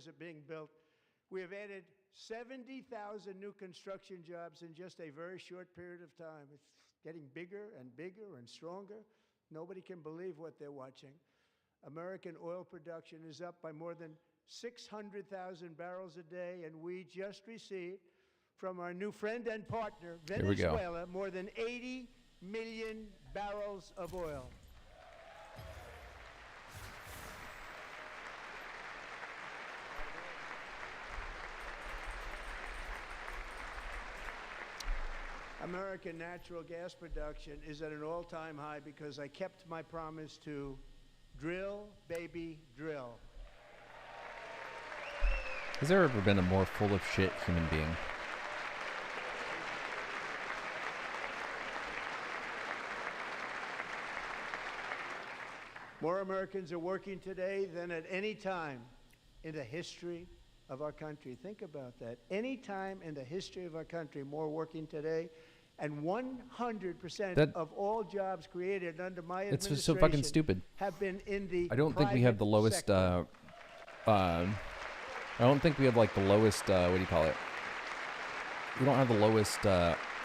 are being built. We have added 70,000 new construction jobs in just a very short period of time. It's getting bigger and bigger and stronger. Nobody can believe what they're watching. American oil production is up by more than 600,000 barrels a day, and we just received from our new friend and partner, Venezuela, more than 80 million barrels of oil. American natural gas production is at an all-time high because I kept my promise to drill, baby, drill. Has there ever been a more full of shit human being? More Americans are working today than at any time in the history of our country. Think about that. Any time in the history of our country, more working today. And 100% of all jobs created under my administration it's so fucking stupid. Have been in the I don't think we have the lowest, I don't think we have like the lowest, what do you call it? We don't have the lowest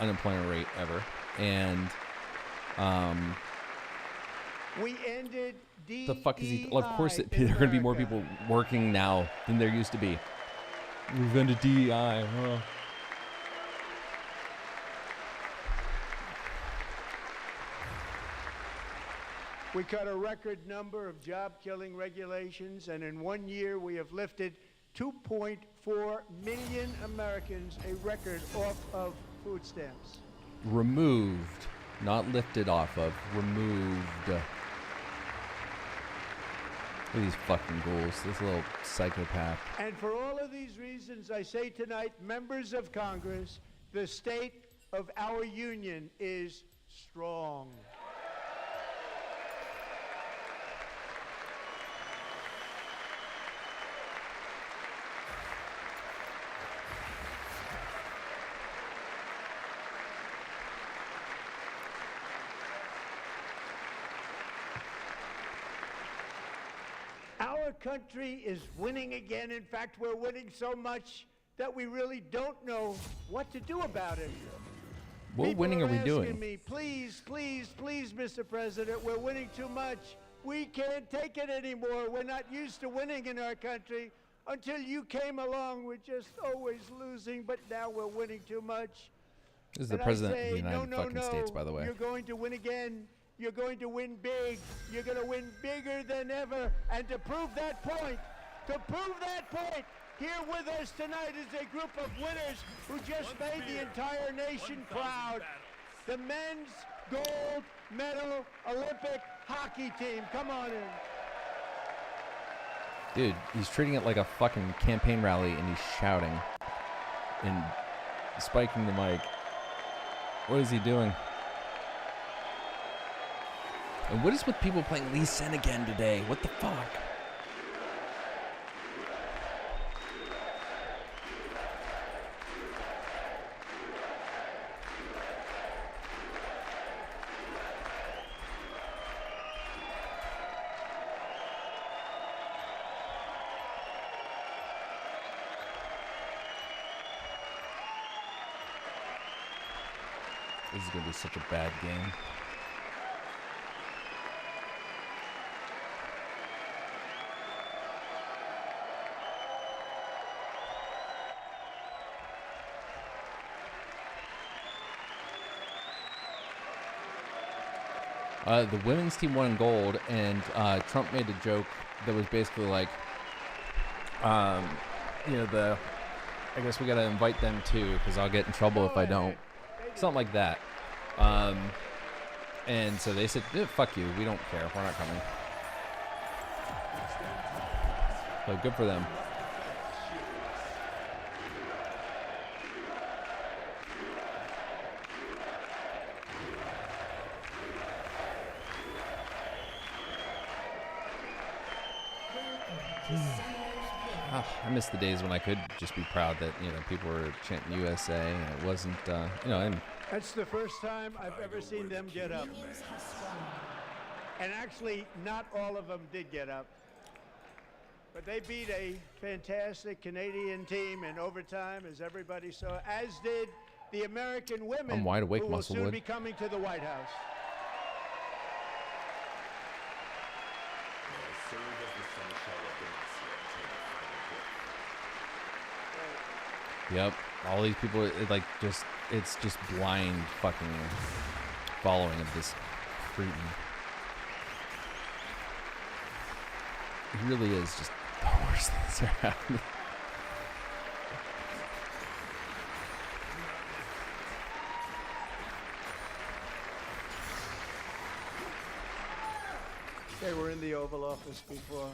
unemployment rate ever. And, we ended DEI. The fuck is he? Well, of course, there are going to be more people working now than there used to be. We've ended DEI. Huh? We cut a record number of job-killing regulations, and in 1 year, we have lifted 2.4 million Americans, a record, off of food stamps. Removed, not lifted off of. Removed. Look at these fucking ghouls. This little psychopath. And for all of these reasons, I say tonight, members of Congress, the state of our union is strong. Our country is winning again. In fact, we're winning so much that we really don't know what to do about it. What winning are we doing? People are asking me, please, please, please, Mr. President, we're winning too much. We can't take it anymore. We're not used to winning in our country. Until you came along, we're just always losing, but now we're winning too much. This is the president of the United States, by the way. You're going to win again. You're going to win big. You're going to win bigger than ever. And to prove that point, here with us tonight is a group of winners who just made the entire nation proud. The men's gold medal Olympic hockey team. Come on in. Dude, he's treating it like a fucking campaign rally, and he's shouting and spiking the mic. What is he doing? And what is with people playing Lee Sin again today? What the fuck? This is going to be such a bad game. The women's team won gold, and Trump made a joke that was basically like, you know, I guess we got to invite them too, because I'll get in trouble if I don't. Something like that. And so they said, fuck you, we don't care, we're not coming. So good for them. I miss the days when I could just be proud that, you know, people were chanting USA and it wasn't, you know, and that's the first time I've ever seen them get up. And actually, not all of them did get up. But they beat a fantastic Canadian team in overtime, as everybody saw, as did the American women, I'm wide awake, who will soon Musclewood. be coming to the White House. Yep. All these people, it's just blind fucking following of this cretin. He really is just the worst thing that's ever happened. They were in the Oval Office before.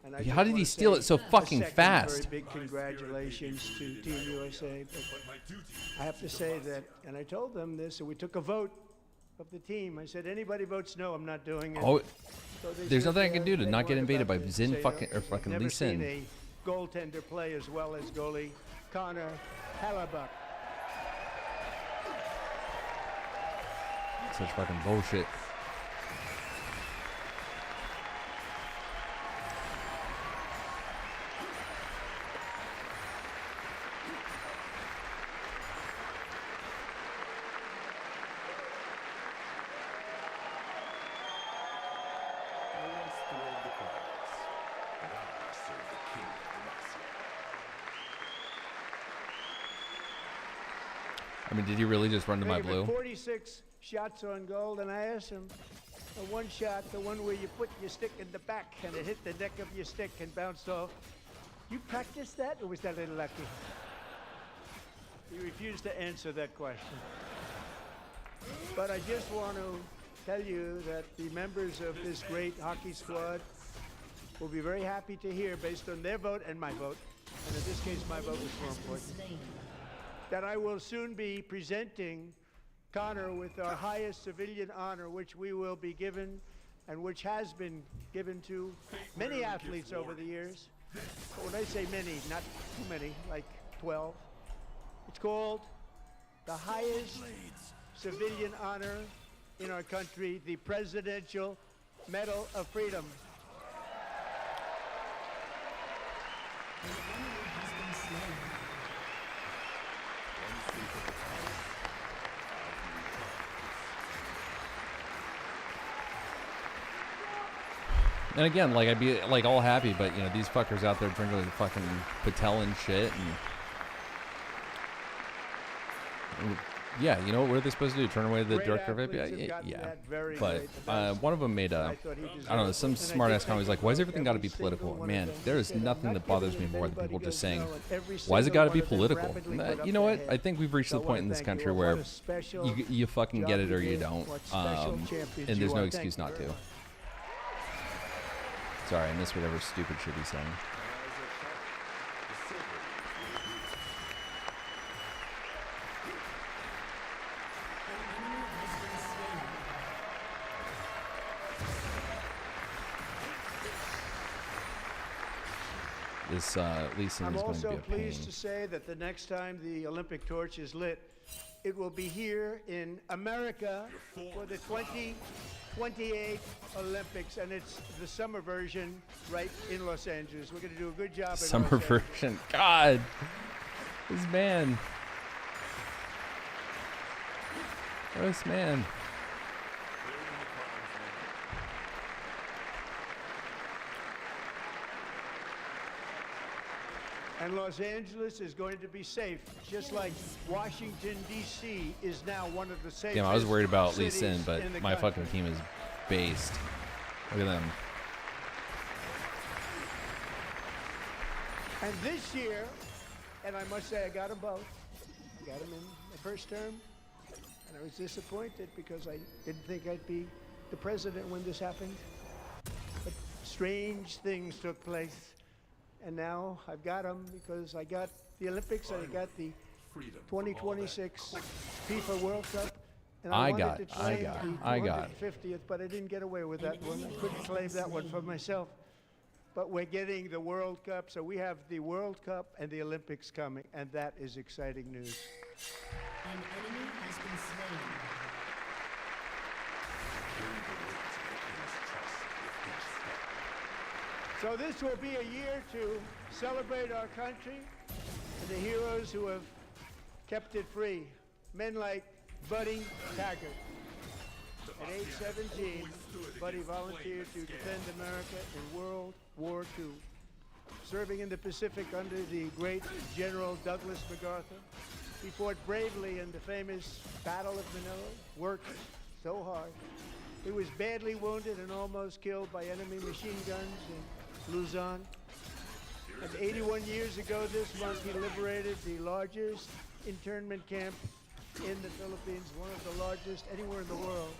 And I How just did he wanna steal say it so a fucking second fast? Very big congratulations to Team USA. But I have to say that, and I told them this, and we took a vote of the team. I said, anybody votes no, I'm not doing it. Oh, So they there's said, nothing I can do to they not get weren't invaded about by to Zin say fucking no. or fucking Never Lee seen Sin. a goaltender play as well as goalie Connor Hellebuck. Such fucking bullshit. I mean, did he really just run to my blue? 46 shots on goal, and I asked him, one shot, the one where you put your stick in the back and it hit the neck of your stick and bounced off. You practiced that, or was that a little lucky? He refused to answer that question. But I just want to tell you that the members of this great hockey squad will be very happy to hear, based on their vote and my vote, and in this case my vote was more important, that I will soon be presenting Connor with our highest civilian honor, which we will be given and which has been given to many athletes over the years. But when I say many, not too many, like 12. It's called the highest civilian honor in our country, the Presidential Medal of Freedom. And again, like, I'd be like all happy, but you know, these fuckers out there drinking fucking Patel and shit, and yeah, you know what were they supposed to do? Turn away the Great director of athletes have FBI? gotten Yeah, that very but great. That's- one of them made I a, thought he I don't know, deserved some it. And I smart did ass comment was thank like, why does you everything got to be every single political? one of Man, them. there is Said, I'm nothing not that bothers giving me more than anybody people just goes saying, no, and every why has it single got to one be of them political? rapidly put up You know their what? head. I think we've reached So the I point wanna in this thank country you all. where What a special you fucking job get it you or you did. don't, What special champions and there's you no are. excuse Thank you not very to. much. Sorry, I missed whatever stupid shit he's saying. This Lee Sin I'm is going to be also a pain. pleased to say that the next time the Olympic torch is lit, it will be here in America for the 2028 Olympics, and it's the summer version right in Los Angeles. We're going to do a good job in Summer Los Angeles. version. God, this man. This man. And Los Angeles is going to be safe, just like Washington, D.C. is now one of the safest Damn, I was worried about Lee cities Sin, but in the my country. fucking team is based. Look at them. And this year, and I must say I got them both. I got them in the first term, and I was disappointed because I didn't think I'd be the president when this happened. But strange things took place, and now I've got them because I got the Olympics and I got the 2026 FIFA World Cup. And I wanted to claim the 250th, but I didn't get away with that one. I couldn't claim that one for myself. But we're getting the World Cup, so we have the World Cup and the Olympics coming, and that is exciting news. An enemy has been slain. So this will be a year to celebrate our country and the heroes who have kept it free. Men like Buddy Taggart. At age 17, Buddy volunteered to defend America in World War II. Serving in the Pacific under the great General Douglas MacArthur, he fought bravely in the famous Battle of Manila, worked so hard. He was badly wounded and almost killed by enemy machine guns in Luzon. And 81 years ago this month, he liberated the largest internment camp in the Philippines, one of the largest anywhere in the world.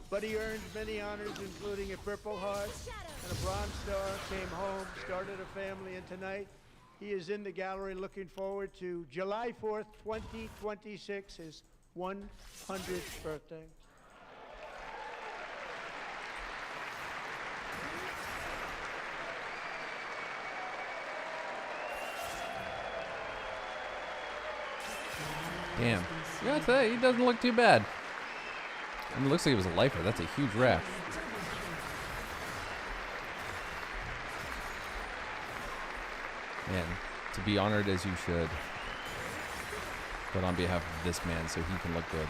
But he earned many honors, including a Purple Heart and a Bronze Star, came home, started a family, and tonight he is in the gallery looking forward to July 4th, 2026, his 100th birthday. Damn. Yeah, I'd say he doesn't look too bad. I mean, it looks like he was a lifer. That's a huge rap. Man, to be honored as you should. But on behalf of this man, so he can look good.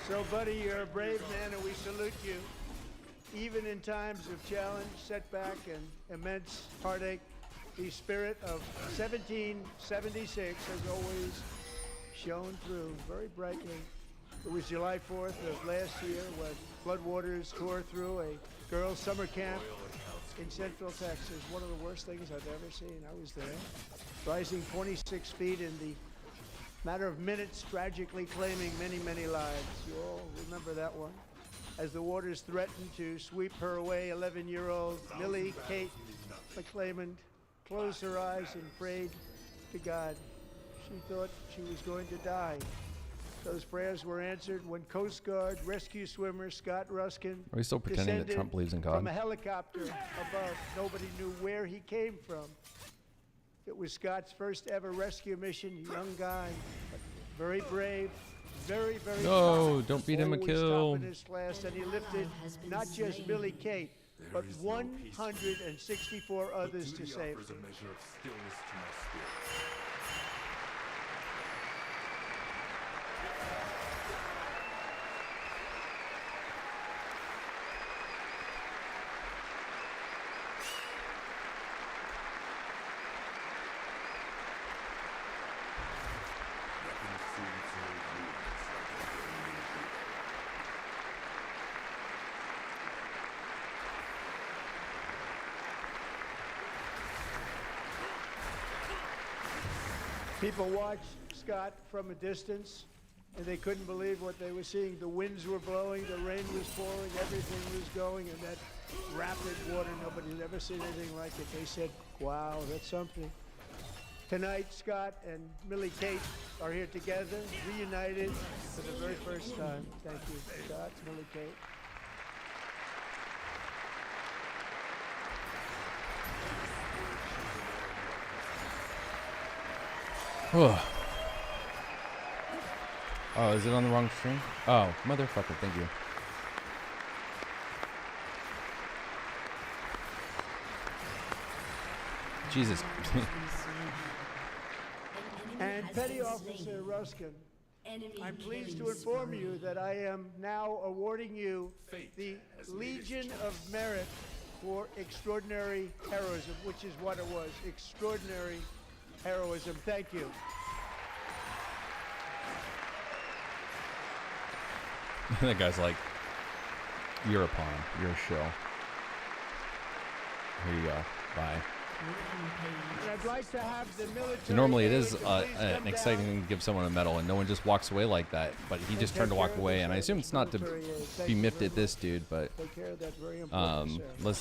So, Buddy, you're a brave man, and we salute you. Even in times of challenge, setback, and immense heartache, the spirit of 1776 has always shone through very brightly. It was July 4th of last year when floodwaters tore through a girls' summer camp in Central Texas. One of the worst things I've ever seen. I was there. Rising 26 feet in the matter of minutes, tragically claiming many, many lives. You all remember that one. As the waters threatened to sweep her away, 11-year-old Millie Kate McClelland closed her eyes and prayed to God. She thought she was going to die. Those prayers were answered when Coast Guard rescue swimmer Scott Ruskin Are we still pretending that descended Trump believes in from God? a helicopter above. Nobody knew where he came from. It was Scott's first ever rescue mission. Young guy, but very brave, very, very No, tough. don't beat him a Always kill. top in his class, and he lifted not just Millie Kate, but 164 others to safety. People watched Scott from a distance, and they couldn't believe what they were seeing. The winds were blowing, the rain was pouring, everything was going, and that rapid water, nobody's ever seen anything like it. They said, wow, that's something. Tonight, Scott and Millie Kate are here together, reunited for the very first time. Thank you, Scott, Millie Kate. Oh, is it on the wrong stream? Oh, motherfucker, thank you. Jesus. And Petty Officer Ruskin, I'm pleased to inform you that I am now awarding you the Legion of Merit for extraordinary heroism, which is what it was, extraordinary heroism. Thank you. That guy's like, you're a pawn. You're a shill. Here you go. Bye. And I'd like to have the military. So normally it aid is to please an come exciting down thing to give someone a medal, and no one just walks away like that. But he and just take turned to walk care of away, the and I assume it's not to military aid. Thank be you miffed very at this dude, but Take care of that very important ceremony.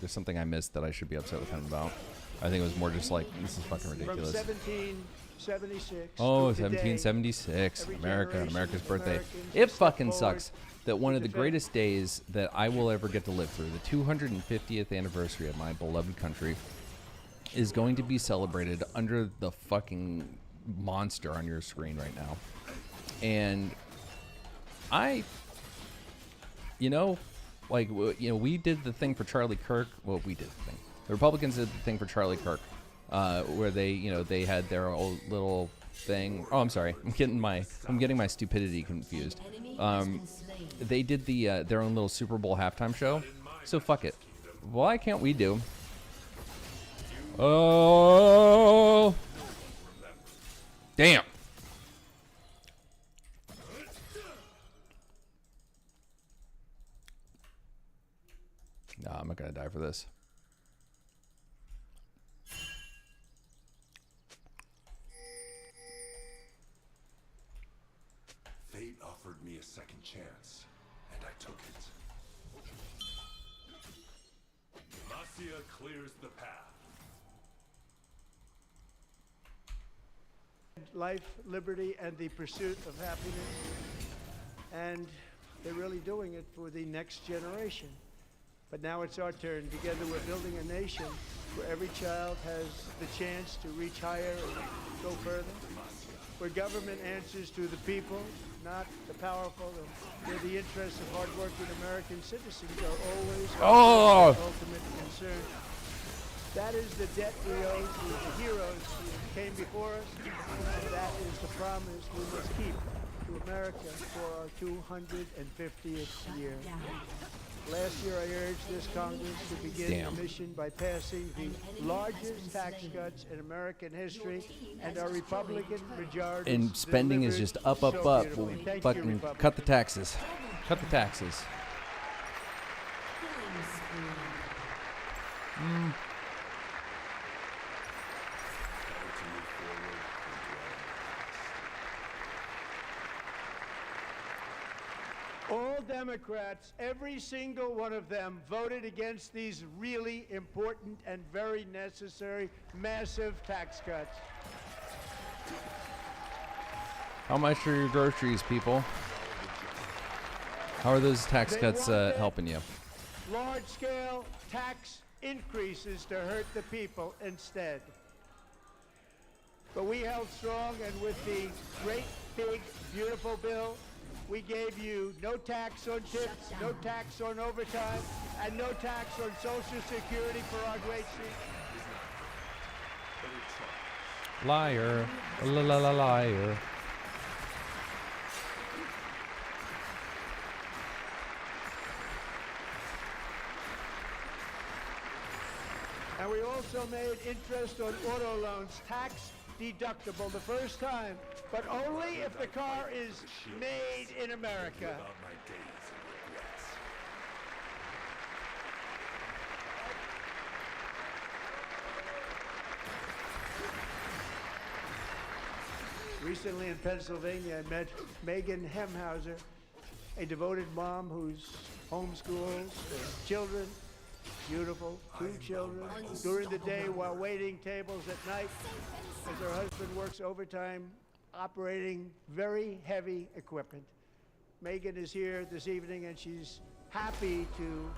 there's something I missed that I should be upset with him about. I think it was more just like, this is fucking From ridiculous. 1776. Oh, to today, 1776, every America, and generation America's of birthday. Americans It step fucking forward sucks that one of the defend- greatest days that I will ever get to live through, the 250th anniversary of my beloved country, is going to be celebrated under the fucking monster on your screen right now. And I you know, like we did the thing for Charlie Kirk. Well, we did the thing. The Republicans did the thing for Charlie Kirk, where they had their old little thing. Oh, I'm sorry. I'm getting my stupidity confused. They did their own little Super Bowl halftime show. So fuck it. Why can't we do? Oh, damn. No, I'm not gonna die for this. Fate offered me a second chance, and I took it. Demacia clears the path. Life, liberty, and the pursuit of happiness. And they're really doing it for the next generation. But now it's our turn. Together we're building a nation where every child has the chance to reach higher and go further. Where government answers to the people, not the powerful, and where the interests of hardworking American citizens are always our ultimate concern. That is the debt we owe to the heroes who came before us, and that is the promise we must keep to America for our 250th year. Last year, I urged this Congress to begin the mission by passing the largest tax cuts in American history, and our Republican majority. And spending is just up, up, up. We'll fucking cut the taxes. Cut the taxes. All Democrats, every single one of them, voted against these really important and very necessary massive tax cuts. How much are your groceries, people? How are those tax cuts helping you? Large-scale tax increases to hurt the people instead. But we held strong, and with the great, big, beautiful bill, we gave you no tax on tips, no tax on overtime, and no tax on Social Security for our great seniors. Liar. La la la liar. And we also made interest on auto loans tax deductible the first time, but only if the car is made in America. About my days and regrets. Recently in Pennsylvania, I met Megan Hemhauser, a devoted mom who's homeschools her children, beautiful, 2 children, during the day while waiting tables at night, as her husband works overtime operating very heavy equipment. Megan is here this evening, and she's happy to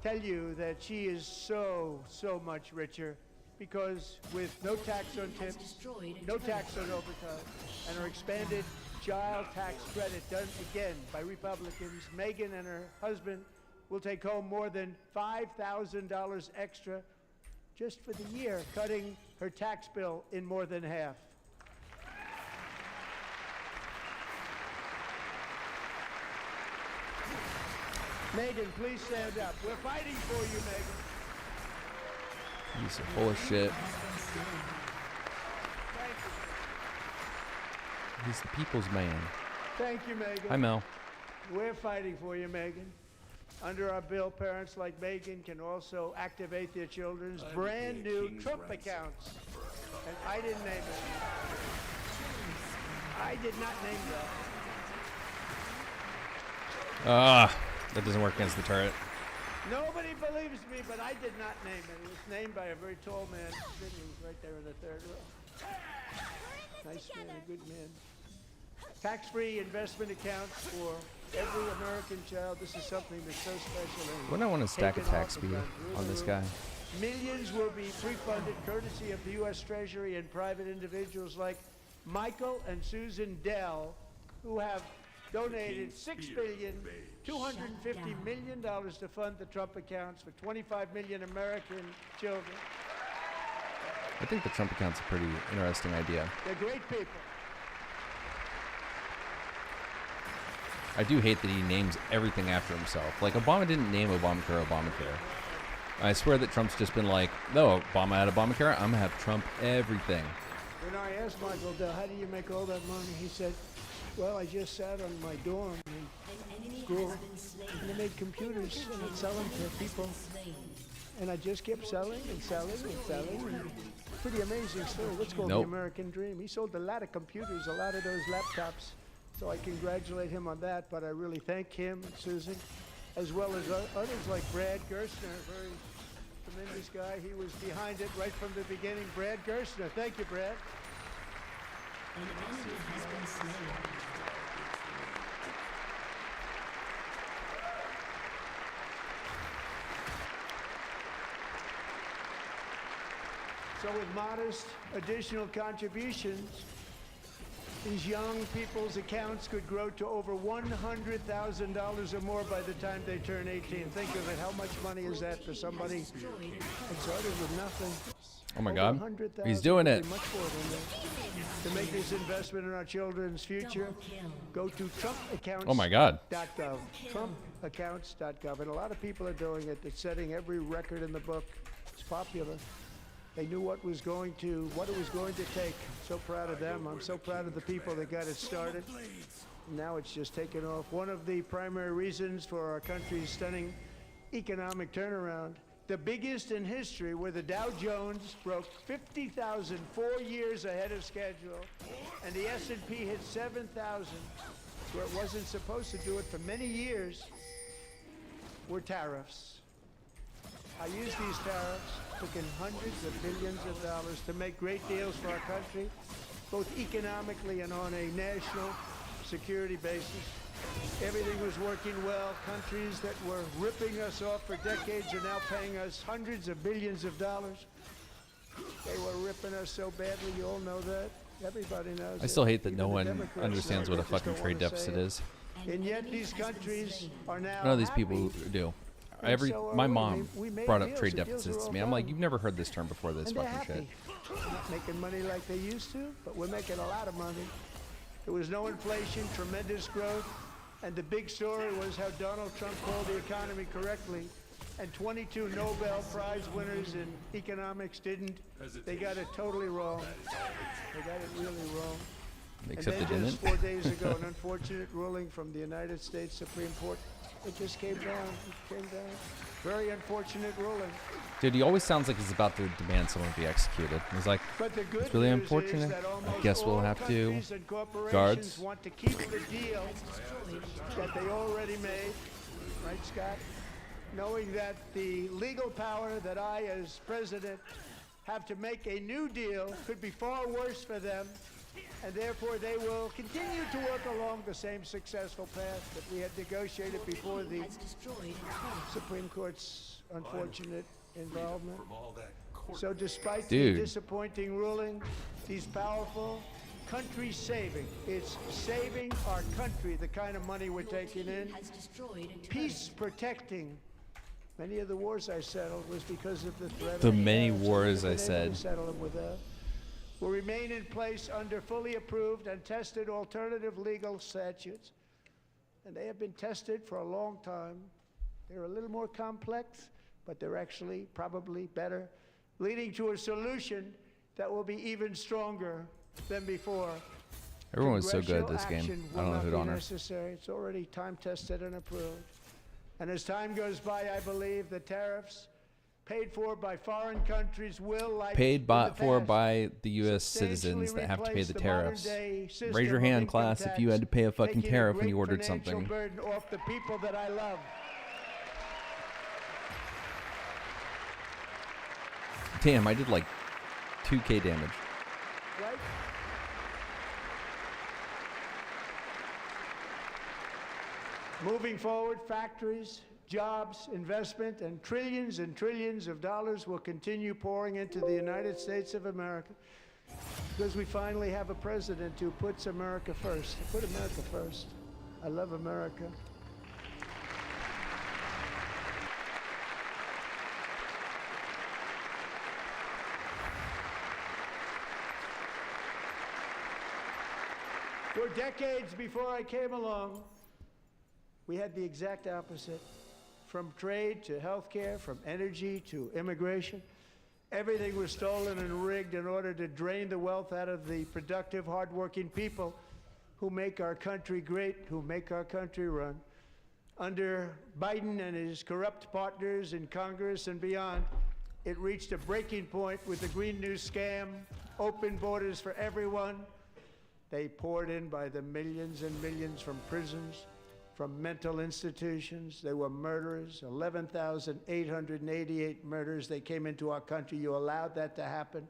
tell you that she is so much richer, because with no tax on tips, no tax on overtime, and her expanded child tax credit done again by Republicans, Megan and her husband will take home more than $5,000 extra just for the year, cutting her tax bill in more than half. Megan, please stand up. We're fighting for you, Megan. He's full of shit. Thank you. He's the people's man. Thank you, Megan. Hi, Mel. We're fighting for you, Megan. Under our bill, parents like Megan can also activate their children's brand new Trump accounts. And I didn't name it. I did not name that. That doesn't work against the turret. Nobody believes me, but I did not name it. It was named by a very tall man sitting right there in the third row. Nice man, a good man. Tax-free investment accounts for every American child. This is something that's so special. Wouldn't I want to stack a tax speed on this guy? Millions will be pre-funded courtesy of the U.S. Treasury and private individuals like Michael and Susan Dell, who have donated $6 billion $250 million to fund the Trump accounts for 25 million American children. I think the Trump account's a pretty interesting idea. They're great people. I do hate that he names everything after himself. Like, Obama didn't name Obamacare Obamacare. I swear that Trump's just been like, no, Obama had Obamacare, I'm going to have Trump everything. When I asked Michael Dell, how do you make all that money? He said, well, I just sat on my dorm and grew, and I made computers and I'd sell them to people. And I just kept selling and selling and selling. And pretty amazing story. What's called the American dream. He sold a lot of computers, a lot of those laptops. So I congratulate him on that, but I really thank him and Susan, as well as others like Brad Gerstner, a very tremendous guy. He was behind it right from the beginning. Brad Gerstner. Thank you, Brad. An enemy has been slain. So with modest additional contributions, these young people's accounts could grow to over $100,000 or more by the time they turn 18. Think of it. How much money is that for somebody that started with nothing? Oh my Over God. 100,000 He's doing would it. be much more than that. To make this investment in our children's future, go to TrumpAccounts.gov. Oh my God. TrumpAccounts.gov. And a lot of people are doing it. They're setting every record in the book. It's popular. They knew what it was going to take. So proud of them. I'm so proud of the people that got it started. Now it's just taken off. One of the primary reasons for our country's stunning economic turnaround, the biggest in history, where the Dow Jones broke 50,000 4 years ahead of schedule, and the S&P hit 7,000, where it wasn't supposed to do it for many years, were tariffs. I used these tariffs, took in hundreds of billions of dollars to make great deals for our country, both economically and on a national security basis. Everything was working well. Countries that were ripping us off for decades are now paying us hundreds of billions of dollars. They were ripping us so badly, you all know that. Everybody knows I still it. hate that Even no the one Democrats understands know it. what a They just fucking don't trade wanna say deficit it. is. And yet these countries are now None of these happy. people do. And so are My we. mom We made brought up deals. trade The deals deficits are to all me. I'm like, done. you've never heard this term before this And they're fucking shit. happy. We're not making money like they used to, but we're making a lot of money. There was no inflation, tremendous growth, and the big story was how Donald Trump called the economy correctly, and 22 Nobel Prize winners in economics didn't. They got it totally wrong. They got it really wrong. Except they and then didn't. just 4 days ago, an unfortunate ruling from the United States Supreme Court. It just came down. It came down. Very unfortunate ruling. Dude, he always sounds like he's about to demand someone be executed. He's like, But the good it's really news unfortunate. is that I almost guess we'll all have to. countries and corporations Guards. want to keep the deal that they already made, right, Scott? Knowing that the legal power that I, as president, have to make a new deal could be far worse for them, and therefore they will continue to work along the same successful path that we had negotiated before the Has destroyed a turret. Supreme Court's unfortunate involvement. From all that court. So despite Dude. the disappointing ruling, he's powerful. Country saving. It's saving our country, the kind of money we're taking in. Has destroyed a turret. Peace protecting. Many of the wars I settled was because of the threat The of many tariffs. wars We I wouldn't have been able said. to settle them with that. Will remain in place under fully approved and tested alternative legal statutes. And they have been tested for a long time. They're a little more complex, but they're actually probably better, leading to a solution that will be even stronger than before. Everyone was so good Congressional this game. action I don't will know not who'd be honor. necessary. It's already time tested and approved. And as time goes by, I believe the tariffs paid for by foreign countries will, like Paid in by, the for past, by the U.S. substantially citizens that have to pay replace the modern tariffs. day system Raise your of hand, income class, if you tax, had to pay a fucking taking tariff when great you ordered financial something. burden off the people that I love. Damn, I did like 2K damage. Right? Moving forward, factories, jobs, investment, and trillions of dollars will continue pouring into the United States of America because we finally have a president who puts America first. Put America first. I love America. For decades before I came along, we had the exact opposite. From trade to healthcare, from energy to immigration, everything was stolen and rigged in order to drain the wealth out of the productive, hardworking people who make our country great, who make our country run. Under Biden and his corrupt partners in Congress and beyond, it reached a breaking point with the Green New Scam, open borders for everyone. They poured in by the millions and millions from prisons, from mental institutions. They were murderers, 11,888 murders. They came into our country. You allowed that to happen.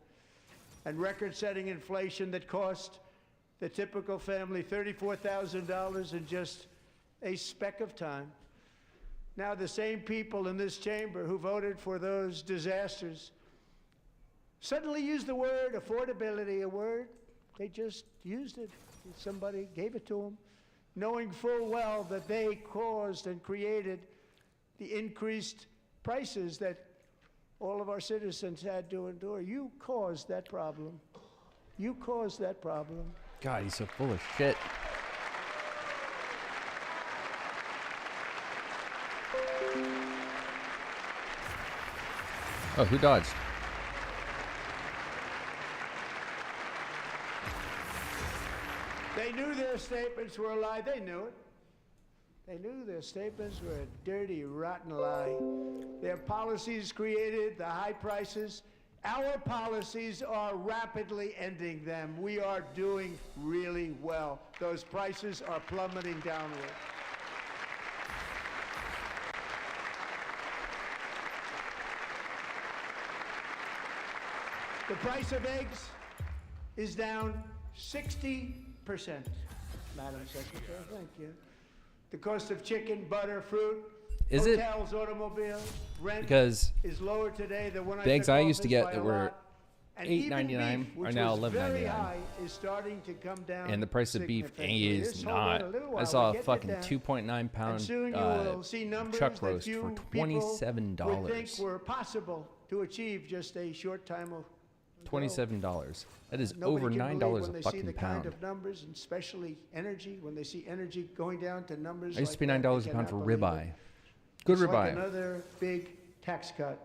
And record-setting inflation that cost the typical family $34,000 in just a speck of time. Now the same people in this chamber who voted for those disasters suddenly use the word affordability, a word they just used it. Somebody gave it to them, knowing full well that they caused and created the increased prices that all of our citizens had to endure. You caused that problem. You caused that problem. God, he's so full of shit. Oh, who dodged? They knew their statements were a lie. They knew it. They knew their statements were a dirty, rotten lie. Their policies created the high prices. Our policies are rapidly ending them. We are doing really well. Those prices are plummeting downward. The price of eggs is down 60%, Madam Secretary. Thank you. The cost of chicken, butter, fruit, Is it? hotels, automobiles, rent Because is lower today than when the eggs took I used to office get by that a were lot. And even $8.99 beef, are which now was very $11.99. high, is starting to come down And the price of beef significantly. is Just hold on not. a little while, I saw we'll a get fucking down. 2.9 And pound soon you will see numbers chuck that roast few for people $27. would think were possible to achieve just a short time ago. $27. That is Nobody over can $9 believe a when they see fucking the kind pound. of numbers, and especially energy, when they see energy going down to numbers I used to pay like that, $9 they a pound for cannot believe it. ribeye. Good It's like ribeye. another big tax cut.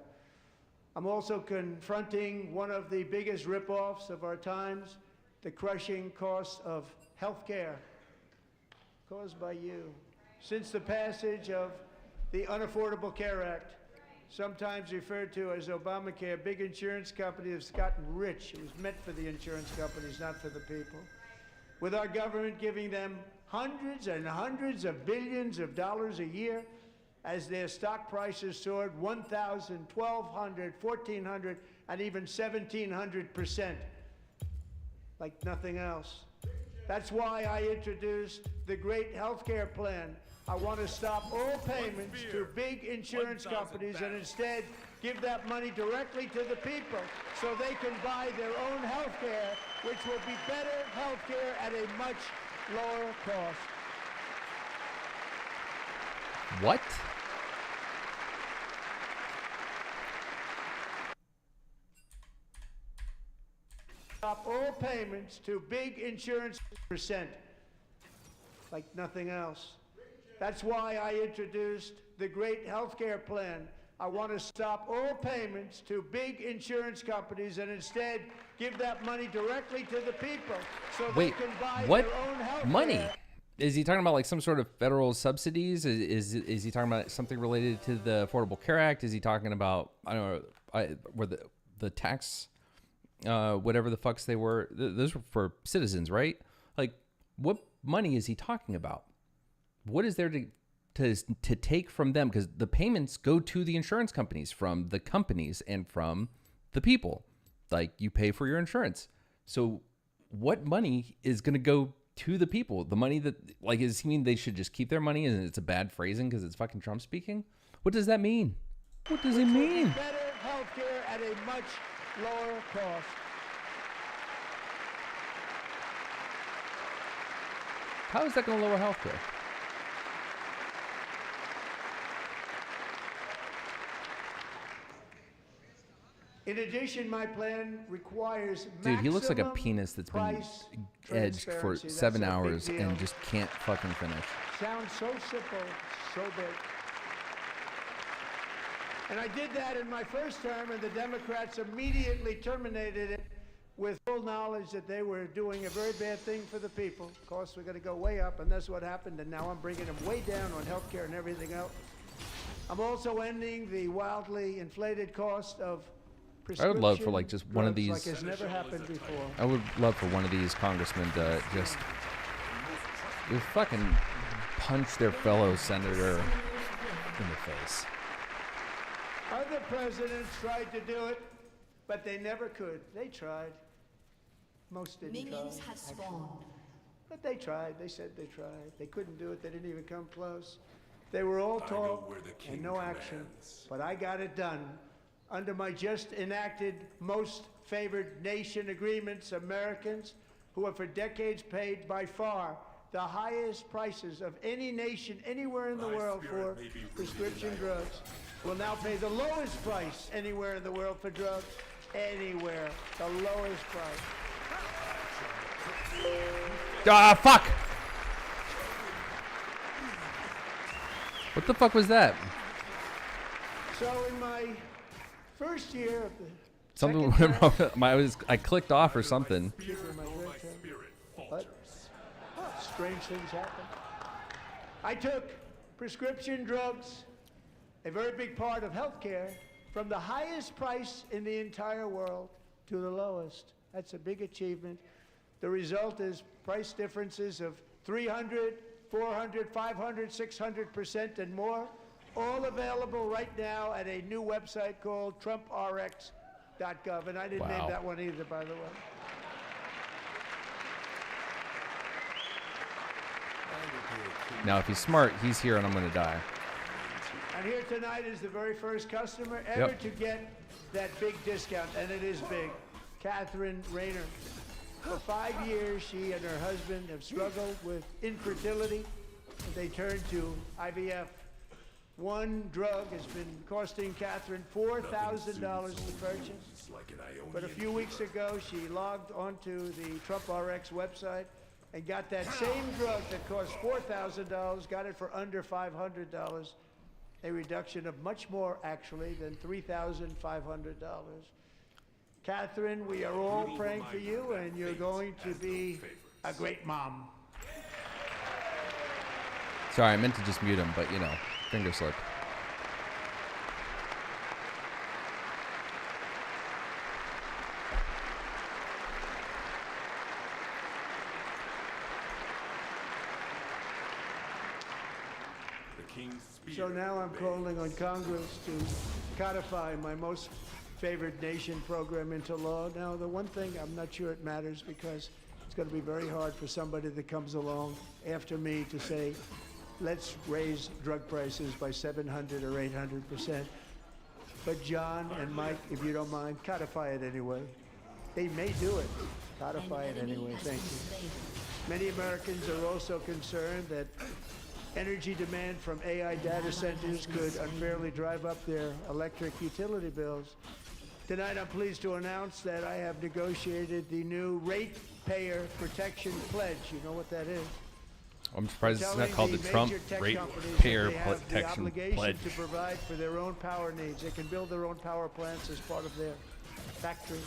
I'm also confronting one of the biggest ripoffs of our times, the crushing cost of health care caused by you. Since the passage of the Unaffordable Care Act, sometimes referred to as Obamacare, big insurance companies have gotten rich. It was meant for the insurance companies, not for the people. With our government giving them hundreds and hundreds of billions of dollars a year as their stock prices soared 1,000, 1,200, 1,400, and even 1,700%, like nothing else. That's why I introduced the great health care plan. I want to stop all payments to big insurance companies and instead give that money directly to the people so they can buy their own health care, which will be better health care at a much lower cost. What? Stop all payments to big insurance percent, like nothing else. That's why I introduced the great health care plan. I want to stop all payments to big insurance companies and instead give that money directly to the people so Wait, they can buy what their own health money? care. Is he talking about like some sort of federal subsidies? Is he talking about something related to the Affordable Care Act? Is he talking about, I don't know, where the tax, whatever the fucks they were, those were for citizens, right? Like, what money is he talking about? What is there to take from them? Because the payments go to the insurance companies from the companies and from the people. Like, you pay for your insurance. So what money is going to go to the people? The money that, like, does he mean they should just keep their money and it's a bad phrasing because it's fucking Trump speaking? What does that mean? What does it Which will be mean? better health care at a much lower cost. How is that going to lower healthcare? In addition, my plan requires Dude, he looks like a maximum penis that's been price edged for transparency. That's 7 a big hours deal. and just can't fucking finish. Sounds so simple, so big. And I did that in my first term, and the Democrats immediately terminated it with full knowledge that they were doing a very bad thing for the people. Of course, we're going to go way up, and that's what happened, and now I'm bringing them way down on health care and everything else. I'm also ending the wildly inflated cost of I would love for, prescription like, just one of drugs these- like has never happened before. I would love for one of these congressmen to just fucking punch their fellow senator in the face. Other presidents tried to do it, but they never could. They tried. Most didn't Minions try, have actually. spawned. But they tried. They said they tried. They couldn't do it. They didn't even come close. They were all know talk where the king and no action. commands. But I got it done. Under my just enacted most favored nation agreements, Americans who have for decades paid by far the highest prices of any nation anywhere in the My world spirit for may be rooted prescription in drugs will now pay the lowest price anywhere in the world for drugs. Anywhere. The lowest price. Ah, fuck! What the fuck was that? So in my first year of the Something second went term, wrong. I clicked off or something. in my third term, Spirit but falters. strange things happen. I took prescription drugs, a very big part of healthcare, from the highest price in the entire world to the lowest. That's a big achievement. The result is price differences of 300, 400, 500, 600% and more, all available right now at a new website called TrumpRx.gov. And I didn't Wow. name that one either, by the way. Now, if he's smart, he's here and I'm gonna die. And here tonight is the very first customer ever Yep. to get that big discount, and it is big. Catherine Rayner. For 5 years, she and her husband have struggled with infertility, and they turned to IVF. One drug has been costing Catherine $4,000 to purchase. It's like an Ionian But a few weeks ago, she logged onto the Trump RX website and got that same drug that cost $4,000, got it for under $500, a reduction of much more, actually, than $3,500. Catherine, we are all praying for you, and you're going to be a great mom. Sorry, I meant to just mute him, but you know, finger slip. The king's So spirit now I'm remains. calling on Congress to codify my most favored nation program into law. Now, the one thing, I'm not sure it matters because it's going to be very hard for somebody that comes along after me to say, let's raise drug prices by 700 or 800%. But John and Mike, if you don't mind, codify it anyway. They may do it. Codify it anyway. Thank you. Many Americans are also concerned that energy demand from AI data centers could unfairly drive up their electric utility bills. Tonight, I'm pleased to announce that I have negotiated the new Ratepayer Protection Pledge. You know what that is? I'm surprised it's not Telling called the Trump major tech companies that Ratepayer they have the Protection obligation Pledge. to provide for their own power needs. They can build their own power plants as part of their factory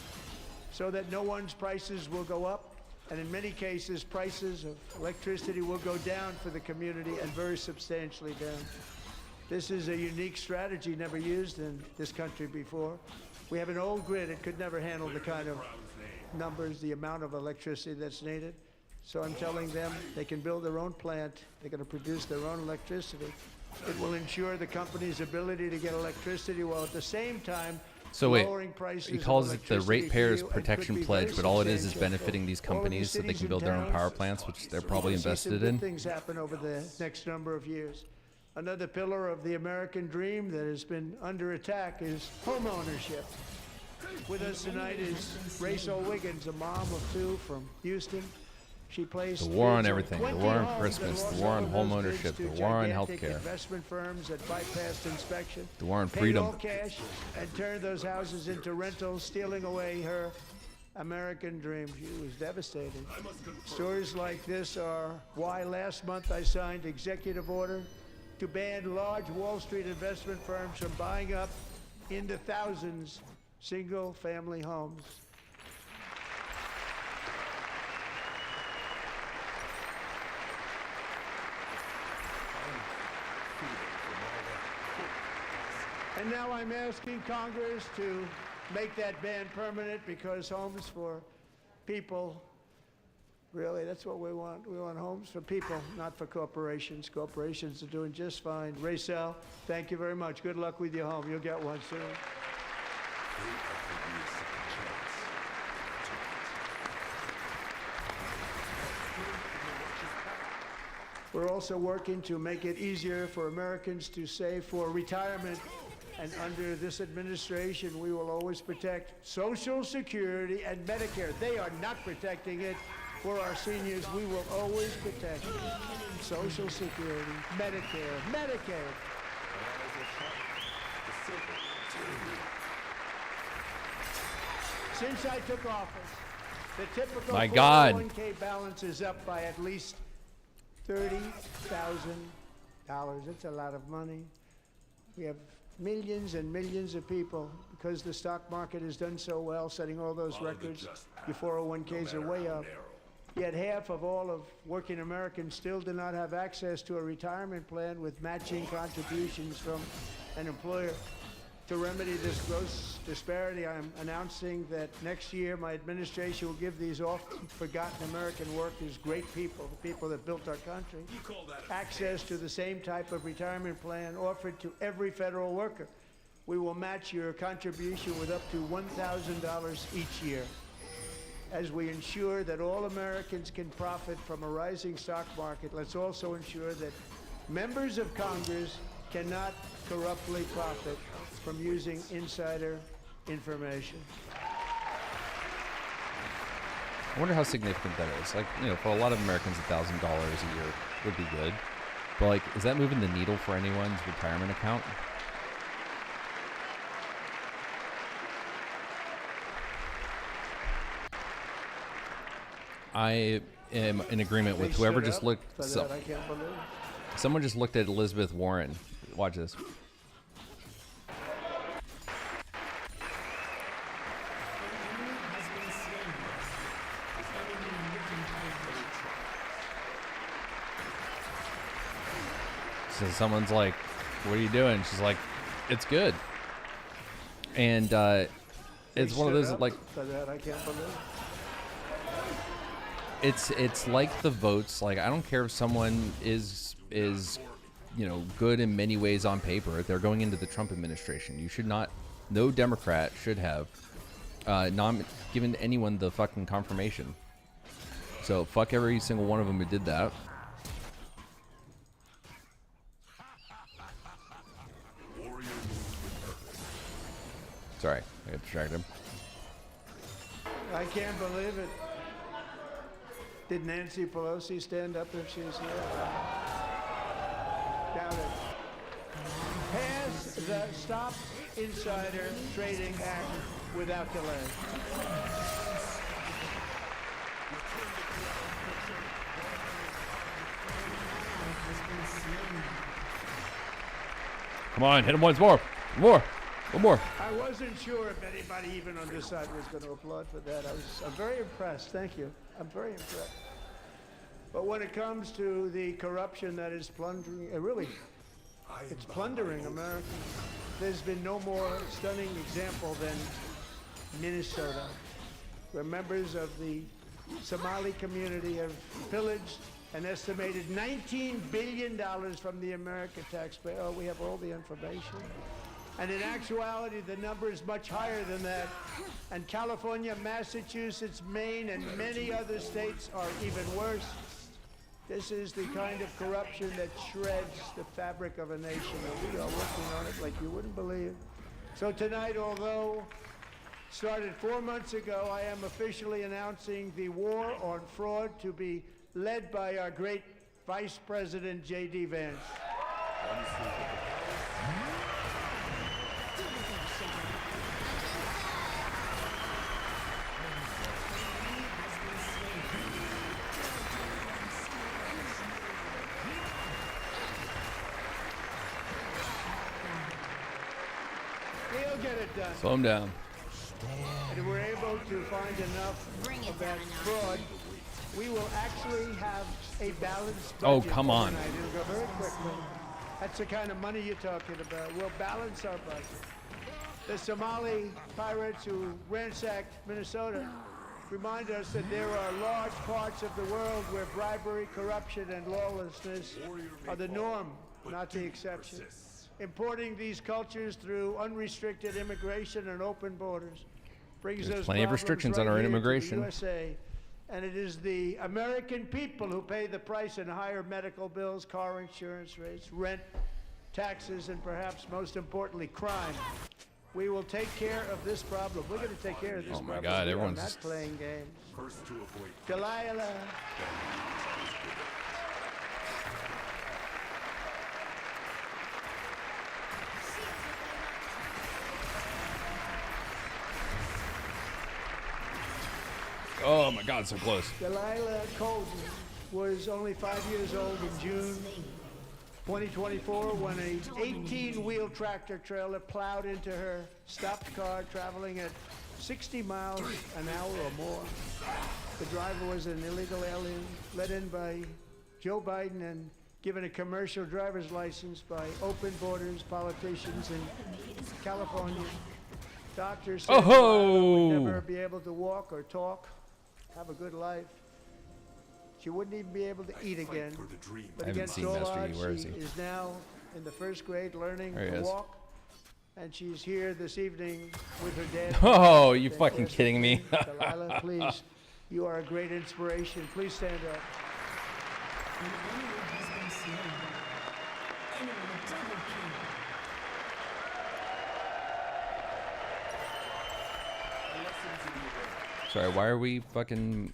so that no one's prices will go up. And in many cases, prices of electricity will go down for the community and very substantially down. This is a unique strategy never used in this country before. We have an old grid. It could never handle the kind of numbers, the amount of electricity that's needed. So I'm telling them they can build their own plant. They're going to produce their own electricity. It will ensure the company's ability to get electricity while at the same time So wait, lowering prices he of calls it the electricity for Ratepayers you and could Protection be Pledge, very but all it is substantial benefiting these for all of the companies so they cities can and build their own towns. power plants, which they're probably We'll see some invested good in. things happen over the next number of years. Another pillar of the American dream that has been under attack is home ownership. With us tonight is Rachel Wiggins, a mom of two from Houston. She placed The war on bids everything, the 20 war on homes Christmas, and the war on lost all of home those bids ownership, to the war on gigantic healthcare. investment firms that bypassed inspection. The war on Paid freedom. all cash and turned those houses into rentals, stealing away her American dream. She was devastated. Stories like this are why last month I signed executive order to ban large Wall Street investment firms from buying up into thousands single-family homes. And now I'm asking Congress to make that ban permanent, because homes for people, really, that's what we want. We want homes for people, not for corporations. Corporations are doing just fine. Raysel, thank you very much. Good luck with your home. You'll get one soon. They offered me a second chance. I took it. We're also working to make it easier for Americans to save for retirement. And under this administration, we will always protect Social Security and Medicare. They are not protecting it for our seniors. We will always protect Social Security, Medicare, Medicaid. Since I took office, the typical My God. 401k balance is up by at least $30,000. That's a lot of money. We have millions and millions of people, because the stock market has done so well, setting all those Follow the records. just Your path, 401ks no are matter way how up. narrow. Yet half of all of working Americans still do not have access to a retirement plan with matching contributions from an employer. To remedy this gross disparity, I'm announcing that next year my administration will give these often forgotten American workers, great people, the people that built our country, access to the same type of retirement plan offered to every federal worker. We will match your contribution with up to $1,000 each year. As we ensure that all Americans can profit from a rising stock market, let's also ensure that members of Congress cannot corruptly profit from using insider information. I wonder how significant that is. Like, you know, for a lot of Americans, $1,000 a year would be good. But, like, is that moving the needle for anyone's retirement account? I am in agreement with They whoever stood just up looked. for So, that, I can't believe. someone just looked at Elizabeth Warren. Watch this. Enemy has been slain. Enemy looking for So someone's like, "What are you doing?" She's like, "It's good." And They it's one of stood those up like for that, I can't believe. it's like the votes. Like, I don't care if someone is you know, good in many ways on paper. If they're going into the Trump administration, you should not. No Democrat should have given anyone the fucking confirmation. So fuck every single one of them who did that. Sorry, I got distracted. I can't believe it. Did Nancy Pelosi stand up if she's here? Doubt it. Pass the Stop Insider Trading Act without delay. has been slain. Come on, hit him once more. One more. I wasn't sure if anybody even on this side was going to applaud for that. I'm very impressed. Thank you. I'm very impressed. But when it comes to the corruption that is plundering, it's plundering America. There's been no more stunning example than Minnesota, where members of the Somali community have pillaged an estimated $19 billion from the American taxpayer. Oh, we have all the information. And in actuality, the number is much higher than that. And California, Massachusetts, Maine, and many other states are even worse. This is the kind of corruption that shreds the fabric of a nation. And we are working on it like you wouldn't believe. So tonight, although Started 4 months ago, I am officially announcing the war on fraud to be led by our great Vice President J.D. Vance. He'll get it done. Slow him down. And we're able to find enough of that fraud, we will actually have a balanced budget. Oh, come on. overnight. It'll go very quickly. That's the kind of money you're talking about. We'll balance our budget. The Somali pirates who ransacked Minnesota remind us that there are large parts of the world where bribery, corruption, and lawlessness are the norm, not the exception. Importing these cultures through unrestricted immigration and open borders brings There's us plenty of problems restrictions right on our here to the immigration. USA. And it is the American people who pay the price in higher medical bills, car insurance rates, rent, taxes, and perhaps most importantly, crime. We will take care of this problem. We're going to take care of this Oh my problem. God, We are everyone's not just- playing games. First to avoid Delilah. Oh my God, so close. Delilah Colton was only 5 years old in June 2024 when a 18-wheel tractor trailer plowed into her stopped car traveling at 60 miles an hour or more. The driver was an illegal alien let in by Joe Biden and given a commercial driver's license by open borders politicians in California. Doctors said Delilah would never be able to walk or talk, have a good life. She wouldn't even be able to eat again. for the dream. But I haven't against seen all Master Yi. odds, Where is she he? is now in the first grade learning There he to is. walk. And she's here this evening with her dad. Oh, you fucking Fantastic kidding me? man. Delilah, please, you are a great inspiration. Please stand up. An enemy has been slain. Enemy double kill. Sorry, why are we fucking?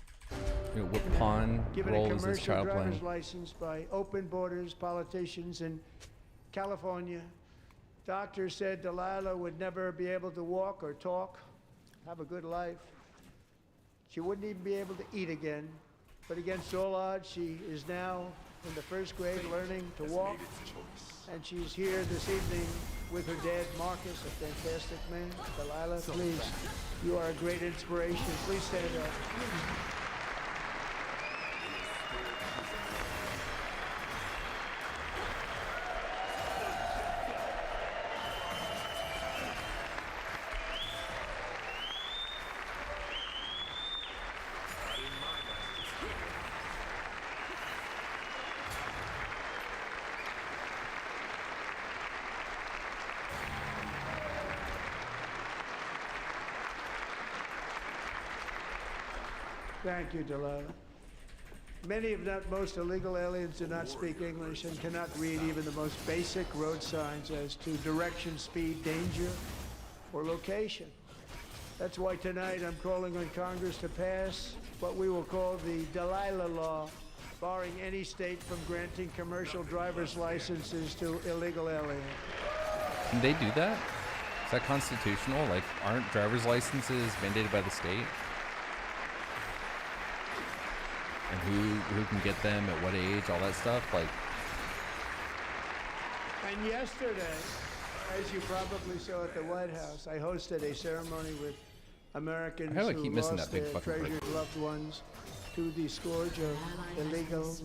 What pawn Given a role is this commercial child driver's playing? license by open borders politicians in California. Doctors said Delilah would never be able to walk or talk, have a good life. She wouldn't even be able to eat again. But against all odds, she is now in the first grade learning to walk. And she's here this evening with her dad, Marcus, a fantastic man. Delilah, please, you are a great inspiration. Please stand up. Thank you, Delilah. Many, if not most, illegal aliens do not speak English and cannot read even the most basic road signs as to direction, speed, danger, or location. That's why tonight I'm calling on Congress to pass what we will call the Delilah Law, barring any state from granting commercial driver's licenses to illegal aliens. Can they do that? Is that constitutional? Like, aren't driver's licenses mandated by the state? And who can get them at what age, all that stuff? Like, And yesterday, as you probably saw at the White House, I hosted a ceremony with Americans How do I who keep missing lost that big their fucking treasured loved ones to the scourge of illegal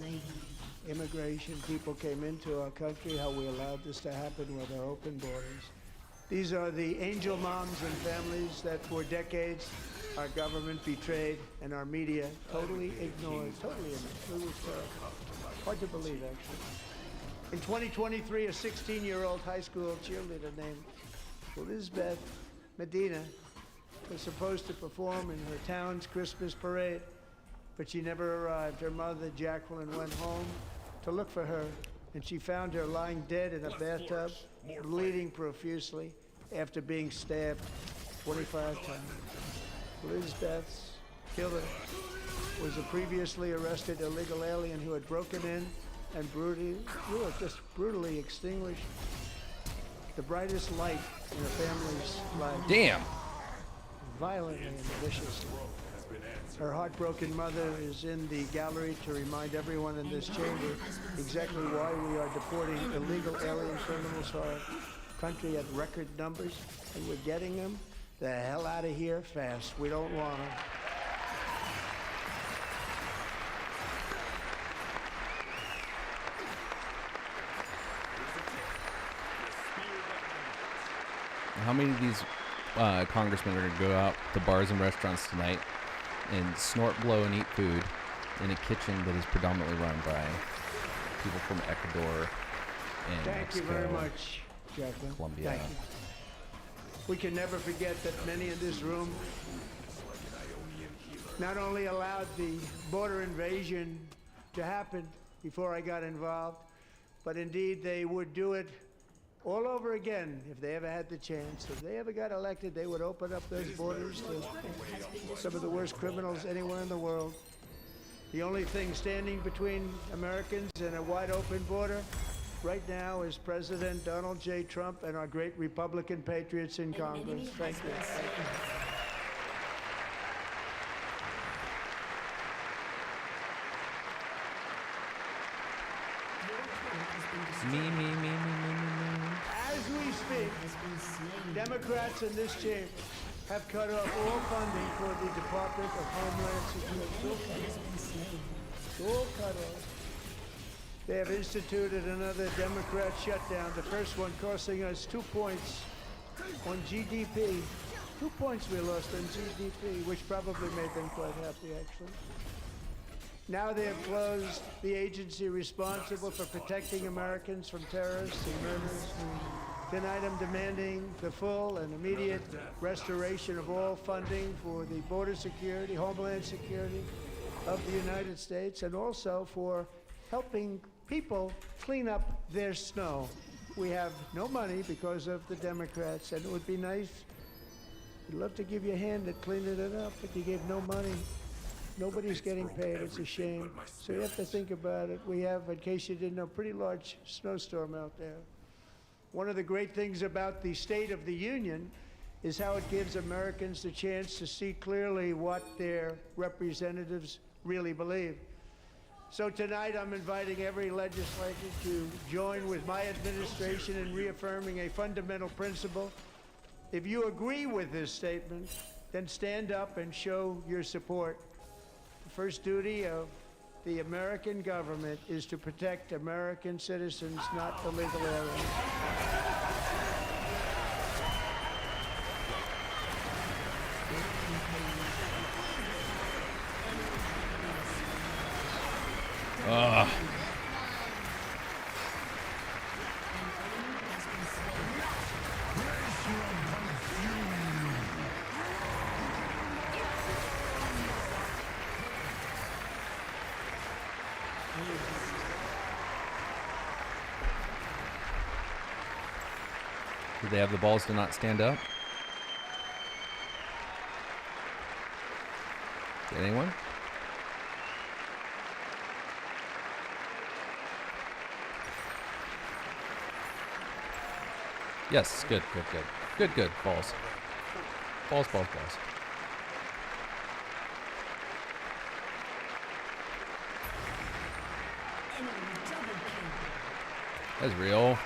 immigration. People came into our country, how we allowed this to happen with our open borders. These are the angel moms and families that for decades our government betrayed and our media totally ignored. Totally ignored. It was hard to believe, actually. In 2023, a 16-year-old high school cheerleader named Elizabeth Medina was supposed to perform in her town's Christmas parade, but she never arrived. Her mother, Jacqueline, went home to look for her, and she found her lying dead in a bathtub, bleeding profusely after being stabbed 25 times. Liz Beth's killer was a previously arrested illegal alien who had broken in and brutally extinguished the brightest light in her family's life. Damn. Violently and viciously. Her heartbroken mother is in the gallery to remind everyone in this chamber exactly why we are deporting illegal alien criminals to our country at record numbers, and we're getting them the hell out of here fast. We don't want them. How many of these congressmen are going to go out to bars and restaurants tonight and snort, blow, and eat food in a kitchen that is predominantly run by people from Ecuador and Thank Mexico, you very much, Jacqueline. Colombia? Thank you. We can never forget that many in this room not only allowed the border invasion to happen before I got involved, but indeed they would do it all over again if they ever had the chance. If they ever got elected, they would open up those borders to some of the worst criminals anywhere in the world. The only thing standing between Americans and a wide open border right now is President Donald J. Trump and our great Republican patriots in Congress. Thank you. Me. As we speak, Democrats in this chamber have cut off all funding for the Department of Homeland Security. It's all cut off. They have instituted another Democrat shutdown, the first one costing us 2 points on GDP. 2 points we lost on GDP, which probably made them quite happy, actually. Now they have closed the agency responsible for protecting Americans from terrorists and murders. Tonight I'm demanding the full and immediate restoration of all funding for the border security, homeland security of the United States, and also for helping people clean up their snow. We have no money because of the Democrats, and it would be nice. We'd love to give you a hand at cleaning it up, but you gave no money. Nobody's getting paid. It's a shame. So you have to think about it. We have, in case you didn't know, a pretty large snowstorm out there. One of the great things about the State of the Union is how it gives Americans the chance to see clearly what their representatives really believe. So tonight I'm inviting every legislator to join with my administration in reaffirming a fundamental principle. If you agree with this statement, then stand up and show your support. The first duty of the American government is to protect American citizens, not illegal aliens. Do they have the balls to not stand up? Anyone? Yes, good. Balls. Balls. That's real.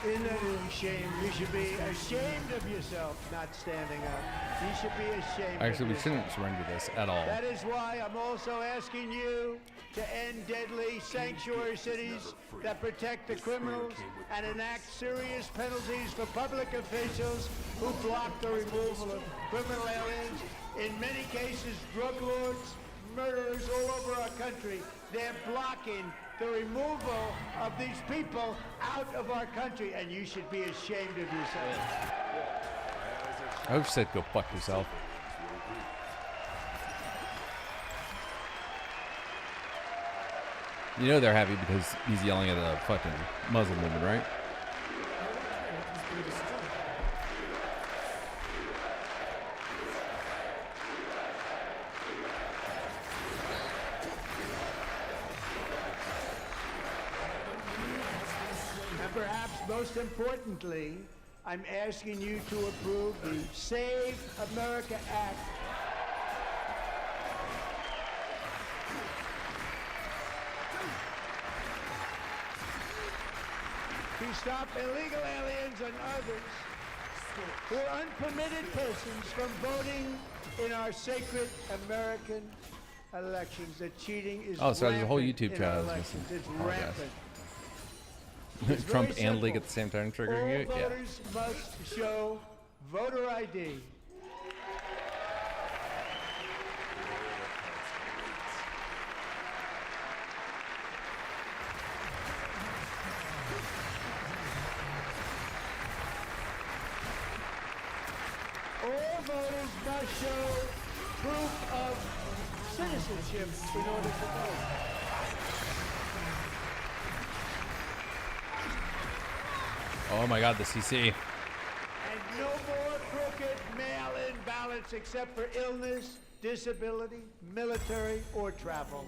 Isn't that a shame? You should be ashamed of yourself not standing up. You should be ashamed Actually, of we yourself. shouldn't surrender this at all. That is why I'm also asking you to end deadly sanctuary cities that protect the criminals and enact serious penalties for public officials who block the removal of criminal aliens. In many cases, drug lords, murderers all over our country, they're blocking the removal of these people out of our country, and you should be ashamed of yourself. I would have said go fuck yourself. You know they're happy because he's yelling at a fucking Muslim woman, right? Has been destroyed. And perhaps most importantly, I'm asking you to approve the Save America Act. To stop illegal aliens and others who are unpermitted persons from voting in our sacred American elections. The cheating is Oh, so there's a whole rampant YouTube in chat I our was elections. missing. It's Apologize. rampant. Trump very and League simple. at the same time All triggering you? Yeah. voters must show voter ID. All voters must show proof of citizenship in order to vote. Oh my god, the CC. And no more crooked mail-in ballots except for illness, disability, military, or travel.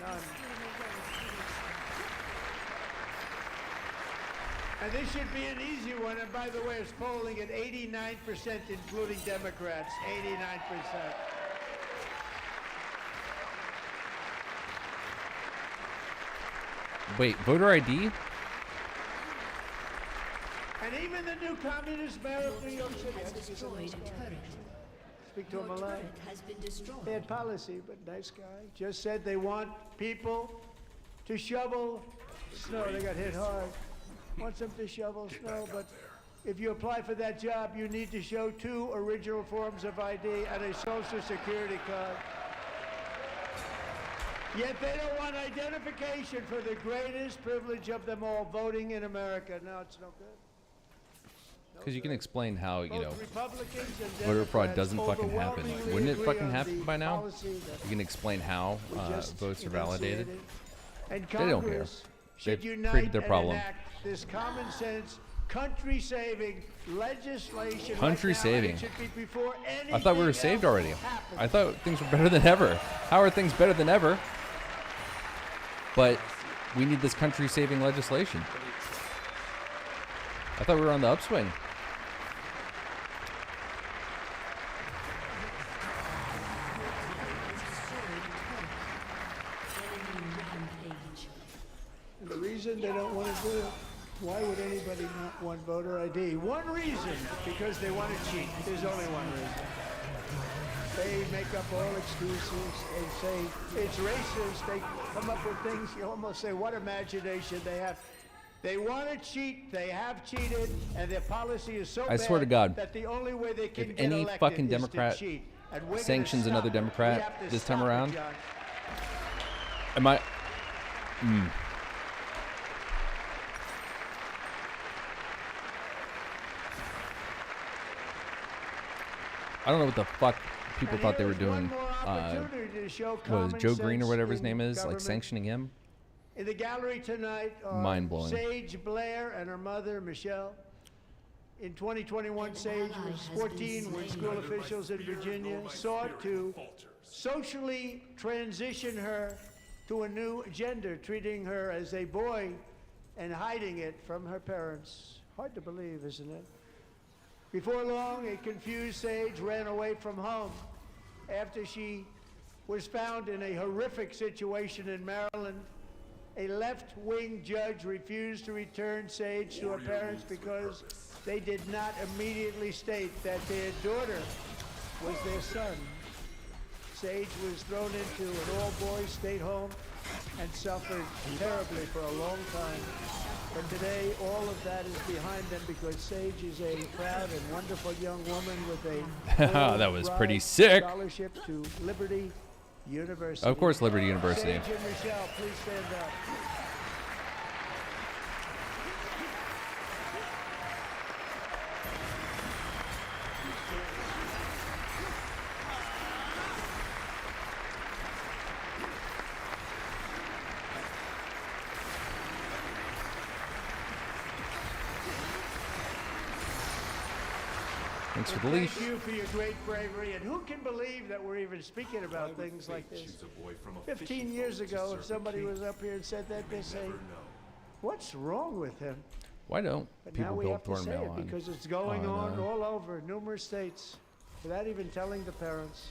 None. And this should be an easy one. And by the way, it's polling at 89%, including Democrats. 89%. Wait, voter ID? And even the new communist mayor of New York City. I Has think he's a destroyed nice a guy. turret. Speak to Your him a lot. turret has been destroyed. Bad policy, but nice guy. Just said they want people to shovel snow. They got hit hard. Wants them to shovel snow, but if you apply for that job, you need to show 2 original forms of ID and a social security card. Yet they don't want identification for the greatest privilege of them all, voting in America. No, it's no good. Because you can explain how, you know, Both Republicans and voter fraud Democrats doesn't fucking happen. overwhelmingly Wouldn't it agree fucking on happen the by now? policy that You can explain how we just votes are validated. enunciated. And They don't care. Congress should They've unite created their and problem. enact this common sense, country-saving legislation. Country right now, and saving. it should be before I thought we were anything saved else already. happens. I thought things were better than ever. How are things better than ever? But we need this country saving legislation. I thought we were on the upswing. And the reason they don't want to do it, why would anybody not want voter ID? One reason, because they want to cheat. There's only one reason. They make up all excuses. They say it's racist. They come up with things. You almost say, what imagination they have. They want to cheat. They have cheated, and their policy is so I swear to God, that the only way they can if get any elected fucking is Democrat to cheat. And we're gonna sanctions stop another it. Democrat We have to this time stop it, around, John. am I? I don't know what the fuck people And thought they here were is one doing. more opportunity to show Was common Joe Green or sense whatever his in name is, like government. sanctioning him? In the gallery tonight are Mind-blowing. Sage Blair and her mother, Michelle. In 2021, Sage ally was has been 14 when slain. school officials in Virginia sought to socially transition her to a new gender, treating her as a boy and hiding it from her parents. Hard to believe, isn't it? Before long, a confused Sage ran away from home after she was found in a horrific situation in Maryland. A left-wing judge refused to return Sage to her parents because they did not immediately state that their daughter was their son. Sage was thrown into an all-boys state home and suffered terribly for a long time. But today, all of that is behind them because Sage is a proud and wonderful young woman with a That was pretty full-ride sick. scholarship to Liberty University. Of course, Liberty University. Sage and Michelle, please stand up. Thanks for the leash. Thank you for your great bravery. And who can believe that we're even speaking about things like this? Choose a boy from a 15 fishing years boat to ago, serve if the somebody king. was up here and said that, they'd say, Never know. what's wrong with him? Why don't But now people we build have to thorn say mail it on? because it's going on on, all over numerous states without even telling the parents.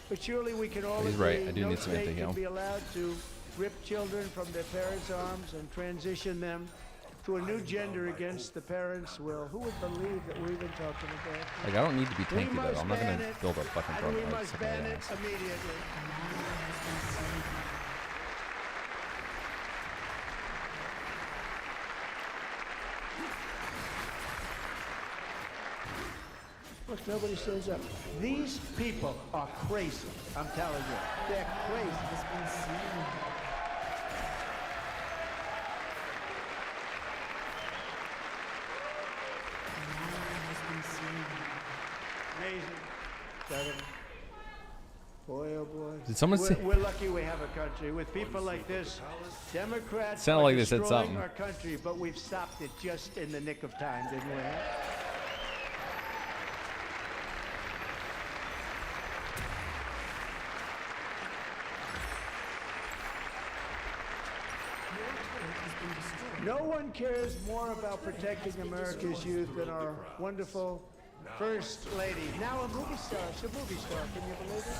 But surely we can all He's agree right. I do no need some state anti-heal. can be allowed to rip children from their parents' arms and transition them to a new gender against the parents' will. Who would believe that we're even talking about this? Like, I don't need to be We tanky though. must I'm not ban gonna it, build a fucking and thorn we mail. must ban it immediately. Look, nobody stands up. These people are crazy. I'm telling you, they're crazy. Amazing. Incredible. Boy, oh boy. Did someone we're, say- we're lucky we have a country with people like this. Democrats Sounded are like they said destroying something. our country, but we've stopped it just in the nick of time, didn't we? No one cares more about protecting America's youth than our wonderful First Lady. Now a movie star. She's a movie star. Can you believe it?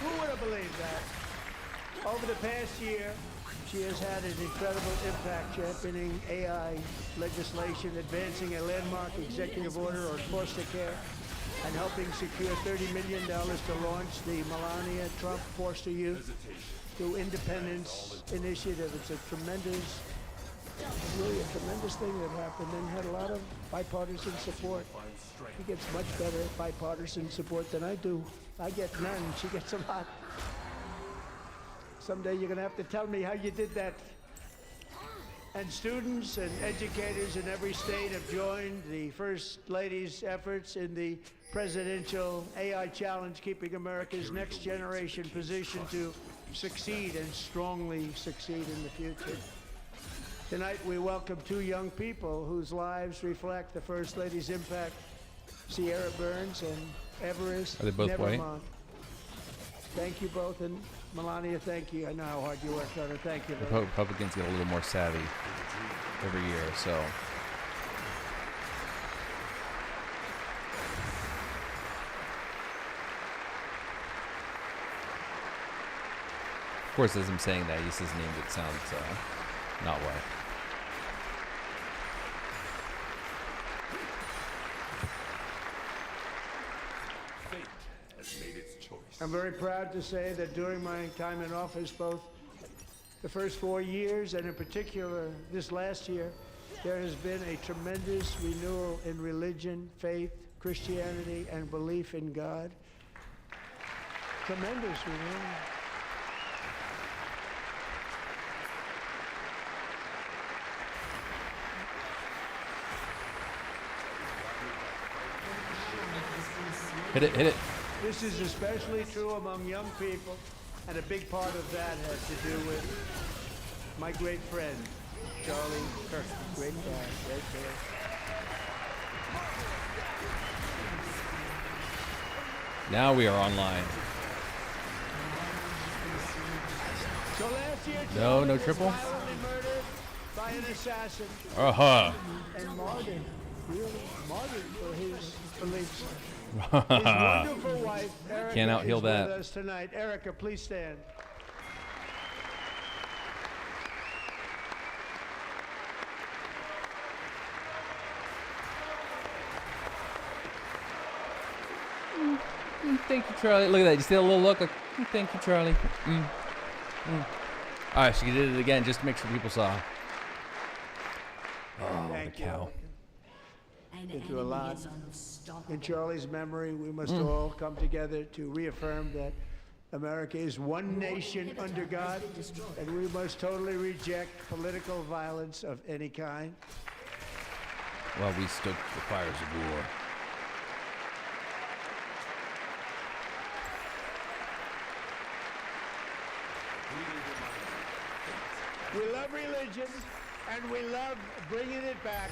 Who would have believed that? Over the past year, she has had an incredible impact championing AI legislation, advancing a landmark executive order on foster care, and helping secure $30 million to launch the Melania Trump Foster Youth through Independence Initiative. It's a tremendous, really a tremendous thing that happened and had a lot of bipartisan support. She gets much better bipartisan support than I do. I get none. She gets a lot. Someday you're going to have to tell me how you did that. And students and educators in every state have joined the First Lady's efforts in the presidential AI challenge, keeping America's next generation positioned to succeed and strongly succeed in the future. Tonight we welcome two young people whose lives reflect the First Lady's impact, Sierra Burns and Everest Are they both white? Nevermont. Thank you both, and Melania, thank you. I know how hard you worked on it. Thank you. The Republicans get a little more savvy every year, so. Of course, as I'm saying that, he says names it sounds not white. Fate has made its choice. I'm very proud to say that during my time in office, both the first 4 years and in particular this last year, there has been a tremendous renewal in religion, faith, Christianity, and belief in God. Tremendous renewal. Hit it, hit it. This is especially true among young people, and a big part of that has to do with my great friend, Charlie Kirk. Great guy, great guy. Now we are online. So last year, No, Charlie no was triple? violently murdered by an assassin Uh-huh. and martyred, really martyred for his beliefs. His wonderful wife, Erica, Can't out-heal is that. with us tonight. Erica, please stand. thank you, Charlie. Look at that. You see that little look? Like, thank you, Charlie. All right, she did it again just to make sure people saw. Oh, Thank the you. cow. An Been through a enemy lot. is unstoppable. In Charlie's memory, we must all come together to reaffirm that America is one nation under God, and we must totally reject political violence of any kind. Well, we stood the fires of war. We love religion, and we love bringing it back,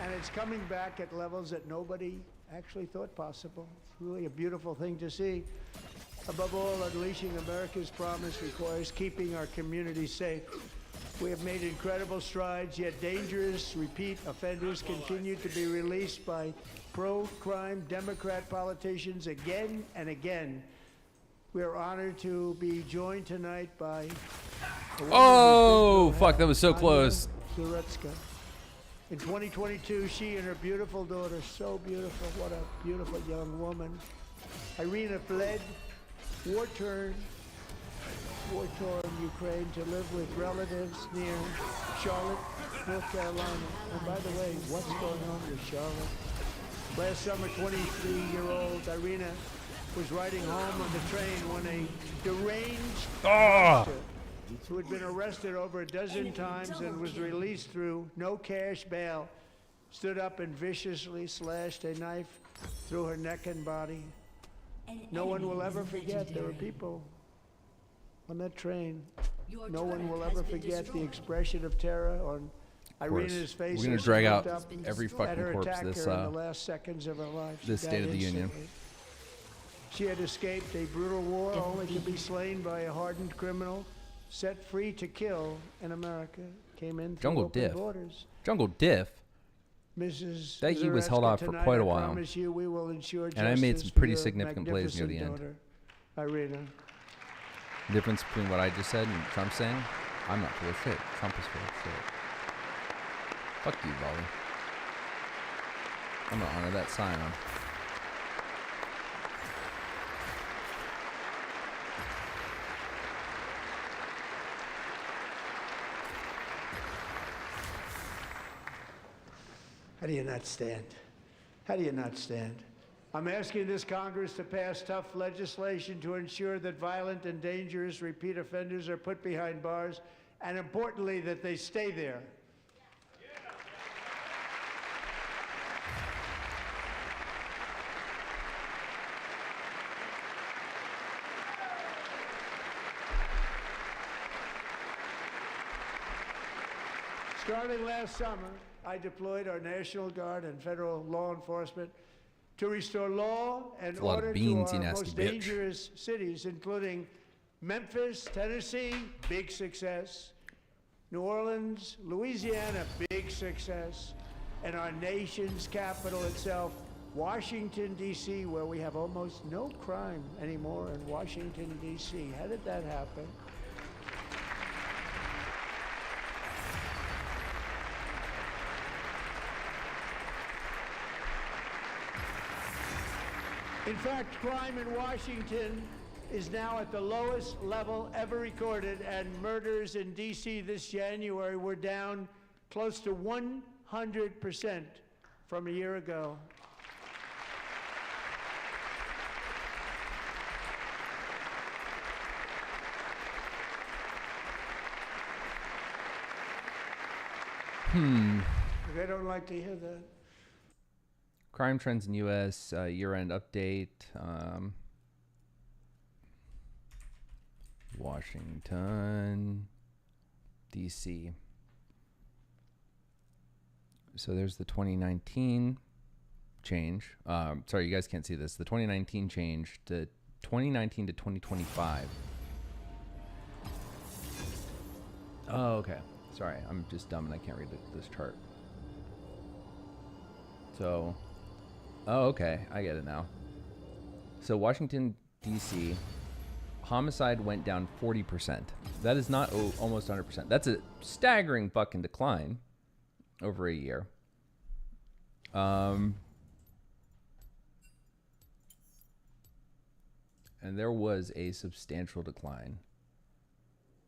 and it's coming back at levels that nobody actually thought possible. It's really a beautiful thing to see. Above all, unleashing America's promise requires keeping our communities safe. We have made incredible strides, yet dangerous repeat offenders continue to be released by pro-crime Democrat politicians again and again. We are honored to be joined tonight by Oh, fuck, that was so close. Zarutska. In 2022, she and her beautiful daughter, so beautiful, what a beautiful young woman. Irina fled war-torn Ukraine to live with relatives near Charlotte, North Carolina. And by the way, what's going on with Charlotte? Last summer, 23-year-old Irina was riding home on the train when a deranged gangster who had been arrested over a dozen times and was released through no cash bail stood up and viciously slashed a knife through her neck and body. No one will ever forget there were people on that train. No one will ever forget the expression of terror on Irina's face. We're gonna as she drag looked out up every at fucking her corpse attacker this in the last seconds of her life. She this died State of the Union. instantly. She had escaped a brutal war only to be slain by a hardened criminal set free to kill in America. Came in through Jungle open Diff. borders. Jungle Diff. Mrs. That he was held Zaretsky, off for tonight quite a I while. promise you we will ensure And I made justice some for pretty your significant plays near the end. magnificent daughter, Irina. The difference between what I just said and Trump saying, I'm not full of shit. Trump is full of shit. Fuck you, Volley. I'm gonna honor that sign-on. How do you not stand? How do you not stand? I'm asking this Congress to pass tough legislation to ensure that violent and dangerous repeat offenders are put behind bars, and importantly, that they stay there. Starting last summer, I deployed our National Guard and federal law enforcement to restore law and That's a lot of order beans, to you our nasty most bitch. dangerous cities, including Memphis, Tennessee, big success, New Orleans, Louisiana, big success, and our nation's capital itself, Washington, D.C., where we have almost no crime anymore in Washington, D.C. How did that happen? In fact, crime in Washington is now at the lowest level ever recorded, and murders in D.C. this January were down close to 100% from a year ago. I don't like to hear that. Crime trends in U.S. Year-end update. Washington, D.C. So there's the 2019 change. Sorry, you guys can't see this. The 2019 change to 2019 to 2025. Oh, okay. Sorry, I'm just dumb and I can't read this chart. So, oh, okay. I get it now. So Washington, D.C., homicide went down 40%. That is not almost 100%. That's a staggering fucking decline over a year. and there was a substantial decline.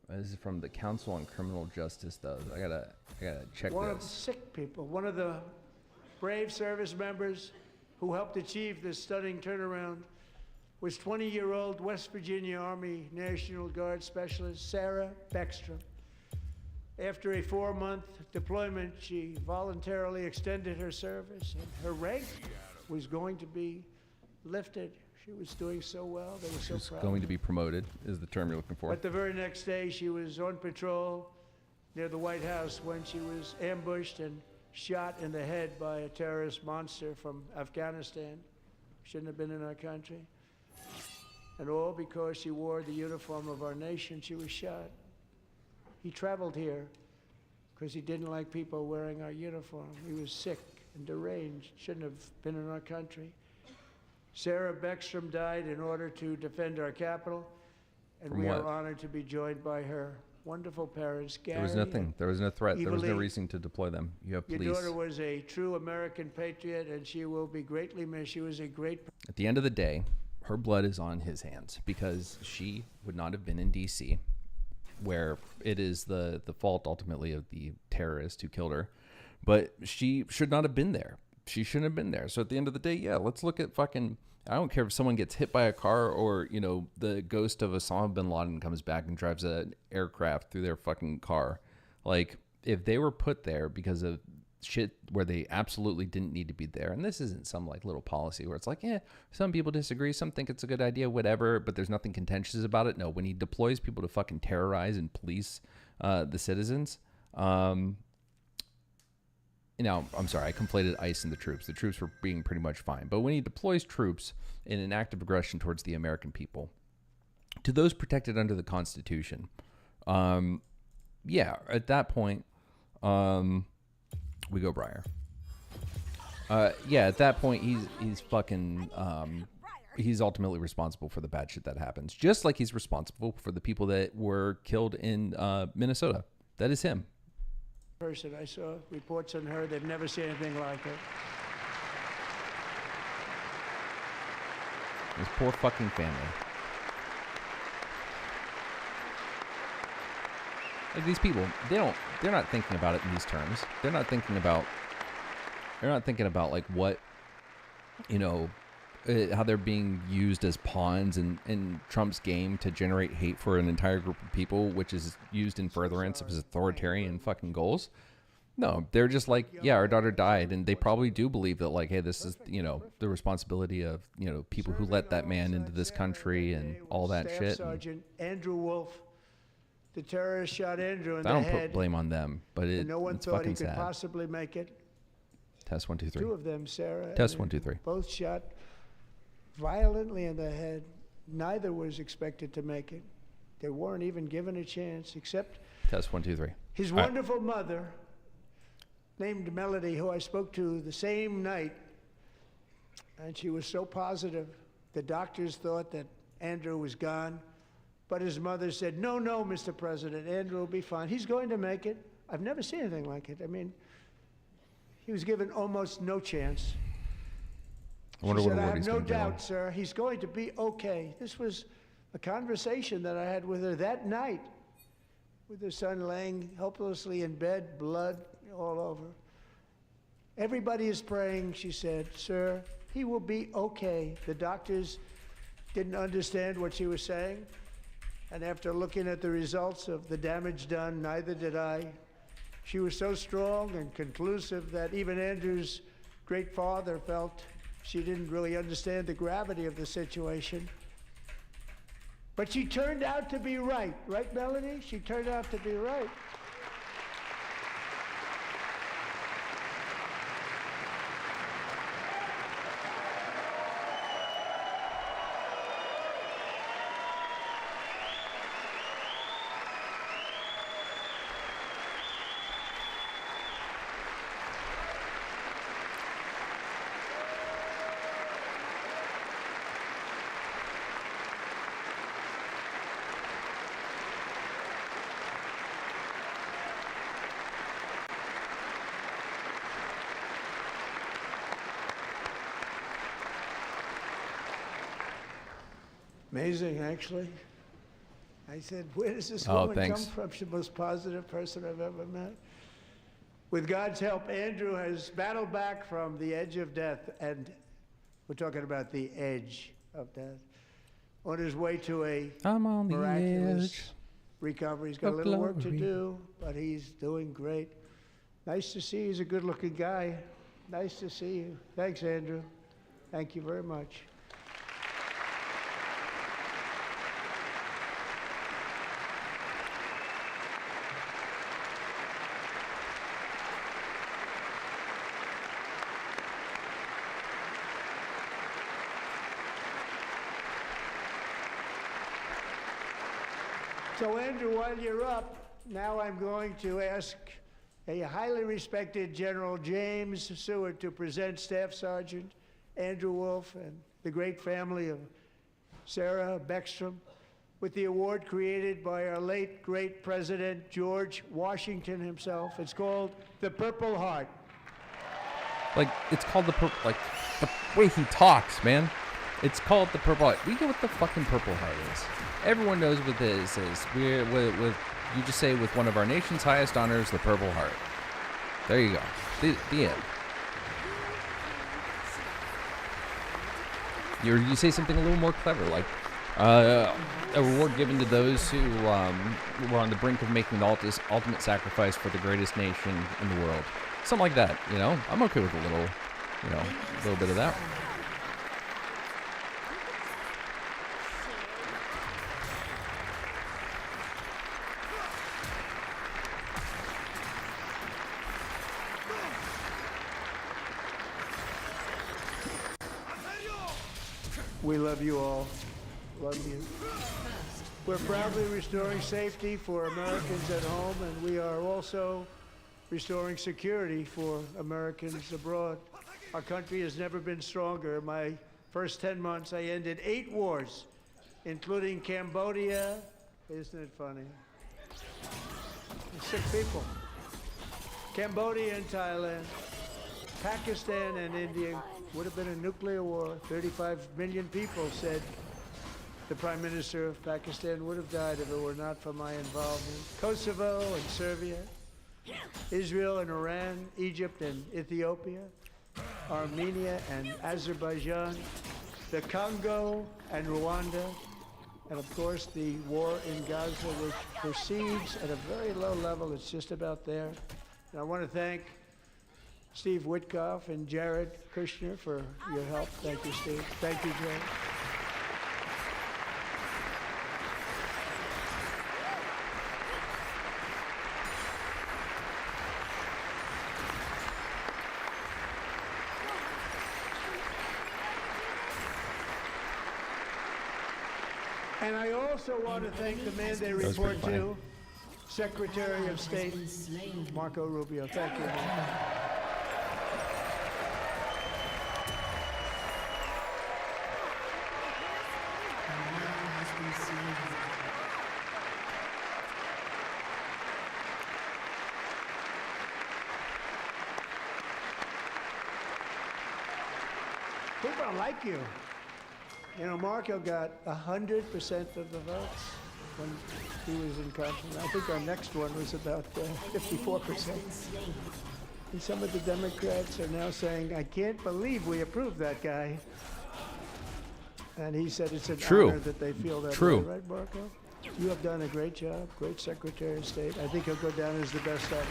This is from the Council on Criminal Justice, though. I gotta check One of the this. sick people, one of the brave service members who helped achieve this stunning turnaround was 20-year-old West Virginia Army National Guard Specialist Sarah Beckstrom. After a 4-month deployment, she voluntarily extended her service, and her rank was going to be lifted. She was doing so well. They were so She's proud. going to be promoted, is the term you're looking for. But the very next day, she was on patrol near the White House when she was ambushed and shot in the head by a terrorist monster from Afghanistan. Shouldn't have been in our country. And all because she wore the uniform of our nation, she was shot. He traveled here because he didn't like people wearing our uniform. He was sick and deranged, shouldn't have been in our country. Sarah Beckstrom died in order to defend our capital, and From we what? are honored to be joined by her wonderful parents, Gary. There was nothing. There was no threat. There was no Evilly, reason to deploy them. You have Your police. daughter was a true American patriot, and she will be greatly missed. She was a great. At the end of the day, her blood is on his hands because she would not have been in D.C., where it is the fault ultimately of the terrorist who killed her. But she should not have been there. She shouldn't have been there. So at the end of the day, yeah, let's look at fucking... I don't care if someone gets hit by a car or, you know, the ghost of Osama bin Laden comes back and drives an aircraft through their fucking car. Like, if they were put there because of shit where they absolutely didn't need to be there, and this isn't some like little policy where it's like, yeah, some people disagree, some think it's a good idea, whatever, but there's nothing contentious about it. No, when he deploys people to fucking terrorize and police the citizens, you know, I'm sorry, I conflated ICE and the troops. The troops were being pretty much fine. But when he deploys troops in an act of aggression towards the American people, to those protected under the Constitution, yeah, at that point, we go Breyer. Yeah, at that point, he's fucking, he's ultimately responsible for the bad shit that happens. Just like he's responsible for the people that were killed in Minnesota. That is him. Person. I saw reports on her. They've never seen anything like it. His poor fucking family. Like these people, they're not thinking about it in these terms. They're not thinking about like what, you know, how they're being used as pawns in Trump's game to generate hate for an entire group of people, which is used in furtherance of his authoritarian fucking goals. No, they're just like, yeah, our daughter died, and they probably do believe that, like, hey, this is, you know, the responsibility of, you know, people who let that man into this country and all that Staff shit. Sergeant Andrew Wolf, the terrorist shot Andrew in I the don't head. put blame on them, but And no one it's thought he fucking could sad. possibly make it. Test 1 2 3. Two of them, Sarah. Test and 1 2 3. Both shot violently in the head. Neither was expected to make it. They weren't even given a chance, except Test 1 2 3. his All right. wonderful mother, named Melody, who I spoke to the same night, and she was so positive. The doctors thought that Andrew was gone, but his mother said, no, Mr. President, Andrew will be fine. He's going to make it. I've never seen anything like it. I mean, he was given almost no chance. I wonder She what said, I award have he's no going to get. doubt, sir, he's going to be okay. This was a conversation that I had with her that night, with her son laying helplessly in bed, blood all over. Everybody is praying, she said, sir, he will be okay. The doctors didn't understand what she was saying, and after looking at the results of the damage done, neither did I. She was so strong and conclusive that even Andrew's great father felt she didn't really understand the gravity of the situation. But she turned out to be right. Right, Melanie? She turned out to be right. Amazing, actually. I said, where does this Oh, woman thanks. come from? She's the most positive person I've ever met. With God's help, Andrew has battled back from the edge of death, and we're talking about the edge of death, on his way to a I'm on the miraculous edge. recovery. He's got a of little work to glory. do, but he's doing great. Nice to see you. He's a good-looking guy. Nice to see you. Thanks, Andrew. Thank you very much. So, Andrew, while you're up, now I'm going to ask a highly respected General James Seward to present Staff Sergeant Andrew Wolf and the great family of Sarah Beckstrom with the award created by our late, great President George Washington himself. It's called the Purple Heart. Like, it's called the purple. Like, the way he talks, man. It's called the Purple Heart. We know what the fucking Purple Heart is. Everyone knows what this is. We're with you just say with one of our nation's highest honors, the Purple Heart. There you go. The end. You say something a little more clever, like a reward given to those who were on the brink of making the ultimate sacrifice for the greatest nation in the world. Something like that, you know? I'm okay with a little bit of that. We love you all. Love you. We're proudly restoring safety for Americans at home, and we are also restoring security for Americans abroad. Our country has never been stronger. In my first 10 months, I ended 8 wars, including Cambodia. Isn't it funny? 6 people. Cambodia and Thailand, Pakistan and India. Would have been a nuclear war. 35 million people, said the Prime Minister of Pakistan, would have died if it were not for my involvement. Kosovo and Serbia, Israel and Iran, Egypt and Ethiopia, Armenia and Azerbaijan, the Congo and Rwanda, and of course the war in Gaza, which proceeds at a very low level. It's just about there. And I want to thank Steve Witkoff and Jared Kushner for your help. Thank you, Steve. Thank you, Jared. And I also want to thank the man they was report pretty to, Secretary of State Marco Rubio. Thank you, Marco. People don't like you. You know, Marco got 100% of the votes when he was in conference. I think our next one was about 54%. And some of the Democrats are now saying, I can't believe we approved that guy. And he said it's an honor that they feel that way, right, Marco? You have done a great job, great Secretary of State. I think he'll go down as the best ever.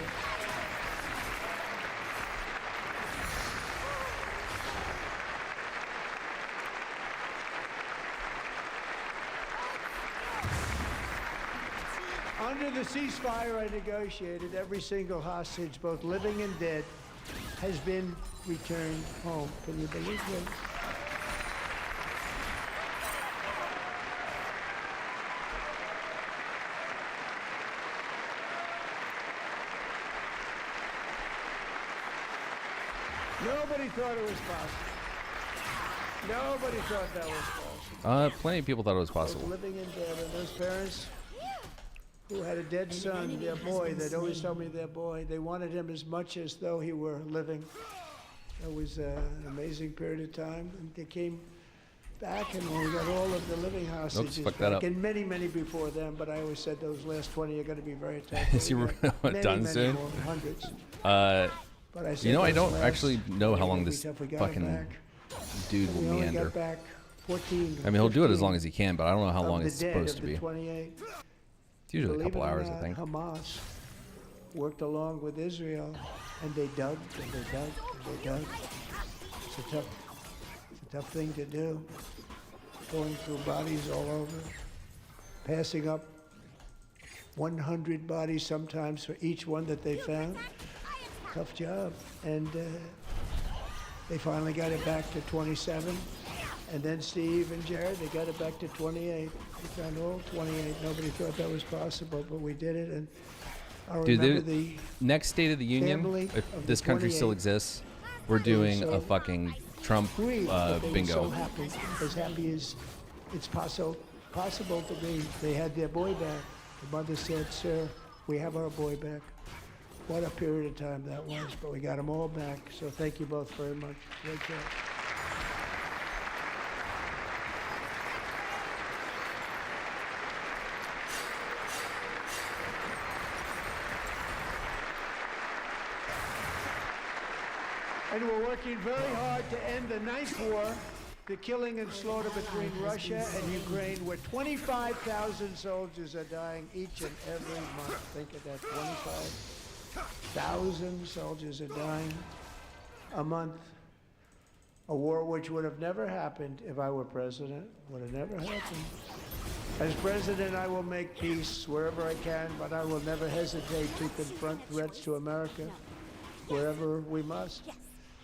Under the ceasefire I negotiated, every single hostage, both living and dead, has been returned home. Can you believe that? Nobody thought it was possible. Nobody thought that was possible. Plenty of people thought it was Both possible. living and dead, and those parents who had a dead son, their boy, they'd always told me their boy, they wanted him as much as though he were living. It was an amazing period of time. And they came back, and we got all of the living hostages fucked that back, up. and many, many before them. But I always said those last 20 are going to be very tough. Is he We got many, done many soon? more, hundreds. Uh, But I said you know, I those don't last actually know how 20 long would be this tough. We got 'em fucking back. dude will We only meander. got back 14. I mean, he'll do it as 15 long as he can, but I don't know how of long the it's dead supposed of to the be. 28. It's usually a Believe couple it or hours, I not, think. Hamas worked along with Israel, and they dug and they dug and they dug. It's a tough thing to do. Going through bodies all over, passing up 100 bodies sometimes for each one that they found. Tough job, and they finally got it back to 27. And then Steve and Jared, they got it back to 28. We found all 28. Nobody thought that was possible, but we did it. And I Dude, remember there- the Next State of the Union, family if of the this country still 28 exists, we're doing so a fucking Trump grief that they were bingo. so happy as it's possible to be. They had their boy back. The mother said, "Sir, we have our boy back." What a period of time that was, but we got them all back. So thank you both very much. Great job. And we're working very hard to end the ninth war, the killing and slaughter between Russia and Ukraine, where 25,000 soldiers are dying each and every month. Think of that, 25,000 soldiers are dying a month. A war which would have never happened if I were president, would have never happened. As president, I will make peace wherever I can, but I will never hesitate to confront threats to America wherever we must.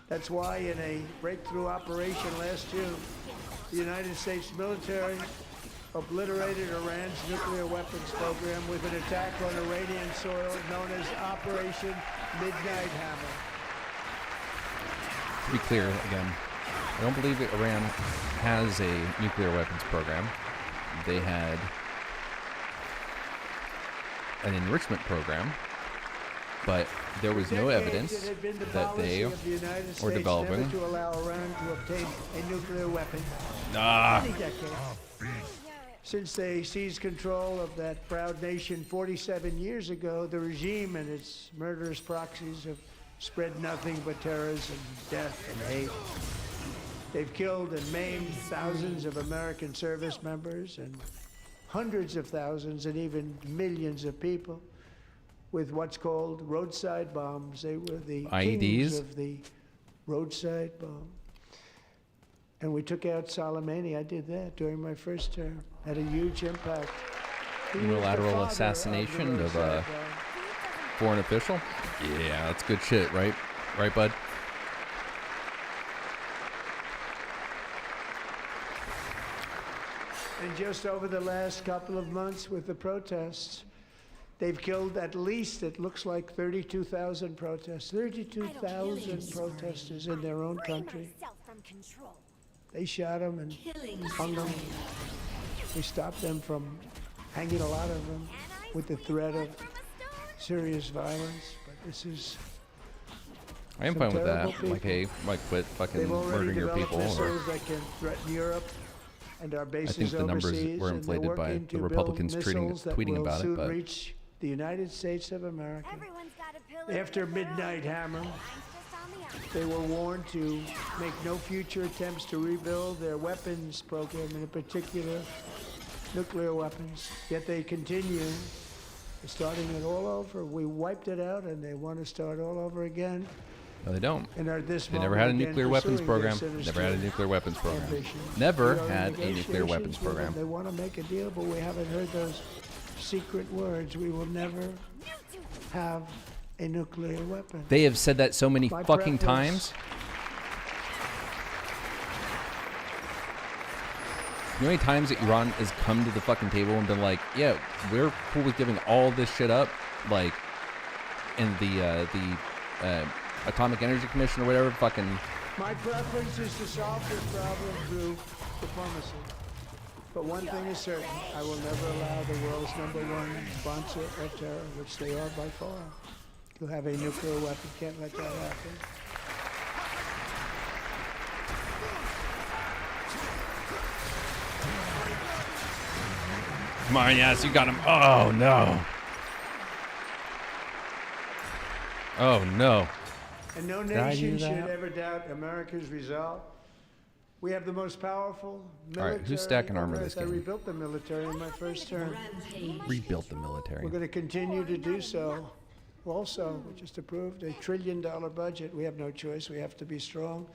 That's why in a breakthrough operation last June, the United States military obliterated Iran's nuclear weapons program with an attack on Iranian soil known as Operation Midnight Hammer. To be clear, again, I don't believe that Iran has a nuclear weapons program. They had an enrichment program, but there was no Decades, evidence it had been the that policy they of the United were States developing. never to allow Iran to obtain a nuclear weapon. Many decades. Since they seized control of that proud nation 47 years ago, the regime and its murderous proxies have spread nothing but terrorism, death, and hate. They've killed and maimed thousands of American service members and hundreds of thousands and even millions of people with what's called roadside bombs. They were the kings IEDs? of the roadside bomb. And we took out Soleimani. I did that during my first term. Had a huge impact. He was the Unilateral father assassination the of roadside a bomb. foreign official. Yeah, that's good shit, right? Right, bud? And just over the last couple of months with the protests, they've killed at least, it looks like 32,000 protests. 32,000 protesters in their own country. They shot them and hung them. We stopped them from hanging a lot of them with the threat of serious violence. But this is, I am some fine with that. terrible Like, hey, like quit fucking they've already murdering your developed people. Or missiles that can threaten Europe and our bases I think the numbers overseas, were and they're inflated by working the to build Republicans missiles that tweeting will about it, soon but reach the United States of America. Everyone's got a pillar After of their Midnight own. Hammer, Mine's just on the outside. they were warned to make no future attempts to rebuild their weapons program, and in particular, nuclear weapons. Yet they continue, starting it all over. We wiped it out, and they want to start all over again. no, they don't. And are this They never had a moment nuclear again weapons pursuing program. their Never had a sinister nuclear weapons program. ambition. Never We are in had a nuclear weapons negotiations with them. program. They want to make a deal, but we haven't heard those secret words. We will never have a nuclear weapon. They have said that so many My fucking preference- times. You know how many times that Iran has come to the fucking table and been like, yeah, we're cool with giving all this shit up, like, in the Atomic Energy Commission or whatever, fucking, My preference is to solve this problem through diplomacy. But one thing is certain, I will never allow the world's #1 sponsor of terror, which they are by far, to have a nuclear weapon. Can't let that happen. Come on, yes, you got him. Oh, no. Oh, no. And no I do nation should that? ever doubt America's resolve. We have the most powerful military. right, who's stacking on armor earth. this I game? rebuilt the military in my first term. Rebuilt the military. We're going to continue to do so. Also, we just approved $1 trillion budget. We have no choice. We have to be strong.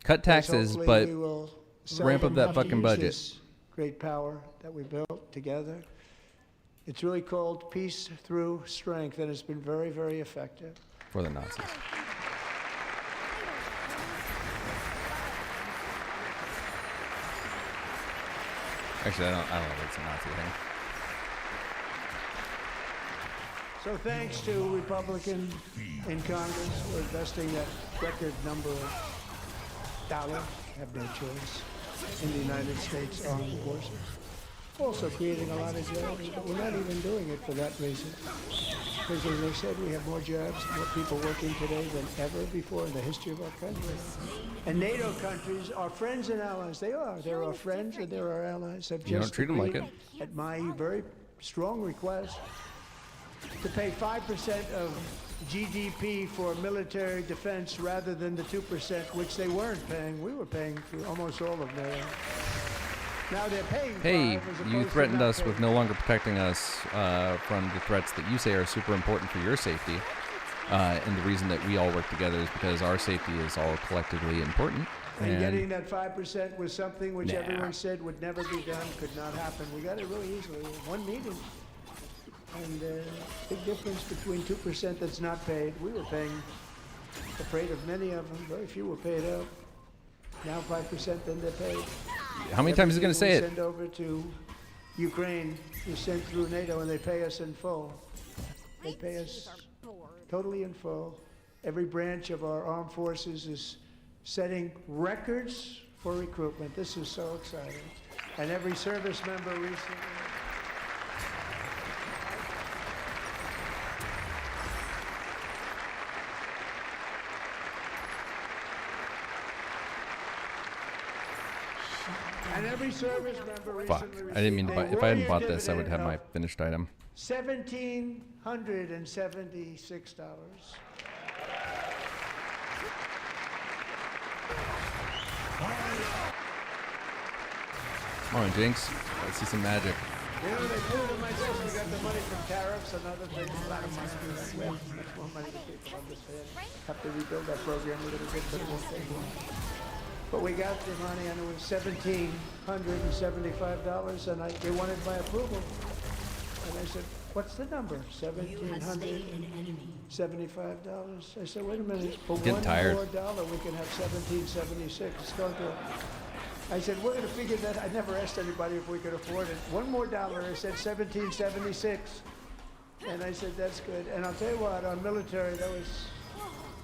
Cut taxes, Hopefully but we will ramp up seldom that have to fucking use budget. this great power that we built together. It's really called peace through strength, and it's been very, very effective. For the Nazis. Actually, I don't know if it's a Nazi thing. So thanks to Republicans in Congress for investing that record number of dollars, have no choice, in the United States Armed Forces. Also creating a lot of jobs, but we're not even doing it for that reason. Because as I said, we have more jobs, more people working today than ever before in the history of our country. And NATO countries are friends and allies. They are. They're our friends and they're our allies. Have You don't just treat 'em like agreed at my very strong request to pay 5% of GDP for military defense rather than the 2%, which they weren't paying. We were paying for almost all of NATO. Now they're paying. Hey, 5 as you opposed to threatened not us with paying. no longer protecting us from the threats that you say are super important for your safety. And the reason that we all work together is because our safety is all collectively important. And getting that 5% was something which Nah. everyone said would never be done, could not happen. We got it really easily. One meeting. And big difference between 2% that's not paid. We were paying, afraid of many of them. Very few were paid out. Now 5%, then they're paid. How many times is he going to say Everything it? we send over to Ukraine is sent through NATO, and they pay us in full. They pay us totally in full. Every branch of our armed forces is setting records for recruitment. This is so exciting. And every service member recently. And every service member Fuck. recently I didn't mean to buy. received a If I hadn't warrior bought this, I would have dividend my of finished item. $1,776. Come on, Jinx. Let's see some magic. You know, they put it in my desk. We got the money from tariffs and other things. A lot of money. We have much more money than people understand. Have to rebuild that program a little bit, but it won't take long. But we got the money, and it was $1,775, and they wanted my approval. And I said, "What's the number?" $1,775. I said, "Wait a minute. For Getting one tired. more dollar, we can have $1,776. Go to it." I said, "We're going to figure that." I never asked anybody if we could afford it. One more dollar. I said $1,776, and I said, "That's good." And I'll tell you what, our military, that was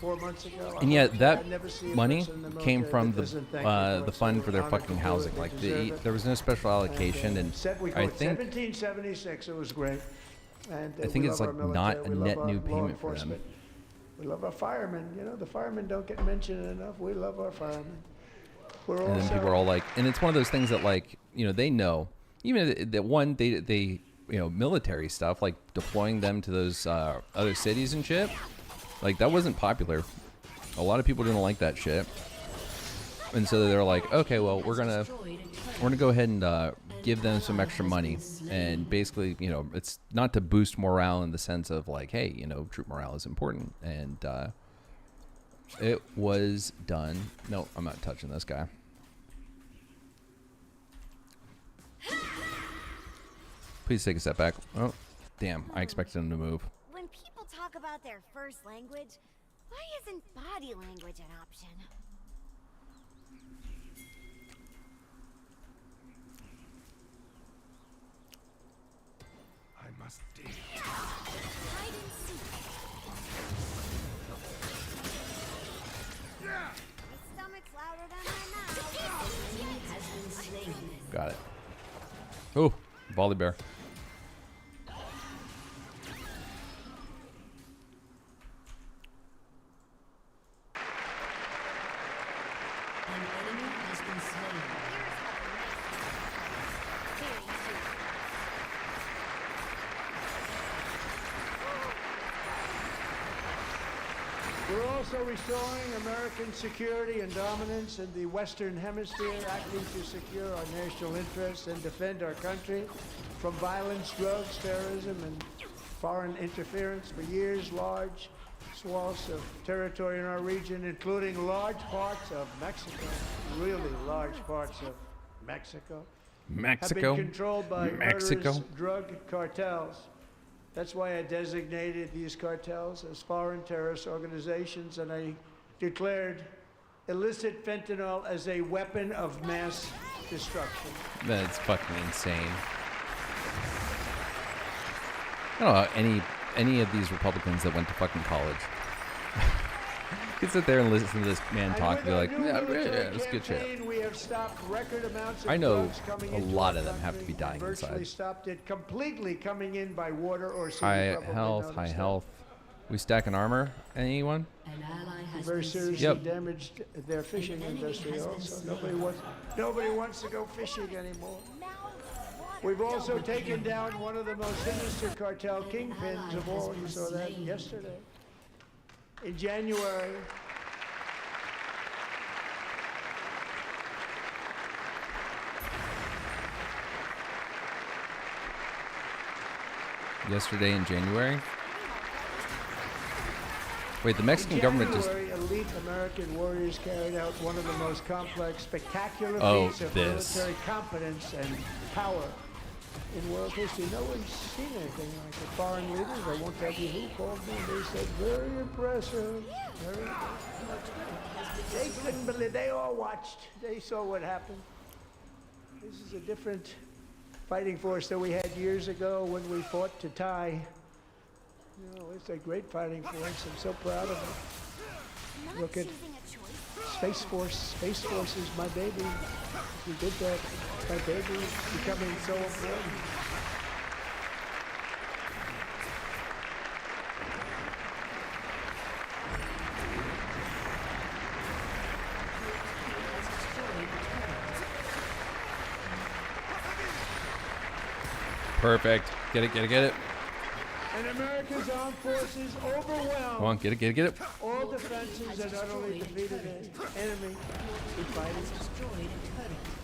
4 months ago. And yet that I'd never see a money person in the came military from that doesn't thank me for the it. fund So for their we're honored fucking to do housing. it. Like They deserve it. there was no special allocation, and We I quote think 1776. It was great. And I think we it's love our like not military. a We love net our new law payment for them. enforcement. We love our firemen. You know, the firemen don't get mentioned enough. We love our firemen. We're and then also- people are all like, and it's one of those things that like they know, even that one they military stuff like deploying them to those other cities and shit, like that wasn't popular. A lot of people didn't like that shit, and so they're like, okay, well we're gonna go ahead and give them some extra money, and basically it's not to boost morale in the sense of like, hey, troop morale is important, and it was done. No, I'm not touching this guy. Please take a step back. Oh, damn. I expected him to move. When people talk about their first language, why isn't body language an option? I must dig. Hide and seek. My stomach's louder than my mouth. Got it. Oh, volley bear. An enemy has been slain. Very We're also restoring American security and dominance in the Western Hemisphere, acting to secure our national interests and defend our country from violence, drugs, terrorism, and foreign interference. For years, large swaths of territory in our region, including large parts of Mexico, really large parts of Mexico, have been controlled by murderous drug cartels. That's why I designated these cartels as foreign terrorist organizations, and I declared illicit fentanyl as a weapon of mass destruction. That's fucking insane. I don't know any of these Republicans that went to fucking college. You can sit there and listen to this man talk and be like, yeah, it's good shit. We have stopped record amounts of I know drugs coming a into lot our of them have to country be dying and virtually inside. stopped it completely coming in by water or sea. High health. We stacking armor? Anyone? An ally has Very been seriously Yep. damaged their fishing An enemy industry has been also. slain. Nobody wants to go fishing anymore. Now, water. We've also taken down one of the most sinister cartel kingpins of all. You saw that yesterday. In January, Yesterday in January? Wait, the Mexican government just... January, elite American warriors carried out one of the most complex, spectacular Oh, feats of this. military competence and power in world history. No one's seen anything like it. Foreign leaders, I won't tell you who called me, they said, very impressive. Very impressive. They couldn't believe, they all watched. They saw what happened. This is a different fighting force that we had years ago when we fought to tie. You know, it's a great fighting force. I'm so proud of it. Not Look at choosing a choice. Space Force. Space Force is my baby. We did that. My baby is becoming so important. Perfect. Get it. And America's armed forces overwhelmed Come on, get it. all defenses and utterly defeated an enemy we fighting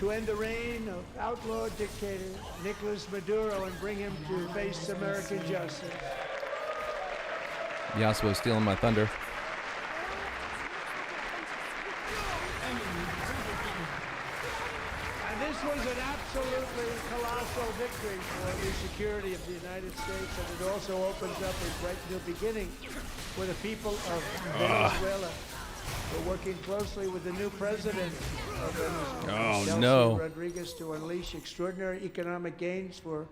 to end the reign of outlaw dictator Nicolas Maduro and bring him to face American justice. Yasuo stealing my thunder. And this was an absolutely colossal victory for the security of the United States, and it also opens up a bright new beginning for the people of Venezuela. We're working closely with the new president of Venezuela, Oh, Delcy no. Rodriguez, to unleash extraordinary economic gains for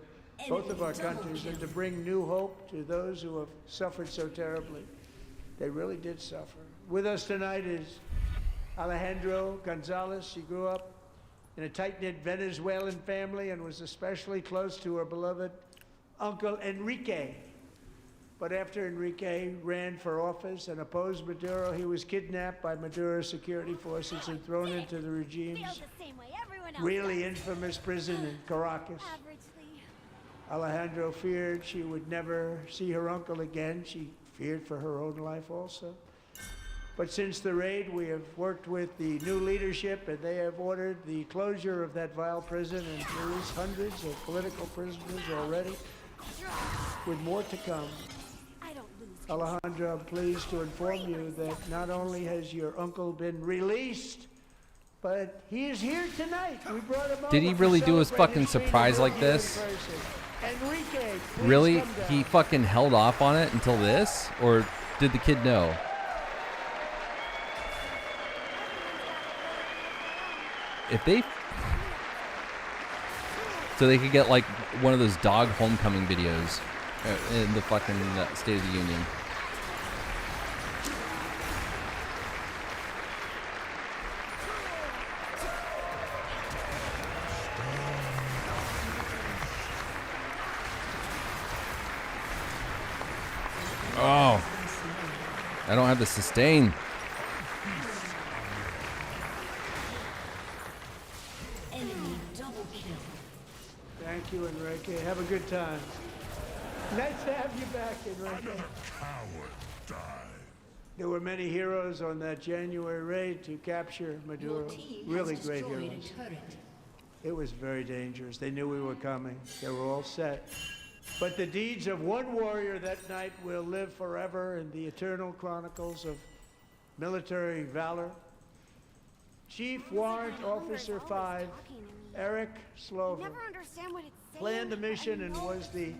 both of our countries and to bring new hope to those who have suffered so terribly. They really did suffer. With us tonight is Alejandro Gonzalez. She grew up in a tight-knit Venezuelan family and was especially close to her beloved uncle Enrique. But after Enrique ran for office and opposed Maduro, he was kidnapped by Maduro's security forces and thrown into the regime's Feels the same way everyone else really does. infamous prison in Caracas. Averagely. Alejandro feared she would never see her uncle again. She feared for her own life also. But since the raid, we have worked with the new leadership, and they have ordered the closure of that vile prison and released hundreds of political prisoners already, with more to come. I don't lose. Alejandro, I'm pleased to inform you that not only has your uncle been released, but he is here tonight. We brought him Did he over to really do his celebrate fucking his freedom surprise with like you in this? person. Enrique, please Really? come down. He fucking held off on it until this? Or did the kid know? If they... So they could get like one of those dog homecoming videos in the fucking State of the Union. Oh. I don't have the sustain. Enemy double kill. Thank you, Enrique. Have a good time. Nice to have you back, Enrique. Coward die. There were many heroes on that January raid to capture Your Maduro. team Really has great destroyed heroes. a turret. It was very dangerous. They knew we were coming. They were all set. But the deeds of one warrior that night will live forever in the eternal chronicles of military valor. Chief Warrant Officer 5, Eric Slover, Never understand what it's saying. planned the mission and was the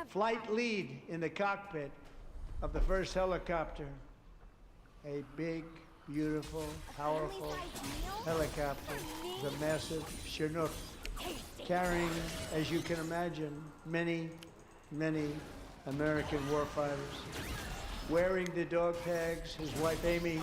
flight lead in the cockpit of the first helicopter. A big, beautiful, powerful helicopter, the massive Chinook, carrying, as you can imagine, many, many American warfighters. Wearing the dog tags, his wife Amy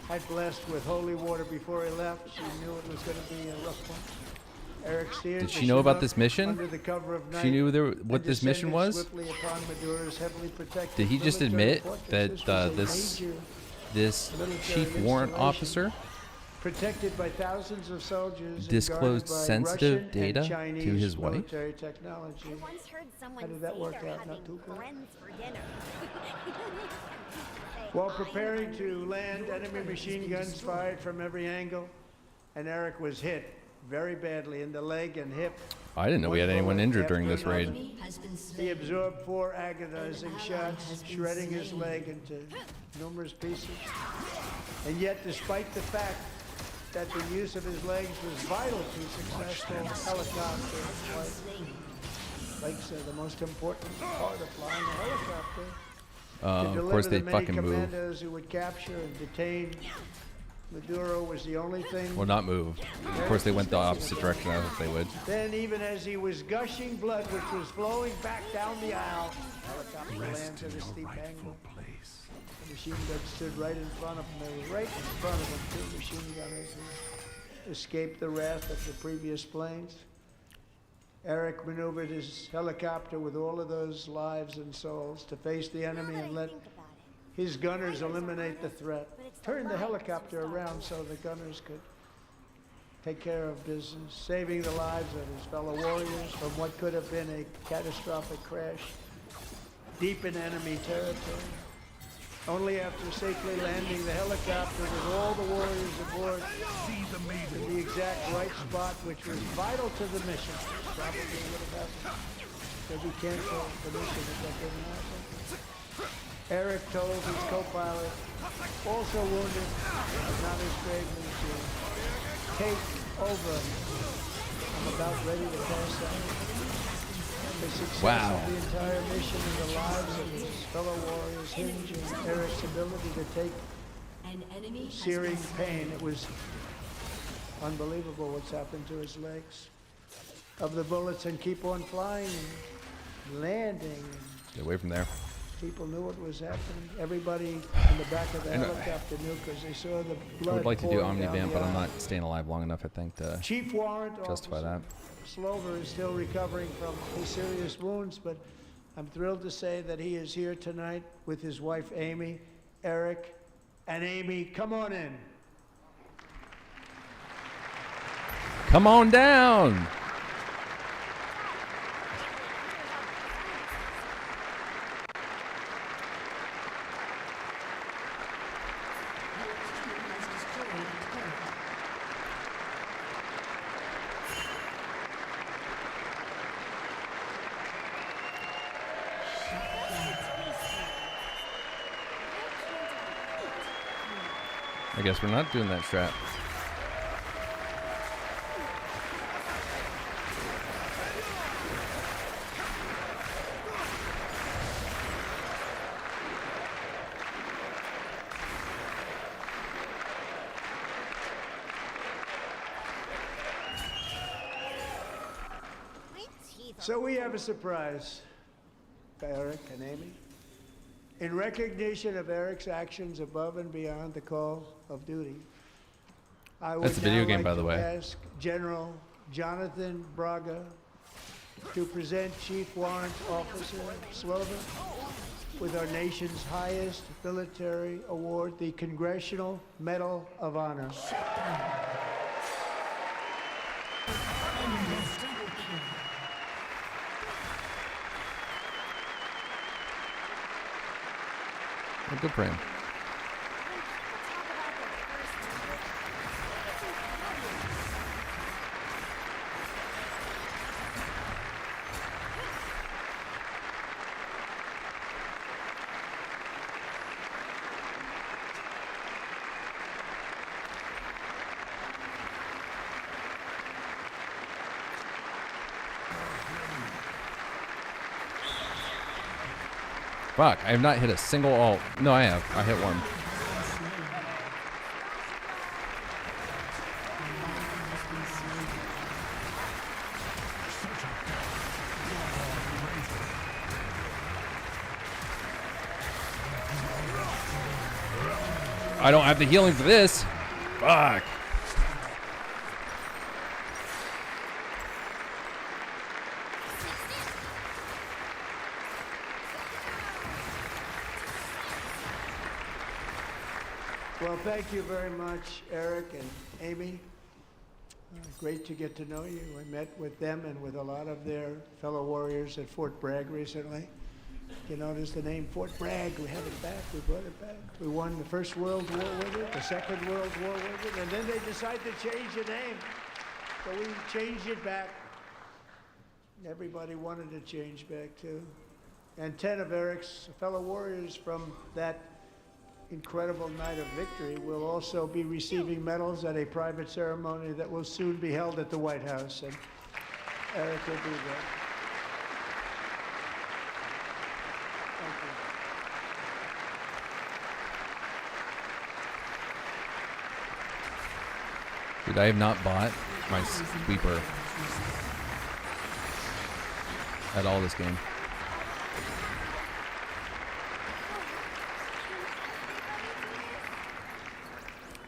had blessed with holy water before he left. She knew it was going to be a rough one. Eric steered Did the she know about Chinook this mission? under the cover of night She knew what and this mission descended was? swiftly upon Maduro's heavily protected Did he just military admit fortress. that This was a this major this military chief warrant installation officer protected by thousands of soldiers and disclosed guarded by sensitive Russian data and to Chinese his wife? military technology. I once heard someone How did that say work they're out? Not having too good? friends for dinner. While preparing to land, enemy machine guns fired from every angle, and Eric was hit very badly in the leg and hip. I didn't know we had anyone injured during this raid. Enemy has been He slain. absorbed 4 agonizing An ally shots, has been shredding his slain. leg into numerous pieces. And yet, despite the fact that the use of his legs was vital to successful helicopter flight, legs are the most important part of flying a helicopter. To Of deliver course, they the many fucking move. commandos who would capture and detain Maduro was the only thing. Well, not move. Of course, they went the opposite direction. I thought they would. Then, even as he was gushing blood, which was flowing back down the aisle, helicopter lands at a steep angle. Place. The machine gun stood right in front of him. They were right in front of him, 2 machine gunners who escaped the wrath of the previous planes. Eric maneuvered his helicopter with all of those lives and souls to face the enemy and let Think about it. his gunners eliminate the threat. Turned the helicopter around so the gunners could take care of business, saving the lives of his fellow warriors from what could have been a catastrophic crash deep in enemy territory. Only after safely landing the helicopter with all the warriors aboard in the exact right spot, which was vital to the mission. Probably would have happened. Because he canceled the mission if that didn't happen. Eric told his co-pilot, also wounded, but not as gravely, to take over. I'm about ready to pass out. The success Wow. of the entire mission and the lives of his fellow warriors hinge on Eric's ability to take An enemy has searing been slain. pain. It was unbelievable what's happened to his legs. Of the bullets and keep on flying and landing. Get away from there. People knew what was happening. Everybody in the back of the I know. helicopter knew because they saw the blood. I would like to do pouring down Omnivamp, the but I'm aisle. not staying alive long enough, I think, to Chief Warrant justify Officer that. Slover is still recovering from his serious wounds, but I'm thrilled to say that he is here tonight with his wife Amy, Eric, and Amy. Come on in. Come on down! Your team has destroyed a turret. I guess we're not doing that strat. My teeth are So we have a surprise for Eric and Amy. In recognition of Eric's actions above and beyond the call of duty, I would That's a video now game, like by the to way. ask General Jonathan Braga to present Chief Warrant Officer Slover with our nation's highest military award, the Congressional Medal of Honor. Enemy double kill. Well, good for him. Fuck, I have not hit a single alt. No, I have. I hit one. I don't have the healing for this. Fuck. Well, thank you very much, Eric and Amy. Great to get to know you. I met with them and with a lot of their fellow warriors at Fort Bragg recently. You notice the name Fort Bragg. We have it back. We brought it back. We won the First World War with it, the Second World War with it, and then they decided to change the name. So we changed it back. Everybody wanted to change back too. And 10 of Eric's fellow warriors from that incredible night of victory will also be receiving medals at a private ceremony that will soon be held at the White House. And Eric will be there. Thank you. Dude, I have not bought my sweeper at all this game.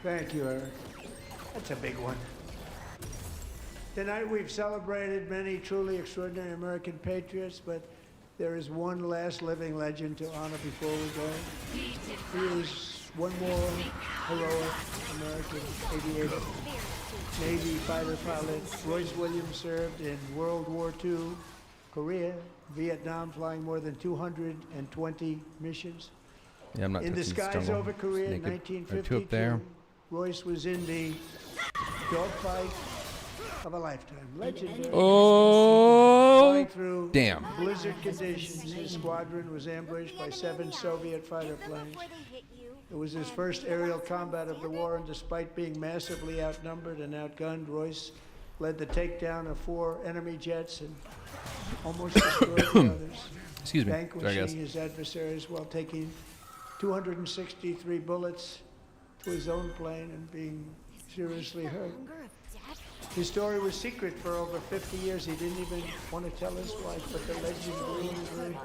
Thank you, Eric. That's a big one. Tonight we've celebrated many truly extraordinary American patriots, but there is one last living legend to honor before we go. He is one more heroic American aviator, Navy fighter pilot. Royce Williams served in World War II, Korea, Vietnam, flying more than 220 missions. Yeah, I'm not In the touching this skies jungle. over Korea in Naked. There are two up there. 1952, Royce was in the dogfight of a lifetime. Legendary. Oh, Flying through damn. blizzard conditions, his squadron was ambushed by 7 Soviet fighter planes. Before they hit you. It was his first aerial combat of the war, and despite being massively outnumbered and outgunned, Royce led the takedown of 4 enemy jets and almost destroyed the others, Excuse me. Sorry, guys. vanquishing his adversaries while taking 263 bullets to his own plane and being seriously hurt. Hunger of death? His story was secret for over 50 years. He didn't even want to tell his wife, but the legend grew and grew.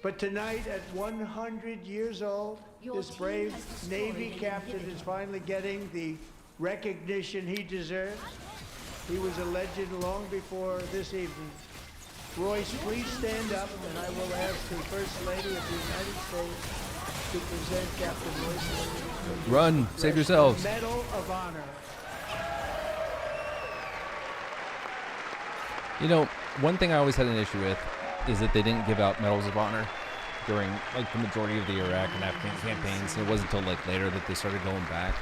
But tonight, at 100 years old, this brave Navy captain is finally getting the recognition he deserves. He was a legend long before this evening. Royce, please stand up, and I will ask the First Lady of the United States to present Captain Royce Williams with the Run. Save yourselves. Medal of Honor. You know, one thing I always had an issue with is that they didn't give out medals of honor during like the majority of the Iraq and Afghan campaigns. And it wasn't until like later that they started going back.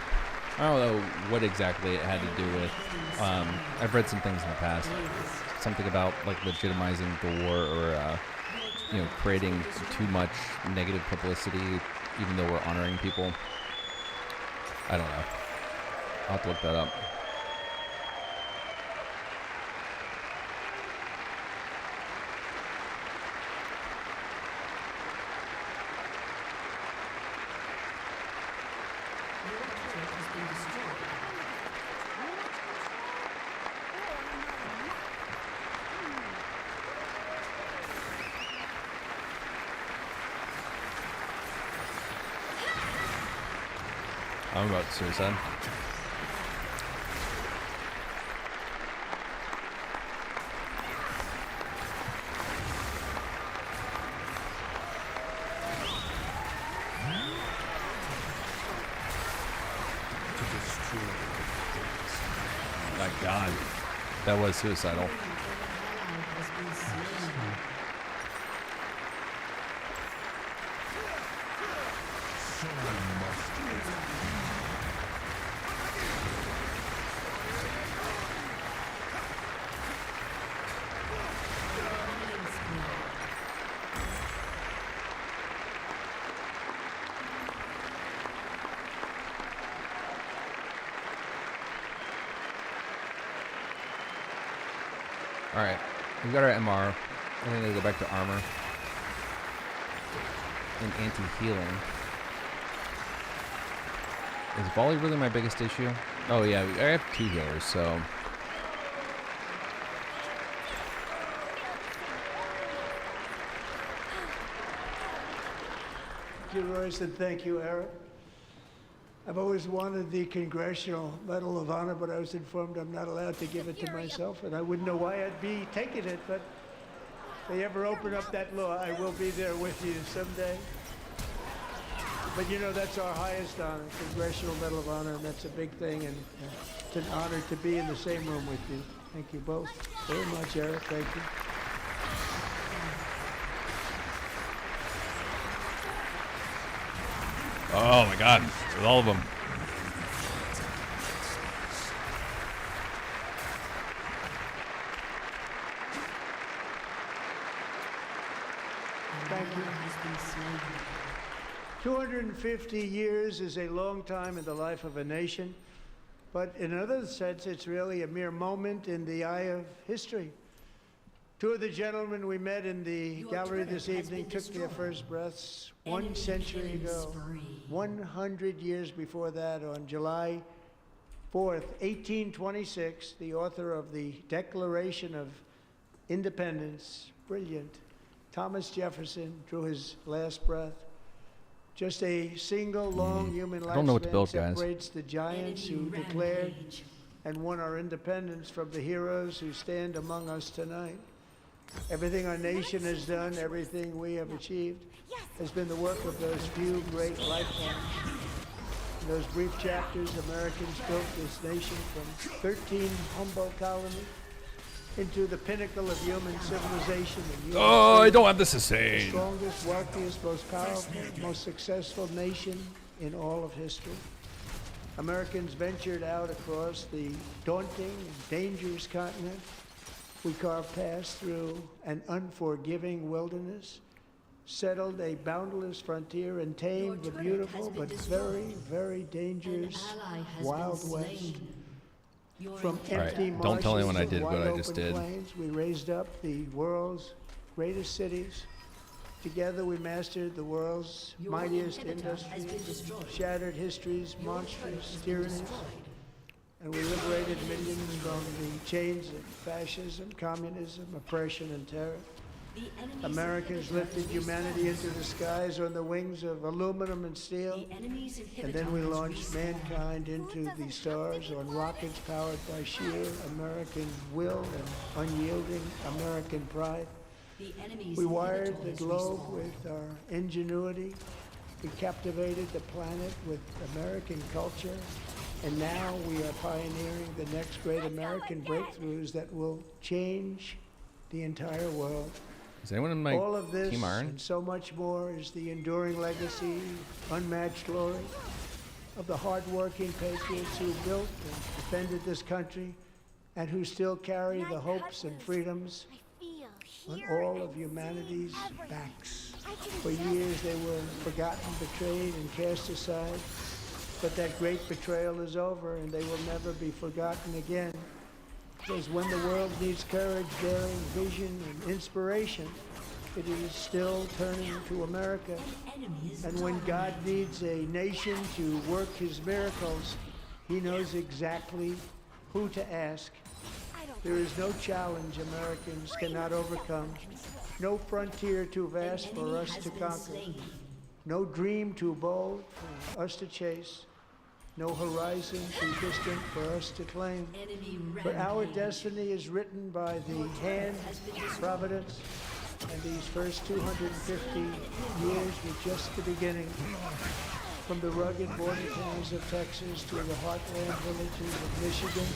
I don't know what exactly it had to do with. I've read some things in the past, something about like legitimizing the war or creating too much negative publicity, even though we're honoring people. I don't know. I'll have to look that up. I'm about suicide. My God, that was suicidal. All right, we got our MR. I think they go back to armor. and anti-healing. Is volley really my biggest issue? Oh yeah, I have 2 healers, so. Thank you, Royce, and thank you, Eric. I've always wanted the Congressional Medal of Honor, but I was informed I'm not allowed to give it to myself, and I wouldn't know why I'd be taking it, but if they ever open up that law, I will be there with you someday. But you know, that's our highest honor, Congressional Medal of Honor, and that's a big thing, and it's an honor to be in the same room with you. Thank you both very much, Eric. Thank you. Oh my God, with all of them. Thank you. 250 years is a long time in the life of a nation, but in another sense, it's really a mere moment in the eye of history. 2 of the gentlemen we met in the gallery this evening took their first breaths 1 century ago, 100 years before that, on July 4th, 1826, the author of the Declaration of Independence, brilliant, Thomas Jefferson, drew his last breath. Just a single long human I don't know what to lifespan build, guys. separates the giants who declared and won our independence from the heroes who stand among us tonight. Everything our nation has done, everything we have achieved, has been the work of those few great lifetimes. In those brief chapters, Americans built this nation from 13 humble colonies into the pinnacle of human civilization and human Oh, I freedom. don't have this to The say. strongest, wealthiest, most powerful, most successful nation in all of history. Americans ventured out across the daunting and dangerous continent. We carved paths through an unforgiving wilderness, settled a boundless frontier, and tamed the beautiful but very, very dangerous Wild West. From empty Alright, don't tell anyone I marshes to did what I wide just open did. plains, we raised up the world's greatest cities. Together we mastered the world's mightiest industries, shattered history's monstrous tyrannies, and we liberated millions from the chains of fascism, communism, oppression, and terror. Americans lifted humanity into the skies on the wings of aluminum and steel, and then we launched mankind into the stars on rockets powered by sheer American will and unyielding American pride. We wired the globe with our ingenuity. We captivated the planet with American culture. And now we are pioneering the next great American breakthroughs that will change the entire world. Is anyone in my All of this team iron? and so much more is the enduring legacy, unmatched glory of the hardworking patriots who built and defended this country and who still carry the hopes and freedoms on all of humanity's backs. For years they were forgotten, betrayed, and cast aside. But that great betrayal is over, and they will never be forgotten again. Because when the world needs courage, daring, vision, and inspiration, it is still turning to America. And when God needs a nation to work his miracles, he knows exactly who to ask. There is no challenge Americans cannot overcome, no frontier too vast for us to conquer, no dream too bold for us to chase, no horizon too distant for us to claim. For our destiny is written by the hand of providence, and these first 250 years were just the beginning. From the rugged border towns of Texas to the heartland villages of Michigan,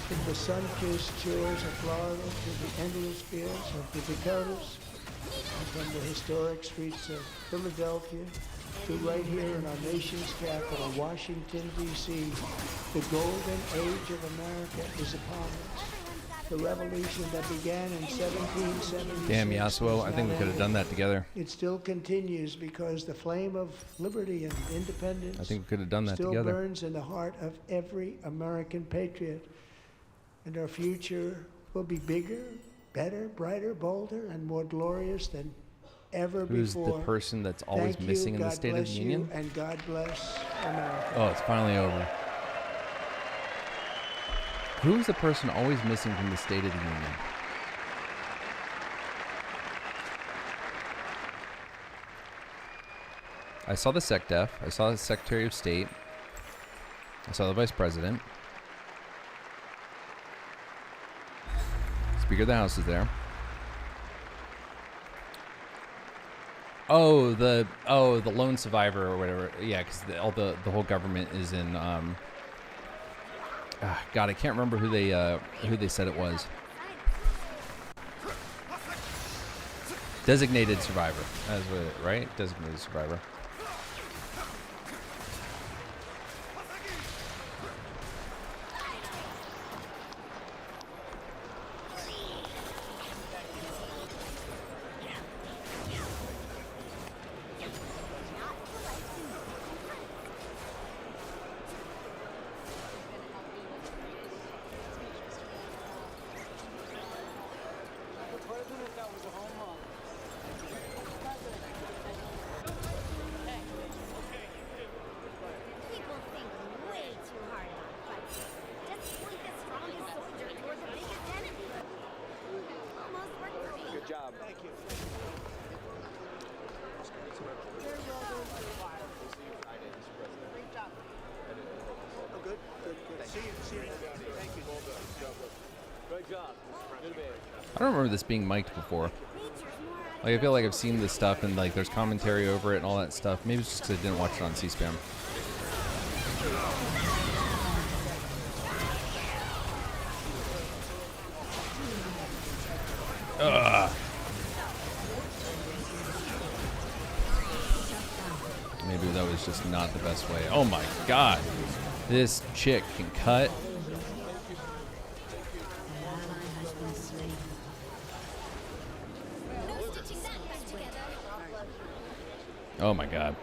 from the sun-kissed shores of Florida to the endless fields of the Dakotas, and from the historic streets of Philadelphia to right here in our nation's capital, Washington, D.C., the golden age of America is upon us. The revolution that began in 1776. Damn, Yasuo, I is think we not could have done ending. that together. It still continues because the flame of liberty and independence I think we could have done that still together. burns in the heart of every American patriot. And our future will be bigger, better, brighter, bolder, and more glorious than ever Who's before. the person that's always Thank missing you, in the God State of bless the you, Union? and God bless America. Oh, it's finally over. Who's the person always missing from the State of the Union? I saw the SecDef. I saw the Secretary of State. I saw the Vice President. Speaker of the House is there. Oh, the lone survivor or whatever. Yeah, because the whole government is in. God, I can't remember who they said it was. Designated survivor. That's what it, right? Designated survivor. People think way too hard about fighting. Just point the strongest soldier toward the biggest enemy. Almost worked for me. Good job. Thank you. Great job. Oh, good. See you. Thank you. Good job. Good man. I don't remember this being mic'd before. Nature's more out Like I feel like I've seen this stuff and like there's commentary over it and all that stuff. Maybe it's just because I didn't watch it on C-SPAN. Ugh. Maybe that was just not the best way. Oh my god. This chick can cut. no stitching that back together. Oh my god.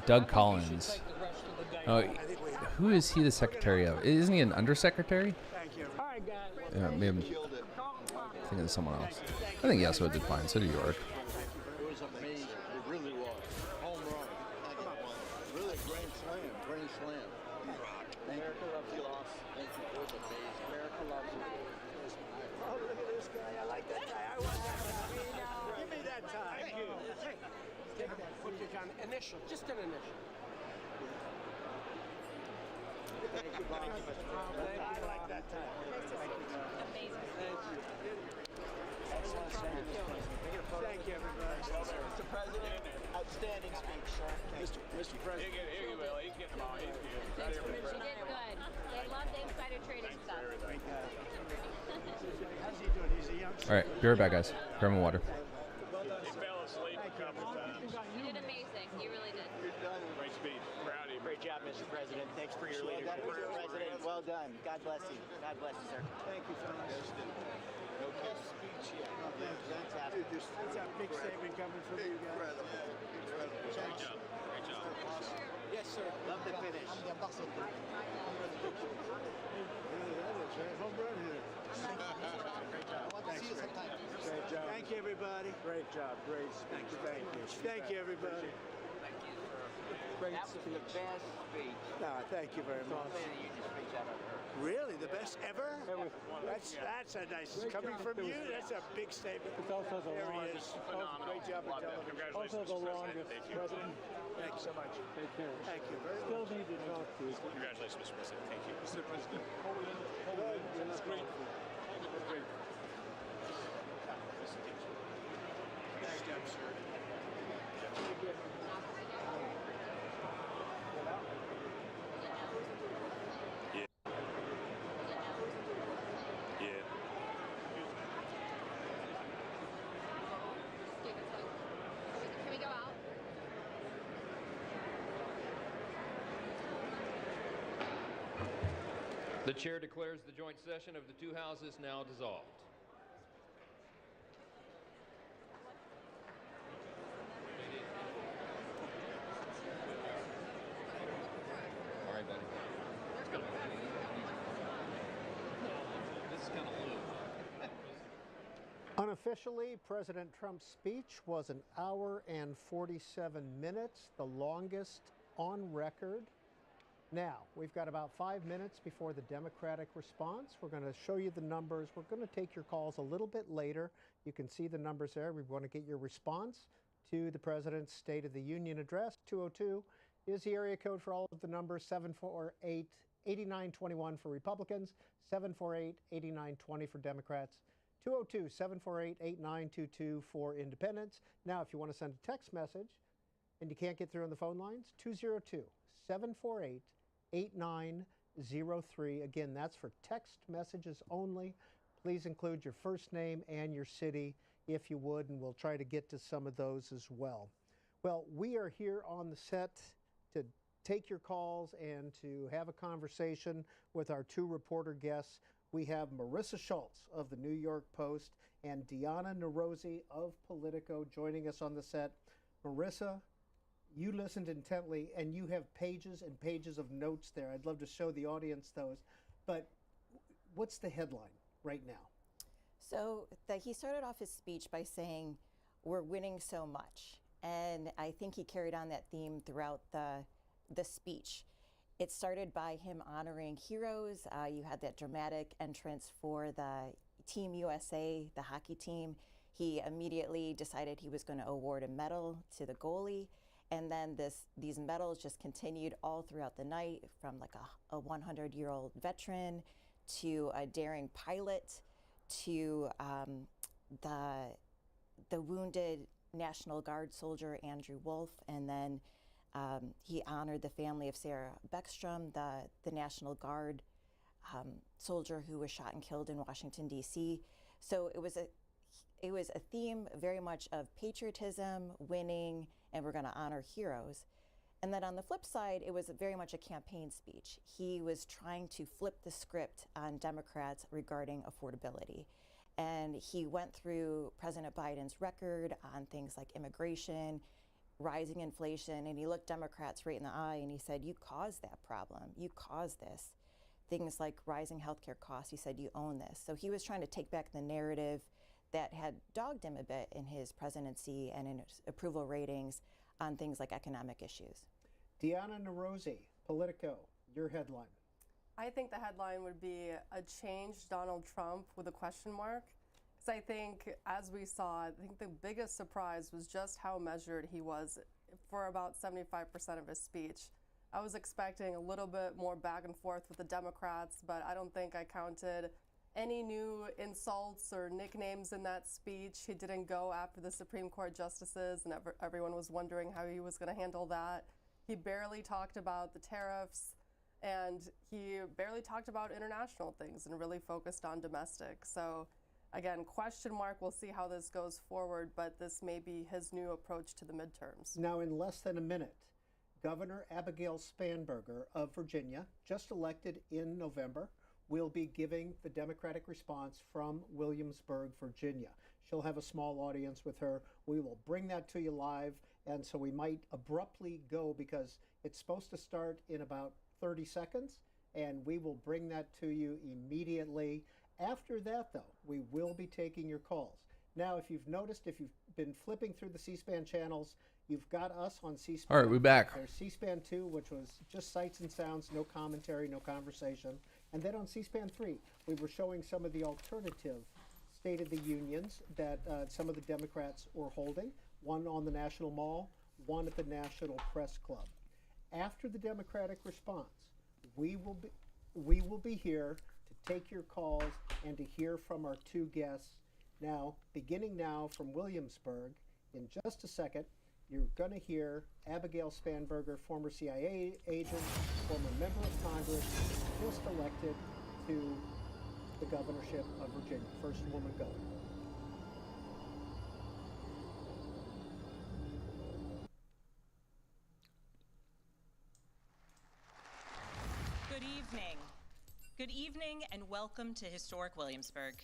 Doug Collins. Oh, who is he the secretary of? Isn't he an undersecretary? Yeah, maybe I'm thinking of someone else. I think Yasuo did fine. So did York. It was amazing. It really was. Home run. Really grand slam. Grand slam. America loves you. Thank you. It was amazing. America loves you. Oh, look at this guy. I like that guy. I want that guy. Give me that time. Thank you. Take that footage on initial. Just an initial. Thank you, boss. I like that time. Thank you, everybody. Mr. President, outstanding speech, sir. Mr. President. He will. He's getting them all. He's good. Right here. She did good. They love the insider trading stuff. Great guy. How's he doing? He's a young. All right, be right back, guys. Grab my water. He fell asleep a couple times. You did amazing. You really did. Great speech. Proud of him. Great job, Mr. President. Thanks for your leadership. Mr. President, well done. God bless you. God bless you, sir. Thank you, fellas. No best speech yet. Fantastic. That's a big statement coming from you guys. Great job. Yes, sir. Love the finish. Yeah, that is right. Home run hitter. Great job. Thank you, everybody. Great job. Great speech. Thank you. Thank you, everybody. That was the best speech. No, thank you very much. Speech I've ever heard. Really, the best ever? That's a nice. Coming from you, that's a big statement. It's also the longest. Great job on television. Congratulations, Also the Mr. longest. President. Thank you. President. Thank you so much. Take care. Thank you very much. Still need to talk to you. Congratulations, Mr. President. Thank you. Mr. President. That's great. Great. Nice job, sir. Yeah. Can we go out? The chair declares the joint session of the two houses now dissolved. All right, buddy. This is kind of low. On Unofficially, President Trump's speech was an hour and 47 minutes, the longest on record. Now, we've got about 5 minutes before the Democratic response. We're going to show you the numbers. We're going to take your calls a little bit later. You can see the numbers there. We want to get your response to the President's State of the Union address. 202 is the area code for all of the numbers. 748-8921 for Republicans, 748-8920 for Democrats, 202-748-8922 for independents. Now, if you want to send a text message and you can't get through on the phone lines, 202-748-8903. Again, that's for text messages only. Please include your first name and your city if you would, and we'll try to get to some of those as well. Well, we are here on the set to take your calls and to have a conversation with our two reporter guests. We have Marissa Schultz of the New York Post and Diana Nerozzi of Politico joining us on the set. Marissa, you listened intently and you have pages and pages of notes there. I'd love to show the audience those. But what's the headline right now? So he started off his speech by saying, we're winning so much. And I think he carried on that theme throughout the speech. It started by him honoring heroes. You had that dramatic entrance for the Team USA, the hockey team. He immediately decided he was going to award a medal to the goalie. And then these medals just continued all throughout the night, from like a 100-year-old veteran to a daring pilot to the wounded National Guard soldier Andrew Wolf, and then he honored the family of Sarah Beckstrom, the National Guard soldier who was shot and killed in Washington, D.C. So it was a theme very much of patriotism, winning, and we're going to honor heroes. And then on the flip side, it was very much a campaign speech. He was trying to flip the script on Democrats regarding affordability. And he went through President Biden's record on things like immigration, rising inflation, and he looked Democrats right in the eye and he said, you caused that problem. You caused this. Things like rising healthcare costs, he said, you own this. So he was trying to take back the narrative that had dogged him a bit in his presidency and in his approval ratings on things like economic issues. Diana Nerozzi, Politico, your headline. I think the headline would be a changed Donald Trump with a question mark. Because I think, as we saw, I think the biggest surprise was just how measured he was for about 75% of his speech. I was expecting a little bit more back and forth with the Democrats, but I don't think I counted any new insults or nicknames in that speech. He didn't go after the Supreme Court justices, and everyone was wondering how he was going to handle that. He barely talked about the tariffs, and he barely talked about international things and really focused on domestic. So again, question mark, we'll see how this goes forward, but this may be his new approach to the midterms. Now, in less than a minute, Governor Abigail Spanberger of Virginia, just elected in November, will be giving the Democratic response from Williamsburg, Virginia. She'll have a small audience with her. We will bring that to you live, and so we might abruptly go because it's supposed to start in about 30 seconds, and we will bring that to you immediately. After that, though, we will be taking your calls. Now, if you've noticed, if you've been flipping through the C-SPAN channels, you've got us on C-SPAN. All right, we're back. There's C-SPAN 2, which was just sights and sounds, no commentary, no conversation. And then on C-SPAN 3, we were showing some of the alternative State of the Unions that some of the Democrats were holding, one on the National Mall, one at the National Press Club. After the Democratic response, we will be here to take your calls and to hear from our two guests. Now, beginning now from Williamsburg, in just a second, you're going to hear Abigail Spanberger, former CIA agent, former member of Congress, just elected to the governorship of Virginia, first woman governor. Good evening. Good evening and welcome to historic Williamsburg.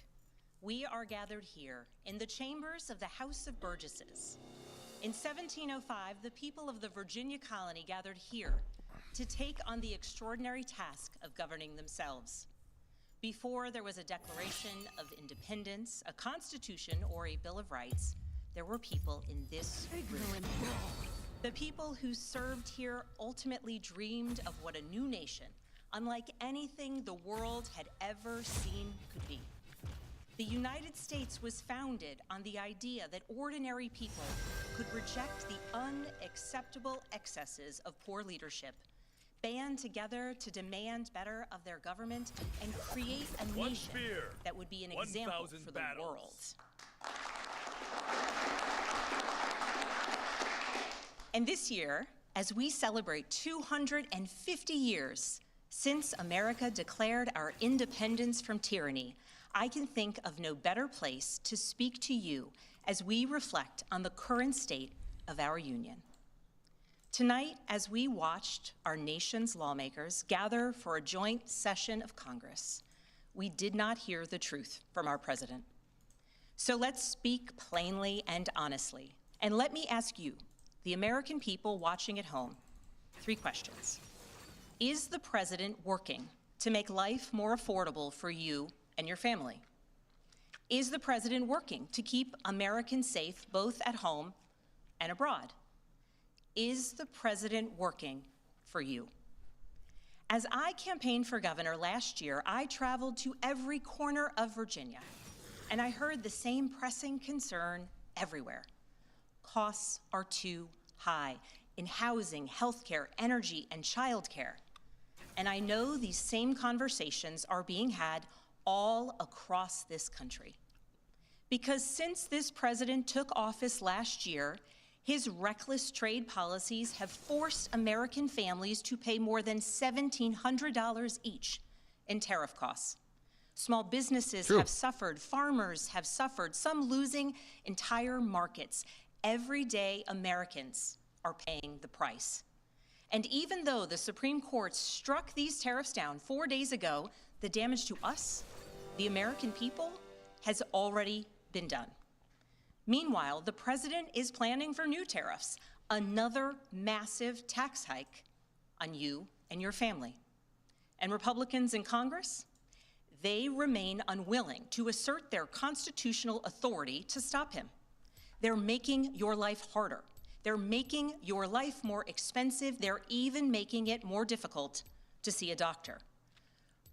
We are gathered here in the chambers of the House of Burgesses. In 1705, the people of the Virginia colony gathered here to take on the extraordinary task of governing themselves. Before there was a Declaration of Independence, a Constitution, or a Bill of Rights, there were people in this room. The people who served here ultimately dreamed of what a new nation, unlike anything the world had ever seen, could be. The United States was founded on the idea that ordinary people could reject the unacceptable excesses of poor leadership, band together to demand better of their government, and create a nation that would be an example for the world. And this year, as we celebrate 250 years since America declared our independence from tyranny, I can think of no better place to speak to you as we reflect on the current state of our union. Tonight, as we watched our nation's lawmakers gather for a joint session of Congress, we did not hear the truth from our president. So let's speak plainly and honestly. And let me ask you, the American people watching at home, 3 questions. Is the president working to make life more affordable for you and your family? Is the president working to keep Americans safe both at home and abroad? Is the president working for you? As I campaigned for governor last year, I traveled to every corner of Virginia, and I heard the same pressing concern everywhere. Costs are too high in housing, healthcare, energy, and childcare. And I know these same conversations are being had all across this country. Because since this president took office last year, his reckless trade policies have forced American families to pay more than $1,700 each in tariff costs. Small businesses have suffered, farmers have suffered, some losing entire markets. Everyday Americans are paying the price. And even though the Supreme Court struck these tariffs down 4 days ago, the damage to us, the American people, has already been done. Meanwhile, the president is planning for new tariffs, another massive tax hike on you and your family. And Republicans in Congress, they remain unwilling to assert their constitutional authority to stop him. They're making your life harder. They're making your life more expensive. They're even making it more difficult to see a doctor.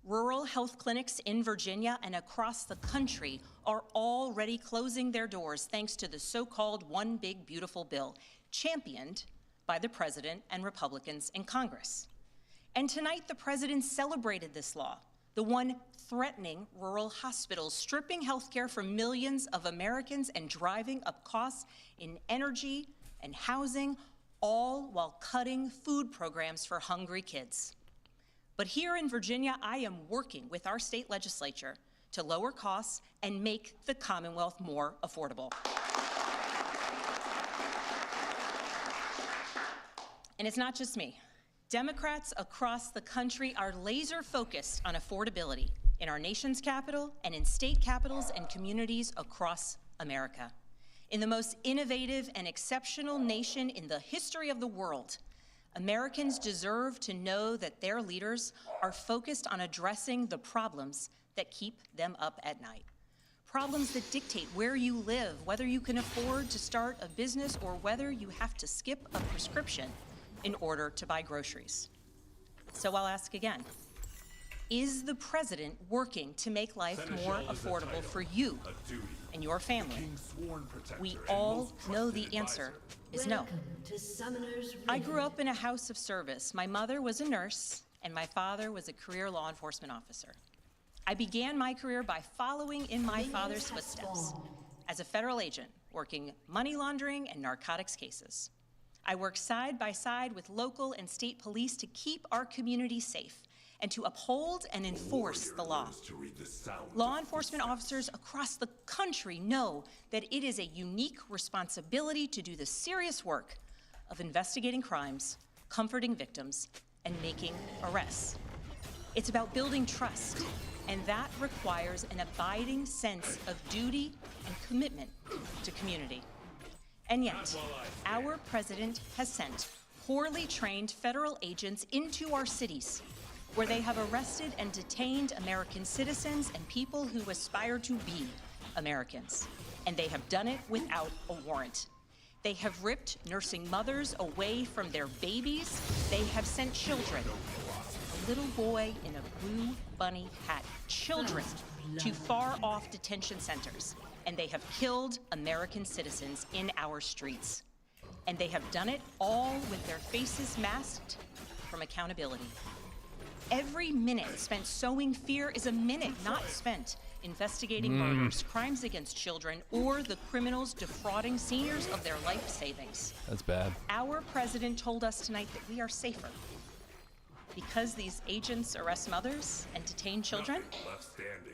Rural health clinics in Virginia and across the country are already closing their doors thanks to the so-called One Big Beautiful Bill, championed by the president and Republicans in Congress. And tonight, the president celebrated this law, the one threatening rural hospitals, stripping health care from millions of Americans and driving up costs in energy and housing, all while cutting food programs for hungry kids. But here in Virginia, I am working with our state legislature to lower costs and make the Commonwealth more affordable. And it's not just me. Democrats across the country are laser focused on affordability in our nation's capital and in state capitals and communities across America. In the most innovative and exceptional nation in the history of the world, Americans deserve to know that their leaders are focused on addressing the problems that keep them up at night. Problems that dictate where you live, whether you can afford to start a business, or whether you have to skip a prescription in order to buy groceries. So I'll ask again, is the president working to make life more affordable for you and your family? We all know the answer is no. I grew up in a house of service. My mother was a nurse, and my father was a career law enforcement officer. I began my career by following in my father's footsteps as a federal agent, working money laundering and narcotics cases. I worked side by side with local and state police to keep our community safe and to uphold and enforce the law. Law enforcement officers across the country know that it is a unique responsibility to do the serious work of investigating crimes, comforting victims, and making arrests. It's about building trust, and that requires an abiding sense of duty and commitment to community. And yet, our president has sent poorly trained federal agents into our cities where they have arrested and detained American citizens and people who aspire to be Americans. And they have done it without a warrant. They have ripped nursing mothers away from their babies. They have sent children, a little boy in a blue bunny hat, children to far-off detention centers. And they have killed American citizens in our streets. And they have done it all with their faces masked from accountability. Every minute spent sowing fear is a minute not spent investigating murders, crimes against children, or the criminals defrauding seniors of their life savings. That's bad. Our president told us tonight that we are safer because these agents arrest mothers and detain children.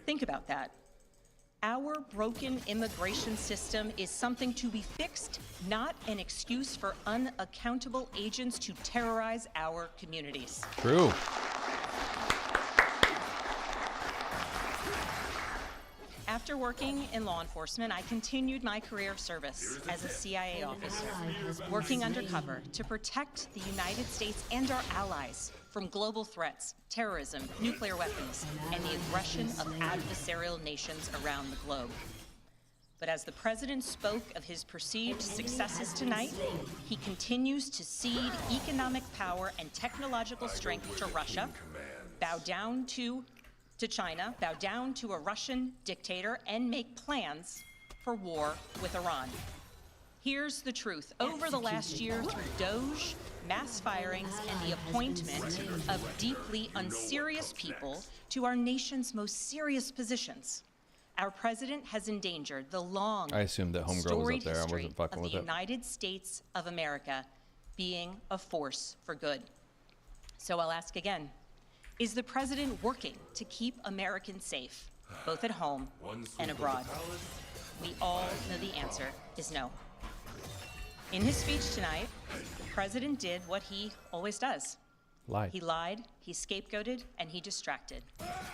Think about that. Our broken immigration system is something to be fixed, not an excuse for unaccountable agents to terrorize our communities. True. After working in law enforcement, I continued my career of service as a CIA officer, working undercover to protect the United States and our allies from global threats, terrorism, nuclear weapons, and the aggression of adversarial nations around the globe. But as the president spoke of his perceived successes tonight, he continues to cede economic power and technological strength to Russia, bow down to China, bow down to a Russian dictator, and make plans for war with Iran. Here's the truth. Over the last year, through DOGE, mass firings, and the appointment of deeply unserious people to our nation's most serious positions, our president has endangered the long, I assumed that homegirl was up storied there. I history wasn't fucking of with the it. United States of America being a force for good. So I'll ask again. Is the president working to keep Americans safe, both at home and abroad? We all know the answer is no. In his speech tonight, the president did what he always does. Lied. He lied, he scapegoated, and he distracted.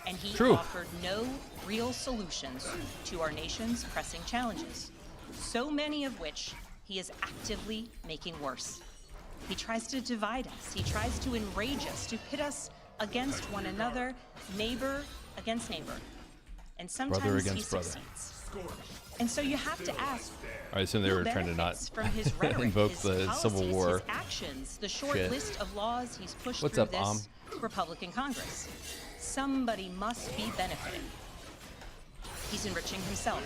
And he True. offered no real solutions to our nation's pressing challenges, so many of which he is actively making worse. He tries to divide us. He tries to enrage us, to pit us against one another, neighbor against neighbor. And sometimes Brother he against brother. succeeds. And so you have to ask, I assume they who were trying to not benefits from his rhetoric, invoke his the policies, Civil War his actions, the short shit. list of laws he's pushed What's through up, this Republican Congress. Somebody must be benefiting. He's enriching himself,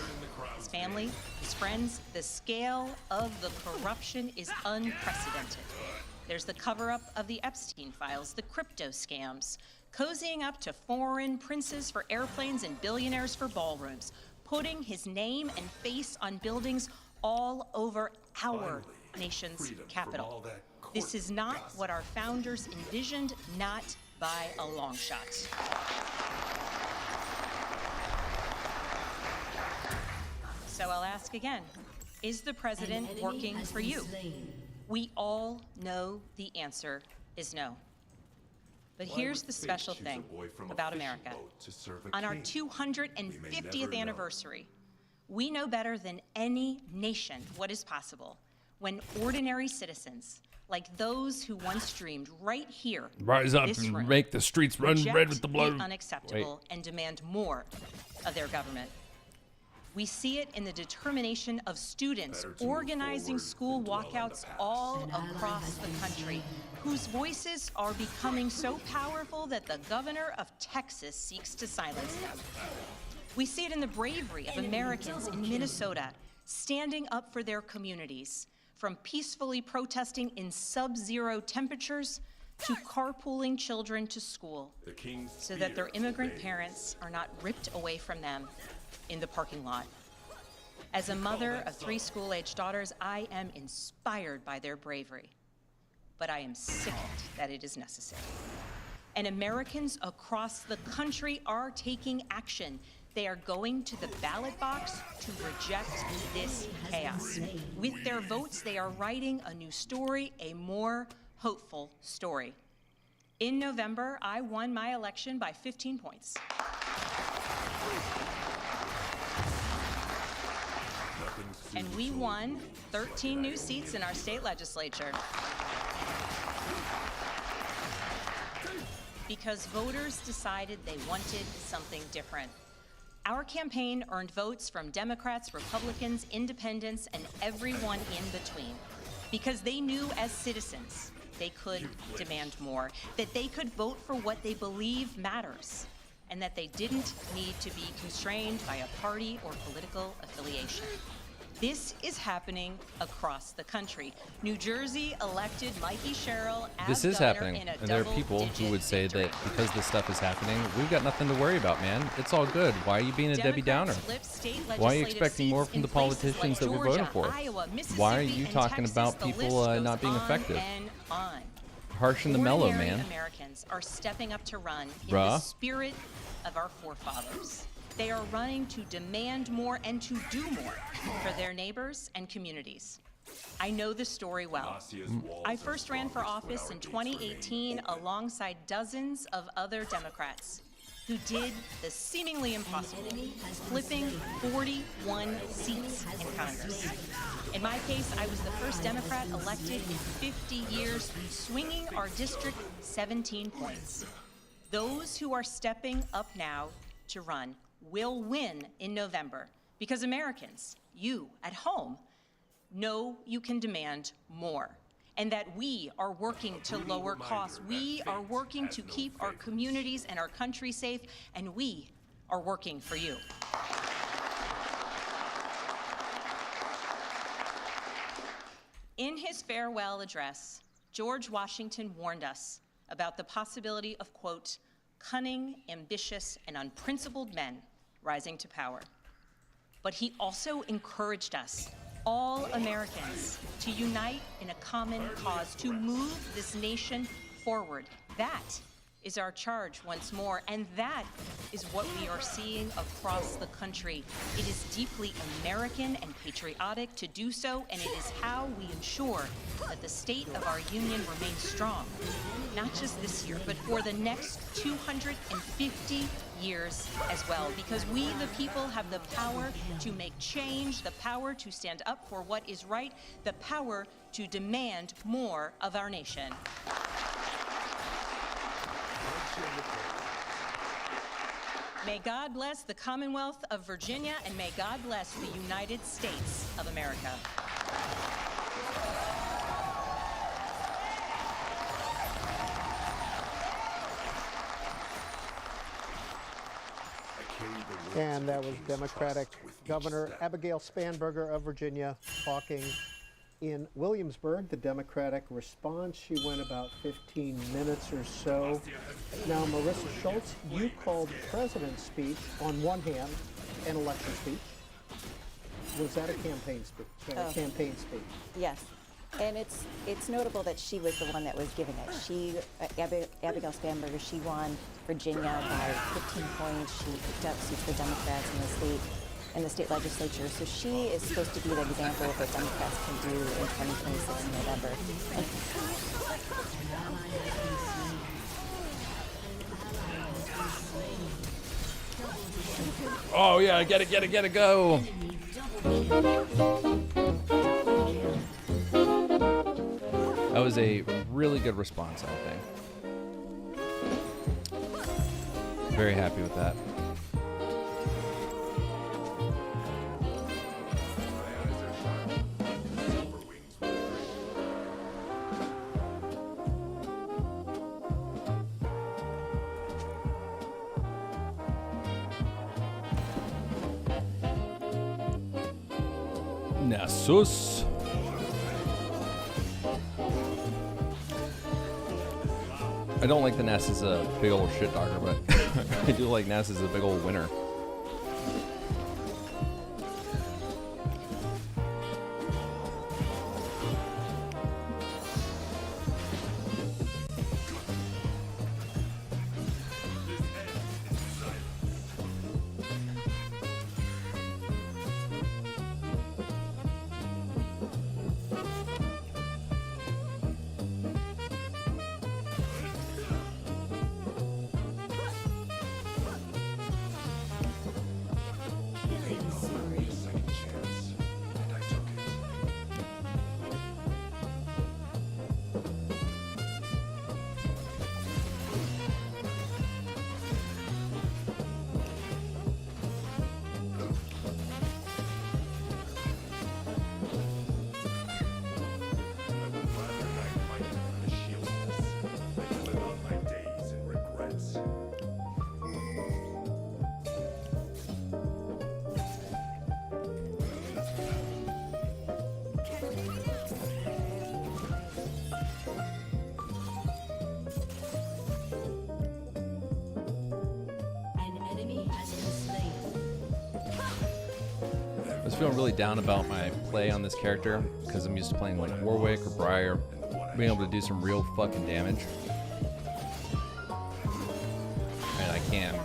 his family, his friends. The scale of the corruption is unprecedented. There's the cover-up of the Epstein files, the crypto scams, cozying up to foreign princes for airplanes and billionaires for ballrooms, putting his name and face on buildings all over our nation's capital. This is not what our founders envisioned, not by a long shot. So I'll ask again, is the president working for you? We all know the answer is no. But here's the special thing about America. On our 250th anniversary, we know better than any nation what is possible when ordinary citizens, like those who once dreamed right here, Rise up this and room, make the streets run reject red with the blood. unacceptable and demand more of their government. We see it in the determination of students organizing school walkouts all across the country, whose voices are becoming so powerful that the governor of Texas seeks to silence them. We see it in the bravery of Americans in Minnesota standing up for their communities, from peacefully protesting in sub-zero temperatures to carpooling children to school so that their immigrant parents are not ripped away from them in the parking lot. As a mother of 3 school-aged daughters, I am inspired by their bravery, but I am sickened that it is necessary. And Americans across the country are taking action. They are going to the ballot box to reject this chaos. With their votes, they are writing a new story, a more hopeful story. In November, I won my election by 15 points. And we won 13 new seats in our state legislature. because voters decided they wanted something different. Our campaign earned votes from Democrats, Republicans, independents, and everyone in between, because they knew as citizens they could demand more, that they could vote for what they believe matters, and that they didn't need to be constrained by a party or political affiliation. This is happening across the country. New Jersey elected Mikey Sherrill as This is governor happening, in a and there are people who would say that because this stuff is happening, we've got nothing to worry about, man. It's all good. Why are you being a Debbie Downer? Why are you expecting more from the politicians that we're voting for? Why are you talking about people not being effective? Harshing the mellow, Ordinary man. Americans are stepping up to run in Bruh. the spirit of our forefathers. They are running to demand more and to do more for their neighbors and communities. I know this story well. I first ran for office in 2018 alongside dozens of other Democrats who did the seemingly impossible, flipping 41 seats in Congress. In my case, I was the first Democrat elected in 50 years, swinging our district 17 points. Those who are stepping up now to run will win in November because Americans, you at home, know you can demand more and that we are working to lower costs. We are working to keep our communities and our country safe, and we are working for you. In his farewell address, George Washington warned us about the possibility of, quote, cunning, ambitious, and unprincipled men rising to power. But he also encouraged us, all Americans, to unite in a common cause, to move this nation forward. That is our charge once more, and that is what we are seeing across the country. It is deeply American and patriotic to do so, and it is how we ensure that the state of our union remains strong, not just this year, but for the next 250 years as well, because we, the people, have the power to make change, the power to stand up for what is right, the power to demand more of our nation. May God bless the Commonwealth of Virginia, and may God bless the United States of America. And that was Democratic Governor Abigail Spanberger of Virginia talking in Williamsburg. The Democratic response, she went about 15 minutes or so. Now, Marissa Schultz, you called the president's speech on one hand an election speech. Was that a campaign speech? Campaign speech? Yes. And it's notable that she was the one that was giving it. She, Abigail Spanberger, she won Virginia by 15 points. She picked up seats for Democrats in the state legislature. So she is supposed to be the example of what Democrats can do in 2026 in November. Oh yeah, get it, go. That was a really good response, I think. Very happy with that. Nasus. I don't like the Ness as a big old shit talker, but I do like Ness as a big old winner. was feeling really down about my play on this character because I'm used to playing like Warwick or Briar, being able to do some real fucking damage. And I can.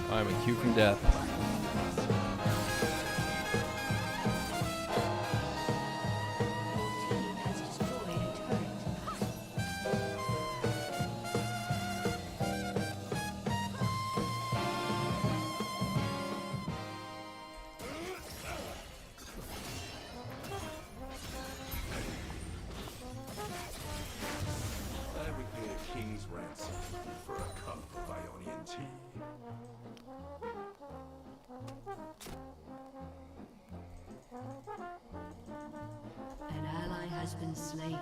I'm a Q from death. I would pay a king's ransom for a cup of Ionian tea. An ally has been slain. An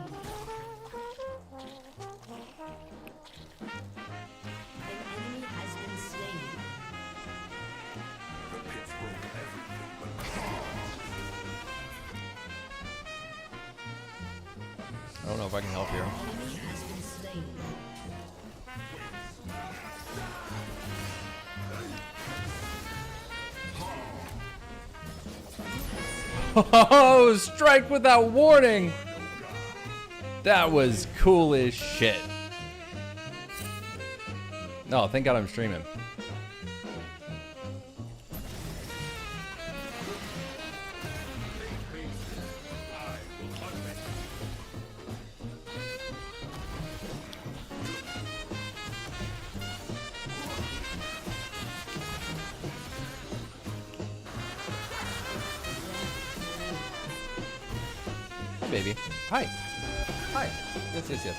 enemy has been slain. The pits broke everything but I don't know if I can help here. An enemy has been slain. Oh, strike without warning! That was cool as shit. No, thank God I'm streaming. Hi, baby. Hi. Hi. Yes, yes, yes.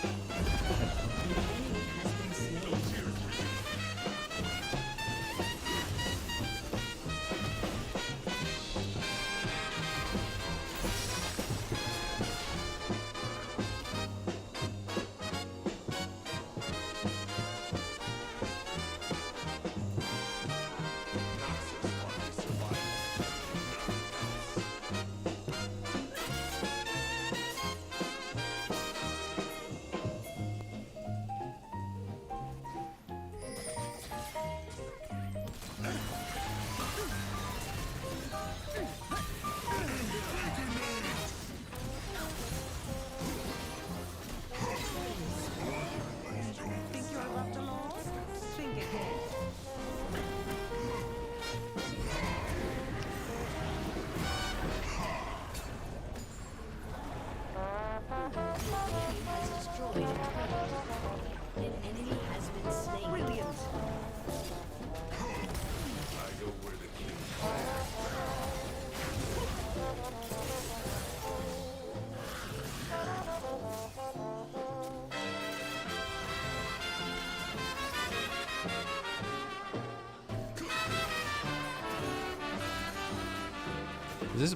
Is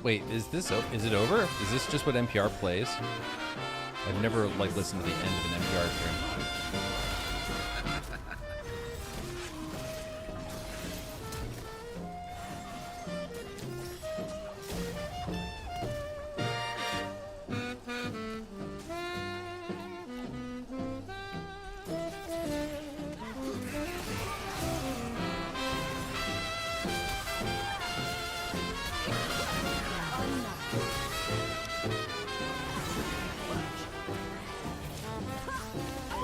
it over? Is this just what NPR plays? I've never like listened to the end of an NPR stream.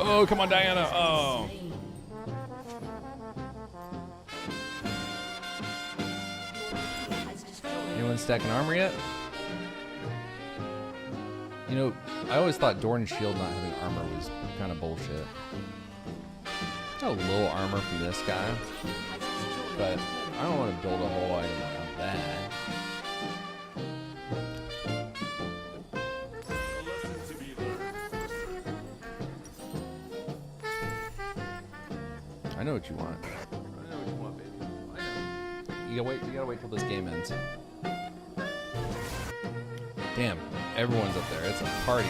Oh, come on, Diana. Oh. Anyone stacking armor yet? You know, I always thought Doran's shield not having armor was kind of bullshit. Got a little armor from this guy, but I don't want to build a whole item around that. I know what you want. I know what you want, baby. I know. You gotta wait till this game ends. Damn, everyone's up there. It's a party.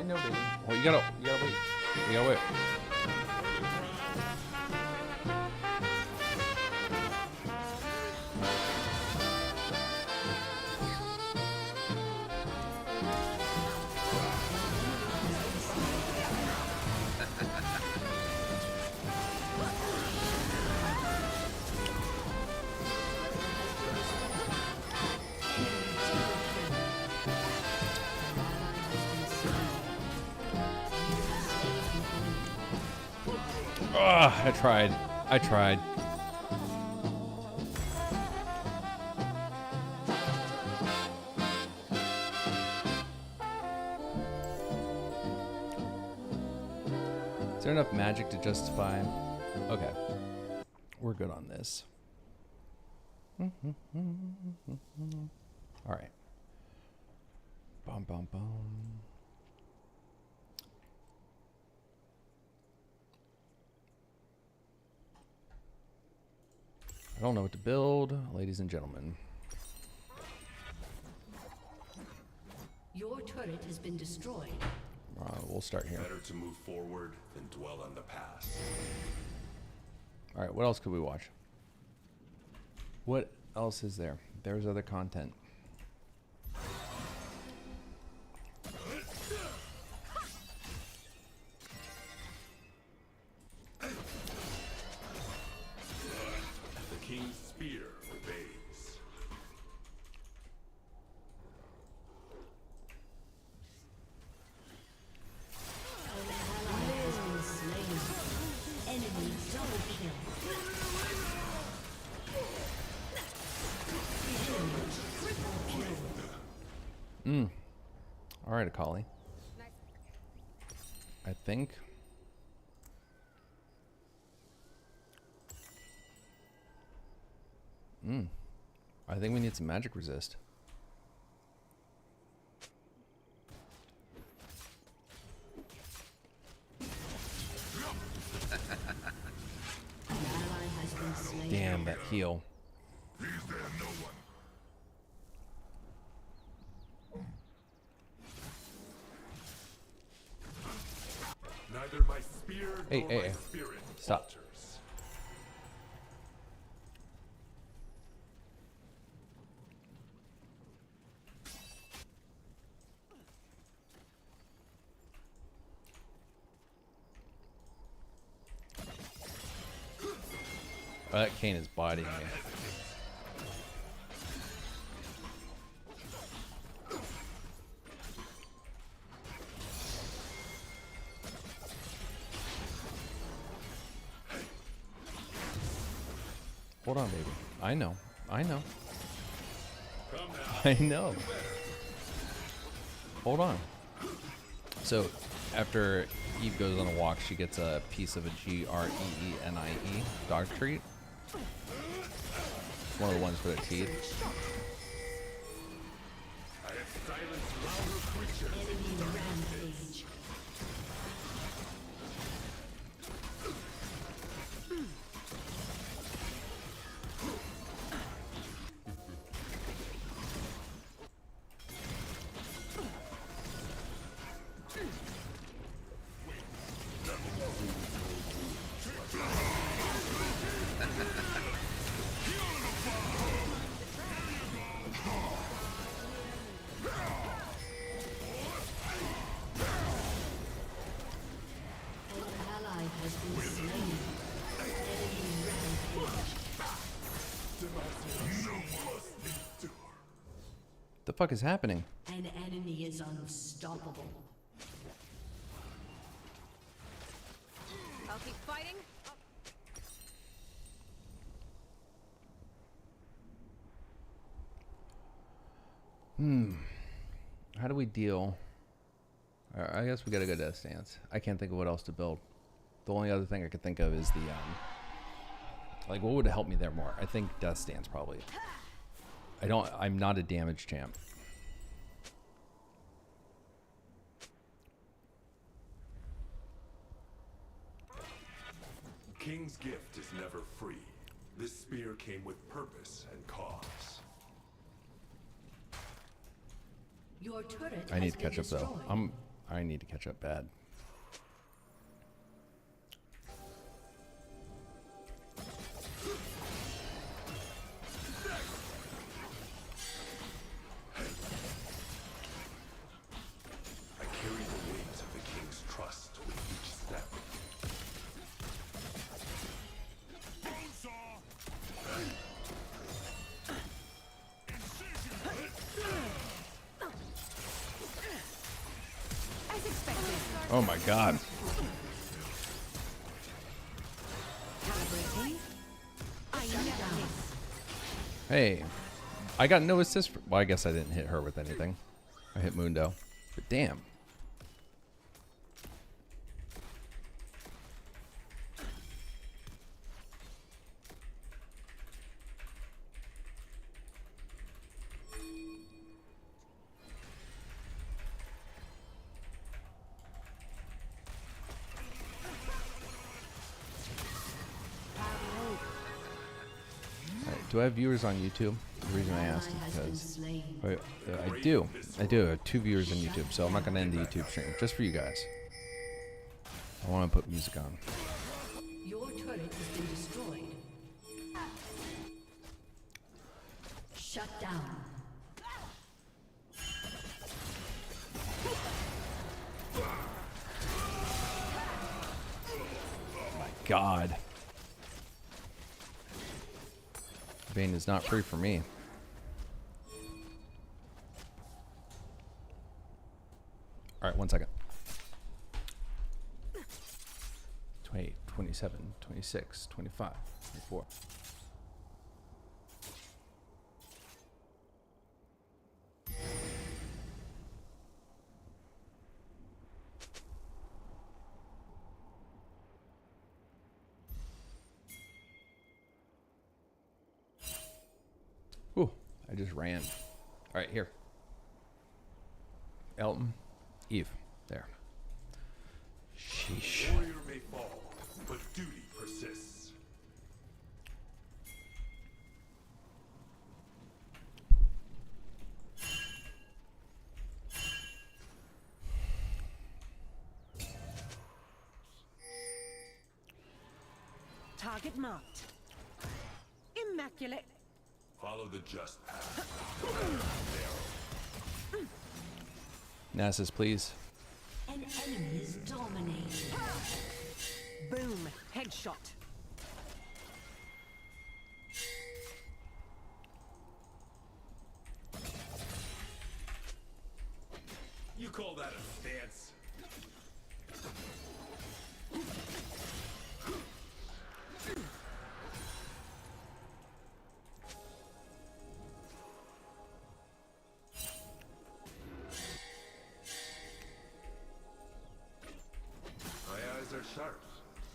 No, baby. Well, you gotta wait. You gotta wait. I tried. I tried. Is there enough magic to justify? Okay. We're good on this. All right. Bum, bum, bum. I don't know what to build, ladies and gentlemen. Your turret has been destroyed. We'll start here. Better to move forward than dwell on the past. All right, what else could we watch? What else is there? There's other content. King's spear obeys. Enemy double kill. All right, Akali. I think. I think we need some magic resist. Damn, that heal. Neither my spear nor my spirit Stop. falters. Oh, that Kayn is bodying me. Hold on, baby. I know. I know. I know. Hold on. So, after Eve goes on a walk, she gets a piece of a Greenie dog treat. It's one of the ones for the teeth. Enemy rampage. The fuck is happening? An enemy is unstoppable. I'll keep fighting. How do we deal? I guess we gotta go Death Stance. I can't think of what else to build. The only other thing I could think of is the like, what would help me there more? I think Death Stance probably. I'm not a damage champ. King's gift is never free. This spear came with purpose and cause. Your turret I need has to been catch up though. destroyed. I need to catch up bad. I carry the weight of the king's trust with each step. As expected. Oh my god. Calibrating. I never miss. Hey, I got no assist. Well, I guess I didn't hit her with anything. I hit Mundo. But damn. Alright, do I have viewers on YouTube? The reason I asked is because I do. I do have 2 viewers on YouTube, so I'm not going to end the YouTube stream just for you guys. I want to put music on. Your turret has been destroyed. Shut down. My god. Bane is not free for me. Alright, 1 second. 28, 27, 26, 25, 24. Ooh, I just ran. All right, here. Elton, Eve, there. Sheesh. Warrior may fall, but duty persists. Target marked. Immaculate. Follow the just path. Nasus, please. An enemy is dominated. Boom. Headshot. You call that a stance?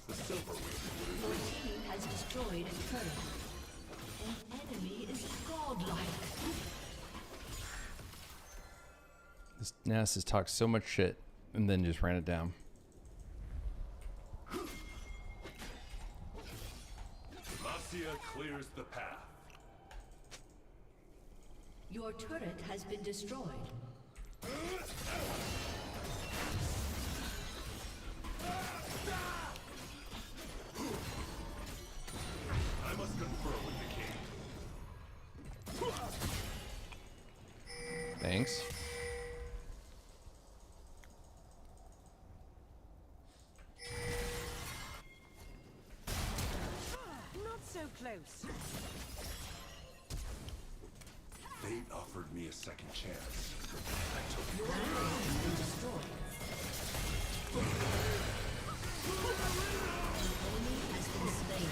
The silver wing. Your team has destroyed a turret. An enemy is godlike. This Nasus talked so much shit and then just ran it down. Demacia clears the path. Your turret has been destroyed. I must confer with the king. Thanks. Not so close. Fate offered me a second chance. I took Your it. turret has been destroyed. An enemy has been slain.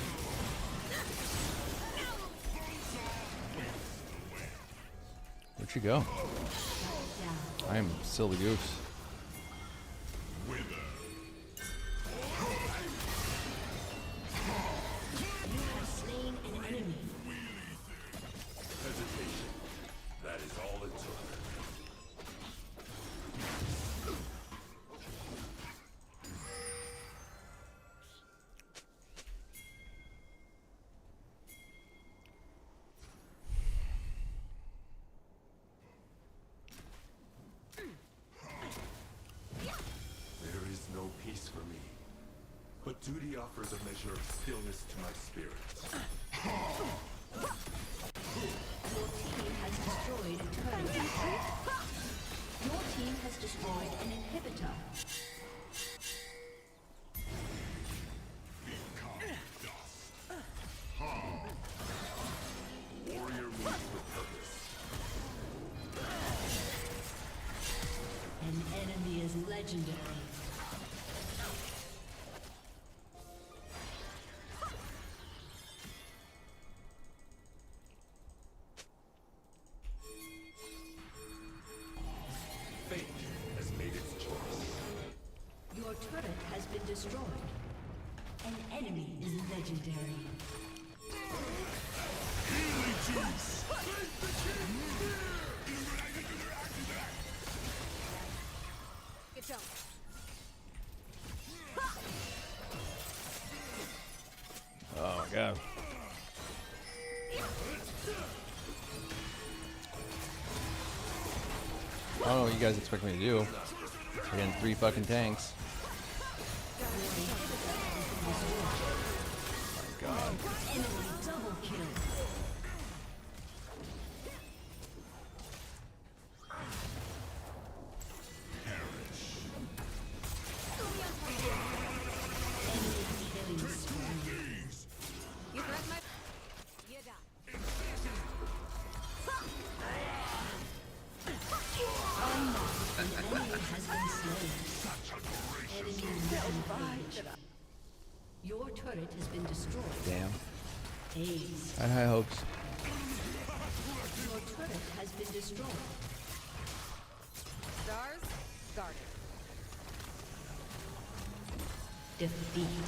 Where'd you go? I am silly goose. You have slain an enemy. Hesitation. That is all it took. There is no peace for me, but duty offers a measure of stillness to my spirit. Your team has destroyed a turret. Your team has destroyed an inhibitor. Warrior moves with purpose. An enemy is legendary. Fate has made its choice. Your turret has been destroyed. An enemy is legendary. Get down. Oh my god. I don't know what you guys expect me to do. Again, 3 fucking tanks. My god. Enemy double kill. Enemy killing spree. You threaten my... You die. An enemy has been slain. Enemy rampage. Your turret has been destroyed. Damn. Ace. I had high hopes. Your turret has been destroyed. Stars, guarded. Defeat.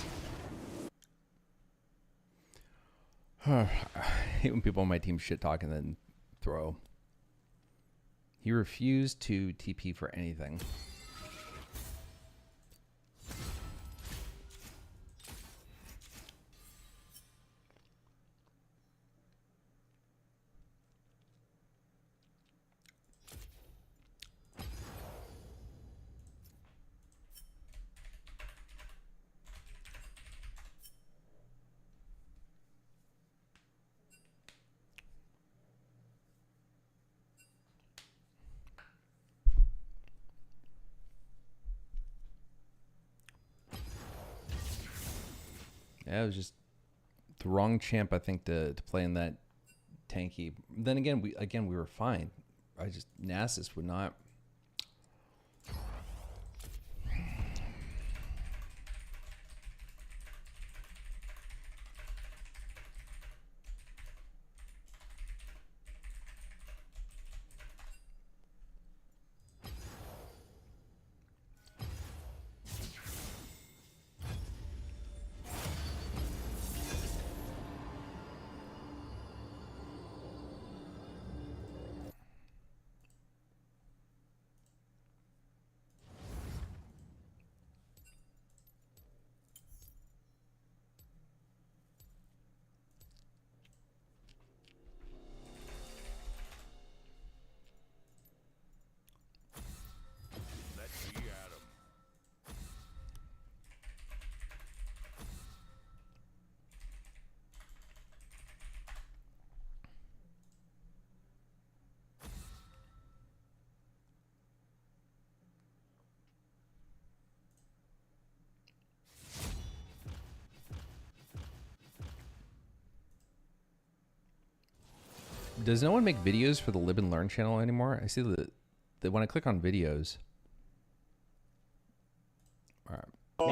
I hate when people on my team shit talk and then throw. He refused to TP for anything. Yeah, it was just the wrong champ, I think, to play in that tanky. Then again, we were fine. Nasus would not. Does no one make videos for the Live and Learn channel anymore? I see that when I click on videos. All right. The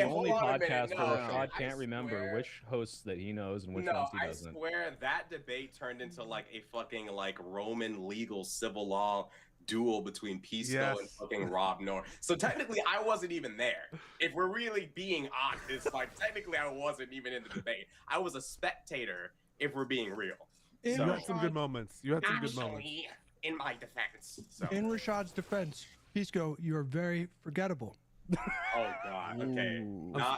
only podcast where Rashad can't remember which hosts that he knows and which ones he doesn't. I swear that debate turned into like a fucking like Roman legal civil law duel between Pisco and fucking Rob Nor. So technically I wasn't even there. If we're really being honest, like technically I wasn't even in the debate. I was a spectator if we're being real. You had some good moments. You had some good moments. In my defense. So. In Rashad's defense, Pisco, you are very forgettable. Oh God. Okay.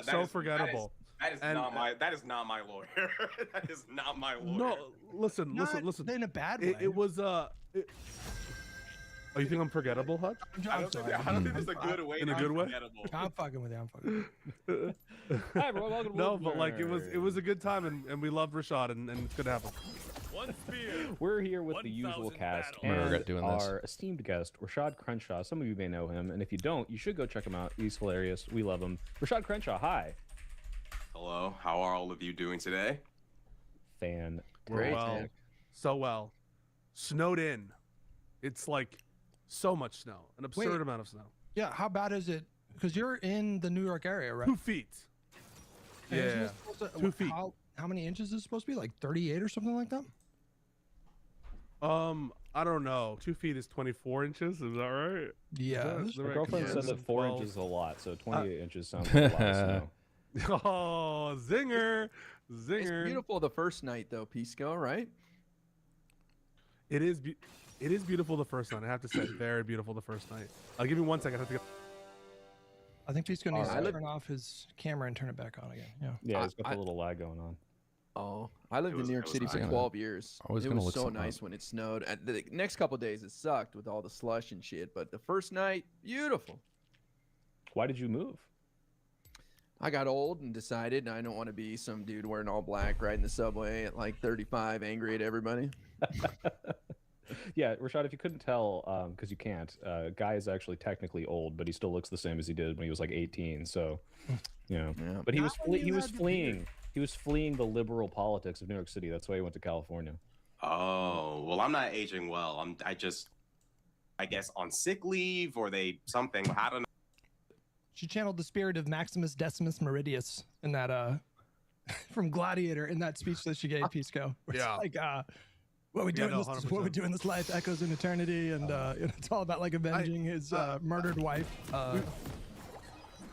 So forgettable. That is not my lawyer. That is not my lawyer. No, listen. In a bad way. It was Oh, you think I'm forgettable, Hutch? I don't think there's a good way. In a good way? I'm fucking with you. Hi, everyone. Welcome to No, but like it was a good time, and we love Rashad, and it's good to have him. We're here with the usual cast I'm gonna regret and doing this. our esteemed guest, Rashad Crenshaw. Some of you may know him, and if you don't, you should go check him out. He's hilarious. We love him. Rashad Crenshaw, hi. Hello. How are all of you doing today? Fan. We're well. So well. Snowed in. It's like so much snow. An absurd amount of snow. Yeah, how bad is it? Because you're in the New York area, right? 2 feet. And isn't Yeah. it supposed to- 2 feet. How many inches is it supposed to be? Like 38 or something like that? I don't know. 2 feet is 24 inches. Is that right? Yeah. My girlfriend said that 4 inches is a lot, so 28 inches sounds like a lot of snow. Oh, zinger. It's beautiful the first night, though, Pisco, right? It is beautiful the first night. I have to say, very beautiful the first night. I'll give you 1 second. I have to go. I think Pisco needs to turn off his camera and turn it back on again. Yeah. Yeah, he's got a little lag going on. Oh, I lived in New York City for 12 years. It was so nice when it snowed. And the next couple of days, it sucked with all the slush and shit. But the first night, beautiful. Why did you move? I got old and decided I don't want to be some dude wearing all black riding the subway at like 35, angry at everybody. Yeah, Rashad, if you couldn't tell, because you can't, Guy is actually technically old, but he still looks the same as he did when he was like 18. So, you know, but he was fleeing. He was fleeing the liberal politics of New York City. That's why he went to California. Oh, well, I'm not aging well. I guess on sick leave or something. I don't know. She channeled the spirit of Maximus Decimus Meridius in that from Gladiator in that speech that she gave Pisco. Yeah. Like what we do in this life echoes in eternity, and it's all about like avenging his murdered wife.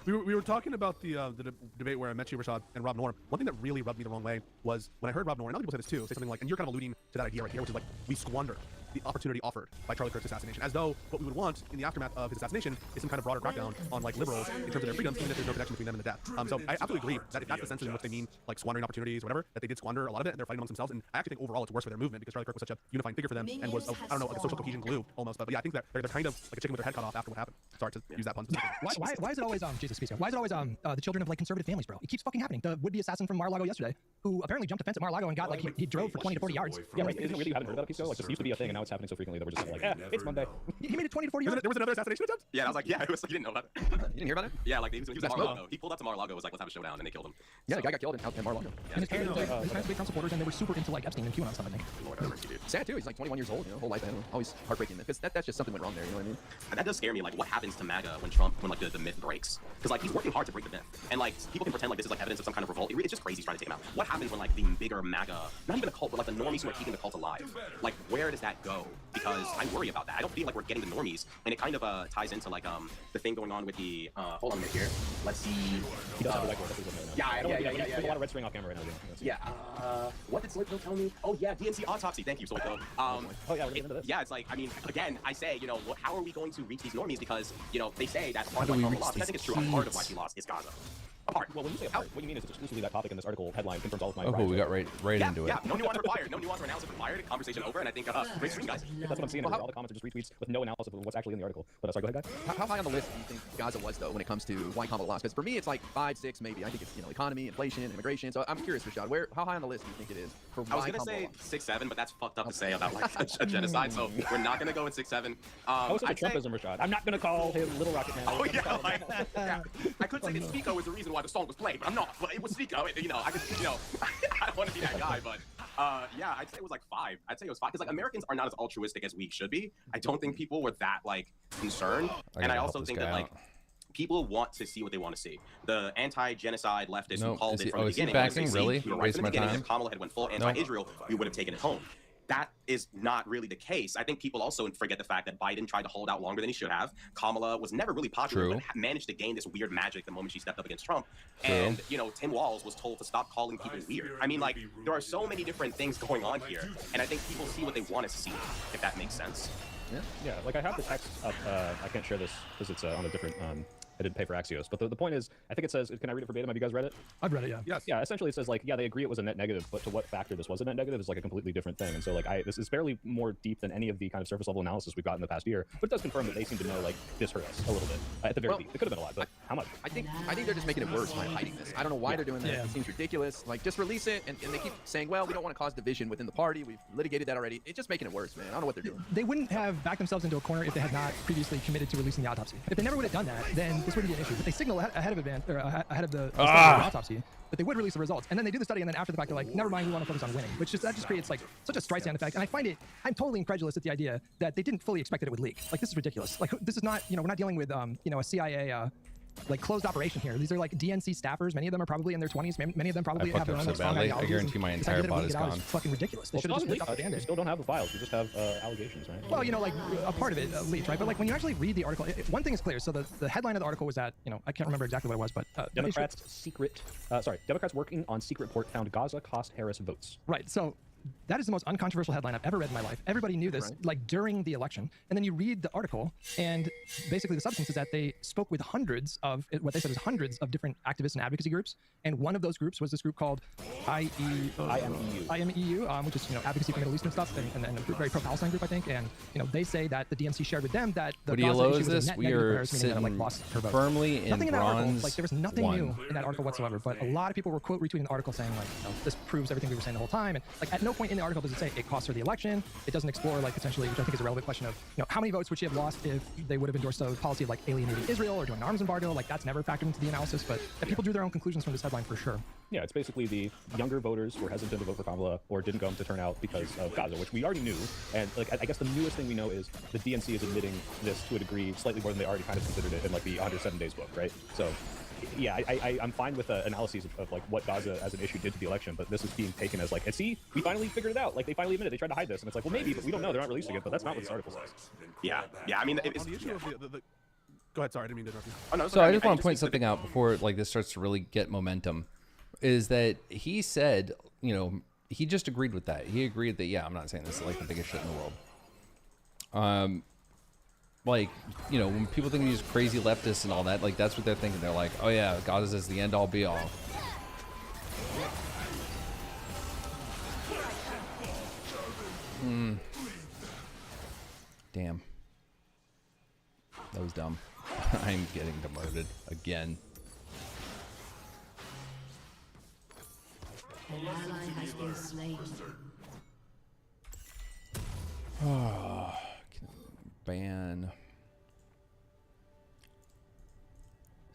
We were talking about the debate where I met you, Rashad, and Rob Norm. One thing that really rubbed me the wrong way was when I heard Rob Norm, and other people say this too, say something like, and you're kind of alluding to that idea right here, which is like, we squander the opportunity offered by Charlie Kirk's assassination, as though what we would want in the aftermath of his assassination is some kind of broader crackdown on like liberals in terms of their freedoms, even if there's no connection between them and the death. So I absolutely agree that if that's the sense in which they mean like squandering opportunities or whatever, that they did squander a lot of it and they're fighting amongst themselves. And I actually think overall it's worse for their movement because Charlie Kirk was such a unifying figure for them and was, I don't know, like a social cohesion glue almost. But yeah, I think that they're kind of like a chicken with their head cut off after what happened. Sorry to use that pun. Why is it always Jesus Pisco? Why is it always the children of like conservative families, bro? It keeps fucking happening. The would-be assassin from Mar-a-Lago yesterday, who apparently jumped a fence at Mar-a-Lago and got like he drove for 20 to 40 yards. Yeah, right. Isn't it weird you haven't heard about it, Pisco? Like, this used to be a thing, and now it's happening so frequently that we're just kind of like, it's Monday. He made it 20 to 40 yards. There was another assassination attempt? Yeah, I was like, yeah, it was like, you didn't know about it. You didn't hear about it? Yeah, like he was at Mar-a-Lago. He pulled up to Mar-a-Lago, was like, let's have a showdown, and they killed him. Yeah, the guy got killed in Mar-a-Lago. And his parents were big Trump supporters, and they were super into like Epstein and QAnon stuff, I think. Sad too. He's like 21 years old. You know, whole life. Always heartbreaking. Because that's just something went wrong there. You know what I mean? And that does scare me. Like, what happens to MAGA when like the myth breaks? Because like he's working hard to break the myth, and like people can pretend like this is like evidence of some kind of revolt. It's just crazy trying to take him out. What happens when like the bigger MAGA, not even a cult, but like the normies who are keeping the cult alive? Like, where does that go? Because I worry about that. I don't feel like we're getting the normies, and it kind of ties into like the thing going on with the hold on a minute here. Let's see. He does have a whiteboard. Yeah. There's a lot of red string off camera right now. Yeah. What did Soyko tell me? Oh yeah, DNC autopsy. Thank you, Soyko. Oh yeah, we're getting into this. Yeah, it's like, I mean, again, I say, you know, how are we going to reach these normies? Because, you know, they say that part of why Trump lost, and I think it's true, a part of why she lost is Gaza. A part. Well, when you say a part, what you mean is it's exclusively that topic in this article headline confirms all of my Oh, cool, we got right into it. Yeah, no nuance required. No nuance or analysis required. Conversation over, and I think, great stream, guys. That's what I'm seeing. All the comments are just retweets with no analysis of what's actually in the article. But sorry, go ahead, guys. How high on the list do you think Gaza was, though, when it comes to why Kamala lost? Because for me, it's like 5, 6, maybe. I think it's, you know, economy, inflation, immigration. So I'm curious, Rashad, how high on the list do you think it is for why I was going to say 6, 7, but that's fucked up to say about like a genocide. So we're not going to go in 6, 7. I was Trumpism, Rashad. I'm not going to call him Little Rocket Man. Oh yeah, like, yeah. I could say that Spico was the reason why why the song was played, but I'm not. But it was Sneeko. You know, I could, you know, I don't want to be that guy, but yeah, I'd say it was like 5. I'd say it was 5 because like Americans are not as altruistic as we should be. I don't think people were that like concerned, and I also think that like people want to see what they want to see. The anti-genocide leftists who called it from the beginning. Backing? Really? We were right from the beginning. If Kamala had went full anti-Israel, we would have taken it home. That is not really the case. I think people also forget the fact that Biden tried to hold out longer than he should have. Kamala was never really popular, but managed to gain this weird magic the moment she stepped up against Trump. And, you know, Tim Walz was told to stop calling people weird. I mean, like, there are so many different things going on here, and I think people see what they want to see, if that makes sense. Yeah, like I have the text up. I can't share this because it's on a different. I didn't pay for Axios, but the point is, I think it says, can I read it verbatim? Have you guys read it? I've read it, yeah. Yes. Yeah, essentially it says like, yeah, they agree it was a net negative, but to what factor this was a net negative is like a completely different thing. And so like, this is fairly more deep than any of the kind of surface level analysis we've gotten in the past year, but it does confirm that they seem to know like this hurt us a little bit at the very least. It could have been a lot, but how much? I think they're just making it worse by hiding this. I don't know why they're doing that. It seems ridiculous. Like, just release it, and they keep saying, well, we don't want to cause division within the party. We've litigated that already. It's just making it worse, man. I don't know what they're doing. They wouldn't have backed themselves into a corner if they had not previously committed to releasing the autopsy. If they never would have done that, then this wouldn't be an issue. But they signal ahead of the autopsy that they would release the results, and then they do the study, and then after the fact they're like, never mind, we want to focus on winning, which that just creates like such a Streisand effect. And I find I'm totally incredulous at the idea that they didn't fully expect that it would leak. Like, this is ridiculous. Like, this is not, we're not dealing with a CIA like closed operation here. These are like DNC staffers. Many of them are probably in their 20s. Many of them probably have their own strong ideologies. I guarantee my entire bot is gone. It's fucking ridiculous. They should have just ripped off the Band-Aid. You still don't have the files. You just have allegations, right? Well, like a part of it leaked, right? But like when you actually read the article, one thing is clear. So the headline of the article was that, I can't remember exactly what it was, but Democrats working on secret report found Gaza cost Harris votes. Right. So that is the most uncontroversial headline I've ever read in my life. Everybody knew this, like, during the election. And then you read the article, and basically the substance is that they spoke with hundreds of different activists and advocacy groups. And one of those groups was this group called IMEU, which is, Advocacy for Middle Eastern stuff, and a very pro-Palestine group, I think. And, they say that the DNC shared with them that the Gaza issue was a net negative for Harris, meaning that it lost her vote. Firmly in nothing in that bronze article, like, there was nothing new in that article whatsoever. But a lot of people were quote retweeting the article saying, like, this proves everything we were saying the whole time. And, like, at no point in the article does it say it cost her the election. It doesn't explore, like, potentially, which I think is a relevant question of, how many votes would she have lost if they would have endorsed a policy of, like, alienating Israel or doing an arms embargo. Like, that's never factored into the analysis, but people drew their own conclusions from this headline for sure. Yeah, it's basically the younger voters who were hesitant to vote for Kamala or didn't go to turn out because of Gaza, which we already knew. And, like, I guess the newest thing we know is the DNC is admitting this to a degree slightly more than they already kind of considered it in, like, the 107 Days book, right? So, yeah, I'm fine with analyses of like what Gaza as an issue did to the election, but this is being taken as like, and see, we finally figured it out. Like, they finally admitted they tried to hide this, and it's like, well, maybe, but we don't know. They're not releasing it, but that's not what this article says. Yeah, I mean, it's, on the issue of the go ahead. Sorry, I didn't mean to interrupt you. Oh, no, so I just want to point something out before like this starts to really get momentum. Is that he said, he just agreed with that. He agreed that, yeah, I'm not saying this is like the biggest shit in the world. Like, when people think he's crazy leftists and all that, like, that's what they're thinking. They're like, oh yeah, Gaza is the end all be all. Damn. That was dumb. I'm getting demoted again. An ally has been slain. Oh, ban.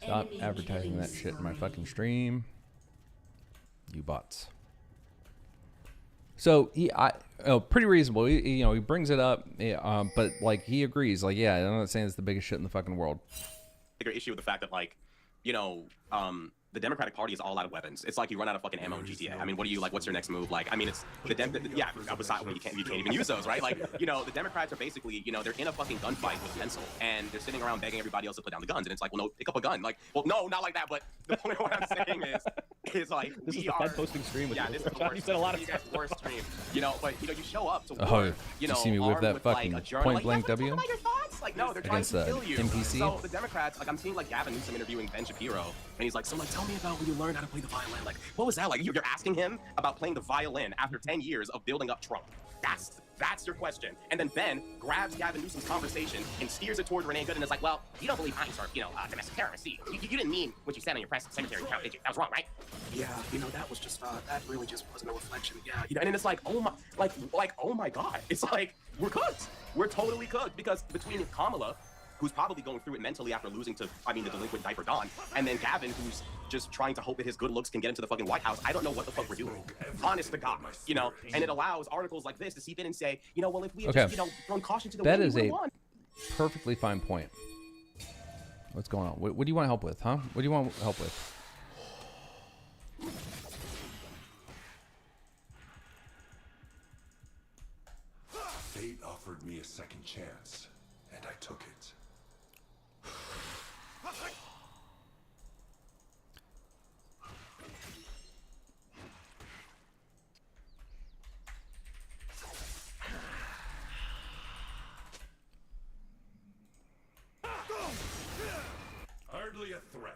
Stop advertising that shit in my fucking stream. You bots. So pretty reasonable. He brings it up, but like he agrees. Like, yeah, I'm not saying it's the biggest shit in the fucking world. Bigger issue with the fact that, like, the Democratic Party is all out of weapons. It's like you run out of fucking ammo in GTA. I mean, what do you like? What's your next move? Like, I mean, it's you can't even use those, right? Like, the Democrats are basically, they're in a fucking gunfight with a pencil, and they're sitting around begging everybody else to put down the guns, and it's like, well, no, pick up a gun. Like, well, no, not like that. But the point of what I'm saying is like, this is the Fed posting stream. With this is the worst. You said a lot of stuff. Worst stream. But you show up to war. You see me with that fucking point blank W? Like, no, they're trying to kill you. NPC? So the Democrats, like, I'm seeing like Gavin Newsom interviewing Ben Shapiro, and he's like, so like, tell me about when you learned how to play the violin. Like, what was that like? You're asking him about playing the violin after 10 years of building up Trump. That's your question. And then Ben grabs Gavin Newsom's conversation and steers it toward Renee Good and is like, well, you don't believe ICE are, domestic terrorists. You didn't mean what you said on your press secretary account, did you? That was wrong, right? Yeah, that was just, that really just wasn't a reflection. Yeah, and it's like, oh my God. It's like, we're cooked. We're totally cooked because between Kamala, who's probably going through it mentally after losing to, I mean, the delinquent Diaper Don, and then Gavin, who's just trying to hope that his good looks can get into the fucking White House. I don't know what the fuck we're doing. Honest to God, you know? And it allows articles like this to seep in and say, you know, well, if we had just, you know, thrown caution to the wind, That is we a would've won. perfectly fine point. What's going on? What do you want help with, huh? What do you want help with? Fate offered me a second chance, and I took it. Hardly a threat.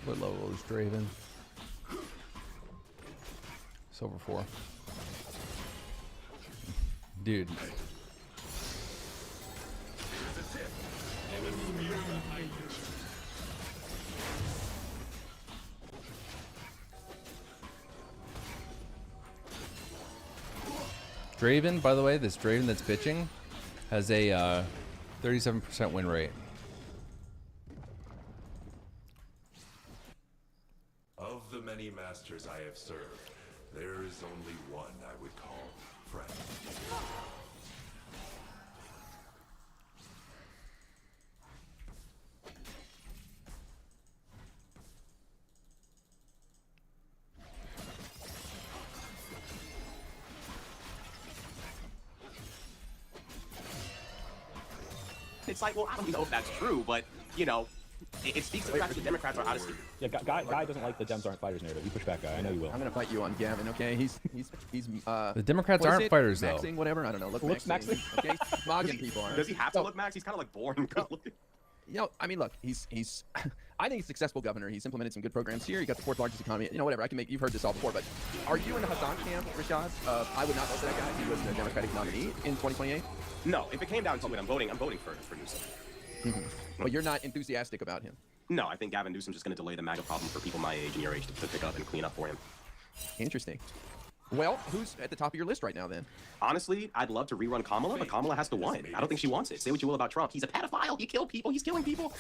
What level is Draven? Silver 4. Dude. Draven, by the way, this Draven that's bitching has a 37% win rate. Of the many masters I have served, there is only one I would call friend. It's like, well, I don't know if that's true, but, you know, it speaks to the fact that the Democrats are out of step. Yeah, Guy doesn't like the Dems aren't fighters narrative. You push back, Guy. I know you will. I'm gonna fight you on Gavin. Okay, he's The Democrats what is aren't it? fighters, though. Maxing, whatever. I don't know. Looks maxing. Okay, smogging people. Aren't Does he have to look Max? He's kind of like boring good looking. You know, I mean, look, he's I think he's a successful governor. He's implemented some good programs here. He got the 4th largest economy. You know, whatever. I can make. You've heard this all before, but are you in the Hassan camp, Rashad? I would not vote for that guy. He was the Democratic nominee in 2028. No, if it came down to it, I'm voting for Newsom. But you're not enthusiastic about him. No, I think Gavin Newsom's just going to delay the MAGA problem for people my age and your age to pick up and clean up for him. Interesting. Well, who's at the top of your list right now, then? Honestly, I'd love to rerun Kamala, but Kamala has to win. I don't think she wants it. Say what you will about Trump. He's a pedophile. He killed people. He's killing people.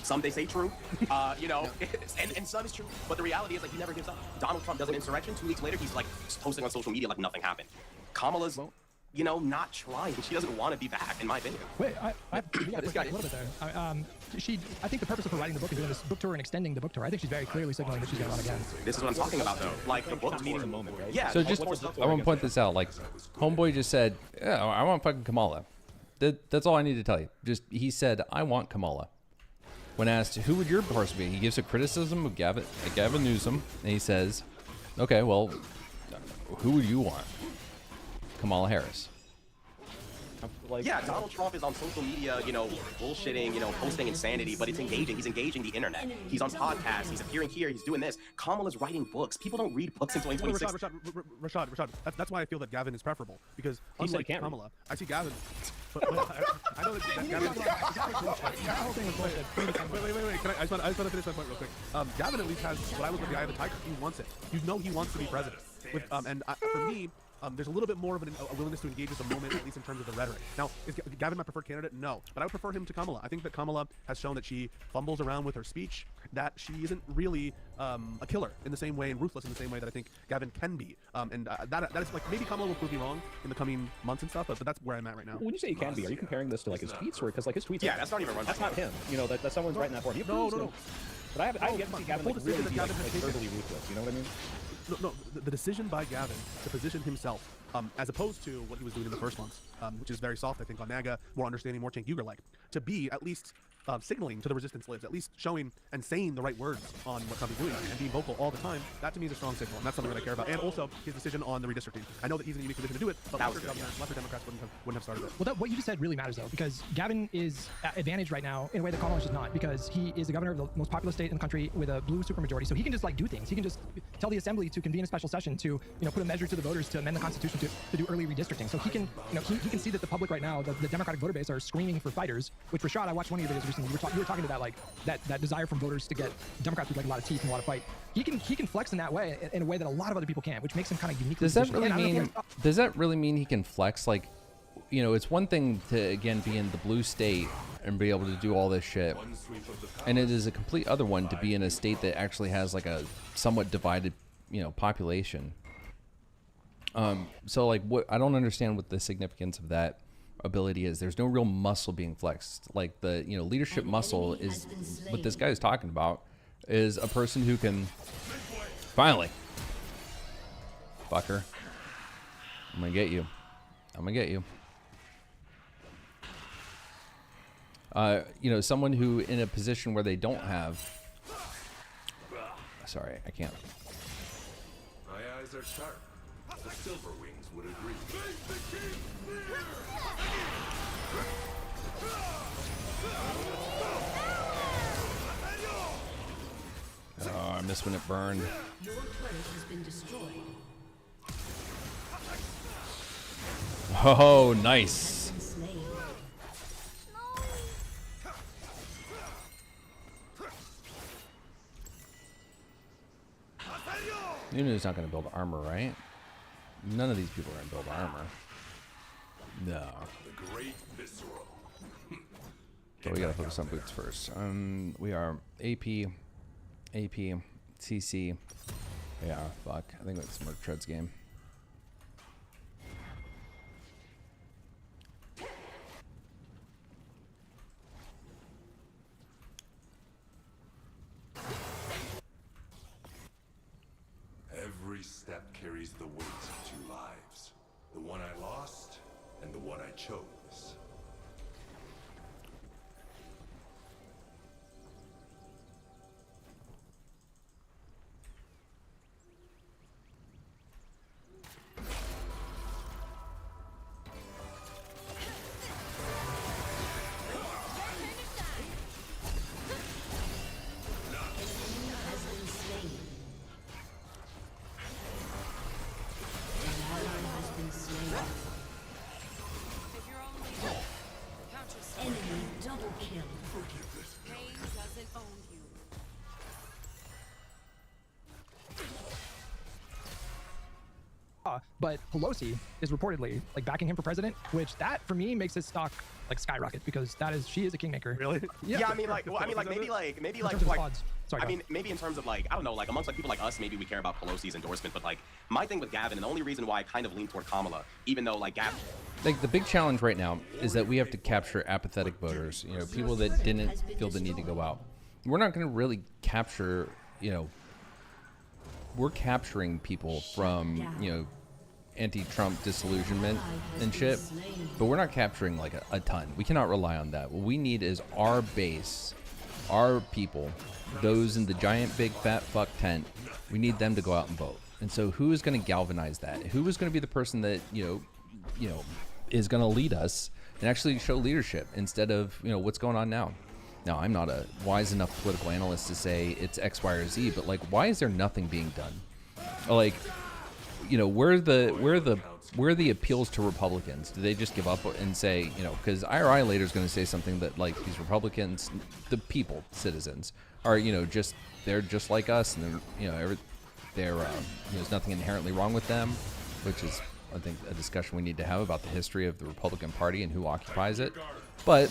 Some they say true. You know, and some is true. But the reality is, like, he never gives up. Donald Trump does an insurrection. 2 weeks later, he's, like, posting on social media like nothing happened. Kamala's, you know, not trying. She doesn't want to be back, in my opinion. Wait, I this guy a little bit there. I think the purpose of her writing the book and doing this book tour and extending the book tour, I think she's very clearly signaling that she's going to run again. This is what I'm talking about, though. Like, the book's meaning the moment, right? Yeah. So just, I want to point this out. Like, Homeboy just said, yeah, I want fucking Kamala. That's all I need to tell you. Just, he said, I want Kamala. When asked, who would your person be? He gives a criticism of Gavin Newsom, and he says, okay, well, who would you want? Kamala Harris. Like, yeah, Donald Trump is on social media, you know, bullshitting, you know, posting insanity, but it's engaging. He's engaging the internet. He's on podcasts. He's appearing here. He's doing this. Kamala's writing books. People don't read books in 2026. Rashad, that's why I feel that Gavin is preferable, because unlike Kamala, I see Gavin. But I know that Gavin. Wait. I just want to finish my point real quick. Gavin at least has what I look at the eye of the tiger. He wants it. You know, he wants to be president. For me, there's a little bit more of a willingness to engage at the moment, at least in terms of the rhetoric. Now, is Gavin my preferred candidate? No. But I would prefer him to Kamala. I think that Kamala has shown that she fumbles around with her speech, that she isn't really a killer in the same way and ruthless in the same way that I think Gavin can be. That is like, maybe Kamala will prove me wrong in the coming months and stuff, but that's where I'm at right now. When you say he can be, are you comparing this to like his tweets? Or because like his tweets... Yeah, that's not even run. That's not him. You know, that someone's writing that for him. No. But I have yet to see Gavin like really be like verbally ruthless. You know what I mean? No, the decision by Gavin to position himself, as opposed to what he was doing in the first months, which is very soft, I think, on MAGA, more understanding, more Cenk Uygur-like, to be at least signaling to the resistance lives, at least showing and saying the right words on what Trump is doing and being vocal all the time. That to me is a strong signal, and that's something that I care about. And also his decision on the redistricting. I know that he's in a unique position to do it, but lesser Democrats wouldn't have started it. Well, what you just said really matters, though, because Gavin is at advantage right now in a way that Kamala is just not, because he is the governor of the most populous state in the country with a blue supermajority. So he can just like do things. He can just tell the assembly to convene a special session to, put a measure to the voters to amend the Constitution to do early redistricting. So he can, he can see that the public right now, the Democratic voter base, are screaming for fighters. Which Rashad, I watched one of your videos recently listening, you were talking to that like that desire from voters to get Democrats with like a lot of teeth and a lot of fight. He can flex in that way, in a way that a lot of other people can't, which makes him kind of uniquely. Does that positioned. really And I don't know if mean? he has- Does that really mean he can flex? Like, you know, it's one thing to again be in the blue state and be able to do all this shit, and it is a complete other one to be in a state that actually has like a somewhat divided, you know, population. So like, what I don't understand what the significance of that ability is. There's no real muscle being flexed. Like the, you know, leadership muscle is what this guy is talking about, is a person who can finally, fucker, I'm gonna get you. I'm gonna get you. You know, someone who in a position where they don't have. Sorry, I can't. My eyes are sharp. The Silver Wings would agree. Oh, I missed when it burned. Your turret has been destroyed. Oh, nice. Slain. Nunu's not going to build armor, right? None of these people are going to build armor. No. The great visceral. So we got to focus on boots first. We are AP, CC. Yeah, fuck. I think that's Merc Tread's game. Every step carries the weight of two lives. The one I lost and the one I chose. Enemy double kill. Pain doesn't own you. But Pelosi is reportedly like backing him for president, which that for me makes his stock like skyrocket because she is a kingmaker. Really? Yeah, I mean, maybe terms of odds. Sorry, I go mean, maybe in terms of like, I don't know, like amongst like people like us, maybe we care about Pelosi's endorsement, but like my thing with Gavin, and the only reason why I kind of lean toward Kamala, even though like Gavin. Like the big challenge right now is that we have to capture apathetic voters, you know, people that didn't feel the need to go out. We're not going to really capture, you know, we're capturing people from, you know, anti-Trump disillusionment and shit, but we're not capturing like a ton. We cannot rely on that. What we need is our base, our people, those in the giant big fat fuck tent. We need them to go out and vote. And so who is going to galvanize that? Who is going to be the person that, you know, is going to lead us and actually show leadership instead of, you know, what's going on now? Now, I'm not a wise enough political analyst to say it's X, Y, or Z, but like, why is there nothing being done? Like, you know, where are the appeals to Republicans? Do they just give up and say, you know, because IRI later is going to say something that like these Republicans, the people, citizens, are, you know, they're just like us, and they're, you know, there's nothing inherently wrong with them, which is, I think, a discussion we need to have about the history of the Republican Party and who occupies it. But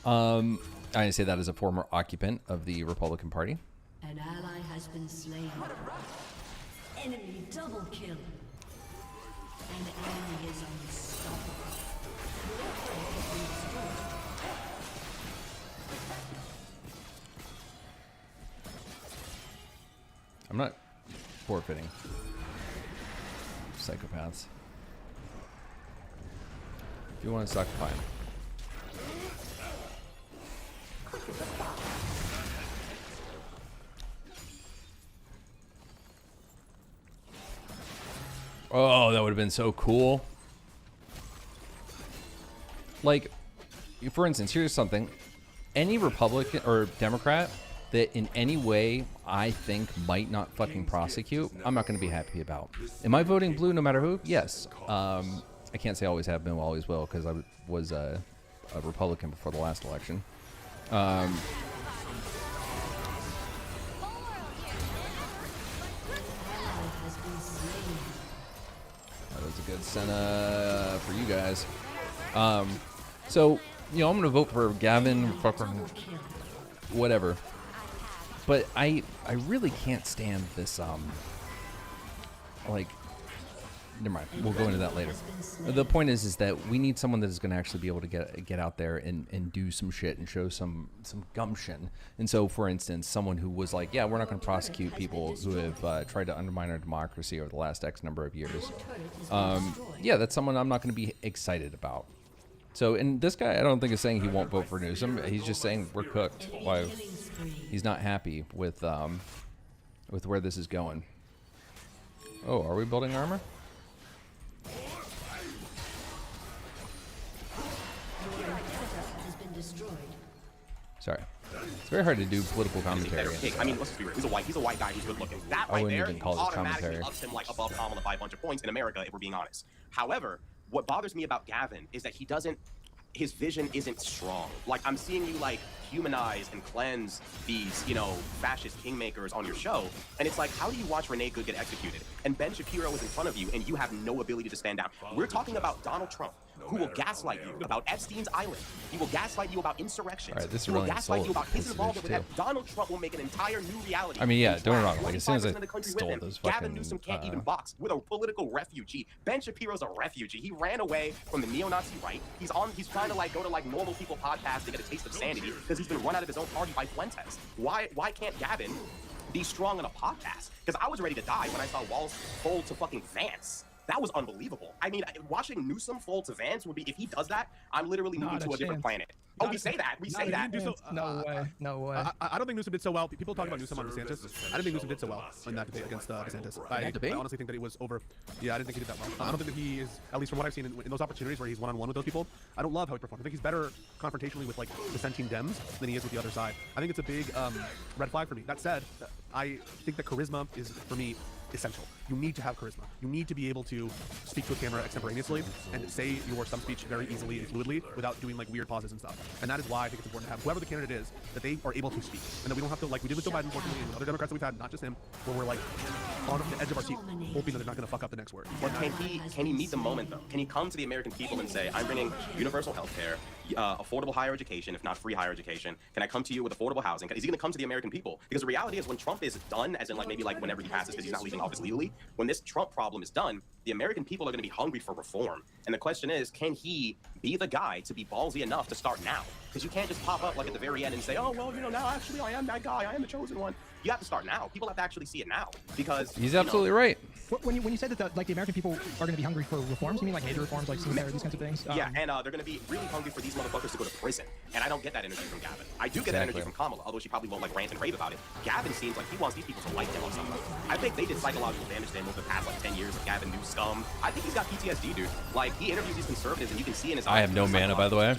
I say that as a former occupant of the Republican Party. An ally has been slain. Enemy double kill. An enemy is unstoppable. Your turret has been destroyed. I'm not forfeiting. Psychopaths. If you want to suck, fine. Oh, that would have been so cool. Like, for instance, here's something. Any Republican or Democrat that in any way I think might not fucking prosecute, I'm not going to be happy about. Am I voting blue no matter who? Yes. I can't say always have been, always will, because I was a Republican before the last election. That was a good Senna for you guys. So, I'm going to vote for Gavin, whatever. But I really can't stand this, never mind. We'll go into that later. The point is that we need someone that is going to actually be able to get out there and do some shit and show some gumption. And so, for instance, someone who was like, yeah, we're not going to prosecute people who have tried to undermine our democracy over the last X number of years. Yeah, that's someone I'm not going to be excited about. So, and this guy, I don't think is saying he won't vote for Newsom. He's just saying we're cooked. Why he's not happy with where this is going. Oh, are we building armor? Sorry. It's very hard to do political commentary. I mean, let's be real. He's a white guy who's good looking. That right there automatically ups him like above Kamala by a bunch of points in America, if we're being honest. However, what bothers me about Gavin is that his vision isn't strong. Like, I'm seeing you like humanize and cleanse these, fascist kingmakers on your show, and it's like, how do you watch Renee Good get executed? And Ben Shapiro is in front of you, and you have no ability to stand down. We're talking about Donald Trump, who will gaslight you about Epstein's Island. He will gaslight you about insurrections. All right, this is he will really gaslight you about his insulting involvement with that. Donald Trump will make an entire new reality. I mean, yeah, don't get me wrong. Like, as soon as I 25% of the country stole with him. those Gavin fucking, Newsom can't even box with a political refugee. Ben Shapiro's a refugee. He ran away from the neo-Nazi right. He's trying to go to normal people podcasts to get a taste of sanity because he's been run out of his own party by Fuentes. Why can't Gavin be strong on a podcast? Because I was ready to die when I saw Walz fold to fucking Vance. That was unbelievable. I mean, watching Newsom fold to Vance would be, if he does that, I'm literally moving to a different planet. Oh, we say that. We say that. No way. I don't think Newsom did so well. People talk about Newsom on DeSantis. I didn't think Newsom did so well in that debate against DeSantis. I honestly think that it was over. Yeah, I didn't think he did that well. I don't think that he is, at least from what I've seen in those opportunities where he's one-on-one with those people, I don't love how he performed. I think he's better confrontationally with, dissenting Dems than he is with the other side. I think it's a big red flag for me. That said, I think that charisma is, for me, essential. You need to have charisma. You need to be able to speak to a camera extemporaneously and say your some speech very easily and fluidly without doing weird pauses and stuff. And that is why I think it's important to have whoever the candidate is, that they are able to speak, and that we don't have to, we did with Joe Biden, unfortunately, and other Democrats that we've had, not just him, where we're on the edge of our seat, hoping that they're not going to fuck up the next word. But can he meet the moment though? Can he come to the American people and say, I'm bringing universal health care, affordable higher education, if not free higher education? Can I come to you with affordable housing? Is he going to come to the American people? Because the reality is, when Trump is done, as in maybe whenever he passes, because he's not leaving office legally, when this Trump problem is done, the American people are going to be hungry for reform. And the question is, can he be the guy to be ballsy enough to start now? Because you can't just pop up at the very end and say, oh, well, now actually I am that guy. I am the chosen one. You have to start now. People have to actually see it now, because he's absolutely right. When you said that the American people are going to be hungry for reforms, you mean major reforms like single payer, these kinds of things? Yeah, and they're going to be really hungry for these motherfuckers to go to prison. And I don't get that energy from Gavin. I do get that energy from Kamala, although she probably won't rant and rave about it. Gavin seems like he wants these people to like him or something. I think they did psychological damage to him over the past 10 years of Gavin New scum. I think he's got PTSD, dude. He interviews these conservatives, and you can see in his eyes. I have no mana, by the way.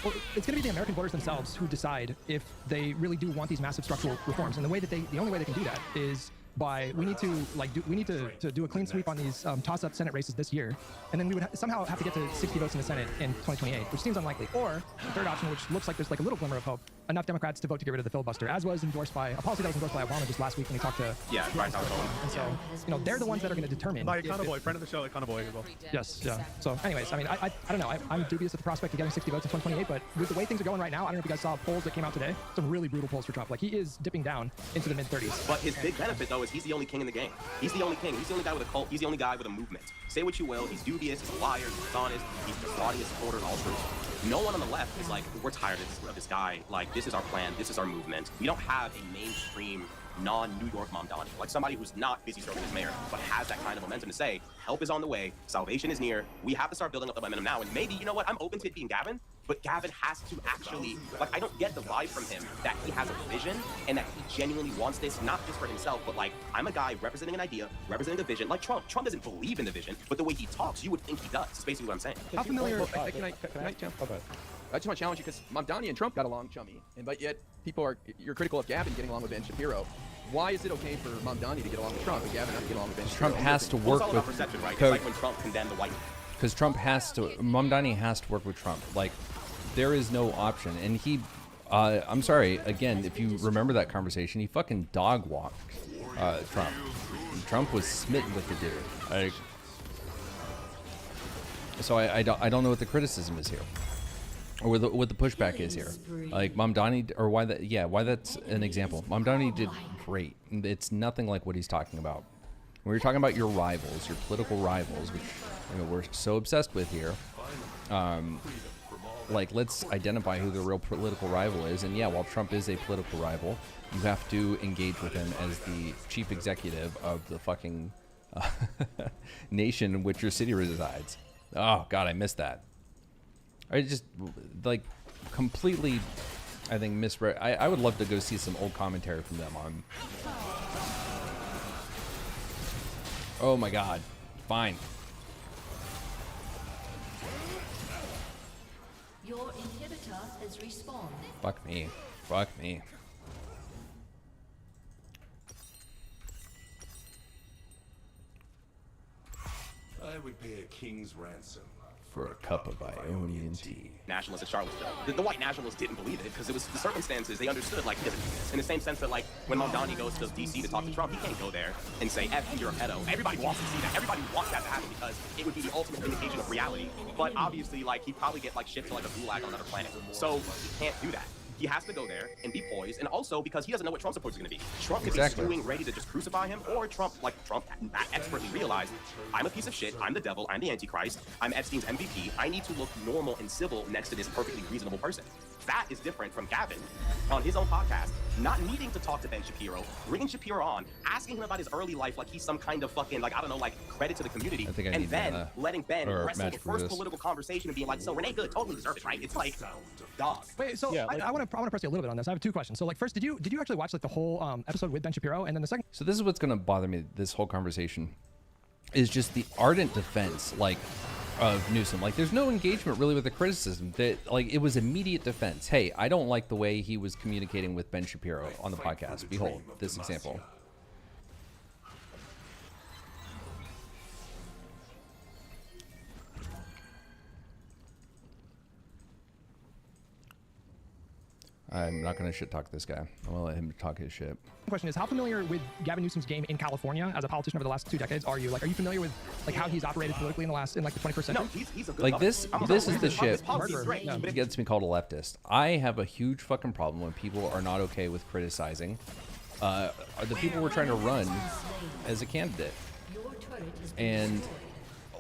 Well, it's going to be the American voters themselves who decide if they really do want these massive structural reforms, and the only way they can do that is by we need to do a clean sweep on these toss-up Senate races this year, and then we would somehow have to get to 60 votes in the Senate in 2028, which seems unlikely. Or the third option, which looks like there's a little glimmer of hope, enough Democrats to vote to get rid of the filibuster, as was endorsed by a policy that was endorsed by Obama just last week when he talked to Bryce and so they're the ones that are going to determine. By Econoboy, friend of the show, Econoboy as well. Yes, yeah. So, anyways, I mean, I don't know. I'm dubious at the prospect of getting 60 votes in 2028, but with the way things are going right now, I don't know if you guys saw polls that came out today. Some really brutal polls for Trump. He is dipping down into the mid-30s. But his big benefit, though, is he's the only king in the game. He's the only king. He's the only guy with a cult. He's the only guy with a movement. Say what you will. He's dubious. He's a liar. He's dishonest. He's defrauding his supporters, all true. No one on the left is we're tired of this guy. This is our plan. This is our movement. We don't have a mainstream non-New York Mamdani, somebody who's not busy serving as mayor, but has that kind of momentum to say, help is on the way, salvation is near, we have to start building up the momentum now. And maybe, you know what, I'm open to it being Gavin, but Gavin has to actually, I don't get the vibe from him that he has a vision and that he genuinely wants this, not just for himself, but I'm a guy representing an idea, representing a vision, like Trump. Trump doesn't believe in the vision, but the way he talks, you would think he does. That's basically what I'm saying. How familiar? Can I jump? I just want to challenge you because Mamdani and Trump got along chummy, but yet you're critical of Gavin getting along with Ben Shapiro. Why is it okay for Mamdani to get along with Trump and Gavin not to get along with Ben Shapiro? Trump has to work with perception, right? It's like when Trump condemned the white. Because Mamdani has to work with Trump. there is no option. And he, I'm sorry, again, if you remember that conversation, he fucking dog walked Trump. Trump was smitten with the dude. So I don't know what the criticism is here, or what the pushback is here. Like Mamdani, or why that? Yeah, why that's an example. Mamdani did great. It's nothing like what he's talking about. When you're talking about your rivals, your political rivals, which we're so obsessed with here. Like, let's identify who the real political rival is. And yeah, while Trump is a political rival, you have to engage with him as the chief executive of the fucking nation in which your city resides. Oh God, I missed that. I just like completely, I think, misread. I would love to go see some old commentary from them on. Oh my God, fine. Your inhibitor has respawned. Fuck me. Fuck me. I would pay a king's ransom for a cup of Ionian tea. Nationalists in Charlottesville. The white nationalists didn't believe it because it was the circumstances. They understood, like, he doesn't do this. In the same sense that, like, when Mamdani goes to D.C. to talk to Trump, he can't go there and say, F you, you're a pedo. Everybody wants to see that. Everybody wants that to happen because it would be the ultimate vindication of reality. But obviously, like, he'd probably get, like, shipped to, like, a gulag on another planet. So he can't do that. He has to go there and be poised, and also because he doesn't know what Trump's approach is going to be. Trump could be stewing, ready to just crucify him, or Trump expertly realized, I'm a piece of shit, I'm the devil, I'm the Antichrist, I'm Epstein's MVP, I need to look normal and civil next to this perfectly reasonable person. That is different from Gavin on his own podcast, not needing to talk to Ben Shapiro, bringing Shapiro on, asking him about his early life like he's some kind of fucking, like, I don't know, like, credit to the community, and then letting Ben wrestle the first political conversation and being like, so Renee Good totally deserved it, right? It's like, dog. Wait, so yeah, I want to press you a little bit on this. I have two questions. So, like, first, did you actually watch, like, the whole episode with Ben Shapiro? And then the second. So this is what's going to bother me. This whole conversation is just the ardent defense, like, of Newsom. Like, there's no engagement really with the criticism. That, like, it was immediate defense. Hey, I don't like the way he was communicating with Ben Shapiro on the podcast. Behold this example. I'm not going to shit talk this guy. I'm going to let him talk his shit. The question is, how familiar with Gavin Newsom's game in California as a politician over the last 2 decades are you? Like, are you familiar with, like, how he's operated politically in the 21st century? No, he's a good like, this is the shit that that gets me called a leftist. I have a huge fucking problem when people are not okay with criticizing the people we're trying to run as a candidate. And,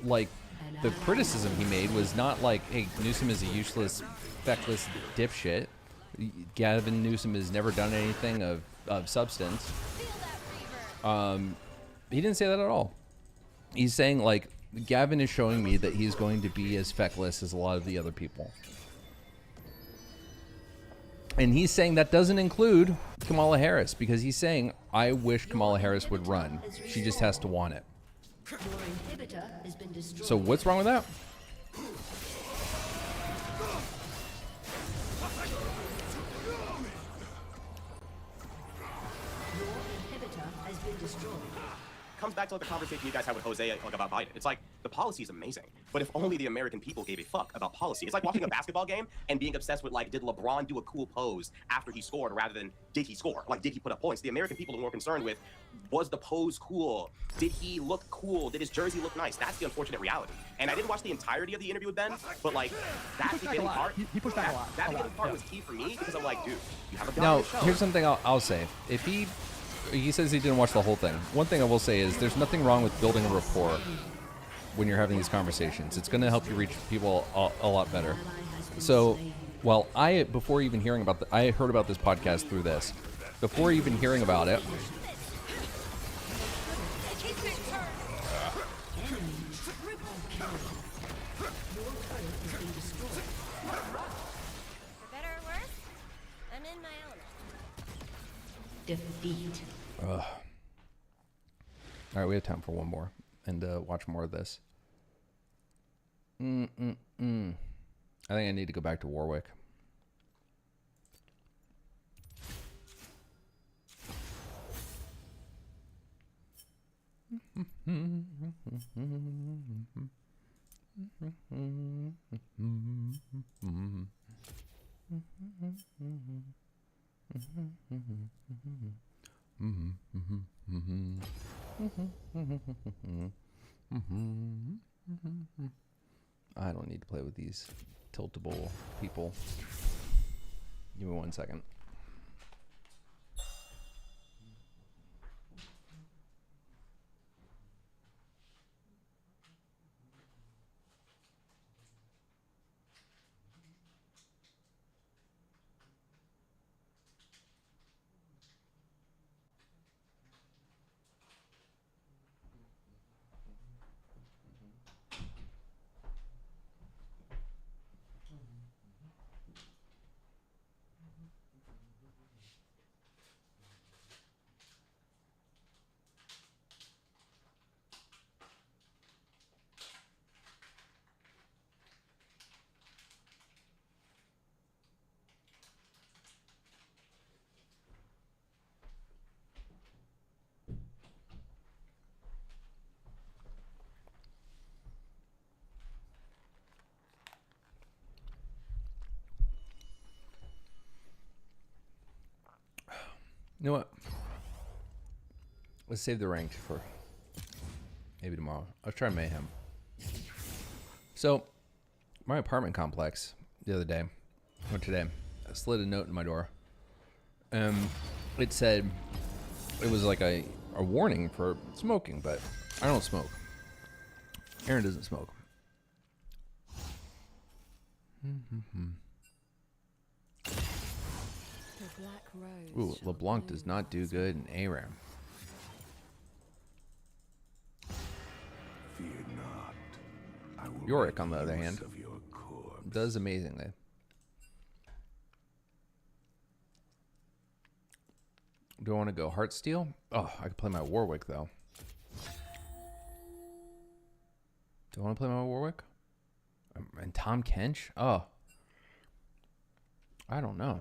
like, the criticism he made was not like, hey, Newsom is a useless, feckless dipshit. Gavin Newsom has never done anything of substance. He didn't say that at all. He's saying, like, Gavin is showing me that he's going to be as feckless as a lot of the other people. And he's saying that doesn't include Kamala Harris, because he's saying, I wish Kamala Harris would run. She just has to want it. So what's wrong with that? Comes back to, like, the conversation you guys had with Jose, like, about Biden. It's like, the policy is amazing, but if only the American people gave a fuck about policy. It's like watching a basketball game and being obsessed with, like, did LeBron do a cool pose after he scored rather than did he score? Like, did he put up points? The American people are more concerned with, was the pose cool? Did he look cool? Did his jersey look nice? That's the unfortunate reality. And I didn't watch the entirety of the interview with Ben, but, like, that beginning part, he pushed back a lot. That beginning part was key for me because I'm like, dude, you have a guy Now, on the show. here's something I'll say. If he says he didn't watch the whole thing. One thing I will say is there's nothing wrong with building a rapport when you're having these conversations. It's going to help you reach people a lot better. So, well, before even hearing about I heard about this podcast through this. Before even hearing about it, Defeat. All right, we have time for one more and watch more of this. I think I need to go back to Warwick. I don't need to play with these tiltable people. Give me 1 second. You know what? Let's save the ranked for maybe tomorrow. I'll try Mayhem. So, my apartment complex the other day, or today, I slid a note in my door. It said, it was like a warning for smoking, but I don't smoke. Aaron doesn't smoke. Ooh, LeBlanc does not do good in ARAM. Fear not. I will Yorick, make on the other use hand, of your corpse. does amazingly. Do I want to go Heartsteel? Oh, I could play my Warwick, though. Do I want to play my Warwick? And Tom Kench? Oh. I don't know.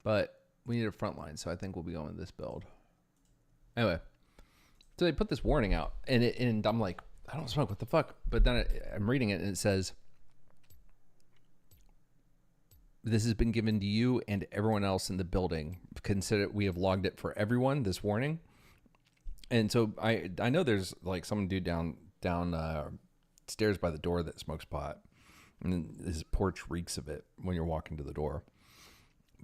But we need a front line, so I think we'll be going with this build. Anyway. So they put this warning out, and I'm like, I don't smoke, what the fuck? But then I'm reading it, and it says, this has been given to you and everyone else in the building. Consider we have logged it for everyone, this warning. And so I know there's like some dude down stairs by the door that smokes pot. And his porch reeks of it when you're walking to the door.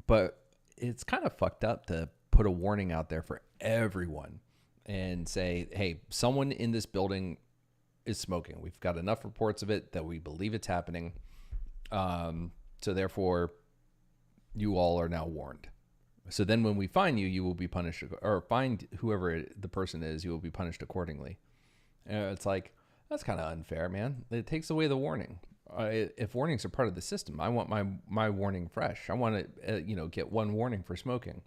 But it's kind of fucked up to put a warning out there for everyone and say, hey, someone in this building is smoking. We've got enough reports of it that we believe it's happening. So therefore, you all are now warned. So then when we find you, you will be punished, or find whoever the person is, you will be punished accordingly. It's like, that's kind of unfair, man. It takes away the warning. If warnings are part of the system, I want my warning fresh. I want to, get one warning for smoking.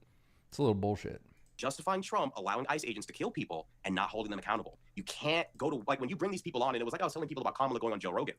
It's a little bullshit. Justifying Trump allowing ICE agents to kill people and not holding them accountable. You can't go to, like, when you bring these people on, and it was like I was telling people about Kamala going on Joe Rogan.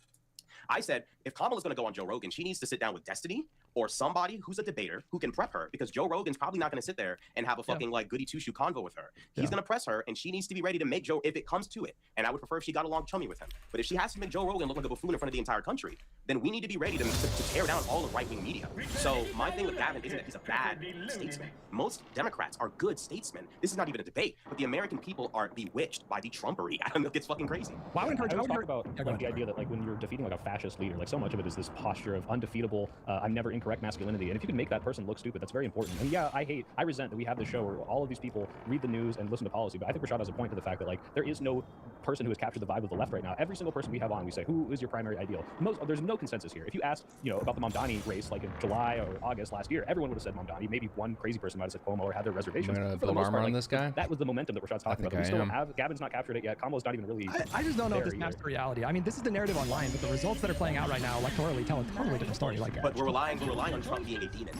I said, if Kamala's going to go on Joe Rogan, she needs to sit down with Destiny or somebody who's a debater who can prep her, because Joe Rogan's probably not going to sit there and have a fucking like goody two-shoe convo with her. He's going to press her, and she needs to be ready to make Joe, if it comes to it. And I would prefer if she got along chummy with him. But if she has to make Joe Rogan look like a buffoon in front of the entire country, then we need to be ready to tear down all the right-wing media. So my thing with Gavin isn't that he's a bad statesman. Most Democrats are good statesmen. This is not even a debate, but the American people are bewitched by the Trumpery. I don't know, it's fucking crazy. Well, I would talk about like the idea that like when you're defeating like a fascist leader, like so much of it is this posture of undefeatable, I'm never incorrect masculinity. And if you can make that person look stupid, that's very important. And yeah, I resent that we have this show where all of these people read the news and listen to policy. But I think Rashad has a point to the fact that like there is no person who has captured the vibe of the left right now. Every single person we have on, we say, who is your primary ideal? There's no consensus here. If you asked, about the Mamdani race like in July or August last year, everyone would have said Mamdani. Maybe one crazy person might have said Cuomo or had their reservations. You're gonna build armor on this guy? That was the momentum that Rashad's talking about. We still don't have. Gavin's not captured it yet. Kamala's not even really. I just don't know if this maps to reality. I mean, this is the narrative online, but the results that are playing out right now electorally tell a totally different story. Like, but we're relying on Trump being a demon.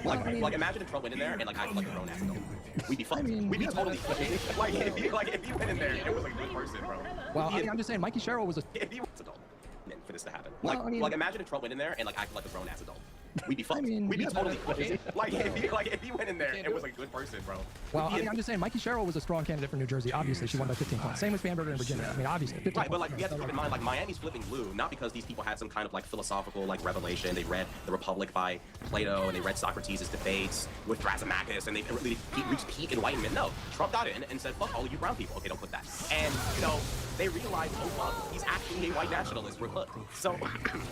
Like imagine if Trump went in there and like acted like a grown ass adult. We'd be fucked. We'd be totally fucked. Like if you went in there and it was like a good person, bro. Well, I'm just saying, Mikey Sherrill was a. If he was adult, for this to happen. Like imagine if Trump went in there and like acted like a grown ass adult. we'd be fucked. mean, we'd be yeah, totally but- fucked. Like if he went in there and was a good person, bro. Well, I mean, I'm just saying, Mikey Sherrill was a strong candidate for New Jersey. Obviously, she won by 15 points. Same with Spanberger in Virginia. I mean, obviously. 15 Right, but like points. you have to keep in mind, like Miami's flipping blue, not because these people had some kind of like philosophical like revelation. They read The Republic by Plato, and they read Socrates' debates with Thrasymachus, and they really reached peak enlightenment. No, Trump got in and said, "Fuck all of you brown people." Okay, don't put that. And you know, they realized, oh fuck, he's actually a white nationalist. We're cooked. So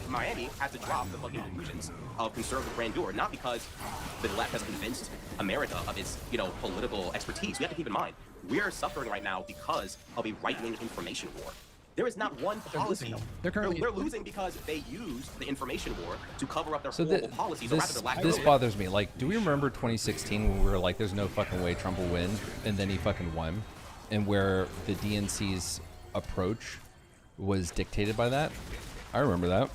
Miami had to drop the fucking illusions of conservative grandeur, not because the left has convinced America of its, you know, political expertise. We have to keep in mind, we are suffering right now because of a right-wing information war. There is not one policy. They're losing because they use the information war to cover up their horrible policies, or rather their lack This of. bothers me. Like, do we remember 2016 when we were like, there's no fucking way Trump will win, and then he fucking won, and where the DNC's approach was dictated by that? I remember that.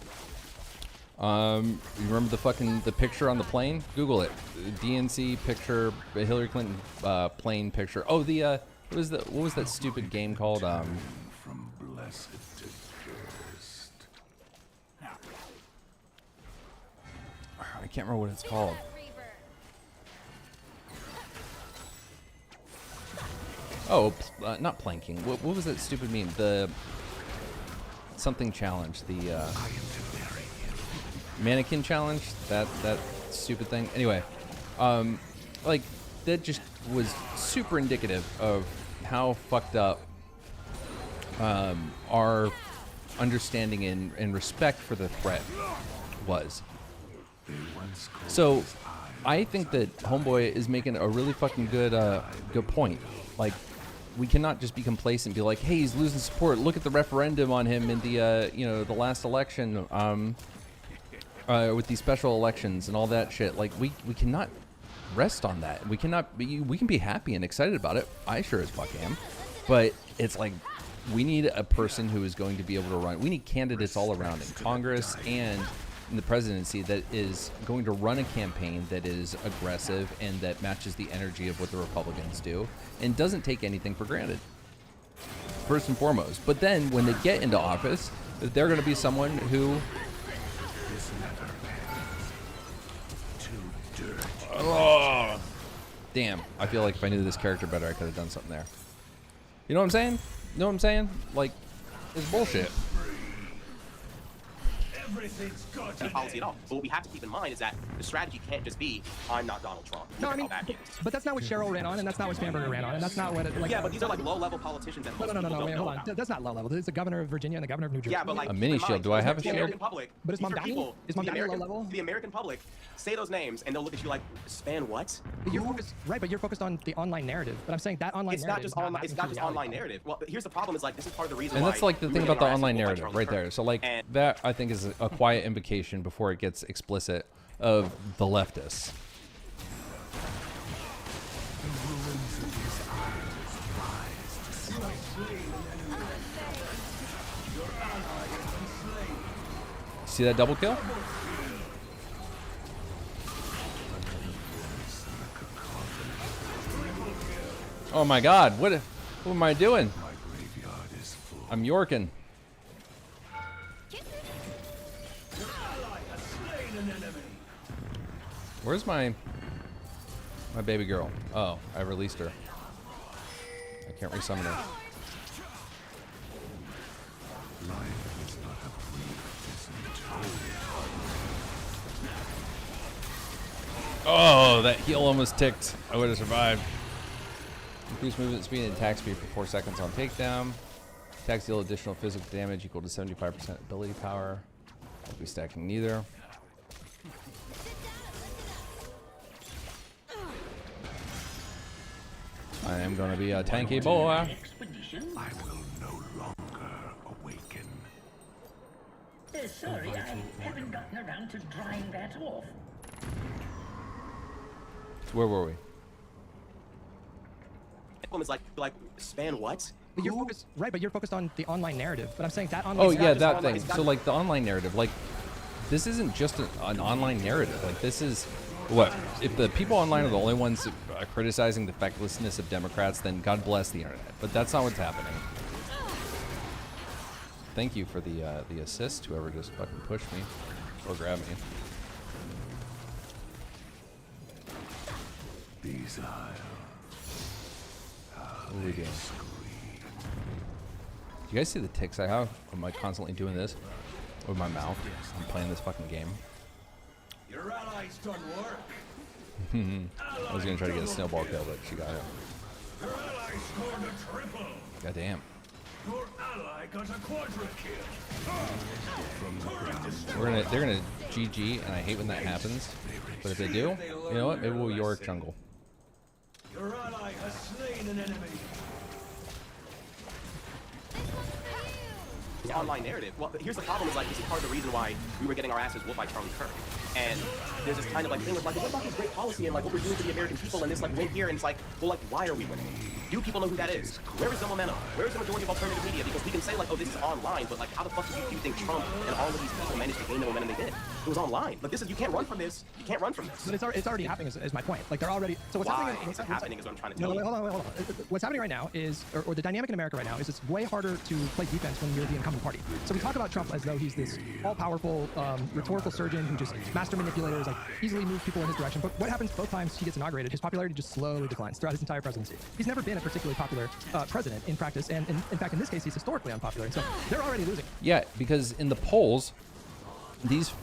You remember the picture on the plane? Google it. DNC picture, Hillary Clinton plane picture. Oh, what was that stupid game called? From blessed to cursed. I can't remember what it's called. Oh, not planking. What was that stupid meme? The something challenge. The mannequin challenge. That stupid thing. Anyway, like that just was super indicative of how fucked up our understanding and respect for the threat was. So I think that Homeboy is making a really fucking good point. Like, we cannot just be complacent and be like, hey, he's losing support. Look at the referendum on him in the the last election with these special elections and all that shit. Like, we cannot rest on that. We cannot we can be happy and excited about it. I sure as fuck am. But it's like, we need a person who is going to be able to run. We need candidates all around in Congress and in the presidency that is going to run a campaign that is aggressive and that matches the energy of what the Republicans do and doesn't take anything for granted, first and foremost. But then when they get into office, they're going to be someone who... Oh, damn. I feel like if I knew this character better, I could have done something there. You know what I'm saying? You know what I'm saying? Like, it's bullshit. Everything's got to policy at all. But what we have to keep in mind is that the strategy can't just be, I'm not Donald Trump. No, Look I mean, at how that is. but that's not what Cheryl ran on, and that's not what Spanberger ran on, and that's not what it, like. Yeah, but these are like low-level politicians that most No, people wait, don't hold know on. about. That's not low level. It's the governor of Virginia and the governor of New Jersey. Yeah, but like A mini shield. Do I have a the shield? American public, But is these are Mamdani? people- Is the Mamdani American- low level? The American public say those names and they'll look at you like, Span what? But you're focused, right? But you're focused on the online narrative. But I'm saying that online It's narrative. not just online. It's not just online narrative. Well, here's the problem: is like this is part of the reason. And why that's like the we thing were about the harassed online by narrative Charlie right Kirk. there. So like And that, I think, is a quiet invocation before it gets explicit of the leftists. See that double kill? Oh my god, what am I doing? I'm Yorkin. Where's my baby girl? Oh, I released her. I can't resummon her. Oh, that heal almost ticked. I would have survived. Increase movement speed and attack speed for 4 seconds on takedown. Attacks deal additional physical damage equal to 75% ability power. I'll be stacking neither. I am going to be a tanky boy. I will no longer awaken. Sorry, I haven't gotten around to drying that off. Where were we? It's like Span what? But you're focused, right? But you're focused on the online narrative. But I'm saying that online. Oh yeah, narrative- that thing. So like the online narrative, like this isn't just an online narrative. Like this is what if the people online are the only ones criticizing the fecklessness of Democrats, then God bless the internet. But that's not what's happening. Thank you for the assist, whoever just fucking pushed me or grabbed me. What are we doing? Do you guys see the tics I have? Am I constantly doing this with my mouth? I'm playing this fucking game. Your allies done work. I was gonna try to get a snowball kill, but she got it. Your ally scored a triple. God damn. Your ally got a quadra kill. They're gonna GG, and I hate when that happens. But if they do, you know what? Maybe we'll York jungle. Your ally has slain an enemy. The online narrative. Well, here's the problem: is like this is part of the reason why we were getting our asses whooped by Charlie Kirk. And there's this kind of like thing with like, what about this great policy and like what we're doing for the American people and this like win here? And it's like, well, like why are we winning? Do people know who that is? Where is the momentum? Where is the majority of alternative media? Because we can say like, oh, this is online, but like, how the fuck do you think Trump and all of these people managed to gain the momentum they did? It was online. Like this is, you can't run from this. You can't run from this. But it's already happening. Is my point. Like they're already. So what's happening? It's happening is what I'm trying to tell No, you. wait, hold on. What's happening right now is, or the dynamic in America right now is, it's way harder to play defense when you're the incumbent party. So we talk about Trump as though he's this all-powerful rhetorical surgeon who just master manipulators, like easily moves people in his direction. But what happens both times he gets inaugurated? His popularity just slowly declines throughout his entire presidency. He's never been a particularly popular president in practice, and in fact, in this case, he's historically unpopular. And so they're already losing. Yeah, because in the polls, these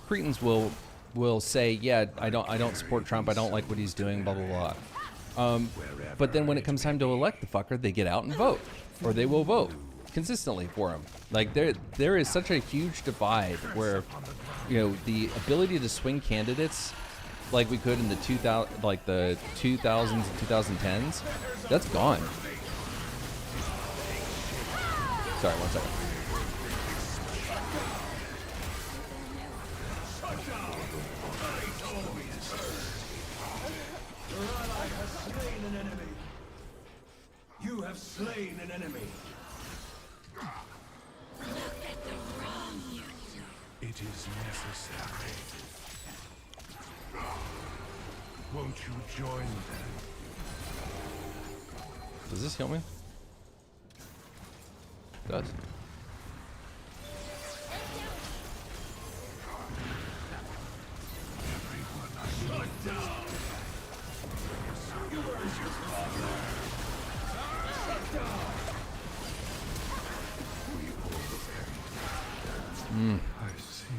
cretins will say, yeah, I don't support Trump. I don't like what he's doing. Blah blah blah. But then when it comes time to elect the fucker, they get out and vote, or they will vote consistently for him. Like there is such a huge divide where, you know, the ability to swing candidates like we could in the 2000s and 2010s, that's gone. Sorry, one second. Your ally has slain an enemy. You have slain an enemy. It is necessary. Won't you join them? Does this heal me? It does. Shut down. You earned your father. Shut down. I see.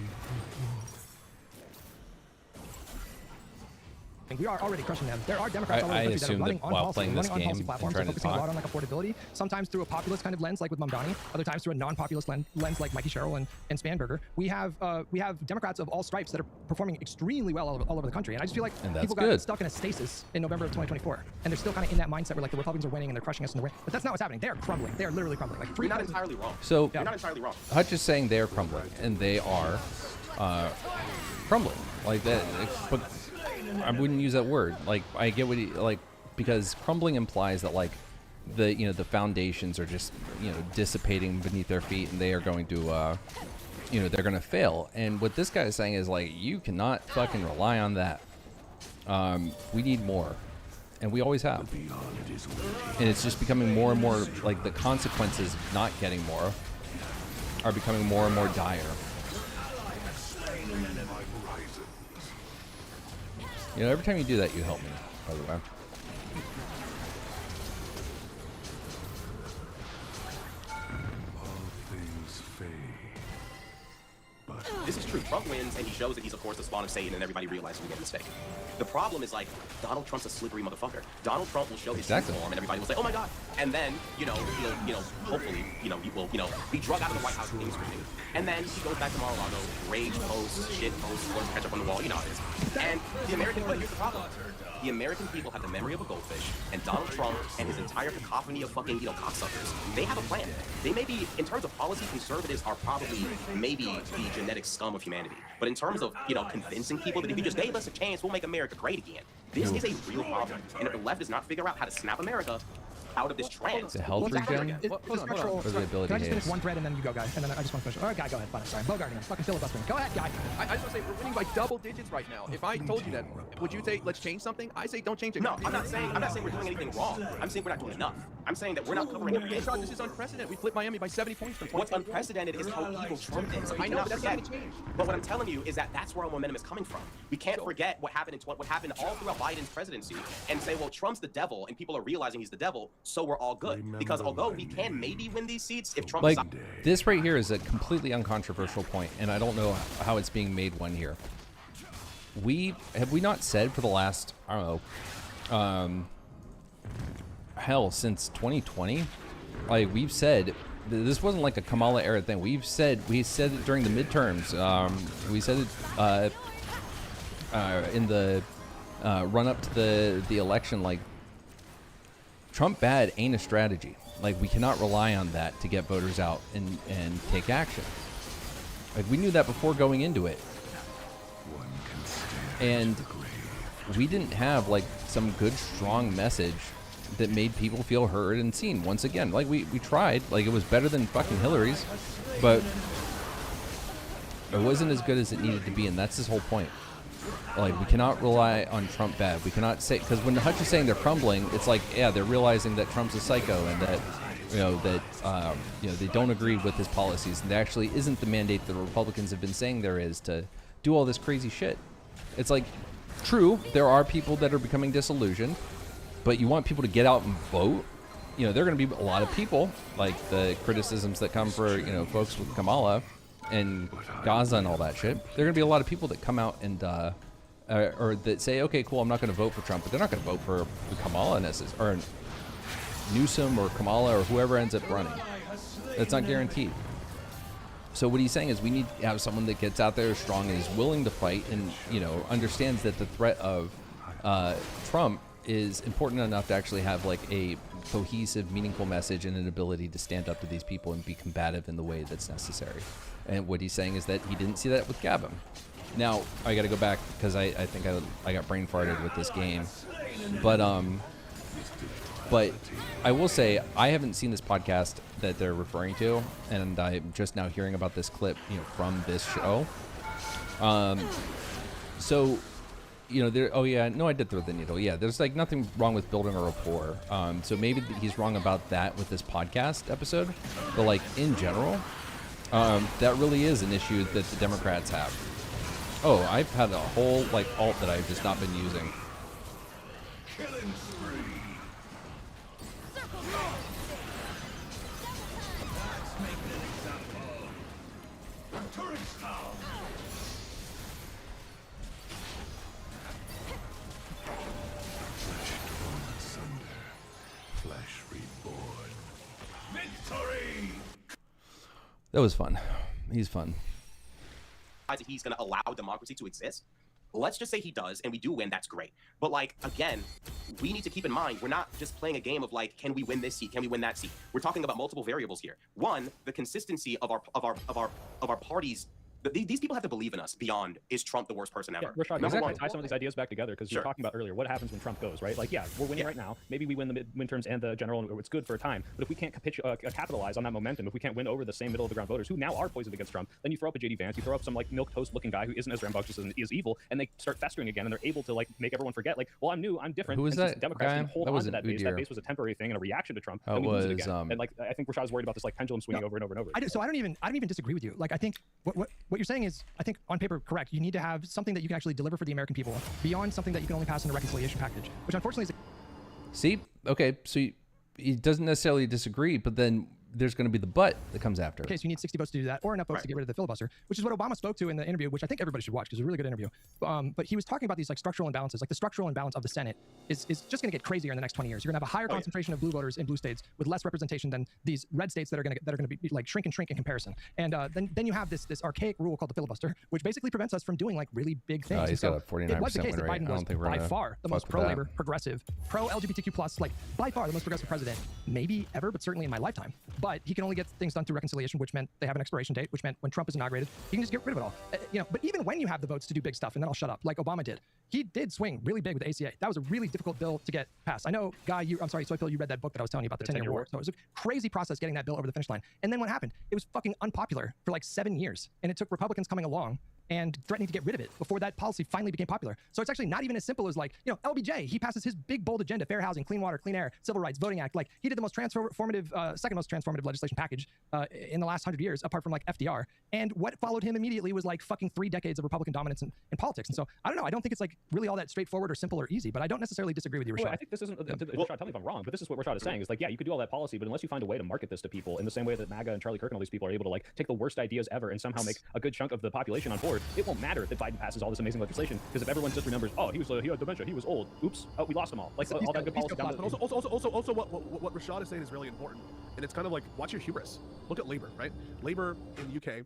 We are already crushing them. There are Democrats all over the country that are running on policy, running on policy platforms, and focusing a lot on like affordability, sometimes through a populist kind of lens like with Mamdani, other times through a non-populist lens like Mikey Sherrill and Spanberger. We have Democrats of all stripes that are performing extremely well all over the country, and I just feel like people got stuck in a stasis in November of 2024, and they're still kind of in that mindset where like the Republicans are winning and they're crushing us in the way. But that's not what's happening. They are crumbling. They are literally crumbling. Like You're not entirely wrong. So you're not entirely wrong. Hutch is saying they are crumbling, and they are crumbling like that. But I wouldn't use that word. Like I get what he like, because crumbling implies that like the foundations are just dissipating beneath their feet, and they are going to they're going to fail. And what this guy is saying is like, you cannot fucking rely on that. We need more, and we always have. And it's just becoming more and more like the consequences of not getting more are becoming more and more dire. You know, every time you do that, you help me, by the way. All things fade. But This is true. Trump wins, and he shows that he's, of course, the spawn of Satan, and everybody realizes we made a mistake. The problem is, like, Donald Trump's a slippery motherfucker. Donald Trump will show his true form, and everybody will say, oh my God. And then, he'll hopefully, he will, be drug out of the White House and screaming. And then he goes back to Mar-a-Lago, rage posts, shit posts, learns to catch up on the wall, you know how it is. And the American, but here's the problem. The American people have the memory of a goldfish, and Donald Trump and his entire cacophony of fucking, cocksuckers, they have a plan. They may be, in terms of policy, conservatives are probably maybe the genetic scum of humanity. But in terms of, convincing people that if you just gave us a chance, we'll make America great again. This is a real problem. And if the left does not figure out how to snap America, out of this trance. The health regen? Hold on. Or the ability Can I just finish haste? one thread and then you go, guy? And then I just want to finish. All right, guy, go ahead. Fine, sorry. Bogarting. Fucking filibustering. Go ahead, guy. I just want to say we're winning by double digits right now. If I told you that, would you say let's change something? I say don't change it. No, I'm not saying we're doing anything wrong. I'm saying we're not doing enough. I'm saying that we're not covering every Rashad, this is unprecedented. We flipped Miami by 70 points from 20. What's unprecedented is how evil Trump is. I know, but that's not gonna change. But what I'm telling you is that that's where our momentum is coming from. We can't forget what happened what happened all throughout Biden's presidency and say, well, Trump's the devil, and people are realizing he's the devil, so we're all good. Because although we can maybe win these seats if Trump Like, this right here is a completely uncontroversial point, and I don't know how it's being made one here. Have we not said for the last, I don't know, hell, since 2020? Like, we've said, this wasn't like a Kamala era thing. We said it during the midterms. We said it in the run up to the election, like, Trump bad ain't a strategy. Like, we cannot rely on that to get voters out and take action. Like, we knew that before going into it. And we didn't have, like, some good, strong message that made people feel heard and seen. Once again, like, we tried. Like, it was better than fucking Hillary's, but it wasn't as good as it needed to be, and that's his whole point. Like, we cannot rely on Trump bad. We cannot say, because when Hutch is saying they're crumbling, it's like, yeah, they're realizing that Trump's a psycho and that, they don't agree with his policies. And there actually isn't the mandate the Republicans have been saying there is to do all this crazy shit. It's like, true, there are people that are becoming disillusioned, but you want people to get out and vote. You know, there are going to be a lot of people, like the criticisms that come for, folks with Kamala and Gaza and all that shit. There are going to be a lot of people that come out and, or that say, okay, cool, I'm not going to vote for Trump, but they're not going to vote for Kamala or Newsom or Kamala or whoever ends up running. That's not guaranteed. So what he's saying is we need to have someone that gets out there is strong and is willing to fight and, understands that the threat of Trump is important enough to actually have like a cohesive, meaningful message and an ability to stand up to these people and be combative in the way that's necessary. And what he's saying is that he didn't see that with Gavin. Now, I got to go back because I think I got brain farted with this game. But I will say I haven't seen this podcast that they're referring to, and I'm just now hearing about this clip, from this show. So, oh yeah, no, I did throw the needle. Yeah, there's like nothing wrong with building a rapport. So maybe he's wrong about that with this podcast episode, but like in general, that really is an issue that the Democrats have. Oh, I've had a whole like alt that I've just not been using. Killing spree. Let's make an example. Turret's down. Flesh torn asunder, flesh reborn. Victory! That was fun. He's fun. He's going to allow democracy to exist. Let's just say he does, and we do win. That's great. But like again, we need to keep in mind we're not just playing a game of like, can we win this seat? Can we win that seat? We're talking about multiple variables here. One, the consistency of our parties. These people have to believe in us beyond, is Trump the worst person ever? Yeah, Rashad, exactly. Tie some of these ideas back together because you were talking about earlier, what happens when Trump goes, right? Like, yeah, we're winning right now. Maybe we win the midterms and the general, and it's good for a time. But if we can't capitalize on that momentum, if we can't win over the same middle of the ground voters who now are poisoned against Trump, then you throw up a JD Vance, you throw up some like milquetoast looking guy who isn't as rambunctious and is evil, and they start festering again, and they're able to like make everyone forget, like, well, I'm new, I'm different. Who was and that Democrats guy? can hold on to that base. That base was a temporary thing and a reaction to Trump. Oh, and we lose it it was, again. And like, I think Rashad's worried about this like pendulum swinging over and over and over. I don't even disagree with you. Like, I think what you're saying is, I think on paper correct. You need to have something that you can actually deliver for the American people beyond something that you can only pass in a reconciliation package, which unfortunately is. See, okay, so he doesn't necessarily disagree, but then there's going to be the but that comes after. Okay, so you need 60 votes to do that, or enough votes to get rid of the filibuster, which is what Obama spoke to in the interview, which I think everybody should watch because it's a really good interview. But he was talking about these like structural imbalances, like the structural imbalance of the Senate is just going to get crazier in the next 20 years. You're going to have a higher concentration of blue voters in blue states with less representation than these red states that are going to be like shrink in comparison. And then you have this archaic rule called the filibuster, which basically prevents us from doing like really big things. He's got a 49% it was the case that win rate. Biden was by far the most pro-labor, progressive, pro-LGBTQ+, like by far the most progressive president, maybe ever, but certainly in my lifetime. but he can only get things done through reconciliation, which meant they have an expiration date, which meant when Trump is inaugurated, he can just get rid of it all. But even when you have the votes to do big stuff, and then I'll shut up, like Obama did, he did swing really big with the ACA. That was a really difficult bill to get passed. I know, Guy, Soypil, you read that book that I was telling you about, the 10-Year War. So it was a crazy process getting that bill over the finish line. And then what happened? It was fucking unpopular for like 7 years. And it took Republicans coming along and threatening to get rid of it before that policy finally became popular. So it's actually not even as simple as like, LBJ, he passes his big, bold agenda, fair housing, clean water, clean air, civil rights, voting act. Like, he did the most transformative, second most transformative legislation package in the last 100 years, apart from like FDR. And what followed him immediately was like fucking 3 decades of Republican dominance in politics. And so, I don't know, I don't think it's like really all that straightforward or simple or easy, but I don't necessarily disagree with you, Rashad. Well, I think this isn't, Rashad, tell me if I'm wrong, but this is what Rashad is saying, is like, yeah, you could do all that policy, but unless you find a way to market this to people in the same way that MAGA and Charlie Kirk and all these people are able to like take the worst ideas ever and somehow make a good chunk of the population on board, it won't matter that Biden passes all this amazing legislation, because if everyone just remembers, oh, he had dementia, he was old, oops, oh, we lost them all. Like, all that good policy. But also what Rashad is saying is really important, and it's kind of like, watch your hubris. Look at Labour, right? Labour in the UK,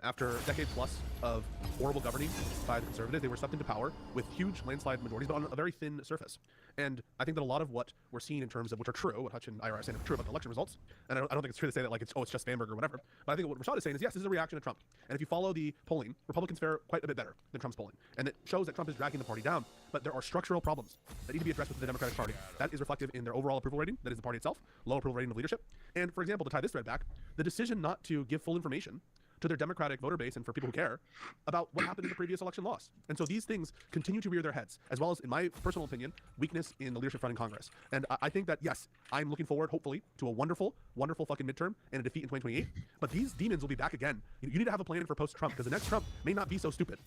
after a decade plus of horrible governing by the Conservatives, they were swept into power with huge landslide majorities, but on a very thin surface. And I think that a lot of what we're seeing in terms of, which are true, what Hutch and I are saying are true about the election results, and I don't think it's true to say that like it's just Vanberg or whatever, but I think what Rashad is saying is, yes, this is a reaction to Trump. And if you follow the polling, Republicans fare quite a bit better than Trump's polling. And it shows that Trump is dragging the party down, but there are structural problems that need to be addressed within the Democratic Party. That is reflective in their overall approval rating, that is the party itself, low approval rating of leadership. And for example, to tie this thread back, the decision not to give full information to their Democratic voter base and for people who care about what happened in the previous election loss. And so these things continue to rear their heads, as well as, in my personal opinion, weakness in the leadership front in Congress. And I think that, yes, I'm looking forward, hopefully, to a wonderful, wonderful fucking midterm and a defeat in 2028. But these demons will be back again. You need to have a plan for post-Trump, because the next Trump may not be so stupid.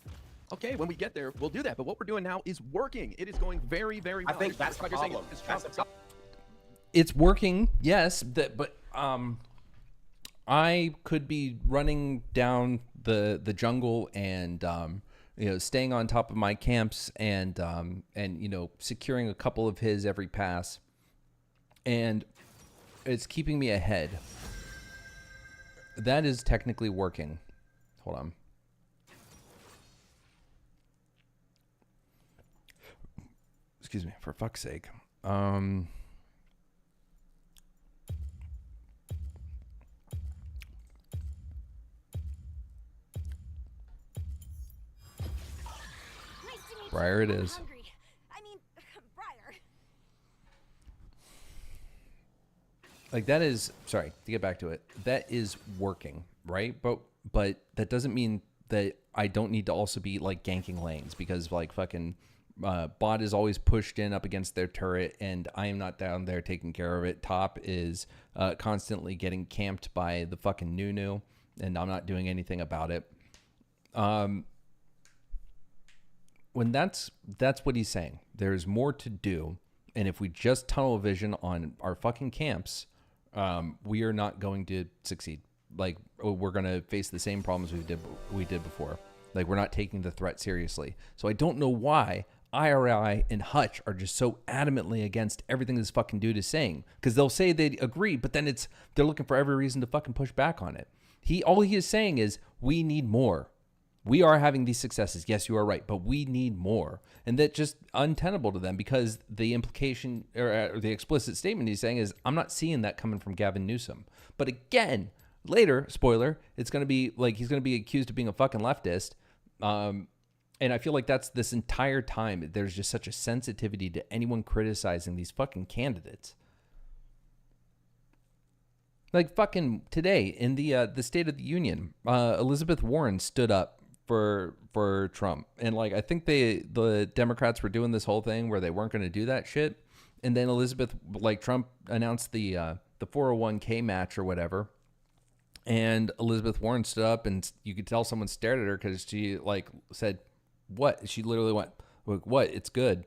Okay, when we get there, we'll do that. But what we're doing now is working. It is going very, very well. I think that's the problem. It's working, yes, but I could be running down the jungle and staying on top of my camps and securing a couple of his every pass, and it's keeping me ahead. That is technically working. Hold on. Excuse me, for fuck's sake. Briar it is. Briar. Like, that is, sorry, to get back to it, that is working, right? But that doesn't mean that I don't need to also be like ganking lanes, because like fucking bot is always pushed in up against their turret and I am not down there taking care of it. Top is constantly getting camped by the fucking Nunu and I'm not doing anything about it. When that's what he's saying, there's more to do, and if we just tunnel vision on our fucking camps, we are not going to succeed. Like, we're gonna face the same problems we did before. Like, we're not taking the threat seriously. So I don't know why IRI and Hutch are just so adamantly against everything this fucking dude is saying, because they'll say they agree, but then they're looking for every reason to fucking push back on it. All he is saying is, we need more. We are having these successes. Yes, you are right, but we need more. And that's just untenable to them, because the implication or the explicit statement he's saying is, I'm not seeing that coming from Gavin Newsom. But again, later, spoiler, it's going to be like he's going to be accused of being a fucking leftist. And I feel like that's this entire time. There's just such a sensitivity to anyone criticizing these fucking candidates. Like fucking today in the State of the Union, Elizabeth Warren stood up for Trump, and like I think the Democrats were doing this whole thing where they weren't going to do that shit, and then Trump announced the 401k match or whatever, and Elizabeth Warren stood up, and you could tell someone stared at her because she like said, "What?" She literally went, "What? It's good."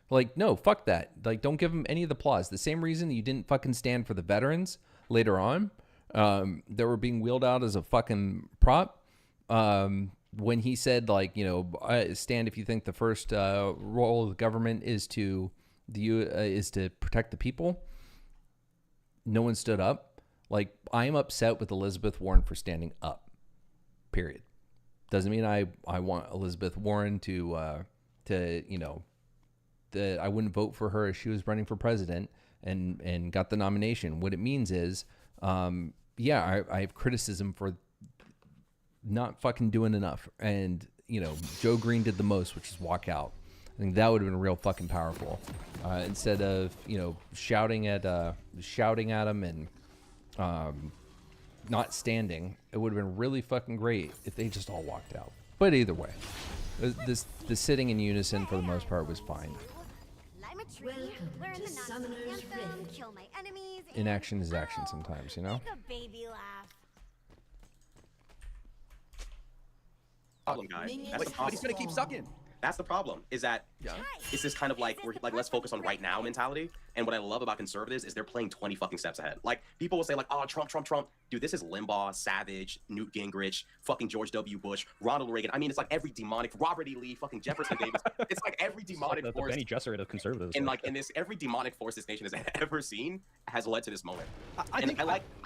Like, no, fuck that. Like, don't give him any of the applause. The same reason you didn't fucking stand for the veterans later on, that were being wheeled out as a fucking prop. When he said, like, stand if you think the first role of the government is to protect the people. No one stood up. Like, I am upset with Elizabeth Warren for standing up. Period. Doesn't mean I want Elizabeth Warren to that I wouldn't vote for her if she was running for president. and got the nomination. What it means is, yeah, I have criticism for not fucking doing enough. And, you know, Joe Green did the most, which is walk out. I think that would have been real fucking powerful. Instead of, you know, shouting at him and not standing, it would have been really fucking great if they just all walked out. But either way, the sitting in unison for the most part was fine. Climb a tree, learn the Nazi anthem, kill my enemies, Inaction is action sometimes, you know? make a baby laugh. Problem, guy. That's the But problem. he's gonna keep sucking. That's the problem, is that it's this kind of like, we're like, let's focus on right now mentality. And what I love about conservatives is they're playing 20 fucking steps ahead. Like, people will say like, oh, Trump, Trump, Trump. Dude, this is Limbaugh, Savage, Newt Gingrich, fucking George W. Bush, Ronald Reagan. I mean, it's like every demonic, Robert E. Lee, fucking Jefferson Davis. It's like every demonic the force. Benny Gesserit of conservatives. And like, in this, every demonic force this nation has ever seen has led to this moment. I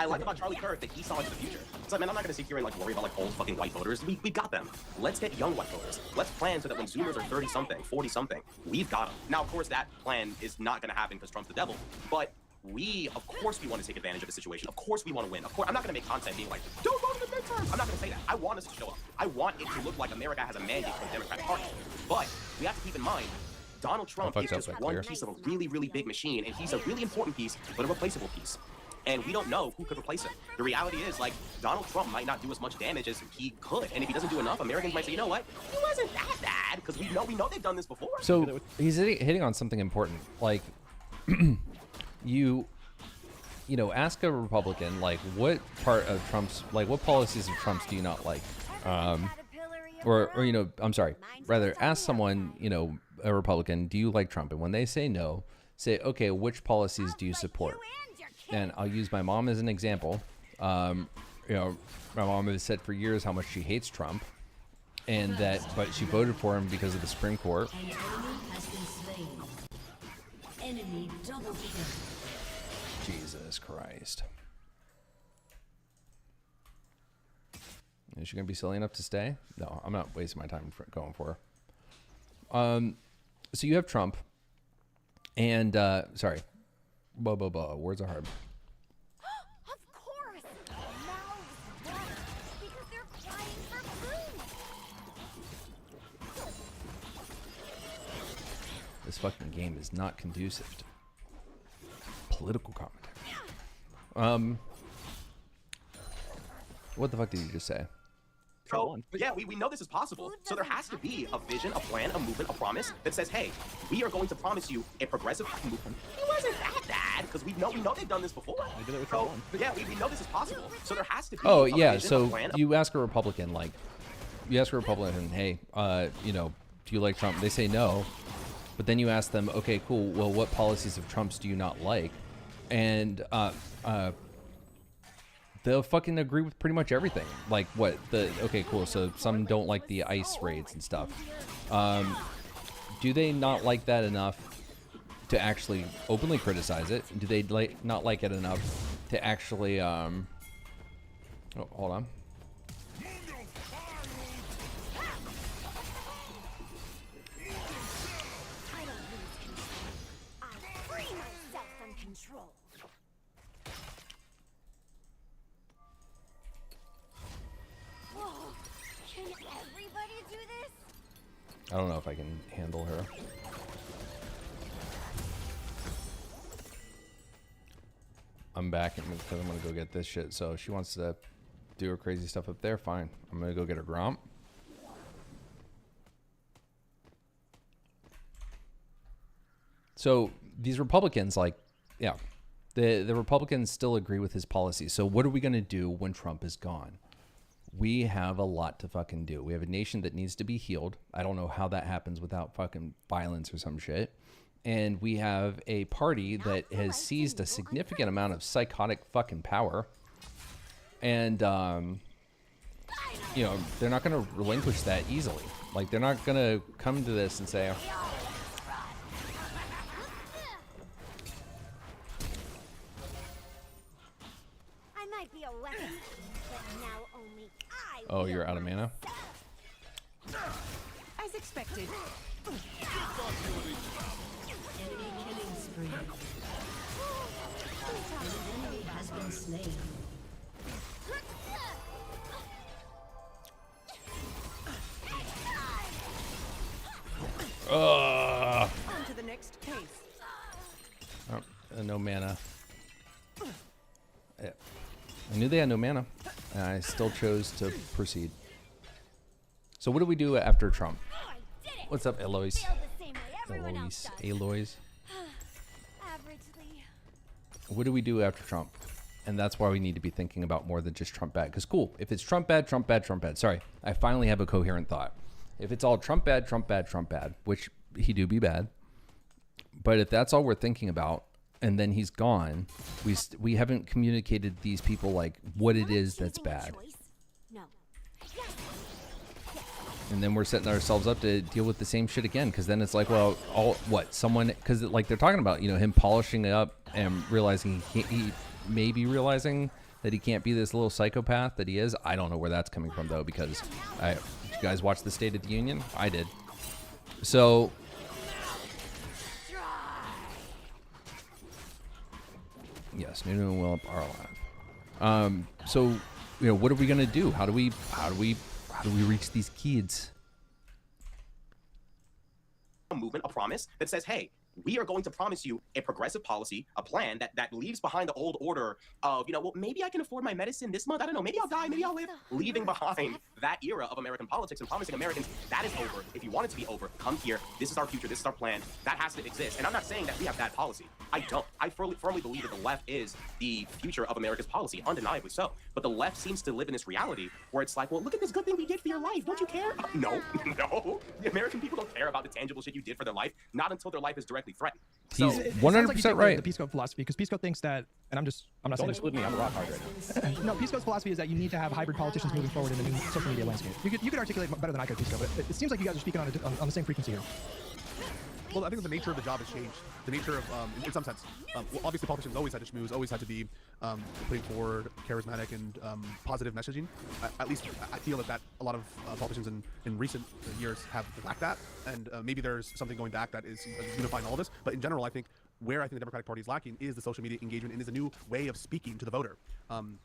like about Charlie Kirk that he saw into the future. It's like, man, I'm not gonna sit here and like worry about like old fucking white voters. We got them. Let's get young white voters. Let's plan so that when Zoomers are 30 something, 40 something, we've got them. Now, of course, that plan is not gonna happen because Trump's the devil. But of course we want to take advantage of the situation. Of course we want to win. Of course, I'm not going to make content being like, don't go to the midterms. I'm not going to say that. I want us to show up. I want it to look like America has a mandate for the Democratic Party. But we have to keep in mind, Donald Trump is just one piece of a really, really big machine, and he's a really important piece, but a replaceable piece. And we don't know who could replace him. The reality is, like, Donald Trump might not do as much damage as he could. And if he doesn't do enough, Americans might say, you know what? He wasn't that bad, because we know they've done this before. So he's hitting on something important. Like, you ask a Republican, like, what part of Trump's, like, what policies of Trump's do you not like? Or I'm sorry, rather ask someone, a Republican, do you like Trump? And when they say no, say, okay, which policies do you support? And I'll use my mom as an example. My mom has said for years how much she hates Trump, and but she voted for him because of the Supreme Court. An enemy has been slain. Enemy double kill. Jesus Christ. Is she going to be silly enough to stay? No, I'm not wasting my time going for her. So you have Trump and, sorry. Words are hard. Of course! Mouths water because they're crying for food! This fucking game is not conducive to political commentary. What the fuck did you just say? So, yeah, we know this is possible. So there has to be a vision, a plan, a movement, a promise that says, hey, we are going to promise you a progressive movement. It wasn't that bad, because we know they've done this before. They did it with So, yeah, we know this is possible. So there has to be Oh, a yeah, vision, a so plan, you ask a Republican, like, hey, do you like Trump? They say no. But then you ask them, okay, cool, well, what policies of Trump's do you not like? And they'll fucking agree with pretty much everything. Like what? Okay, cool, so some don't like the ICE raids and stuff. Do they not like that enough to actually openly criticize it? Do they not like it enough to actually, oh, hold on. Control. Whoa! Can everybody do this? I don't know if I can handle her. I'm back because I'm gonna go get this shit. So if she wants to do her crazy stuff up there, fine. I'm gonna go get her Gromp. So these Republicans, like, yeah, the Republicans still agree with his policies. So what are we gonna do when Trump is gone? We have a lot to fucking do. We have a nation that needs to be healed. I don't know how that happens without fucking violence or some shit. And we have a party that has seized a significant amount of psychotic fucking power. And, they're not going to relinquish that easily. Like, they're not going to come to this and say, I might be a weapon, but now only I oh, you're out of mana? As expected. Enemy killing spree. slain. Ugh. On to the next case. Oh, no mana. Yeah. I knew they had no mana, and I still chose to proceed. So what do we do after Trump? What's up, Eloise? Aloys. What do we do after Trump? And that's why we need to be thinking about more than just Trump bad. Because cool, if it's Trump bad, Trump bad, Trump bad. Sorry, I finally have a coherent thought. If it's all Trump bad, Trump bad, Trump bad, which he do be bad. But if that's all we're thinking about, and then he's gone, we haven't communicated these people like what it is that's bad. And then we're setting ourselves up to deal with the same shit again, because then it's like, well, because like they're talking about, him polishing it up and realizing he may be realizing that he can't be this little psychopath that he is. I don't know where that's coming from though, because did you guys watch the State of the Union? I did. So yes, Nunu and Willip are alive. So what are we gonna do? How do we reach these kids? A movement, a promise that says, hey, we are going to promise you a progressive policy, a plan that leaves behind the old order of, well, maybe I can afford my medicine this month. I don't know. Maybe I'll die. Maybe I'll live. Leaving behind that era of American politics and promising Americans that is over. If you want it to be over, come here. This is our future. This is our plan. That has to exist. And I'm not saying that we have bad policy. I don't. I firmly believe that the left is the future of America's policy, undeniably so. But the left seems to live in this reality where it's like, well, look at this good thing we did for your life. Don't you care? No. The American people don't care about the tangible shit you did for their life, not until their life is directly threatened. He's 100% right. The Peace Code philosophy, because Peace Code thinks that, and I'm not saying exclude me. I'm a rock hard right now. No, Peace Code's philosophy is that you need to have hybrid politicians moving forward in the new social media landscape. You could articulate better than I could, Peace Code, but it seems like you guys are speaking on the same frequency here. Well, I think the nature of the job has changed. The nature of, in some sense, well, obviously politicians always had to schmooze, always had to be putting forward charismatic and positive messaging. At least I feel that a lot of politicians in recent years have lacked that, and maybe there's something going back that is unifying all of this. But in general, I think where I think the Democratic Party is lacking is the social media engagement and is a new way of speaking to the voter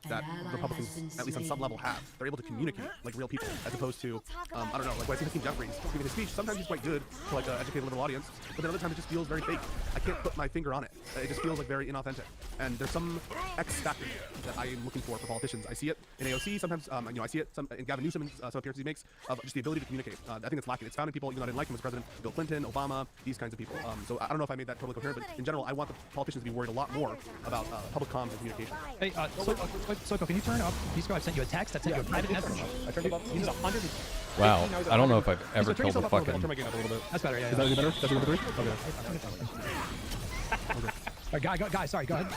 that Republicans, at least on some level, have. They're able to communicate like real people, as opposed to, I don't know, like when I see Hakeem Jeffries giving his speech, sometimes he's quite good to like educate a liberal audience, but then other times it just feels very fake. I can't put my finger on it. It just feels like very inauthentic. And there's some X factor that I am looking for politicians. I see it in AOC sometimes, I see it in Gavin Newsom and some appearances he makes, of just the ability to communicate. I think it's lacking. It's found in people, even though I didn't like him as president, Bill Clinton, Obama, these kinds of people. So I don't know if I made that totally coherent, but in general, I want the politicians to be worried a lot more about public comms and communication. Hey, Soiko, can you turn up Peace Code? I sent you a text. I sent you a private message. I turned it up. Use 100. Wow, I don't know if I've ever killed a fucking. That's better. Yeah. Is that any better? That's number 3. Okay. Guy, sorry. Go ahead.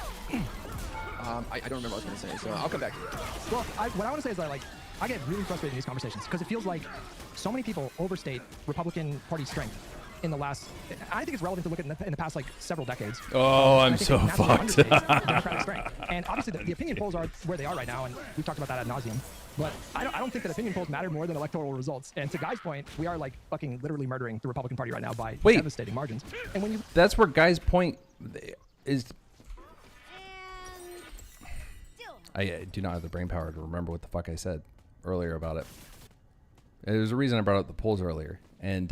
I don't remember what I was going to say, so I'll come back to it. Well, what I want to say is that I get really frustrated in these conversations because it feels like so many people overstate Republican Party strength in the last. I think it's relevant to look at in the past several decades. Oh, I'm so fucked. Democratic strength. And obviously the opinion polls are where they are right now, and we've talked about that ad nauseum. But I don't think that opinion polls matter more than electoral results. And to Guy's point, we are fucking literally murdering the Republican Party right now by devastating margins. And when you that's where Guy's point is. I do not have the brain power to remember what the fuck I said earlier about it. There's a reason I brought up the polls earlier, and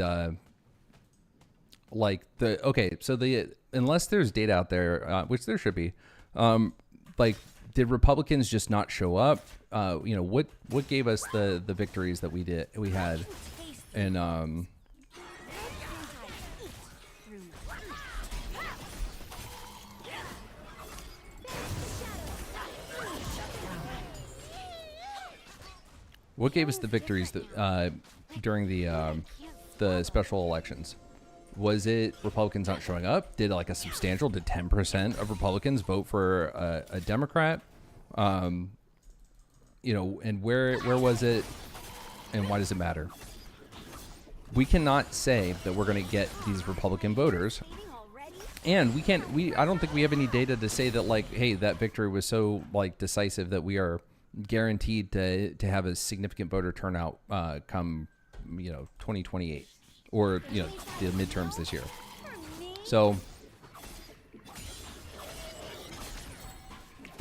unless there's data out there, which there should be, did Republicans just not show up? What gave us the victories that we had, and what gave us the victories that during the special elections? Was it Republicans not showing up? Did 10% of Republicans vote for a Democrat? And where was it, and why does it matter? We cannot say that we're going to get these Republican voters, and I don't think we have any data to say that hey, that victory was so decisive that we are guaranteed to have a significant voter turnout come 2028 or the midterms this year. So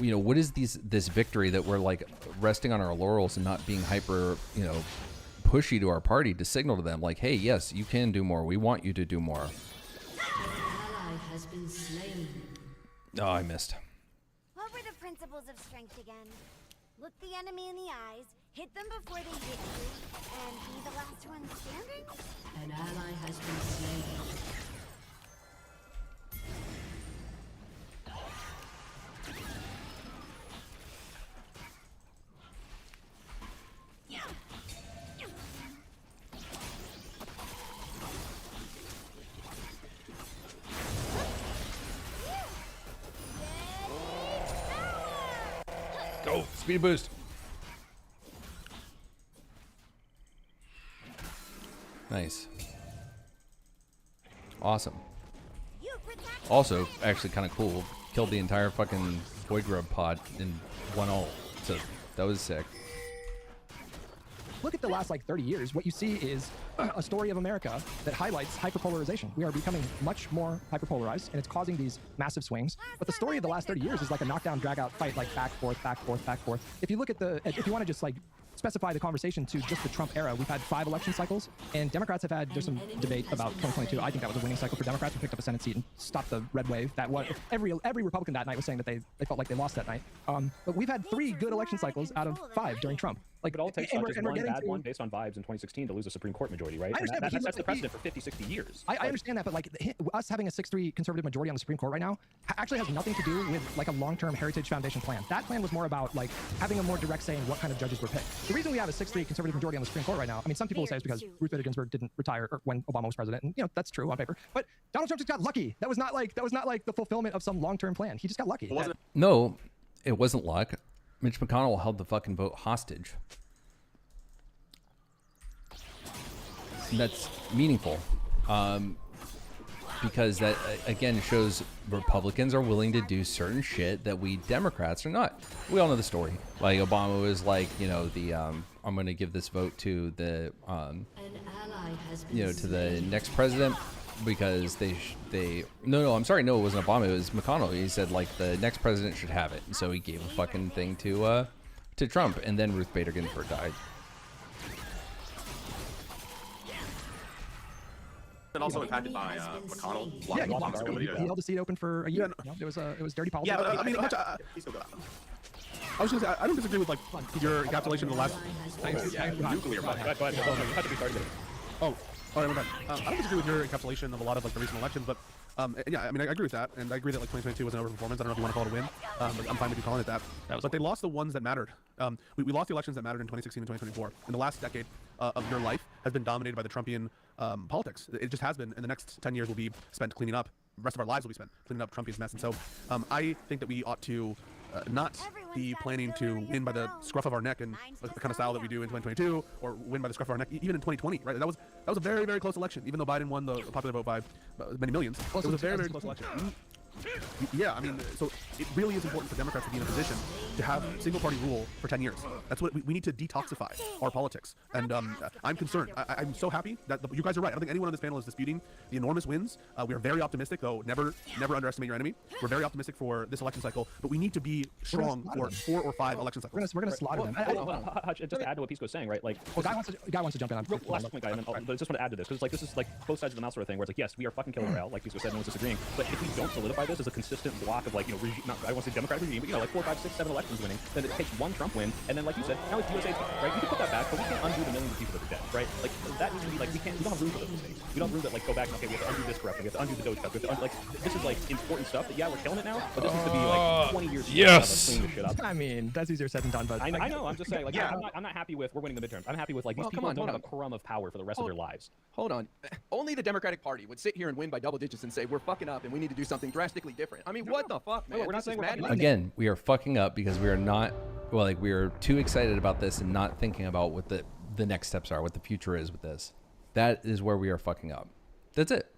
you know, what is this victory that we're like resting on our laurels and not being hyper, you know, pushy to our party to signal to them like, hey, yes, you can do more. We want you to do more. Ally has been slain. Oh, I missed. What were the principles of strength again? Look the enemy in the eyes, hit them before they hit you, and be the last one standing? An ally has been slain. Go, speed boost. Nice. Awesome. Also, actually kind of cool. Killed the entire fucking Void Grub pod in one ult. So that was sick. Look at the last like 30 years. What you see is a story of America that highlights hyperpolarization. We are becoming much more hyperpolarized, and it's causing these massive swings. But the story of the last 30 years is like a knockdown, drag-out fight, like back, forth, back, forth, back, forth. If you look at if you want to just like specify the conversation to just the Trump era, we've had 5 election cycles, and Democrats have had, there's some debate about 2022. I think that was a winning cycle for Democrats. We picked up a Senate seat and stopped the red wave. That was every Republican that night was saying that they felt like they lost that night. But we've had 3 good election cycles out of 5 during Trump. Like, But all it takes is just one bad one based on vibes in 2016 to lose a Supreme Court majority, right? I understand, And but that's the precedent for 50, 60 years. I understand that, but like us having a 6-3 conservative majority on the Supreme Court right now actually has nothing to do with like a long-term Heritage Foundation plan. That plan was more about like having a more direct say in what kind of judges were picked. The reason we have a 6-3 conservative majority on the Supreme Court right now, I mean, some people will say it's because Ruth Bader Ginsburg didn't retire when Obama was president, and you know that's true on paper. But Donald Trump just got lucky. That was not like the fulfillment of some long-term plan. He just got lucky. No, it wasn't luck. Mitch McConnell held the fucking vote hostage. That's meaningful, because that again shows Republicans are willing to do certain shit that we Democrats are not. We all know the story. Like Obama was like, you know, the I'm going to give this vote to the you know, to the next president because no, I'm sorry, no, it wasn't Obama, it was McConnell. He said like the next president should have it, and so he gave a fucking thing to Trump, and then Ruth Bader Ginsburg died. And also impacted by McConnell. Yeah, he held the seat open for a year. You know, it was dirty politics. Yeah, I mean, I was gonna say I don't disagree with like your encapsulation of the last. Nuclear bomb. Oh, all right, we're done. I don't disagree with your encapsulation of a lot of like the recent elections, but yeah, I mean, I agree with that, and I agree that like 2022 was an overperformance. I don't know if you want to call it a win, but I'm fine with you calling it that. But they lost the ones that mattered. We lost the elections that mattered in 2016 and 2024. And the last decade of your life has been dominated by the Trumpian politics. It just has been, and the next 10 years will be spent cleaning up. The rest of our lives will be spent cleaning up Trumpian's mess. And so I think that we ought to not be planning to win by the scruff of our neck and the kind of style that we do in 2022, or win by the scruff of our neck even in 2020. Right? That was a very, very close election. Even though Biden won the popular vote by many millions, it was a very, very close election. Yeah, I mean, so it really is important for Democrats to be in a position to have single-party rule for 10 years. That's what we need to detoxify our politics. And I'm concerned. I'm so happy that you guys are right. I don't think anyone on this panel is disputing the enormous wins. We are very optimistic, though. Never underestimate your enemy. We're very optimistic for this election cycle, but we need to be strong for 4 or 5 election cycles. We're gonna slaughter them. Just to add to what Pisco's saying, right? Like, Guy wants to jump in on. Last point, guy, and then I just want to add to this because like this is like both sides of the mouse sort of thing, where it's like, yes, we are fucking killing Rail, like Pisco said, no one's disagreeing. But if we don't solidify this as a consistent block of like, you know, I want to say Democratic regime, but you know, like 4, 5, 6, 7 elections winning, then it takes one Trump win, and then like you said, now it's USA's fault, right? You can put that back, but we can't undo the millions of people that are dead, right? Like that needs to be like we don't have room for those mistakes. We don't have room to like go back and okay, we have to undo this corruption, we have to undo the Doge cut, we have to undo, like this is like important stuff that we're killing it now, but this needs to be like 20 years cleaning this shit up. I mean, that's easier said than done, but I know. I'm just saying, like, I'm not happy with we're winning the midterms. I'm happy with like these people don't have a crumb of power for the rest of their lives. Hold on. Only the Democratic Party would sit here and win by double digits and say we're fucking up and we need to do something drastically different. I mean, what the fuck, man? We're not saying Again, we are fucking up because we are not, well, like we are too excited about this and not thinking about what the next steps are, what the future is with this. That is where we are fucking up. That's it.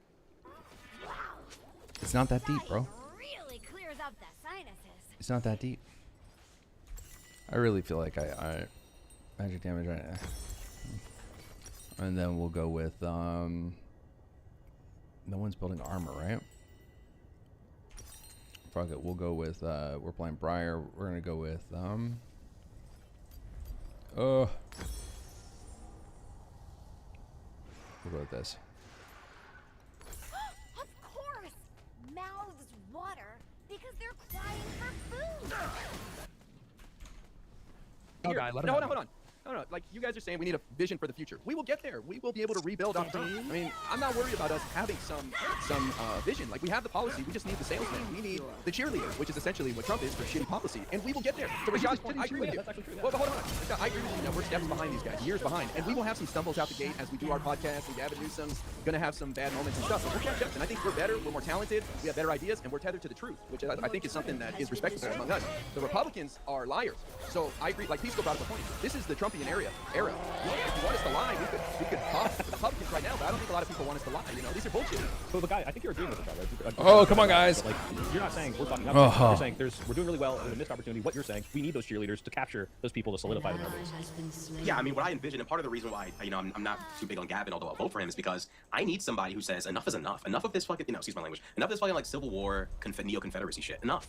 It's not that deep, bro. Really clears up the sinuses. It's not that deep. I really feel like I magic damage right now. And then we'll go with no one's building armor, right? Fuck it. We'll go with. We're playing Briar. We're gonna go with. We'll go with this. Of course! Mouths water because they're crying for food! Here, Okay, let him no, have hold on. No, like you guys are saying we need a vision for the future. We will get there. We will be able to rebuild on Trump. I mean, I'm not worried about us having some vision. Like we have the policy, we just need the salesman. We need the cheerleader, which is essentially what Trump is for shitty policy. And we will get there. To Rashad's point, I agree with you. That's actually true. Well, but hold on. I agree with you. We're steps behind these guys, years behind. And we will have some stumbles out the gate as we do our podcast. And Gavin Newsom's going to have some bad moments and stuff. But we'll catch up. And I think we're better, we're more talented, we have better ideas, and we're tethered to the truth, which I think is something that is respectable among us. The Republicans are liars. So I agree, like Pisco brought up a point. This is the Trumpian era. If you want us to lie, we could talk to the Republicans right now, but I don't think a lot of people want us to lie. You know, these are bullshit. So the guy, I think you're agreeing with each other. Oh, come on, guys. Like, you're not saying we're fucking up. Oh. You're saying we're doing really well in a missed opportunity. What you're saying, we need those cheerleaders to capture those people to solidify the numbers. Yeah, I mean, what I envision, and part of the reason why, I'm not too big on Gavin, although I'll vote for him, is because I need somebody who says enough is enough. Enough of this fucking, excuse my language, enough of this fucking like Civil War, neo-Confederacy shit. Enough.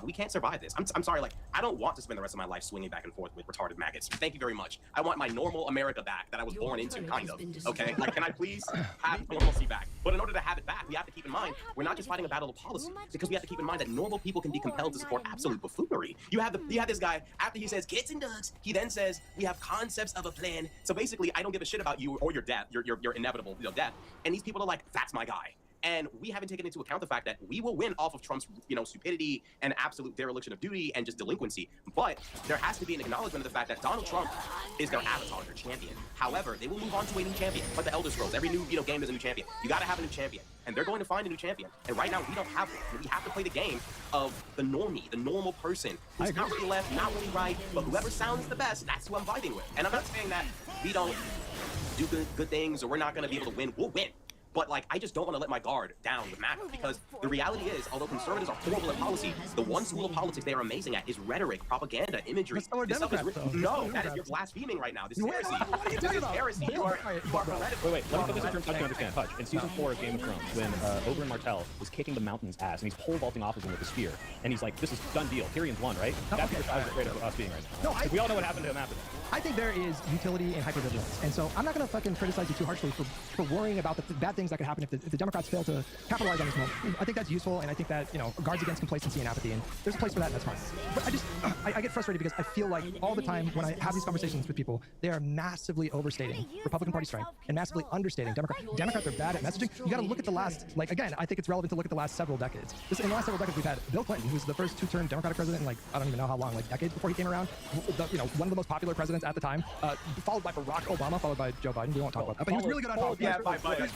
We can't survive this. I'm sorry, like, I don't want to spend the rest of my life swinging back and forth with retarded maggots. Thank you very much. I want my normal America back that I was born into, kind of. Okay? Like, can I please have normalcy back? But in order to have it back, we have to keep in mind, we're not just fighting a battle of policy, because we have to keep in mind that normal people can be compelled to support absolute buffoonery. You have this guy, after he says kids and dogs, he then says we have concepts of a plan. So basically, I don't give a shit about you or your death, your inevitable death. And these people are like, that's my guy. And we haven't taken into account the fact that we will win off of Trump's, stupidity and absolute dereliction of duty and just delinquency. But there has to be an acknowledgement of the fact that Donald Trump is their avatar, their champion. However, they will move on to a new champion, like the Elder Scrolls. Every new, game is a new champion. You got to have a new champion, and they're going to find a new champion. And right now, we don't have one. We have to play the game of the normie, the normal person who's not really left, not really right, but whoever sounds the best, that's who I'm vibing with. And I'm not saying that we don't do good things or we're not going to be able to win. We'll win. But, like, I just don't want to let my guard down with MAGA, because the reality is, although conservatives are horrible at policy, the one school of politics they are amazing at is rhetoric, propaganda, imagery. This stuff is no, that is, you're blaspheming right now. This is heresy. This is heresy. You are heretical. Wait, let me put this in terms so you can understand. Hutch, in season 4 of Game of Thrones, when Oberyn Martell is kicking the mountain's ass, and he's pole vaulting off of him with a spear, and he's like, this is done deal. Tyrion's won, right? That's what Rashad's afraid of us being right now. No, we all know what happened to him after that. I think there is utility in hypervigilance, and so I'm not going to fucking criticize you too harshly for worrying about the bad things that could happen if the Democrats fail to capitalize on this moment. I think that's useful, and I think that guards against complacency and apathy, and there's a place for that, and that's fine. But I get frustrated because I feel like all the time when I have these conversations with people, they are massively overstating Republican Party strength and massively understating Democrats. Democrats are bad at messaging. You got to look at the last, again, I think it's relevant to look at the last several decades. In the last several decades, we've had Bill Clinton, who's the first two-term Democratic president in I don't even know how long, decades before he came around. One of the most popular presidents at the time. Followed by Barack Obama, followed by Joe Biden. We won't talk about that, but he was really good on politics. Yeah, by Bush,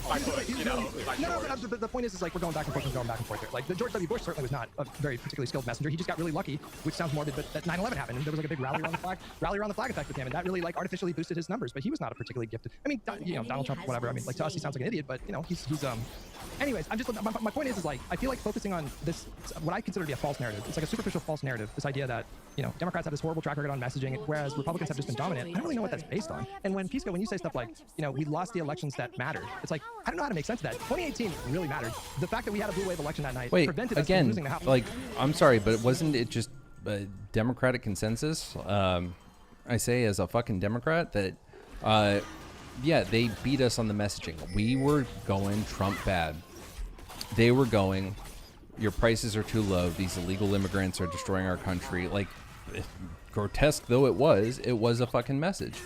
No, but the point is we're going back and forth here. Like, the George W. Bush certainly was not a very particularly skilled messenger. He just got really lucky, which sounds morbid, but that 9/11 happened, and there was a big rally around the flag effect with him, and that really artificially boosted his numbers. But he was not a particularly gifted. I mean, Donald Trump, whatever. I mean, to us he sounds like an idiot, but he's Anyways, my point is I feel like focusing on this, what I consider to be a false narrative. It's like a superficial false narrative. This idea that Democrats have this horrible track record on messaging, whereas Republicans have just been dominant. I don't really know what that's based on. And when Pisco, when you say stuff like, we lost the elections that mattered, it's like, I don't know how to make sense of that. 2018 really mattered. The fact that we had a blue wave election that night prevented us from losing the House. I'm sorry, but wasn't it just a Democratic consensus? I say as a fucking Democrat that, yeah, they beat us on the messaging. We were going Trump bad. They were going, your prices are too low. These illegal immigrants are destroying our country. Grotesque though it was a fucking message.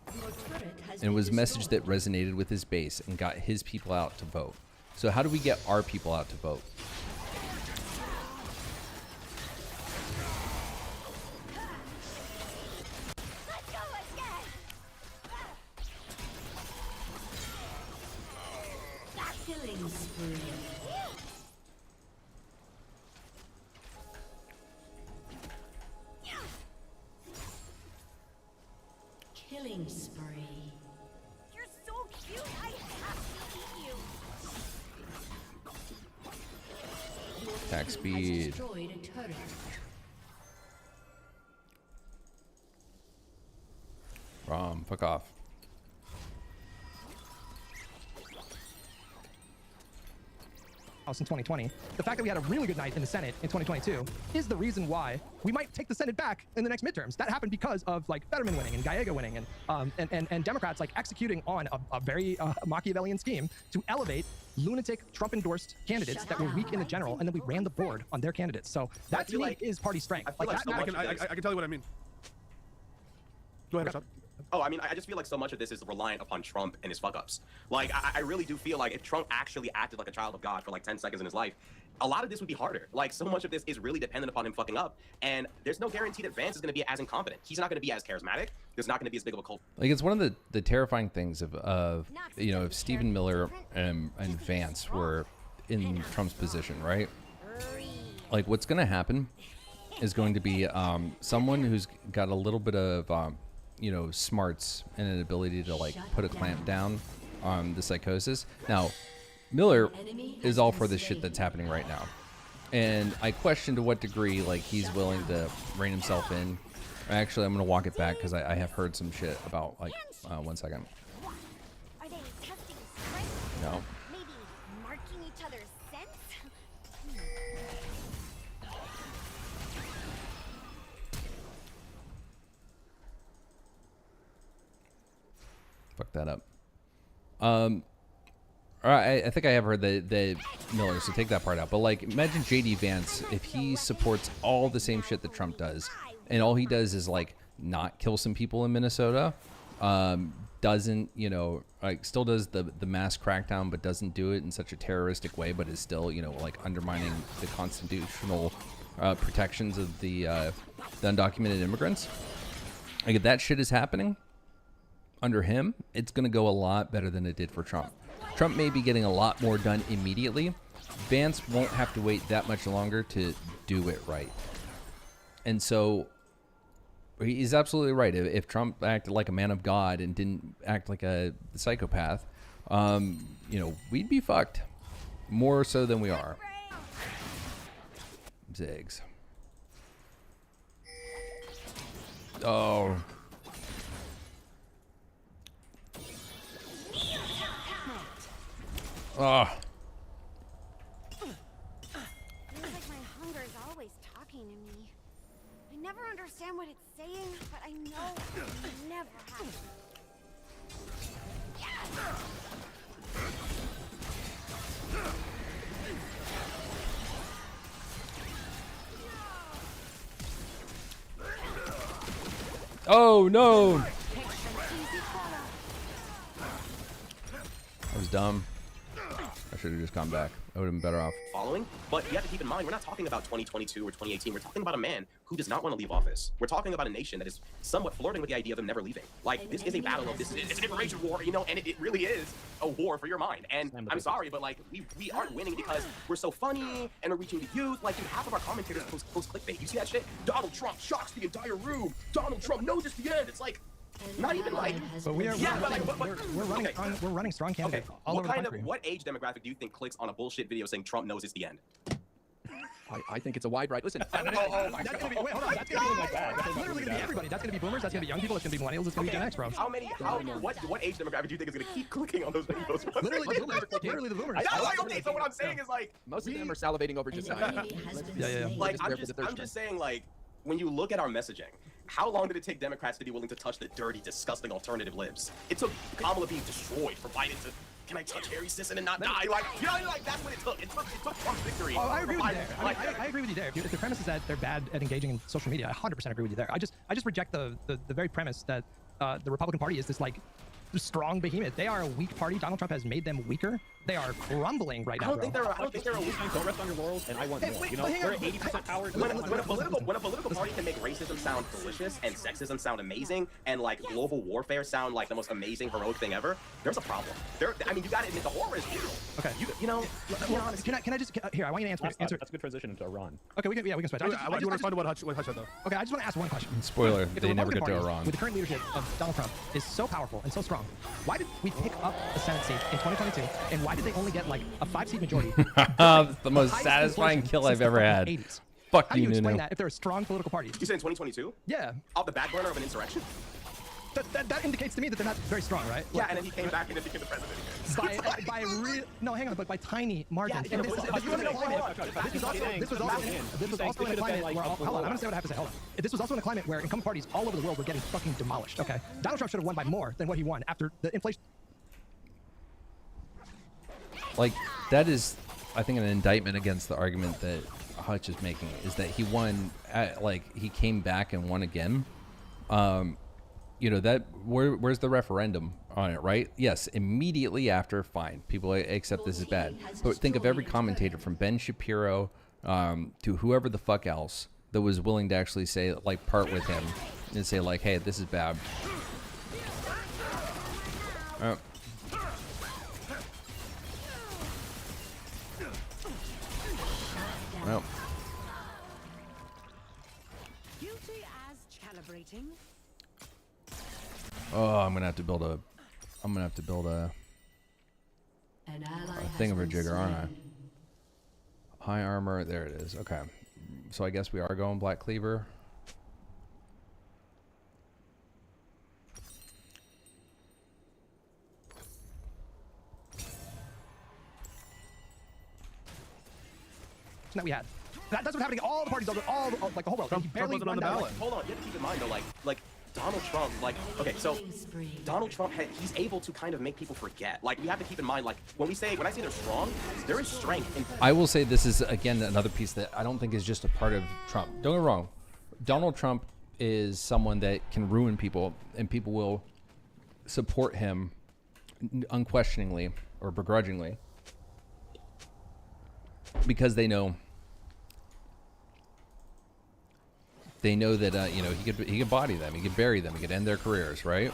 And it was a message that resonated with his base and got his people out to vote. So how do we get our people out to vote? Killing spree. Killing spree. You're so cute, I have to eat you. Attack speed. Destroyed a turret. Fuck off. House in 2020, the fact that we had a really good night in the Senate in 2022 is the reason why we might take the Senate back in the next midterms. That happened because of like Fetterman winning and Gallego winning and Democrats like executing on a very Machiavellian scheme to elevate lunatic Trump-endorsed candidates that were weak in the general, and then we ran the board on their candidates. So that to me is party strength. I can tell you what I mean. Go ahead, Rashad. Oh, I mean, I just feel like so much of this is reliant upon Trump and his fuck-ups. Like, I really do feel like if Trump actually acted like a child of God for like 10 seconds in his life, a lot of this would be harder. Like, so much of this is really dependent upon him fucking up, and there's no guarantee that Vance is going to be as incompetent. He's not going to be as charismatic. There's not going to be as big of a cult. Like, it's one of the terrifying things of you know, if Stephen Miller and Vance were in Trump's position, right? Like, what's going to happen is going to be someone who's got a little bit of you know, smarts and an ability to like put a clamp down on the psychosis. Now, Miller is all for the shit that's happening right now, and I question to what degree like he's willing to rein himself in. Actually, I'm gonna walk it back because I have heard some shit about like 1 second. Are they testing strength? No. Maybe marking each other's sense? Fuck that up. All right, I think I have heard the Miller, so take that part out. But like, imagine JD Vance if he supports all the same shit that Trump does, and all he does is like not kill some people in Minnesota, doesn't, you know, like still does the mass crackdown, but doesn't do it in such a terroristic way, but is still, you know, like undermining the constitutional protections of the undocumented immigrants. Like, if that shit is happening under him, it's going to go a lot better than it did for Trump. Trump may be getting a lot more done immediately. Vance won't have to wait that much longer to do it right. And so he's absolutely right. If Trump acted like a man of God and didn't act like a psychopath, you know, we'd be fucked more so than we are. Ziggs. Oh. Oh. Feels like my hunger is always talking to me. I never understand what it's saying, but I know it never happens. Oh no! That was dumb. I should have just gone back. I would have been better off. Following, but you have to keep in mind, we're not talking about 2022 or 2018. We're talking about a man who does not want to leave office. We're talking about a nation that is somewhat flirting with the idea of him never leaving. Like, this is a battle of, it's an information war, you know, and it really is a war for your mind. And I'm sorry, but like, we aren't winning because we're so funny and we're reaching the youth. Like, half of our commentators post clickbait. You see that shit? Donald Trump shocks the entire room. Donald Trump knows it's the end. It's like, not even like, but we are, we're running strong candidates all over the country. What age demographic do you think clicks on a bullshit video saying Trump knows it's the end? I think it's a wide right. Listen, that's gonna be, wait, hold on. That's gonna be like that. That's literally gonna be everybody. That's gonna be boomers. That's gonna be young people. It's gonna be millennials. It's gonna be Gen X, bro. What age demographic do you think is gonna keep clicking on those videos? Literally the boomers. Okay, so what I'm saying is like, most of them are salivating over just yeah. Like, I'm just saying, like, when you look at our messaging, how long did it take Democrats to be willing to touch the dirty, disgusting alternative libs? It took Kamala being destroyed for Biden to, can I touch Harry Sisson and not die? Like, you know, like, that's what it took. It took Trump's victory. Oh, I agree with you there. I agree with you there. If the premise is that they're bad at engaging in social media, I 100% agree with you there. I just reject the very premise that the Republican Party is this like strong behemoth. They are a weak party. Donald Trump has made them weaker. They are crumbling right now. I don't think they're a weak. Don't rest on your laurels, and I want more. You know, we're at 80% power. When a political party can make racism sound delicious and sexism sound amazing and like global warfare sound like the most amazing heroic thing ever, there's a problem. I mean, you gotta admit the horror is real. Okay. You know, can I just here? I want you to answer. That's a good transition into Iran. Okay, we can switch. I want you to respond to what Hutch said though. Okay, I just want to ask one question. Spoiler: they never get to Iran. With the current leadership of Donald Trump is so powerful and so strong, why did we pick up the Senate seat in 2022, and why did they only get like a 5-seat majority? That's the most satisfying kill I've ever had. 80s. Fuck How do you explain Nunu. that if they're a strong political party? You said in 2022? Yeah. Off the back burner of an insurrection? that indicates to me that they're not very strong, right? Yeah, and then he came back and then became the president again. By real, no, hang on, but by tiny margins. Yeah, And this was also in a climate where, hold on, I'm gonna say what I have to say. Hold on. This was also in a climate where incumbent parties all over the world were getting fucking demolished. Okay, Donald Trump should have won by more than what he won after the inflation. Like, that is, I think, an indictment against the argument that Hutch is making, is that he won, he came back and won again. You know, that where's the referendum on it, right? Yes, immediately after, fine, people accept this is bad. But think of every commentator from Ben Shapiro to whoever the fuck else that was willing to actually say, like, part with him and say, like, hey, this is bad. Well. Guilty as calibrating. Oh, I'm gonna have to build a thingamajigger, aren't I? High armor, there it is. Okay, so I guess we are going Black Cleaver. That we had. That's what's happening. All the parties, like the whole world. Trump wasn't on the ballot. Hold on, you have to keep in mind though, like Donald Trump, okay, so Donald Trump, he's able to kind of make people forget. Like, we have to keep in mind, like, when I say they're strong, there is strength in. I will say this is, again, another piece that I don't think is just a part of Trump. Don't get me wrong. Donald Trump is someone that can ruin people, and people will support him unquestioningly or begrudgingly because they know that you know, he could body them, he could bury them, he could end their careers, right?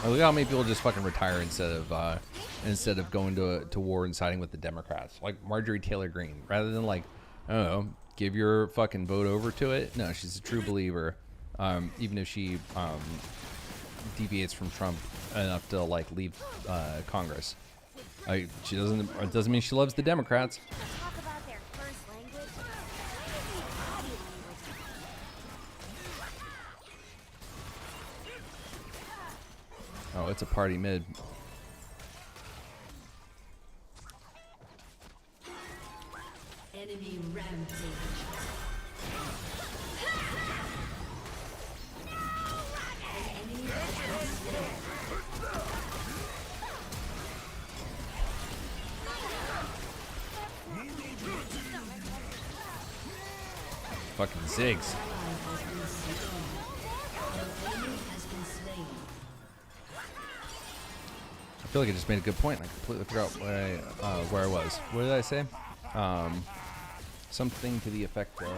Look how many people just fucking retire instead of going to war and siding with the Democrats, like Marjorie Taylor Greene, rather than, like, I don't know, give your fucking vote over to it. No, she's a true believer, even if she deviates from Trump enough to, like, leave Congress. It doesn't mean she loves the Democrats. Oh, it's a party mid. Enemy rampage. Fucking Ziggs. I feel like I just made a good point. I completely forgot where I was. What did I say? Something to the effect of.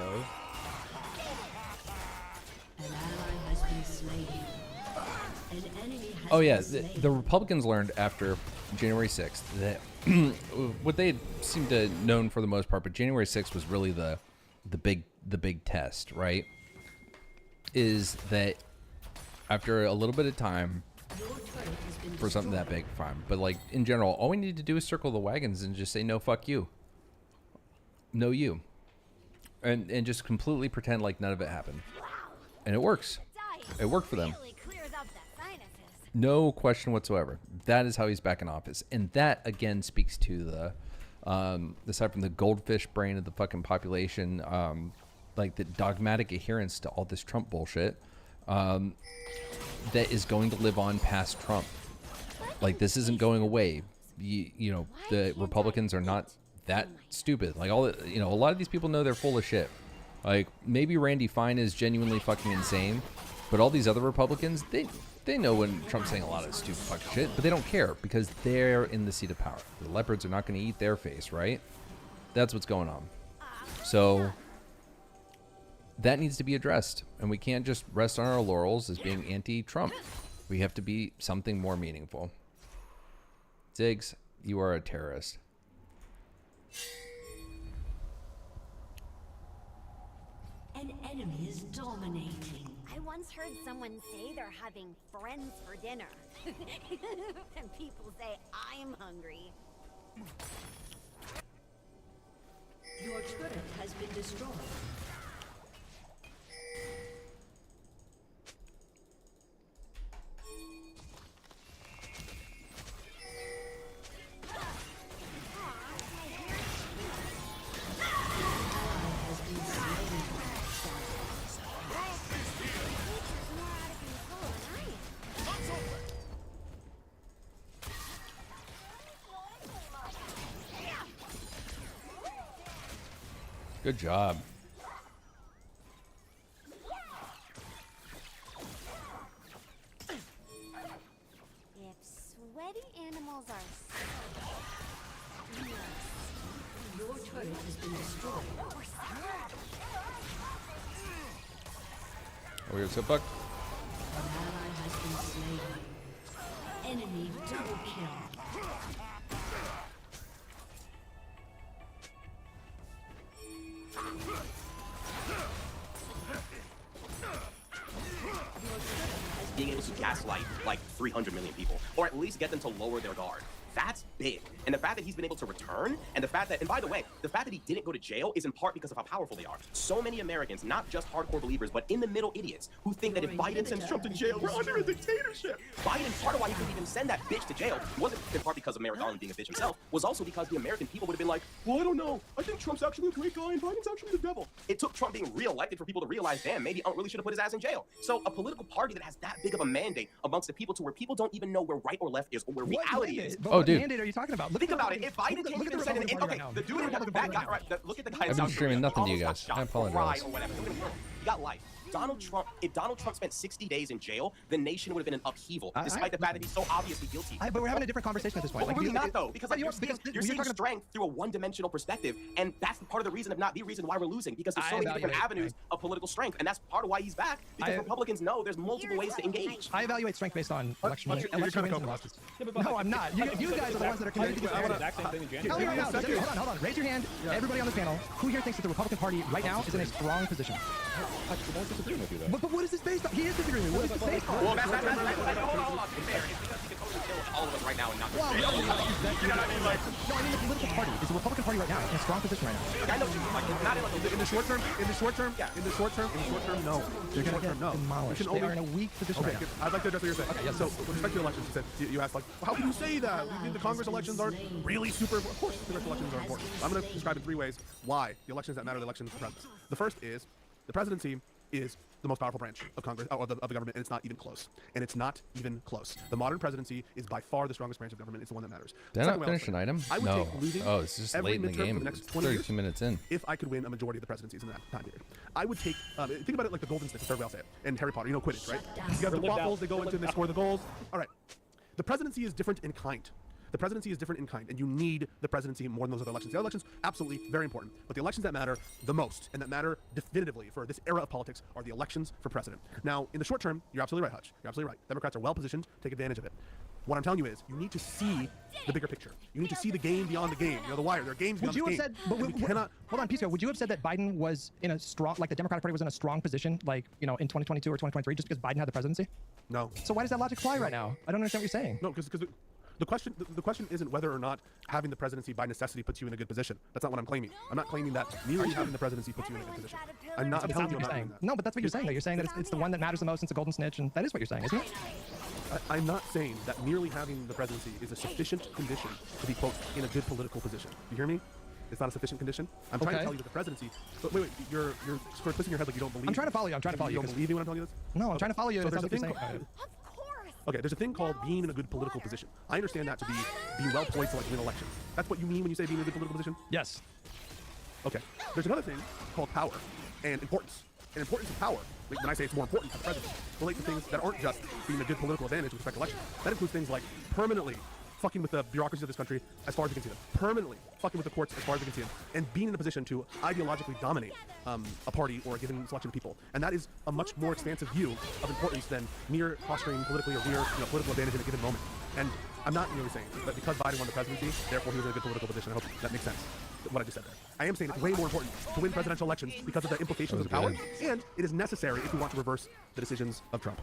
An ally has been slain. An enemy has Oh yeah, been slain. the Republicans learned after January 6th that what they seemed to known for the most part, but January 6th was really the big test, right? Is that after a little bit of time for something that big, fine. But, like, in general, all we need to do is circle the wagons and just say, no, fuck you. No, you. And just completely pretend like none of it happened. And it works. It worked for them. No question whatsoever. That is how he's back in office. And that, again, speaks to the, aside from the goldfish brain of the fucking population, like the dogmatic adherence to all this Trump bullshit, that is going to live on past Trump. Like, this isn't going away. You know, the Republicans are not that stupid. Like, a lot of these people know they're full of shit. Like, maybe Randy Fine is genuinely fucking insane, but all these other Republicans, they know when Trump's saying a lot of stupid fucking shit, but they don't care because they're in the seat of power. The leopards are not going to eat their face, right? That's what's going on. So that needs to be addressed, and we can't just rest on our laurels as being anti-Trump. We have to be something more meaningful. Ziggs, you are a terrorist. An enemy is dominating. I once heard someone say they're having friends for dinner. And people say, I'm hungry. Your turret has been destroyed. Good job. If sweaty animals are Your turret has been destroyed. Weird so buck. An ally has been slain. Enemy double kill. Being able to gaslight like 300 million people, or at least get them to lower their guard. That's big. And the fact that he's been able to return, and the fact that, and by the way, the fact that he didn't go to jail is in part because of how powerful they are. So many Americans, not just hardcore believers, but in the middle idiots, who think that if Biden sends Trump to jail, we're under a dictatorship. Biden, part of why he couldn't even send that bitch to jail wasn't in part because of Merrick Garland being a bitch himself, was also because the American people would have been like, well, I don't know. I think Trump's actually a great guy and Biden's actually the devil. It took Trump being re-elected for people to realize, damn, maybe Unc really should have put his ass in jail. So a political party that has that big of a mandate amongst the people to where people don't even know where right or left is or where reality is. What mandate are you talking about? Think about it. If Biden can't even send an okay, the dude in that guy, right? Look at the guy. I've been streaming nothing to you guys. I apologize. Or whatever. He got life. Donald Trump, if Donald Trump spent 60 days in jail, the nation would have been in upheaval, despite the fact that he's so obviously guilty. But we're having a different conversation at this point. Well, really not, though, because like, you're seeing strength through a one-dimensional perspective, and that's part of the reason, if not the reason, why we're losing, because there's so many different avenues of political strength, and that's part of why he's back, because Republicans know there's multiple ways to engage. I evaluate strength based on election wins and losses. No, I'm not. You guys are the ones that are committed to this. Hold on. Raise your hand, everybody on the panel. Who here thinks that the Republican Party right now is in a strong position? I won't disagree with you, though. But what is this based on? He is disagreeing with me. What is this based on? Well, that's hold on. Fair. It's because he can totally kill all of us right now and not well, no, you know what I mean? Like, no, I mean the political party. Is the Republican Party right now in a strong position right now? I know you like not in like in the short term. In the short term, no. They're gonna get demolished. They are in a weak position right now. I'd like to address what you're saying. Okay, yes. So with respect to elections, you said you asked like, well, how can you say that? We think the Congress elections aren't really super. Of course, the Congress elections are important. I'm going to describe in 3 ways why the elections that matter, the elections for president. The first is the presidency is the most powerful branch of Congress, or of the government, and it's not even close. And it's not even close. The modern presidency is by far the strongest branch of government. It's the one that matters. Did I not finish an item? I would No. take losing Oh, it's just every late in the midterm game. for the next 20 32 years minutes in. if I could win a majority of the presidencies in that time period. I would take, think about it like the golden stick, the third way I'll say it, and Harry Potter, you know Quidditch, right? You have the waffles, they go into and they score the goals. All right. The presidency is different in kind. The presidency is different in kind, and you need the presidency more than those other elections. The other elections, absolutely, very important. But the elections that matter the most, and that matter definitively for this era of politics, are the elections for president. Now, in the short term, you're absolutely right, Hutch. You're absolutely right. Democrats are well-positioned to take advantage of it. What I'm telling you is, you need to see the bigger picture. You need to see the game beyond the game. You know, the wire. There are games beyond the game. Would you have said, but cannot... Hold on, Pisco, would you have said that Biden was in a strong, like the Democratic Party was in a strong position, like, you know, in 2022 or 2023, just because Biden had the presidency? No. So why does that logic fly right now? I don't understand what you're saying. No, because the question isn't whether or not having the presidency by necessity puts you in a good position. That's not what I'm claiming. I'm not claiming that merely having the presidency puts you in a good position. I'm not telling you I'm not saying that. No, but that's what you're saying, though. You're saying that it's the one that matters the most since the golden snitch, and that is what you're saying, isn't it? I'm not saying that merely having the presidency is a sufficient condition to be, quote, in a good political position. You hear me? It's not a sufficient condition. I'm trying to tell you that the presidency. But wait, you're sort of twisting your head like you don't believe. I'm trying to follow you. You don't believe me when I'm telling you this? No, I'm trying to follow you. So there's a thing. Okay, there's a thing called being in a good political position. I understand that to be being well poised to like win elections. That's what you mean when you say being in a good political position? Yes. Okay. There's another thing called power and importance. And importance and power, when I say it's more important to the president, relate to things that aren't just being a good political advantage with respect to elections. That includes things like permanently fucking with the bureaucracies of this country as far as we can see them. Permanently fucking with the courts as far as we can see them. And being in a position to ideologically dominate a party or a given selection of people. And that is a much more expansive view of importance than mere posturing politically or mere political advantage in a given moment. And I'm not really saying that because Biden won the presidency, therefore he was in a good political position. I hope that makes sense, what I just said there. I am saying it's way more important to win presidential elections because of the implications of power, and it is necessary if we want to reverse the decisions of Trump.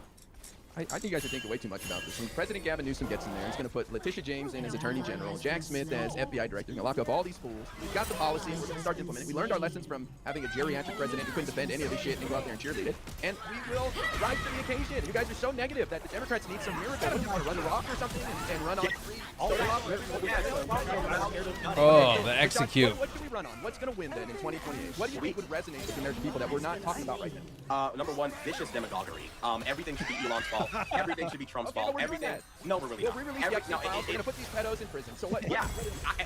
I think you guys are thinking way too much about this. When President Gavin Newsom gets in there, he's going to put Letitia James in as Attorney General, Jack Smith as FBI Director. He's going to lock up all these fools. He's got the policy, and we're going to start implementing it. We learned our lessons from having a geriatric president who couldn't defend any of this shit and go out there and cheerlead it. And we will rise to the occasion. You guys are so negative that the Democrats need some miracle. What do you want to run the rock or something and run on three? Oh, the execute. What should we run on? What's going to win then in 2028? What do you think would resonate with the American people that we're not talking about right now? Number one, vicious demagoguery. Everything should be Elon's fault. Everything should be Trump's fault. Everything. No, we're really not. We'll re-release the exit files. We're going to put these pedos in prison. So what? Yeah.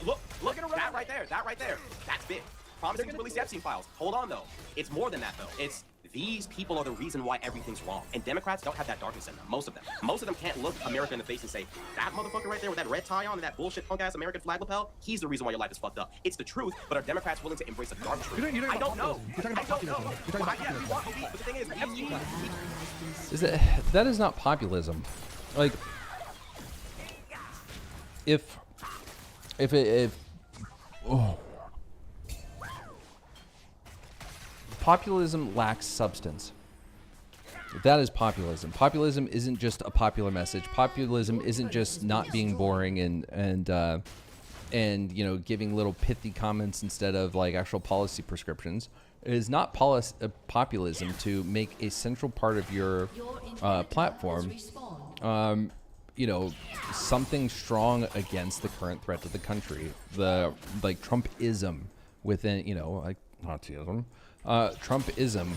Look at that right there. That right there. That's big. promising to release the Epstein files. Hold on, though. It's more than that, though. It's these people are the reason why everything's wrong. And Democrats don't have that darkness in them. Most of them. Most of them can't look America in the face and say, that motherfucker right there with that red tie on and that bullshit punk-ass American flag lapel, he's the reason why your life is fucked up. It's the truth, but are Democrats willing to embrace the dark truth? I don't know. You're talking about populism. You're talking about populism. But the thing is, Epstein... That is not populism. Like, if populism lacks substance. That is populism. Populism isn't just a popular message. Populism isn't just not being boring and you know, giving little pithy comments instead of like actual policy prescriptions. It is not populism to make a central part of your platform, you know, something strong against the current threat to the country. The like Trumpism within, you know, like Nazism. Trumpism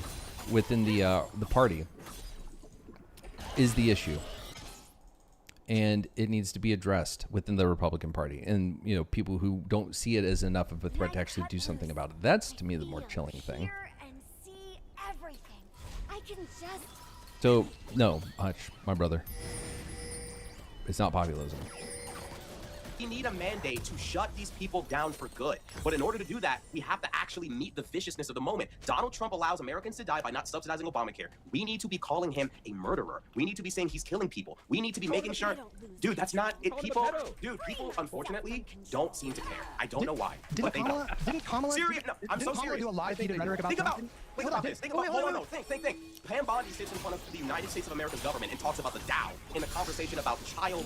within the party is the issue, and it needs to be addressed within the Republican Party. And you know, people who don't see it as enough of a threat to actually do something about it. That's to me the more chilling thing. So no, Hutch, my brother, it's not populism. We need a mandate to shut these people down for good. But in order to do that, we have to actually meet the viciousness of the moment. Donald Trump allows Americans to die by not subsidizing Obamacare. We need to be calling him a murderer. We need to be saying he's killing people. We need to be making sure... Dude, that's not... People unfortunately, don't seem to care. I don't know why. But they don't. Didn't Kamala... Serious? No, I'm so serious. Do a live feed rhetoric about Think about this. Think Pam Bondi sits in front of the United States of America's government and talks about the Dow in a conversation about child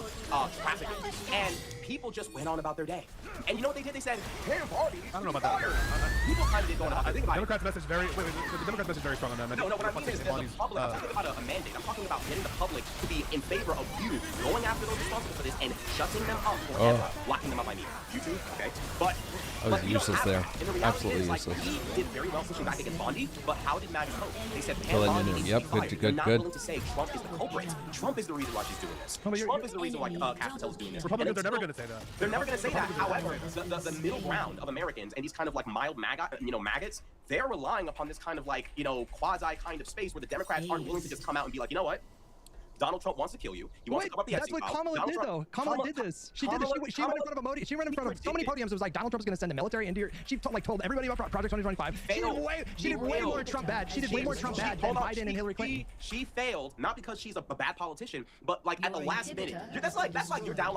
trafficking. And people just went on about their day. And you know what they did? They said, Pam Bondi, I don't know about that. People kind of did going on. I think the Democrats' message is very... Wait, the Democrats' message is very strong on that. No, what I mean is that the public... I'm talking about a mandate. I'm talking about getting the public to be in favor of you going after those responsible for this and shutting them up forever, locking them up by me. YouTube, okay? But useless there. Absolutely is, useless. He did very well pushing back against Bondi, but how did Maddie vote? They said Pam Killing Bondi you. needs Yep, to be fired. good. They're not willing to say Trump is the culprit. Trump is the reason why she's doing this. Trump is the reason why Cash Patel is doing this. Republicans are never going to say that. They're never going to say that. However, the middle ground of Americans and these kind of like mild maggots, they're relying upon this kind of like, you know, quasi kind of space where the Democrats aren't willing to just come out and be like, you know what? Donald Trump wants to kill you. He wants to cover up the Epstein That's files. what Kamala did, though. Kamala did this. She did this. She went in front of a She went in front of so many podiums. It was like Donald Trump's going to send the military into your... She told everybody about Project 2025. She did way more Trump bad. She did way more Trump bad than Biden and Hillary Clinton. She failed, not because she's a bad politician, but like at the last minute. That's like you're down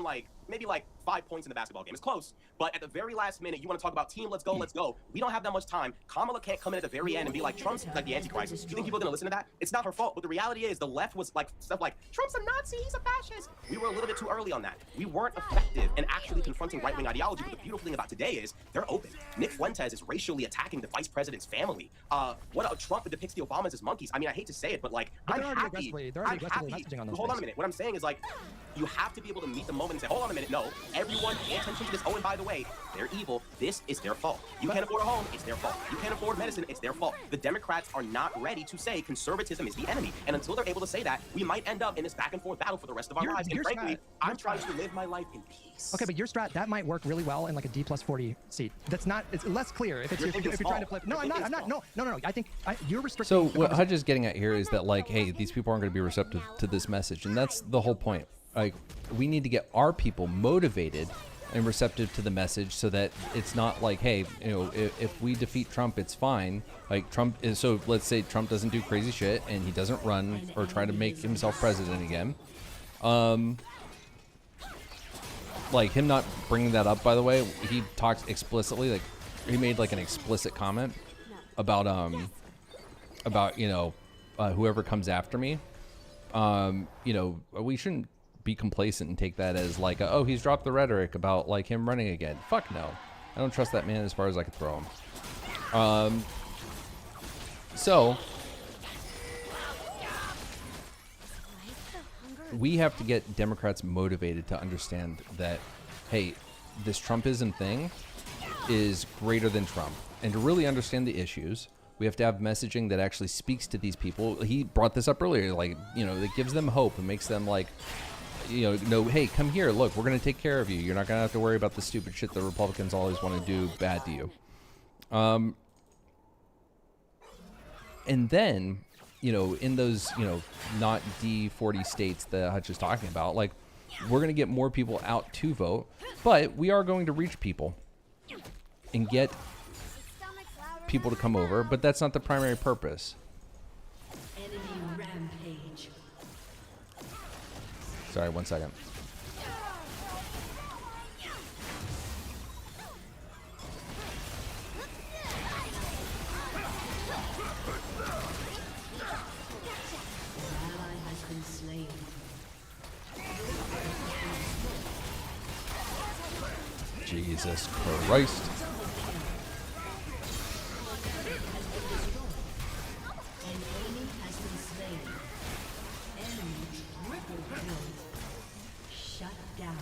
like maybe like 5 points in the basketball game. It's close, but at the very last minute, you want to talk about team, let's go. We don't have that much time. Kamala can't come in at the very end and be like, Trump's like the Antichrist. Do you think people are going to listen to that? It's not her fault, but the reality is the left was like stuff like, Trump's a Nazi, he's a fascist. We were a little bit too early on that. We weren't effective in actually confronting right-wing ideology, but the beautiful thing about today is they're open. Nick Fuentes is racially attacking the vice president's family. Trump depicts the Obamas as monkeys. I mean, I hate to say it, but like, I'm happy. They're already aggressively messaging on those Hold on a minute. What I'm saying is like, you have to be able to meet the moment and say, hold on a minute, no, everyone pay attention to this. Oh, and by the way, they're evil. This is their fault. You can't afford a home, it's their fault. You can't afford medicine, it's their fault. The Democrats are not ready to say conservatism is the enemy. And until they're able to say that, we might end up in this back and forth battle for the rest of our lives. And frankly, I'm trying to live my life in peace. Okay, but your strat, that might work really well in like a D+40 seat. That's not, it's less clear if you're trying to flip. No, I'm not. No. I think you're restricting. So what Hudge is getting at here is that like, hey, these people aren't going to be receptive to this message. And that's the whole point. Like, we need to get our people motivated and receptive to the message so that it's not like, hey, you know, if we defeat Trump, it's fine. Like Trump is, so let's say Trump doesn't do crazy shit and he doesn't run or try to make himself president again. Like him not bringing that up, by the way, he talked explicitly, like he made like an explicit comment about you know, whoever comes after me. You know, we shouldn't be complacent and take that as like, oh, he's dropped the rhetoric about like him running again. Fuck no. I don't trust that man as far as I could throw him. So we have to get Democrats motivated to understand that, hey, this Trumpism thing is greater than Trump. And to really understand the issues, we have to have messaging that actually speaks to these people. He brought this up earlier, like, you know, that gives them hope and makes them like, you know, hey, come here, look, we're going to take care of you. You're not going to have to worry about the stupid shit the Republicans always want to do bad to you. And then, you know, in those, you know, not D40 states that Hutch is talking about, like, we're going to get more people out to vote, but we are going to reach people and get people to come over, but that's not the primary purpose. Enemy rampage. Sorry, 1 second. Jesus Christ. An enemy has been slain. Enemy triple kill. Shut down.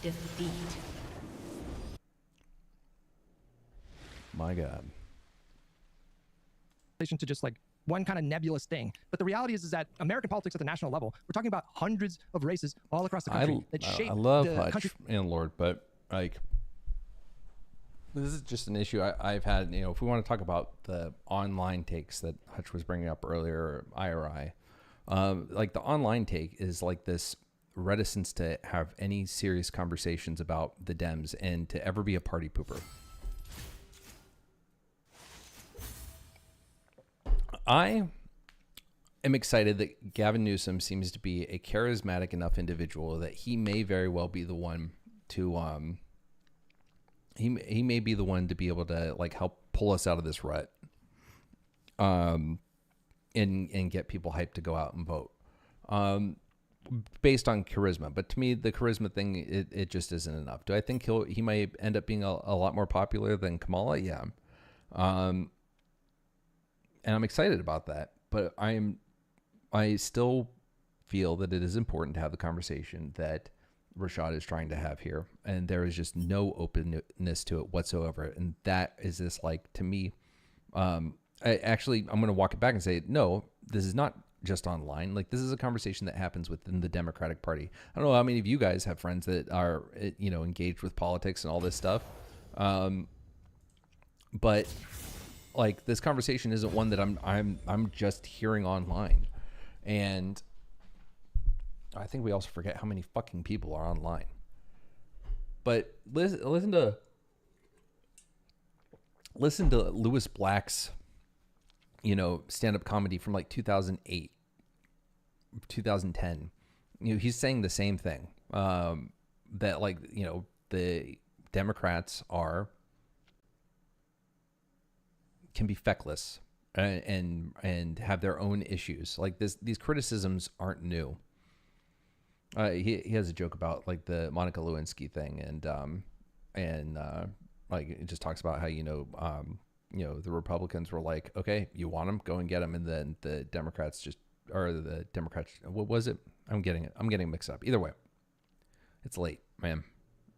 Defeat. My God. To just like one kind of nebulous thing. But the reality is that American politics at the national level, we're talking about hundreds of races all across the country that shape I love the Hutch country. and Lord, but like, this is just an issue I've had. You know, if we want to talk about the online takes that Hutch was bringing up earlier, IRI, like the online take is like this reticence to have any serious conversations about the Dems and to ever be a party pooper. I am excited that Gavin Newsom seems to be a charismatic enough individual that he may very well be the one to he may be the one to be able to like help pull us out of this rut, and get people hyped to go out and vote, based on charisma. But to me, the charisma thing, it just isn't enough. Do I think he might end up being a lot more popular than Kamala? Yeah. And I'm excited about that, but I still feel that it is important to have the conversation that Rashad is trying to have here, and there is just no openness to it whatsoever. And that is this, like, to me, I'm going to walk it back and say, no, this is not just online. Like, this is a conversation that happens within the Democratic Party. I don't know how many of you guys have friends that are, you know, engaged with politics and all this stuff. But like, this conversation isn't one that I'm just hearing online. And I think we also forget how many fucking people are online. But listen to Lewis Black's, you know, stand-up comedy from like 2008, 2010. You know, he's saying the same thing, that, like, you know, the Democrats can be feckless and have their own issues. Like, these criticisms aren't new. He has a joke about like the Monica Lewinsky thing, and like, it just talks about how, you know, the Republicans were like, okay, you want them, go and get them, and then the Democrats what was it? I'm getting mixed up. Either way, it's late, man.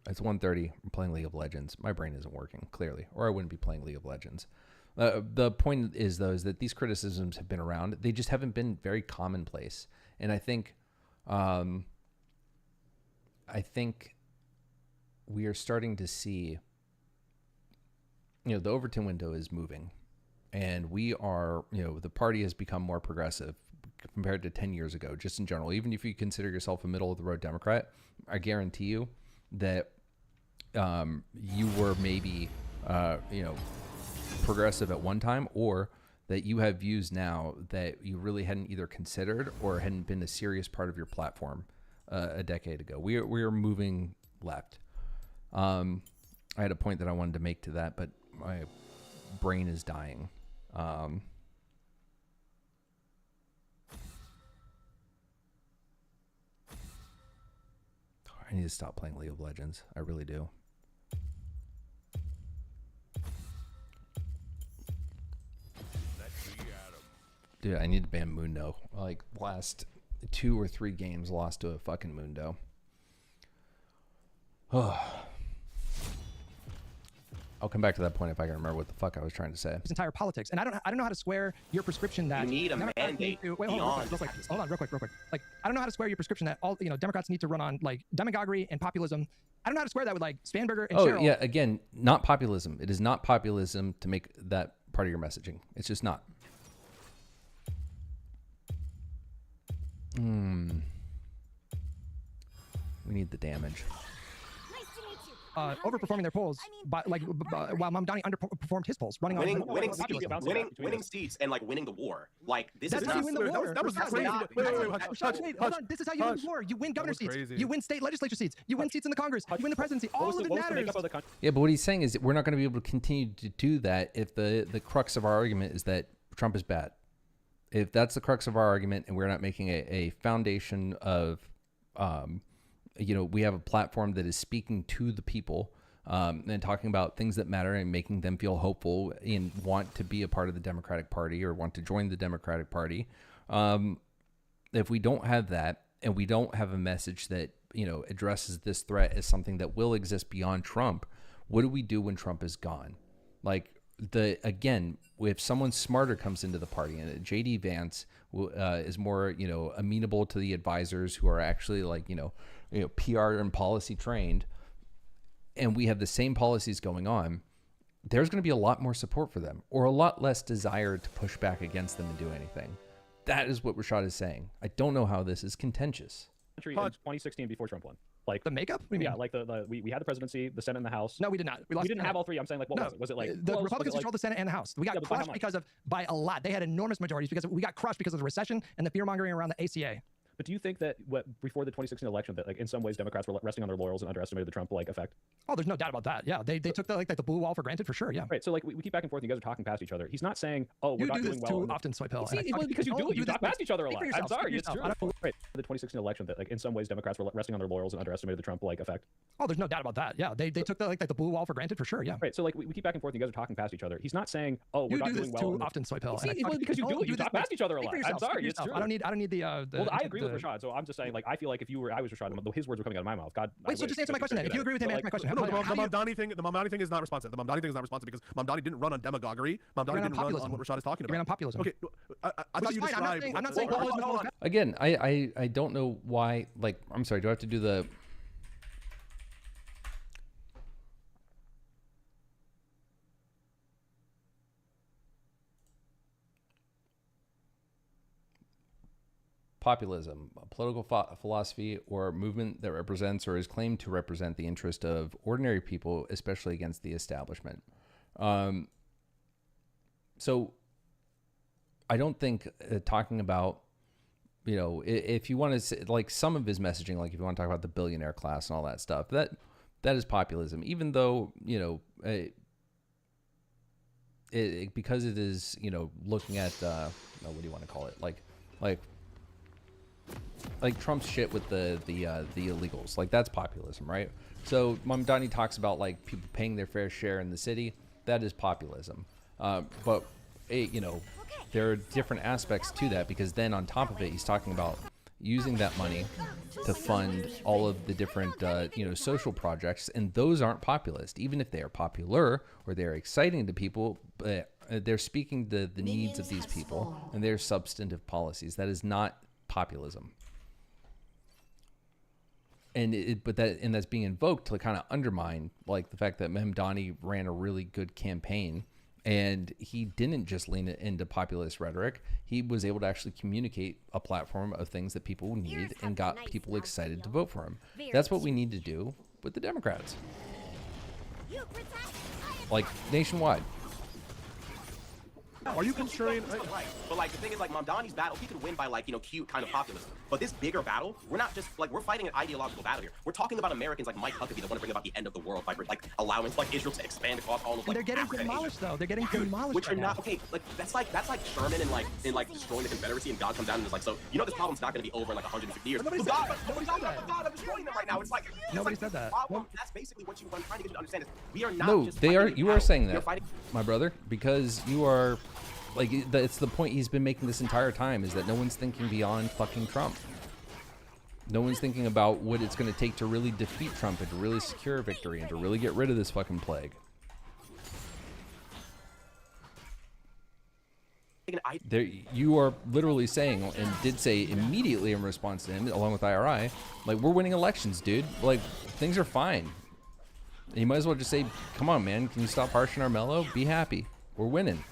It's 1:30. I'm playing League of Legends. My brain isn't working, clearly, or I wouldn't be playing League of Legends. The point is, though, is that these criticisms have been around. They just haven't been very commonplace. And I think we are starting to see, you know, the Overton window is moving, and we are, you know, the party has become more progressive compared to 10 years ago, just in general. Even if you consider yourself a middle of the road Democrat, I guarantee you that you were maybe, you know, progressive at one time, or that you have views now that you really hadn't either considered or hadn't been a serious part of your platform a decade ago. We are moving left. I had a point that I wanted to make to that, but my brain is dying. I need to stop playing League of Legends. I really do. Dude, I need to ban Mundo. Like, last 2 or 3 games lost to a fucking Mundo. I'll come back to that point if I can remember what the fuck I was trying to say. His entire politics, and I don't know how to square your prescription that You need a Democrats mandate need to, wait, hold on, real quick. Like, I don't know how to square your prescription that all Democrats need to run on like demagoguery and populism. I don't know how to square that with like Spanberger and Cheryl. Yeah, again, not populism. It is not populism to make that part of your messaging. It's just not. We need the damage. Overperforming their polls, while Mamdani underperformed his polls, running winning seats and like winning the war. Like this That's is how not. you win the war. That was crazy. Wait, hold on. This is how you win the war. You win governor seats. You win state legislature seats. You win seats in the Congress. You win the presidency. All of it matters. Yeah, but what he's saying is that we're not going to be able to continue to do that if the crux of our argument is that Trump is bad. If that's the crux of our argument and we're not making a foundation of, we have a platform that is speaking to the people and talking about things that matter and making them feel hopeful and want to be a part of the Democratic Party or want to join the Democratic Party. If we don't have that and we don't have a message that, addresses this threat as something that will exist beyond Trump, what do we do when Trump is gone? Like, if someone smarter comes into the party and JD Vance is more, amenable to the advisors who are actually like, PR and policy trained, and we have the same policies going on, there's going to be a lot more support for them or a lot less desire to push back against them and do anything. That is what Rashad is saying. I don't know how this is contentious. In 2016 before Trump won. Like the makeup? What do you mean? Yeah, like we had the presidency, the Senate, and the House. No, we did not. We didn't have all three. I'm saying, like, what was it? Was it like the Republicans controlled the Senate and the House? We got crushed by a lot. They had enormous majorities because we got crushed because of the recession and the fear mongering around the ACA. But do you think that before the 2016 election that like in some ways Democrats were resting on their laurels and underestimated the Trump effect? Oh, there's no doubt about that. Yeah, they took the blue wall for granted for sure. Yeah. Right. So like we keep back and forth. And you guys are talking past each other. He's not saying, "Oh, we're not doing well." You do this too often, Swipehill. Because you do it. You talk past each other a lot. I'm sorry. It's true. Right. The 2016 election that like in some ways Democrats were resting on their laurels and underestimated the Trump effect. Oh, there's no doubt about that. Yeah, they took the blue wall for granted for sure. Yeah. Right. So like we keep back and forth. And you guys are talking past each other. He's not saying, "Oh, we're not doing well." You do this too often, Swipehill. Because you do it. You talk past each other a lot. I'm sorry. It's true. I don't need the. Well, I agree with Rashad. So I'm just saying, like, I feel like if I was Rashad, his words were coming out of my mouth. God. Wait, so just answer my question then. If you agree with him, answer my question. No, the Mamdani thing is not responsive. The Mamdani thing is not responsive because Mamdani didn't run on demagoguery. Mamdani didn't run on what Rashad is talking about. He ran on populism. Okay, I thought you described. I'm not saying. Again, I don't know why. Like, I'm sorry. Do I have to do the? Populism, a political philosophy or movement that represents or is claimed to represent the interest of ordinary people, especially against the establishment. So I don't think talking about, if you want to say, like some of his messaging, like if you want to talk about the billionaire class and all that stuff, that is populism, even though, because it is, looking at, what do you want to call it? Like Trump's shit with the illegals, like that's populism, right? So Mamdani talks about like people paying their fair share in the city. That is populism. But there are different aspects to that because then on top of it, he's talking about using that money to fund all of the different social projects, and those aren't populist, even if they are popular or they're exciting to people. But they're speaking to the needs of these people and their substantive policies. That is not populism. And that's being invoked to kind of undermine like the fact that Mamdani ran a really good campaign and he didn't just lean into populist rhetoric. He was able to actually communicate a platform of things that people need and got people excited to vote for him. That's what we need to do with the Democrats. Like nationwide. Are you construing? Right. But like the thing is, like Mamdani's battle, he could win by like cute kind of populism. But this bigger battle, we're not just like we're fighting an ideological battle here. We're talking about Americans like Mike Huckabee that want to bring about the end of the world by like allowing like Israel to expand across all of like. They're getting demolished though. They're getting demolished. Which are not okay. Like that's like Sherman and like destroying the Confederacy, and God comes down and is like, so this problem's not going to be over in like 150 years. Nobody said that. God, I'm destroying them right now. It's like nobody said that. That's basically what I'm trying to get you to understand is we are not. No, just they are. You are saying that, my brother, because you are. Like, it's the point he's been making this entire time is that no one's thinking beyond fucking Trump. No one's thinking about what it's going to take to really defeat Trump and to really secure a victory and to really get rid of this fucking plague. There, you are literally saying, and did say immediately in response to him, along with IRI, like, we're winning elections, dude. Like, things are fine. And you might as well just say, come on, man, can you stop harshing our mellow? Be happy. We're winning.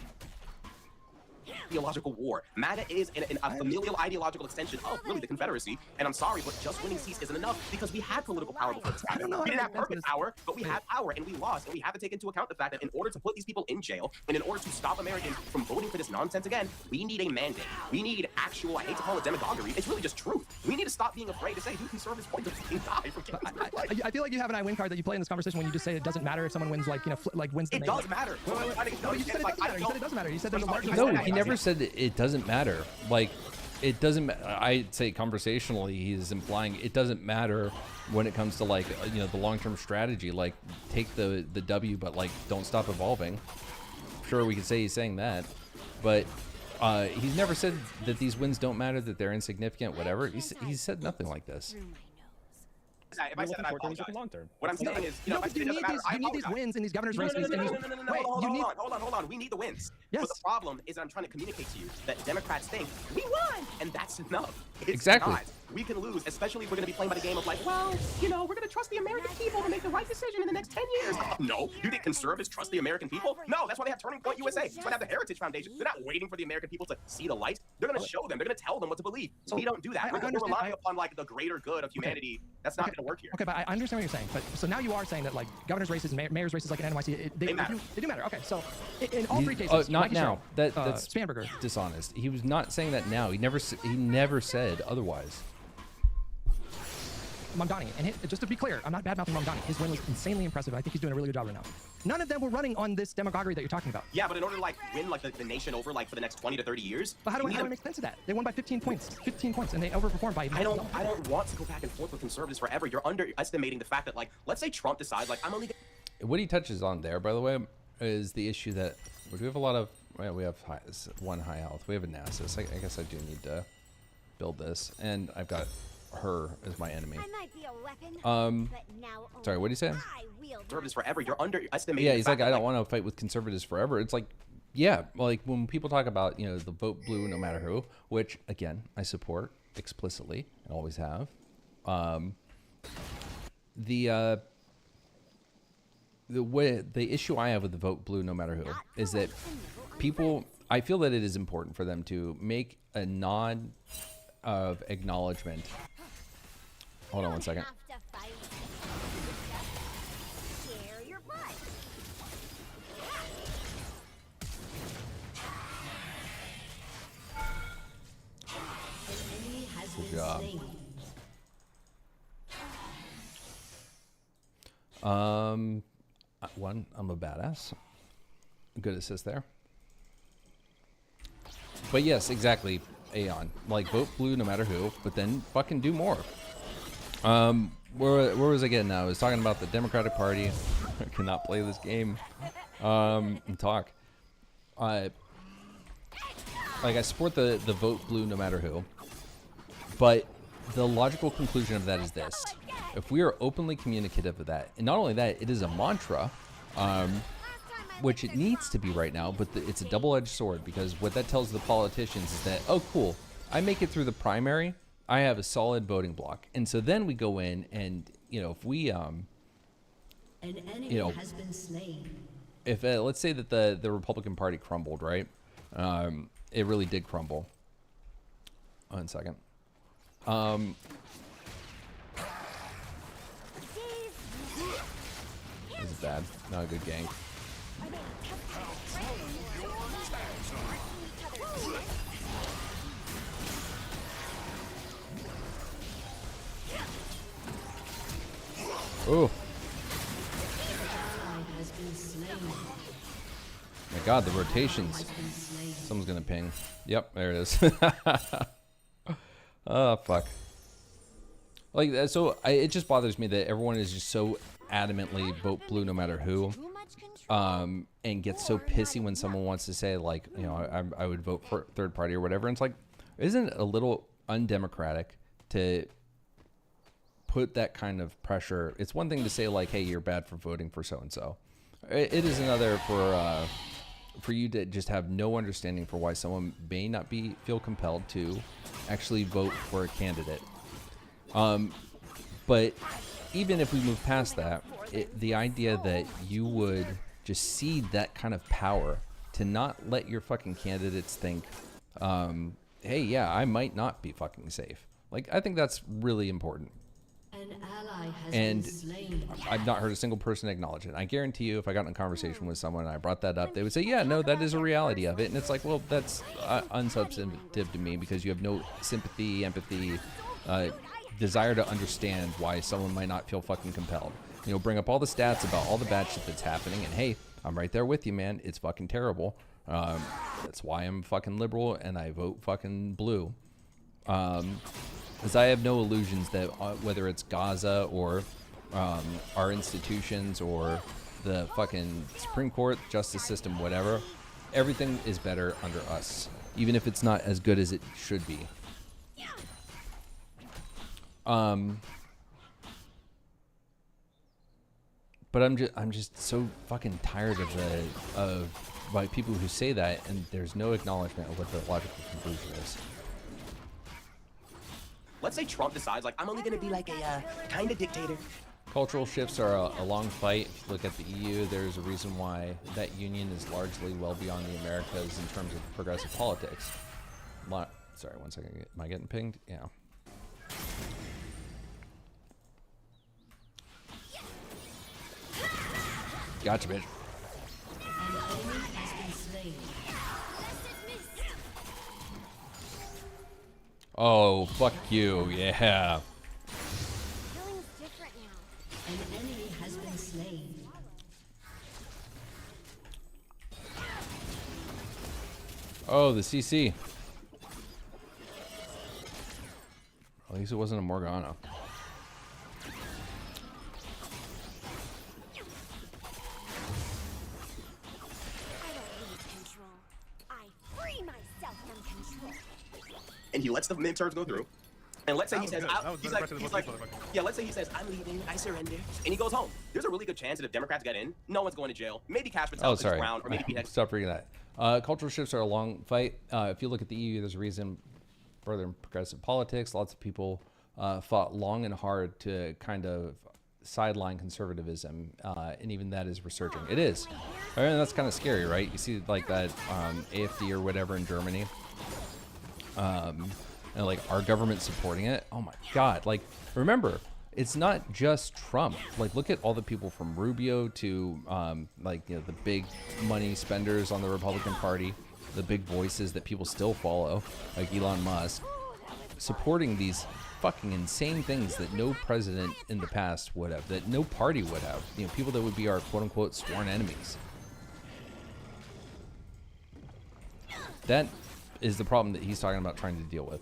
Ideological war. MAGA is a familial ideological extension of really the Confederacy, and I'm sorry, but just winning seats isn't enough because we had political power before this happened. We didn't have perfect power, but we had power, and we lost, and we have to take into account the fact that in order to put these people in jail, and in order to stop Americans from voting for this nonsense again, we need a mandate. We need actual, I hate to call it demagoguery, it's really just truth. We need to stop being afraid to say who conservatives want to fucking die from killing. I feel like you have an I win card that you play in this conversation when you just say it doesn't matter if someone wins, like, you know, like wins the It does matter. No, you said it doesn't matter. You said it doesn't matter. You said there's a large. No, he never said that it doesn't matter. Like, it doesn't. I'd say conversationally, he's implying it doesn't matter when it comes to, like, you know, the long-term strategy. Like, take the W, but, like, don't stop evolving. Sure, we could say he's saying that, but he's never said that these wins don't matter, that they're insignificant, whatever. He's said nothing like this. If I said that, I apologize. Long term. What I'm saying is, you know, you need these wins in these governor's races. Hold on. We need the wins. Yes. But the problem is I'm trying to communicate to you that Democrats think we won, and that's enough. It's Exactly. not. We can lose, especially if we're going to be playing by the game of like, well, you know, we're going to trust the American people to make the right decision in the next 10 years. No. You think conservatives trust the American people? No, that's why they have Turning Point USA. That's why they have the Heritage Foundation. They're not waiting for the American people to see the light. They're going to show them. They're going to tell them what to believe. So we don't do that. We're relying upon, like, the greater good of humanity. That's not going to work here. Okay, but I understand what you're saying. But so now you are saying that, like, governor's races, mayor's races, like in NYC, they do matter. Okay, so in all three cases, not Mikey now. Sherrill, That's Spanberger. Dishonest. He was not saying that now. He never said otherwise. Mamdani, and just to be clear, I'm not bad-mouthing Mamdani. His win was insanely impressive. I think he's doing a really good job right now. None of them were running on this demagoguery that you're talking about. Yeah, but in order to, like, win, like, the nation over, like, for the next 20 to 30 years. But how do I make sense of that? They won by 15 points, and they overperformed by. I don't want to go back and forth with conservatives forever. You're underestimating the fact that, like, let's say Trump decides, like, I'm only. What he touches on there, by the way, is the issue that we have a lot of. Well, we have one high health. We have a Nasus. I guess I do need to build this, and I've got her as my enemy. I might be a weapon, but now sorry, what did he say? Conservatives forever. You're underestimating. Yeah, he's like, I don't want to fight with conservatives forever. It's like, yeah, like when people talk about, you know, the vote blue no matter who, which again I support explicitly and always have. The issue I have with the vote blue no matter who is that people. I feel that it is important for them to make a nod of acknowledgement. Hold on one second. Good job. One, I'm a badass. Good assist there. But yes, exactly, Aeon. Like, vote blue no matter who, but then fucking do more. Where was I getting now? I was talking about the Democratic Party. I cannot play this game and talk. Like, I support the vote blue no matter who, but the logical conclusion of that is this. If we are openly communicative of that, and not only that, it is a mantra, which it needs to be right now, but it's a double-edged sword, because what that tells the politicians is that, oh, cool, I make it through the primary, I have a solid voting block. And so then we go in and, you know, if we, An enemy you know, has been slain. if let's say that the Republican Party crumbled, right? It really did crumble. One second. This is bad. Not a good gank. Oh. My God, the rotations. Someone's gonna ping. Yep, there it is. Oh, fuck. Like, so it just bothers me that everyone is just so adamantly vote blue no matter who, and gets so pissy when someone wants to say, like, you know, I would vote for third party or whatever. And it's like, isn't it a little undemocratic to put that kind of pressure? It's one thing to say, like, hey, you're bad for voting for so and so. It is another for for you to just have no understanding for why someone may not feel compelled to actually vote for a candidate. But even if we move past that, the idea that you would just cede that kind of power to not let your fucking candidates think, hey, yeah, I might not be fucking safe. Like, I think that's really important. An ally has And been slain. I've not heard a single person acknowledge it. I guarantee you, if I got in a conversation with someone and I brought that up, they would say, yeah, no, that is a reality of it. And it's like, well, that's unsubstantive to me because you have no sympathy, empathy, desire to understand why someone might not feel fucking compelled. You know, bring up all the stats about all the bad shit that's happening. And hey, I'm right there with you, man. It's fucking terrible. That's why I'm fucking liberal and I vote fucking blue. Because I have no illusions that whether it's Gaza or our institutions or the fucking Supreme Court, justice system, whatever, everything is better under us, even if it's not as good as it should be. But I'm just so fucking tired of people who say that, and there's no acknowledgement of what the logical conclusion is. Let's say Trump decides, like, I'm only going to be like a kind of dictator. Cultural shifts are a long fight. If you look at the EU, there's a reason why that union is largely well beyond the Americas in terms of progressive politics. Sorry, 1 second. Am I getting pinged? Yeah. Gotcha, bitch. An enemy has been slain. Oh, fuck you. Yeah. Feeling's different now. An enemy has been slain. Oh, the CC. At least it wasn't a Morgana. And he lets the midterms go through. And let's say he says, yeah, let's say he says, I'm leaving, I surrender. And he goes home. There's a really good chance that if Democrats get in, no one's going to jail. Maybe Cash Patel is around, or maybe he Stop reading that. Cultural shifts are a long fight. If you look at the EU, there's a reason further in progressive politics. Lots of people fought long and hard to kind of sideline conservatism, and even that is resurging. It is. I mean, that's kind of scary, right? You see like that AfD or whatever in Germany. And like our government supporting it. Oh my God. Like, remember, it's not just Trump. Like, look at all the people from Rubio to like, you know, the big money spenders on the Republican Party, the big voices that people still follow, like Elon Musk, supporting these fucking insane things that no president in the past would have, that no party would have. You know, people that would be our quote unquote sworn enemies. That is the problem that he's talking about trying to deal with.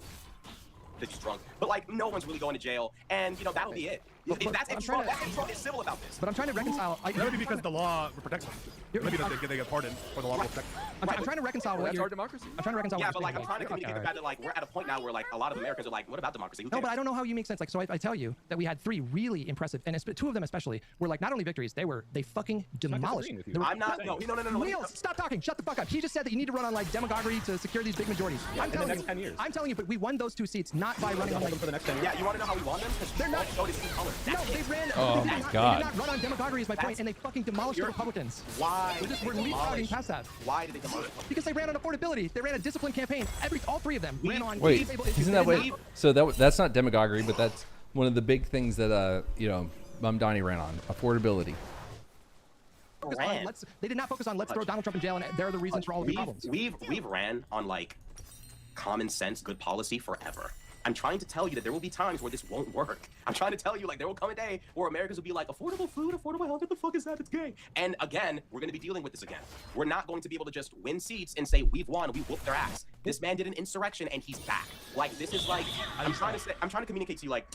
That he's drunk. But like, no one's really going to jail, and you know, that'll be it. If Trump is civil about this. But I'm trying to reconcile. That would be because the law protects them. Maybe that they get pardoned, or the law will protect them. I'm trying to reconcile what that's our democracy. I'm trying to reconcile. Yeah, but like, I'm trying to communicate the fact that like we're at a point now where like a lot of Americans are like, what about democracy? Who No, cares? but I don't know how you make sense. Like, so I tell you that we had 3 really impressive, and two of them especially were like not only victories, they fucking demolished. I'm not. No. Niels, stop talking. Shut the fuck up. He just said that you need to run on like demagoguery to secure these big majorities. Yeah, in the next 10 years. I'm telling you, but we won those 2 seats not by running on like for the next 10 years. Yeah, you want to know how we won them? Because they're not. Go to see color. No, they ran. Oh my God. They did not run on demagoguery is my point, and they fucking demolished the Republicans. Why? We're leapfrogging past that. Why did they demolish? Because they ran on affordability. They ran a disciplined campaign. All 3 of them ran on. Wait, disabled issues. isn't that way? So that's not demagoguery, but that's one of the big things that you know, Donnie ran on, affordability. They did not focus on let's throw Donald Trump in jail, and they're the reasons for all of the problems. We've ran on like common sense, good policy forever. I'm trying to tell you that there will be times where this won't work. I'm trying to tell you, like, there will come a day where Americans will be like, affordable food, affordable health, what the fuck is that? It's gay. And again, we're going to be dealing with this again. We're not going to be able to just win seats and say, we've won, we whooped their ass. This man did an insurrection and he's back. Like, this is like, I'm trying to communicate to you, like,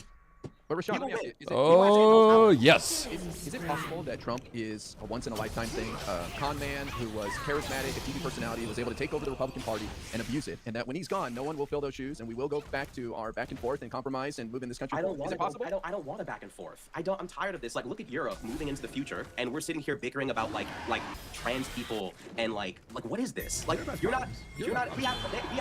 But Rashad, let me ask you, yes. Is it possible that Trump is a once-in-a-lifetime thing? A con man who was charismatic, a TV personality, was able to take over the Republican Party and abuse it, and that when he's gone, no one will fill those shoes, and we will go back to our back and forth and compromise and move in this country forward? Is it possible? I don't want a back and forth. I'm tired of this. Like, look at Europe moving into the future, and we're sitting here bickering about like trans people and like what is this? Like, you're not. We have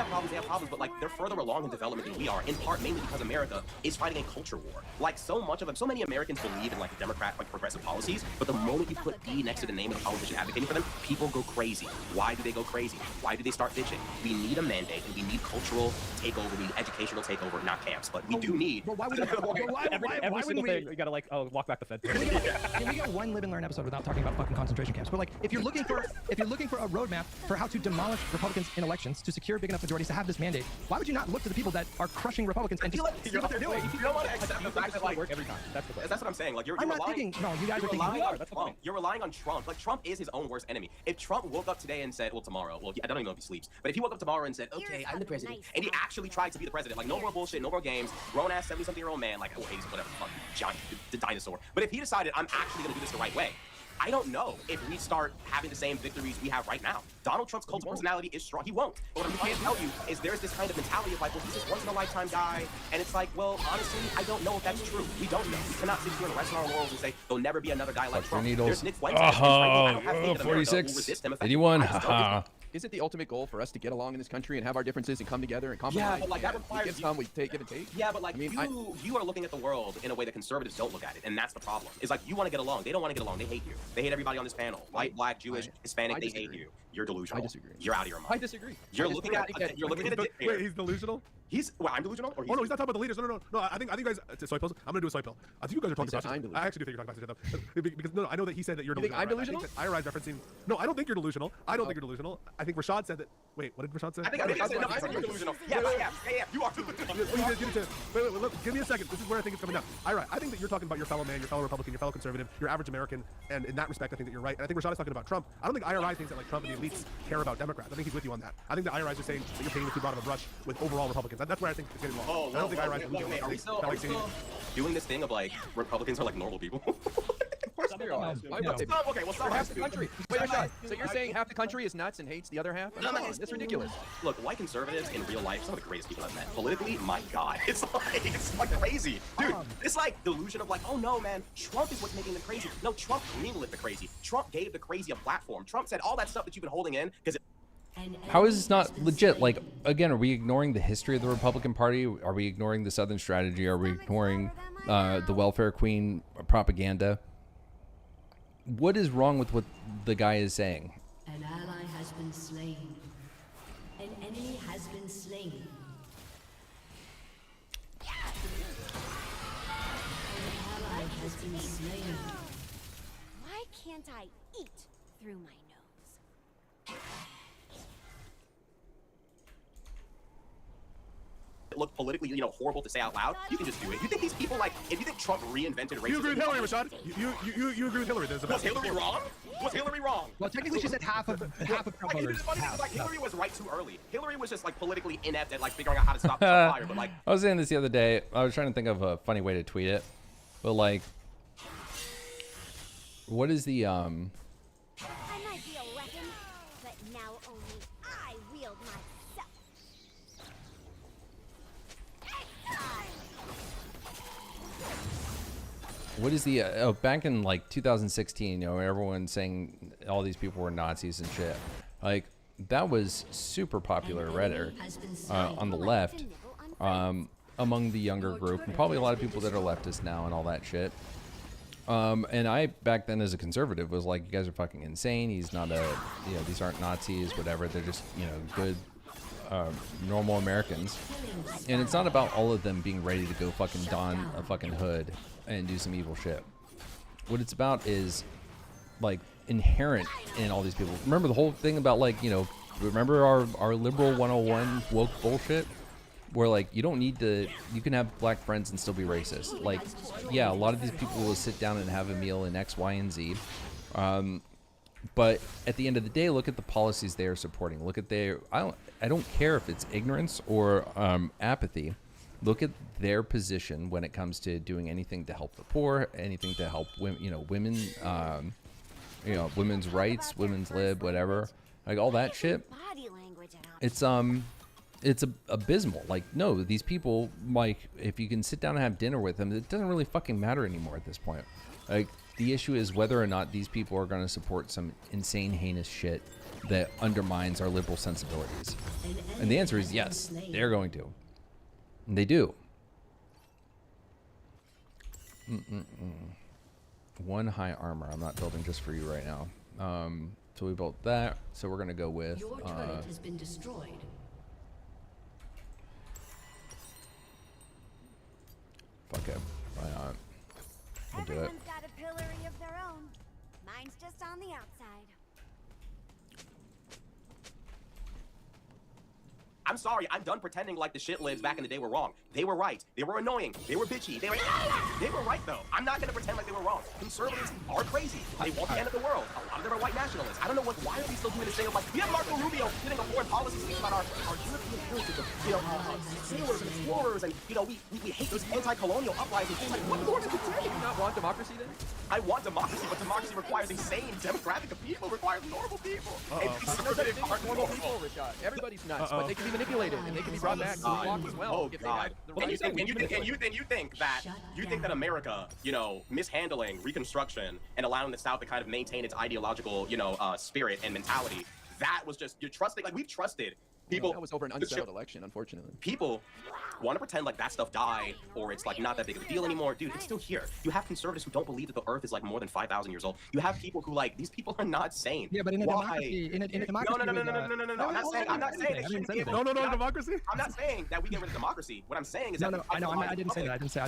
problems. They have problems, but like they're further along in development than we are. In part, mainly because America is fighting a culture war. Like so many Americans believe in like Democrat, like progressive policies, but the moment you put D next to the name of the politician advocating for them, people go crazy. Why do they go crazy? Why do they start bitching? We need a mandate, and we need cultural takeover, we need educational takeover, not camps, but we do need. But why would every single thing we gotta like walk back the fence. Can we get one live and learn episode without talking about fucking concentration camps? But like, if you're looking for a roadmap for how to demolish Republicans in elections to secure big enough majorities to have this mandate, why would you not look to the people that are crushing Republicans and just see what they're doing? You don't want to accept the fact that like work every time. That's what I'm saying. Like you're I'm not relying, thinking. No, you guys are thinking. That's the point. You're relying on Trump. Like Trump is his own worst enemy. If Trump woke up today and said, well, tomorrow, well, I don't even know if he sleeps, but if he woke up tomorrow and said, okay, I'm the president, and he actually tried to be the president, like no more bullshit, no more games, grown ass 70-something-year-old man, like oh, he's whatever, fucking giant, the dinosaur. But if he decided, I'm actually gonna do this the right way, I don't know if we start having the same victories we have right now. Donald Trump's cult personality is strong. He won't. But what I'm trying to tell you is there's this kind of mentality of like, well, he's this once-in-a-lifetime guy. And it's like, well, honestly, I don't know if that's true. We don't know. We cannot sit here and rest on our laurels and say, there'll never be another guy like Trump. Needles. There's Nick Fuentes. I don't have faith in America who will 46. resist him. 81. Is it the ultimate goal for us to get along in this country and have our differences and come together and compromise? Yeah, but like that requires give some, we take, give and take. Yeah, but like you are looking at the world in a way that conservatives don't look at it, and that's the problem. It's like you want to get along, they don't want to get along. They hate you. They hate everybody on this panel. White, black, Jewish, Hispanic. They hate you. You're delusional. I disagree. You're out of your mind. I disagree. You're looking at a dictator. Wait, he's delusional? I'm delusional? Or no, he's not talking about the leaders. No. I think you guys. Soy pills. I'm gonna do a soy pill. I think you guys are talking about. I actually do think you're talking about because no, I know that he said that you're delusional. I'm delusional? I think that referencing. No, I don't think you're delusional. I don't think you're delusional. I think Rashad said that. Wait, what did Rashad say? I think you're delusional. Yeah, you are delusional. Wait, look, give me a second. This is where I think it's coming down. I think that you're talking about your fellow man, your fellow Republican, your fellow conservative, your average American, and in that respect, I think that you're right. And I think Rashad is talking about Trump. I don't think IRI thinks that like Trump and the elites care about Democrats. I think he's with you on that. I think the IRI is just saying that you're painting with too broad of a brush with overall Republicans. That's where I think it's getting wrong. I don't think IRI is delusional. Are we still doing this thing of like Republicans are like normal people? Of course they are. Okay, well, start half the country. Wait, Rashad, so you're saying half the country is nuts and hates the other half? No, that's ridiculous. Look, white conservatives in real life, some of the greatest people I've met. Politically, my God, it's like crazy, dude. It's like delusion of like, oh no, man, Trump is what's making them crazy. No, Trump greenlit the crazy. Trump gave the crazy a platform. Trump said all that stuff that you've been holding in because. How is this not legit? Like, again, are we ignoring the history of the Republican Party? Are we ignoring the Southern strategy? Are we ignoring the welfare queen propaganda? What is wrong with what the guy is saying? An ally has been slain. An enemy has been slain. An ally has been slain. Why can't I eat through my nose? Look politically, horrible to say out loud. You can just do it. You think these people like? If you think Trump reinvented racism, you agree with Hillary, Rashad? You agree with Hillary? Was Hillary wrong? Was Hillary wrong? Well, technically, she said half of Trump voters. Like Hillary was right too early. Hillary was just like politically inept at like figuring out how to stop the fire. But like, I was saying this the other day. I was trying to think of a funny way to tweet it, but like, what is the I might be a weapon, but now only I wield myself. What is the back in like 2016, everyone saying all these people were Nazis and shit. Like that was super popular rhetoric on the left among the younger group, and probably a lot of people that are leftists now and all that shit. And I back then as a conservative was like, you guys are fucking insane. He's not these aren't Nazis, whatever. They're just good normal Americans. And it's not about all of them being ready to go fucking don a fucking hood and do some evil shit. What it's about is like inherent in all these people. Remember the whole thing about like, remember our liberal 101 woke bullshit where like you can have black friends and still be racist. Like, yeah, a lot of these people will sit down and have a meal in X, Y, and Z. But at the end of the day, look at the policies they are supporting. Look at I don't care if it's ignorance or apathy. look at their position when it comes to doing anything to help the poor, anything to help women, women, women's rights, women's lib, whatever, like all that shit. It's abysmal. Like, no, these people, like, if you can sit down and have dinner with them, it doesn't really fucking matter anymore at this point. Like, the issue is whether or not these people are going to support some insane, heinous shit that undermines our liberal sensibilities. And the answer is yes, they're going to. And they do. One high armor. I'm not building just for you right now. So we built that. So we're going to go with... Your turret has been destroyed. Fuck it. Why not? We'll do it. Everyone's got a pillory of their own. Mine's just on the outside. I'm sorry, I'm done pretending like the shit libs back in the day were wrong. They were right. They were annoying. They were bitchy. They were right, though. I'm not going to pretend like they were wrong. Conservatives are crazy. They want the end of the world. A lot of them are white nationalists. I don't know why are we still doing this thing of like, we have Marco Rubio getting a foreign policy speech about our European heritage of, sailors and explorers, and, we hate these anti-colonial uprisings. It's like, what more to say? Do you not want democracy then? I want democracy, but democracy requires a sane demographic of people, requires normal people. And conservatives are normal people. Everybody's nuts, but they can be manipulated and they can be brought back to the block as well. Oh God! And you think that America, mishandling Reconstruction and allowing the South to kind of maintain its ideological, spirit and mentality, that was just you're trusting. Like we've trusted people. That was over an unsettled election, unfortunately. People want to pretend like that stuff died or it's like not that big of a deal anymore. Dude, it's still here. You have conservatives who don't believe that the Earth is like more than 5,000 years old. You have people who these people are not sane. Yeah, but in a democracy, in a democracy. No. I'm not saying they shouldn't be able to. democracy. I'm not saying that we get rid of democracy. What I'm saying is that I didn't say that. I didn't say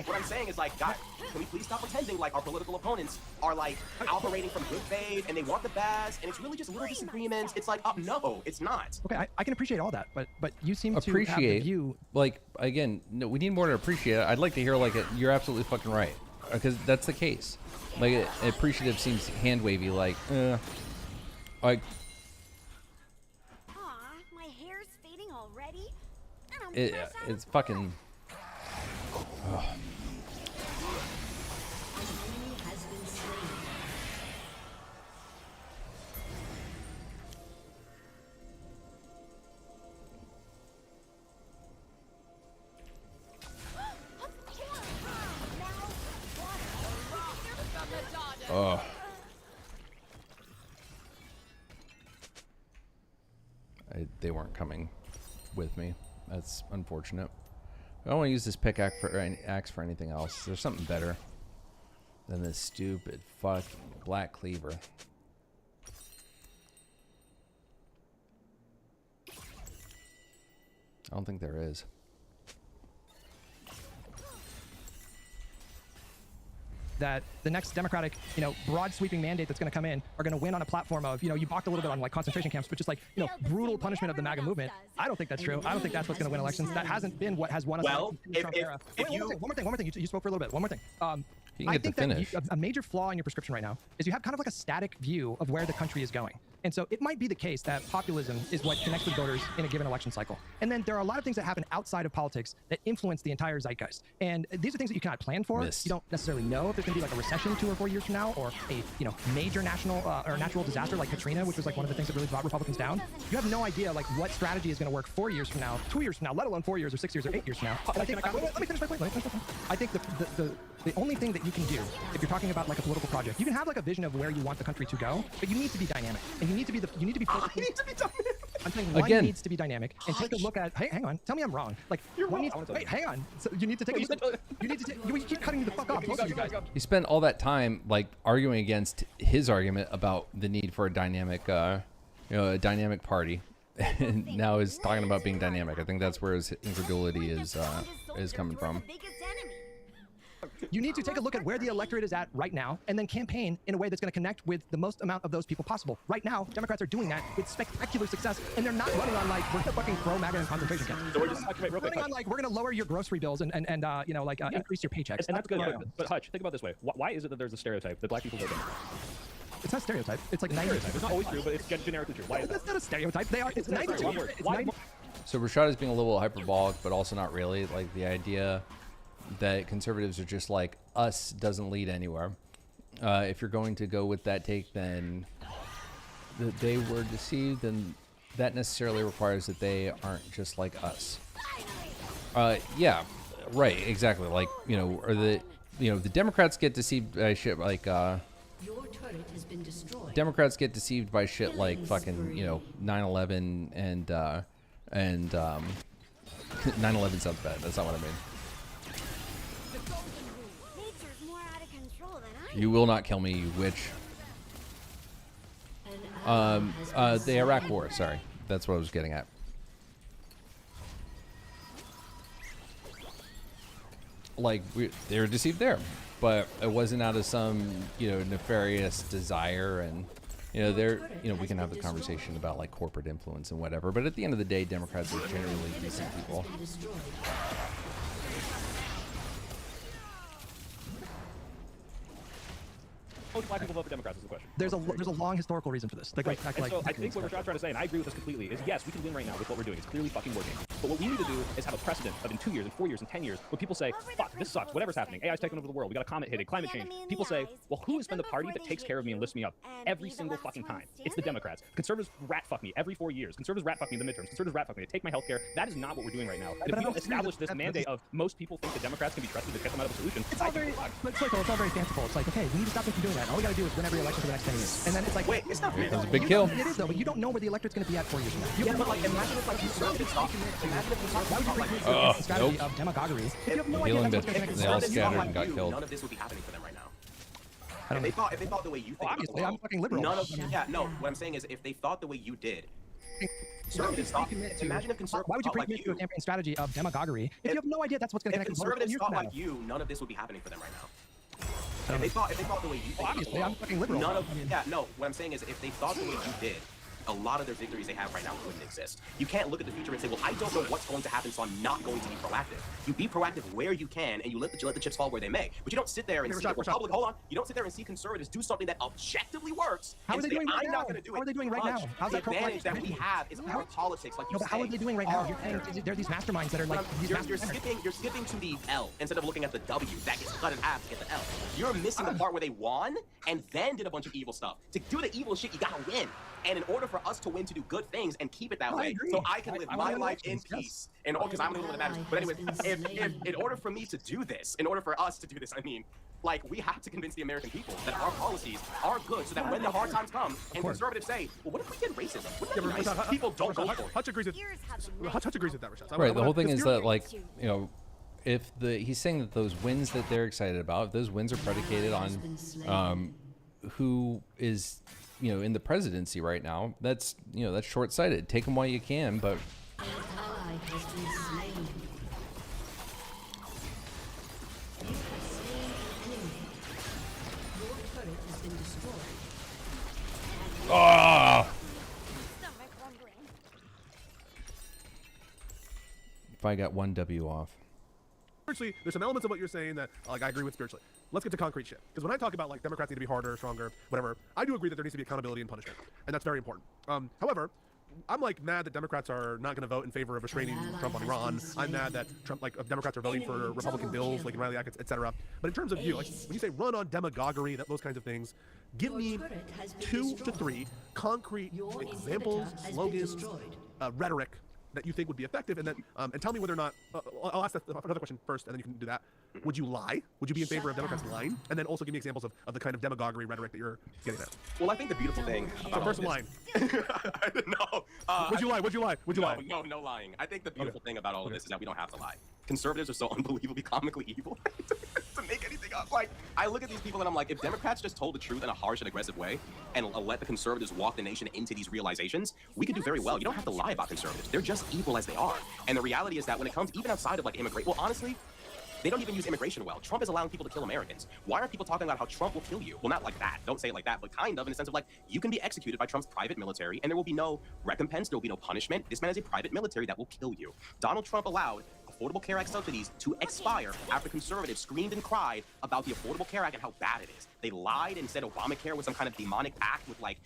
what I'm saying is like, guys, can we please stop pretending like our political opponents are like operating from good faith and they want the best and it's really just little disagreements. It's like, no, it's not. Okay, I can appreciate all that, but you seem to appreciate have the view. Like, again, no, we need more to appreciate it. I'd like to hear you're absolutely fucking right, because that's the case. Like, appreciative seems hand wavy. Like, Aw, my hair's fading already. it's fucking. Oh. Oh. They weren't coming with me. That's unfortunate. I don't want to use this pickaxe for anything else. There's something better than this stupid fucking black cleaver. I don't think there is. That the next democratic, broad sweeping mandate that's going to come in are going to win on a platform of, you balked a little bit on like concentration camps, but just like, brutal punishment of the MAGA movement. I don't think that's true. I don't think that's what's going to win elections. That hasn't been what has won us. Well, one more thing. You spoke for a little bit. One more thing. I think that a major flaw in your prescription right now is you have kind of like a static view of where the country is going. And so it might be the case that populism is what connects with voters in a given election cycle. And then there are a lot of things that happen outside of politics that influence the entire zeitgeist. And these are things that you cannot plan for. You don't necessarily know if there's going to be like a recession 2 or 4 years from now, or a major national or natural disaster like Katrina, which was like one of the things that really brought Republicans down. You have no idea like what strategy is going to work 4 years from now, 2 years from now, let alone 4 years or 6 years or 8 years from now. And I think, let me finish my point. I think the only thing that you can do if you're talking about like a political project, you can have like a vision of where you want the country to go, but you need to be dynamic, and you need to be I'm saying one needs to be dynamic and take a look at. Hey, hang on. Tell me I'm wrong. Like one needs. Wait, hang on. So you need to take a look. You need to. You keep cutting me the fuck off. Both of you guys. He spent all that time like arguing against his argument about the need for a dynamic, a dynamic party, and now is talking about being dynamic. I think that's where his incredulity is coming from. You need to take a look at where the electorate is at right now and then campaign in a way that's going to connect with the most amount of those people possible. Right now, Democrats are doing that with spectacular success, and they're not running on like, we're going to fucking throw MAGA in concentration camps. So we're just running on like, we're going to lower your grocery bills and increase your paychecks. And that's good. But Hutch, think about it this way. Why is it that there's a stereotype that black people vote Democrat? It's not a stereotype. It's like 90%. It's not always true, but it's generically true. Why is that? That's not a stereotype. They are. It's 92. So Rashad is being a little hyperbolic, but also not really. Like the idea that conservatives are just like us doesn't lead anywhere. If you're going to go with that take, then that they were deceived, then that necessarily requires that they aren't just like us. Yeah, right, exactly. Like, you know, or the Democrats get deceived by shit like Your turret has been destroyed. Democrats get deceived by shit like fucking, you know, 9/11 and 9/11 sounds bad. That's not what I mean. Nature's more out of control than I You will not kill me, you witch. The Iraq War, sorry. That's what I was getting at. Like, they were deceived there, but it wasn't out of some, you know, nefarious desire. And, you know, we can have a conversation about like corporate influence and whatever, but at the end of the day, Democrats are generally decent people. Most black people vote for Democrats is the question. There's a long historical reason for this. Like, right. like, And so I think what Rashad's trying to say, and I agree with this completely, is yes, we can win right now with what we're doing. It's clearly fucking working. But what we need to do is have a precedent of in 2 years, in 4 years, in 10 years, where people say, fuck, this sucks, whatever's happening. AI's taking over the world. We got a comet hitting, climate change. People say, well, who has been the party that takes care of me and lifts me up every single fucking time? It's the Democrats. Conservatives rat fuck me every 4 years. Conservatives rat fuck me in the midterms. Conservatives rat fuck me. They take my healthcare. That is not what we're doing right now. And if we don't establish this mandate of most people think the Democrats can be trusted to get them out of a solution, it's all very, it's all very fanciful. It's like, okay, we need to stop them from doing that. All we got to do is win every election for the next 10 years. And then it's like, wait, it's not fair. That was a big kill. It is though, but you don't know where the electorate's going to be at 4 years from now. Yeah, but like, imagine if like conservatives talk. Imagine if we talk about like strategy of demagoguery. If you have no idea Healing that's bit. what's going to They all scattered and got killed. None of this would be happening for them right now. If they thought the way you think, obviously, I'm fucking liberal. None of yeah, no. What I'm saying is, if they thought the way you did, conservatives thought. Imagine if conservatives. Why would you thought like pre-commit to a campaign strategy of demagoguery if you have no idea that's what's going to If connect conservatives with thought like you, none of this would be happening for them right now. If they thought the way you think, obviously, I'm fucking liberal. None of yeah, no. What I'm saying is, if they thought the way you did, a lot of their victories they have right now wouldn't exist. You can't look at the future and say, well, I don't know what's going to happen, so I'm not going to be proactive. You be proactive where you can, and you let the chips fall where they may. But you don't sit there and see the Republic. Hold on. You don't sit there and see conservatives do something that objectively works. How are they doing right now? I'm not going to do it. How are they doing right now? How's the that advantage that we have is our politics, like you say. How are they doing right now? You're saying there are these masterminds that are like you're skipping to the L instead of looking at the W that gets cut in half to get the L. You're missing the part where they won and then did a bunch of evil stuff. To do the evil shit, you gotta win. And in order for us to win, to do good things and keep it that way, so I can live my life in peace, and because I'm the one that matters. But anyway, if in order for me to do this, in order for us to do this, I mean, like, we have to convince the American people that our policies are good, so that when the hard times come and conservatives say, well, what if we did racism? Wouldn't that be nice? People don't go for it. Hutch agrees with that, Rashad. Right. The whole thing is that, like, you know, if he's saying that those wins that they're excited about, if those wins are predicated on who is, you know, in the presidency right now, that's, you know, that's short-sighted. Take them while you can, but An ally has been slain. You have slain an enemy. Your turret has been destroyed. Stomach rumbling. if I got one W off. Spiritually, there's some elements of what you're saying that like I agree with spiritually. Let's get to concrete shit. Because when I talk about like Democrats need to be harder, stronger, whatever, I do agree that there needs to be accountability and punishment, and that's very important. However, I'm like mad that Democrats are not going to vote in favor of restraining Trump on Iran. I'm mad that Democrats are voting for Republican bills like Riley Act, etc. But in terms of you, like when you say run on demagoguery, those kinds of things, give me 2 to 3 concrete examples, slogans, rhetoric that you think would be effective, and then and tell me whether or not I'll ask another question first, and then you can do that. Would you lie? Would you be in favor of Democrats lying? And then also give me examples of the kind of demagoguery rhetoric that you're getting at. Well, I think the beautiful thing. So first line. No. Would you lie? Would you lie? Would you lie? No lying. I think the beautiful thing about all of this is that we don't have to lie. Conservatives are so unbelievably comically evil to make anything up. Like, I look at these people and I'm like, if Democrats just told the truth in a harsh and aggressive way and let the conservatives walk the nation into these realizations, we could do very well. You don't have to lie about conservatives. They're just evil as they are. And the reality is that when it comes even outside of like immigration, well, honestly, they don't even use immigration well. Trump is allowing people to kill Americans. Why aren't people talking about how Trump will kill you? Well, not like that. Don't say it like that, but kind of in the sense of like, you can be executed by Trump's private military and there will be no recompense, there will be no punishment. This man is a private military that will kill you. Donald Trump allowed a Affordable Care Act subsidies to expire after conservatives screamed and cried about the Affordable Care Act and how bad it is. They lied and said Obamacare was some kind of demonic act with like,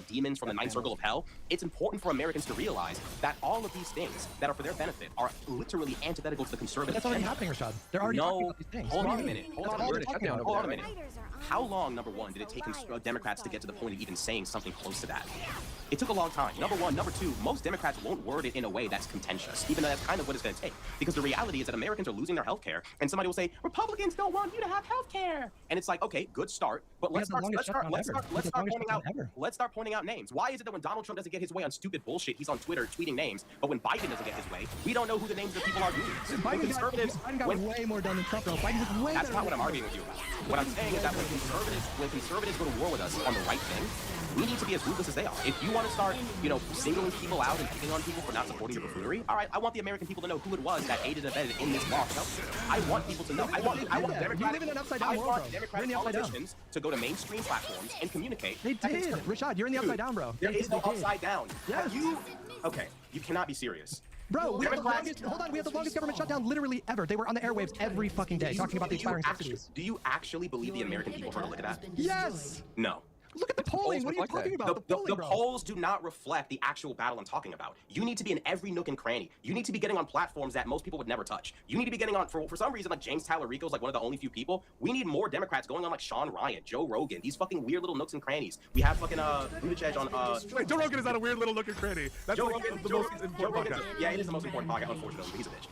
demons from the ninth circle of hell. It's important for Americans to realize that all of these things that are for their benefit are literally antithetical to the conservative But that's already agenda. happening, Rashad. They're already talking about these things. Hold on a minute. Hold That's on all a they're minute. talking about Hold over on a there. minute. How long, number one, did it take Democrats to get to the point of even saying something close to that? It took a long time. Number one. Number two, most Democrats won't word it in a way that's contentious, even though that's kind of what it's going to take. Because the reality is that Americans are losing their health care, and somebody will say, Republicans don't want you to have health care. And it's like, okay, good start, but let's start pointing out names. Why is it that when Donald Trump doesn't get his way on stupid bullshit, he's on Twitter tweeting names, but when Biden doesn't get his way, we don't know who the names of the people are doing? Biden got way more done than Trump, bro. Biden was way That's better not what than I'm arguing with you about. What I'm saying is that when conservatives go to war with us on the right thing, we need to be as ruthless as they are. If you want to start, singling people out and picking on people for not supporting your buffoonery, all right, I want the American people to know who it was that aided and abetted in this law. I want people to know. I want Democratic politicians to go to mainstream platforms and communicate. They did. Rashad, you're in the upside down, bro. There is no upside down. Yes. Okay, you cannot be serious. Bro, we have the longest government shutdown literally ever. They were on the airwaves every fucking day talking about the expiring subsidies. Do you actually believe the American people heard a look at that? Yes! No. Look at the polling. What are you talking about? The polls do not reflect the actual battle I'm talking about. You need to be in every nook and cranny. You need to be getting on platforms that most people would never touch. You need to be getting on, for some reason, like James Talarico is like one of the only few people. We need more Democrats going on like Sean Ryan, Joe Rogan, these fucking weird little nooks and crannies. We have fucking Buttigieg on. Wait, Joe Rogan is not a weird little nook and cranny. That's Joe like Rogan, the most important podcast. Yeah, it is the most important podcast, unfortunately, but he's a bitch.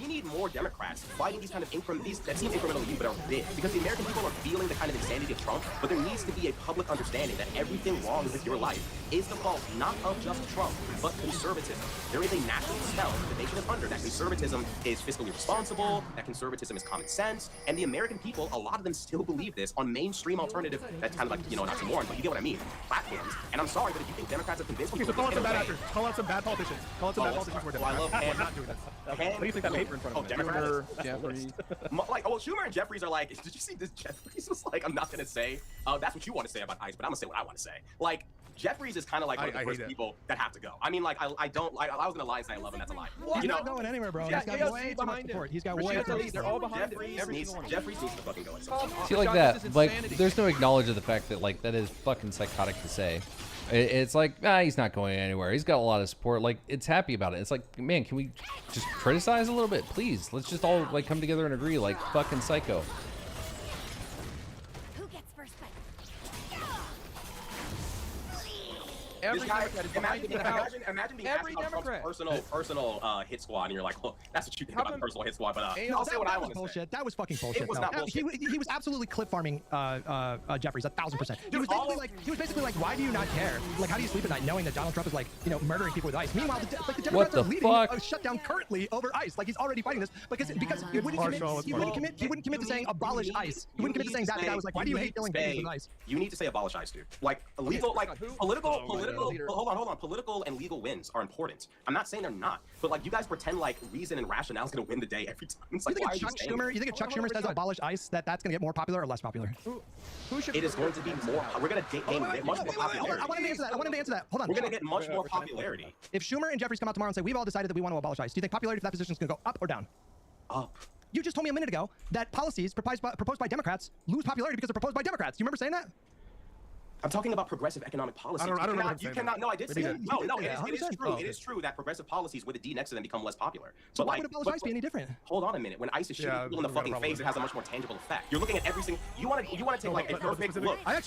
We need more Democrats fighting these kind of that seem incremental to you, but are big. Because the American people are feeling the kind of insanity of Trump, but there needs to be a public understanding that everything wrong with your life is the fault not of just Trump, but conservatism. There is a national spell that the nation is under, that conservatism is fiscally responsible, that conservatism is common sense, and the American people, a lot of them still believe this on mainstream alternative, that's kind of like, not oxymoron, but you get what I mean, platforms. And I'm sorry, but if you think Democrats have convinced people... Okay, so call out some bad actors. Call out some bad politicians. Call out some bad politicians who are Democrats. I love We're not doing this. What do you think that paper in front of Schumer, Jeffries. Schumer and Jeffries are like, did you see this? Jeffries was like, I'm not going to say, that's what you want to say about ICE, but I'm going to say what I want to say. Like, Jeffries is kind of like one of the first people that have to go. I mean, like, I was going to lie and say I love him, that's a lie. He's not going anywhere, bro. He's got way too much support. He's got way too much support. They're all behind him. Jeffries needs to fucking go at some point. See, like that, like, there's no acknowledge of the fact that, like, that is fucking psychotic to say. It's like, he's not going anywhere. He's got a lot of support. Like, it's happy about it. It's like, man, can we just criticize a little bit, please? Let's just all, like, come together and agree, like, fucking psycho. Who gets first bite? This guy, imagine being asked about Trump's personal hit squad, and you're like, well, that's what you think about personal hit squad, but I'll say what I want to say. That was fucking bullshit. It was not bullshit. He was absolutely clip farming Jeffries 1000%. He was basically like, why do you not care? Like, how do you sleep at night knowing that Donald Trump is like, murdering people with ICE? Meanwhile, the Democrats are leading a shutdown currently over ICE. Like, he's already fighting this because he wouldn't commit to saying abolish ICE. He wouldn't commit to saying that. The guy was like, why do you hate killing babies with ICE? You need to say abolish ICE, dude. Like, political and legal wins are important. I'm not saying they're not, but like, you guys pretend like reason and rationale is going to win the day every time. It's like, you think if Chuck Schumer says abolish ICE, that's going to get more popular or less popular? It is going to be more. We're going to gain much more popularity. I want him to answer that. Hold on. We're going to get much more popularity. If Schumer and Jeffries come out tomorrow and say, we've all decided that we want to abolish ICE, do you think popularity for that position is going to go up or down? Up. You just told me a minute ago that policies proposed by Democrats lose popularity because they're proposed by Democrats. Do you remember saying that? I'm talking about progressive economic policies. I don't know. You cannot. No, I did say that. No, it is true. It is true that progressive policies with a D next to them become less popular. So why would abolish ICE be any different? Hold on a minute. When ICE is shooting people in the fucking face, it has a much more tangible effect. You're looking at every single. You want to take like a perfect look. I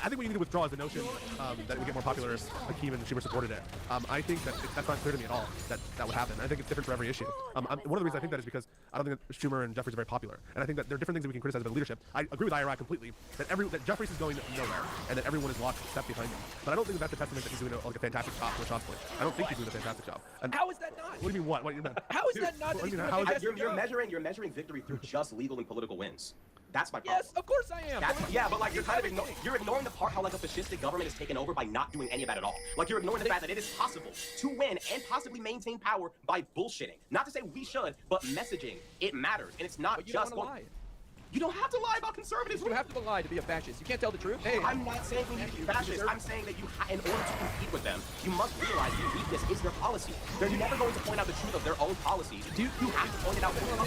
think what you need to withdraw is the notion that it would get more popular if Hakeem and Schumer supported it. I think that's not clear to me at all that would happen. I think it's different for every issue. One of the reasons I think that is because I don't think that Schumer and Jeffries are very popular, and I think that there are different things that we can criticize about leadership. I agree with IRI completely that Jeffries is going nowhere and that everyone is locked step behind him. But I don't think that's a testament that he's doing a fantastic job for Rashad's point. I don't think he's doing a fantastic job. And how is that not? What do you mean what? How is that not? You're measuring victory through just legal and political wins. That's my problem. Yes, of course I am. But like, you're ignoring the part how like a fascistic government is taken over by not doing any of that at all. Like, you're ignoring the fact that it is possible to win and possibly maintain power by bullshitting. Not to say we should, but messaging, it matters, and it's not just going. You don't have to lie about conservatives. You have to lie to be a fascist. You can't tell the truth. Hey, I'm not saying we need to be fascist. I'm saying that in order to compete with them, you must realize your weakness is their policy. They're never going to point out the truth of their own policies. You have to point it out for them.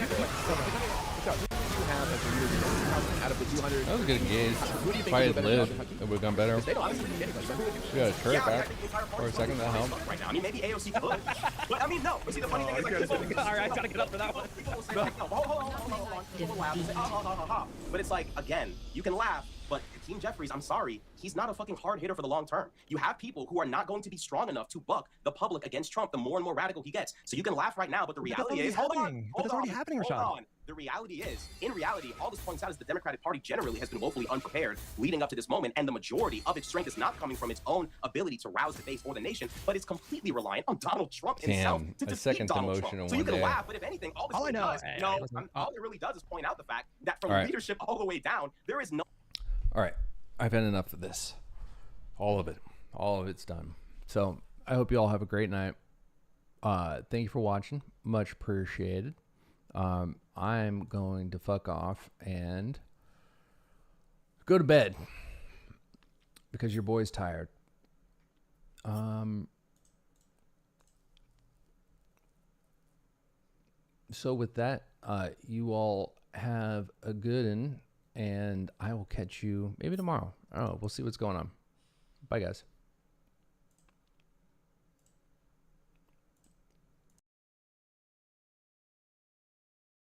Out of the 200, that was a good engage. Who do you If I think had lived, it would have gone better. They don't honestly think anybody. We got a turret back for a second. That helped. Right now. I mean, maybe AOC could. But I mean, no. But see, the funny thing is, like, people, all right, gotta get up for that one. People will say, like, no, hold on. People will laugh and say, ha. But it's like, again, you can laugh, but Hakeem Jeffries, I'm sorry, he's not a fucking hard hitter for the long term. You have people who are not going to be strong enough to buck the public against Trump the more and more radical he gets. So you can laugh right now, but the reality is, hold on. The reality is, in reality, all this points out is the Democratic Party generally has been woefully unprepared leading up to this moment, and the majority of its strength is not coming from its own ability to rouse the base or the nation, but it's completely reliant on Donald Trump himself to defeat Donald Trump. So you can laugh, but if anything, all this all it really does is point out the fact that from leadership all the way down, there is no... All right, I've had enough of this. All of it. All of it's done. So I hope you all have a great night. Thank you for watching. Much appreciated. I'm going to fuck off and go to bed because your boy's tired. So with that, you all have a good one, and I will catch you maybe tomorrow. I don't know. We'll see what's going on. Bye, guys.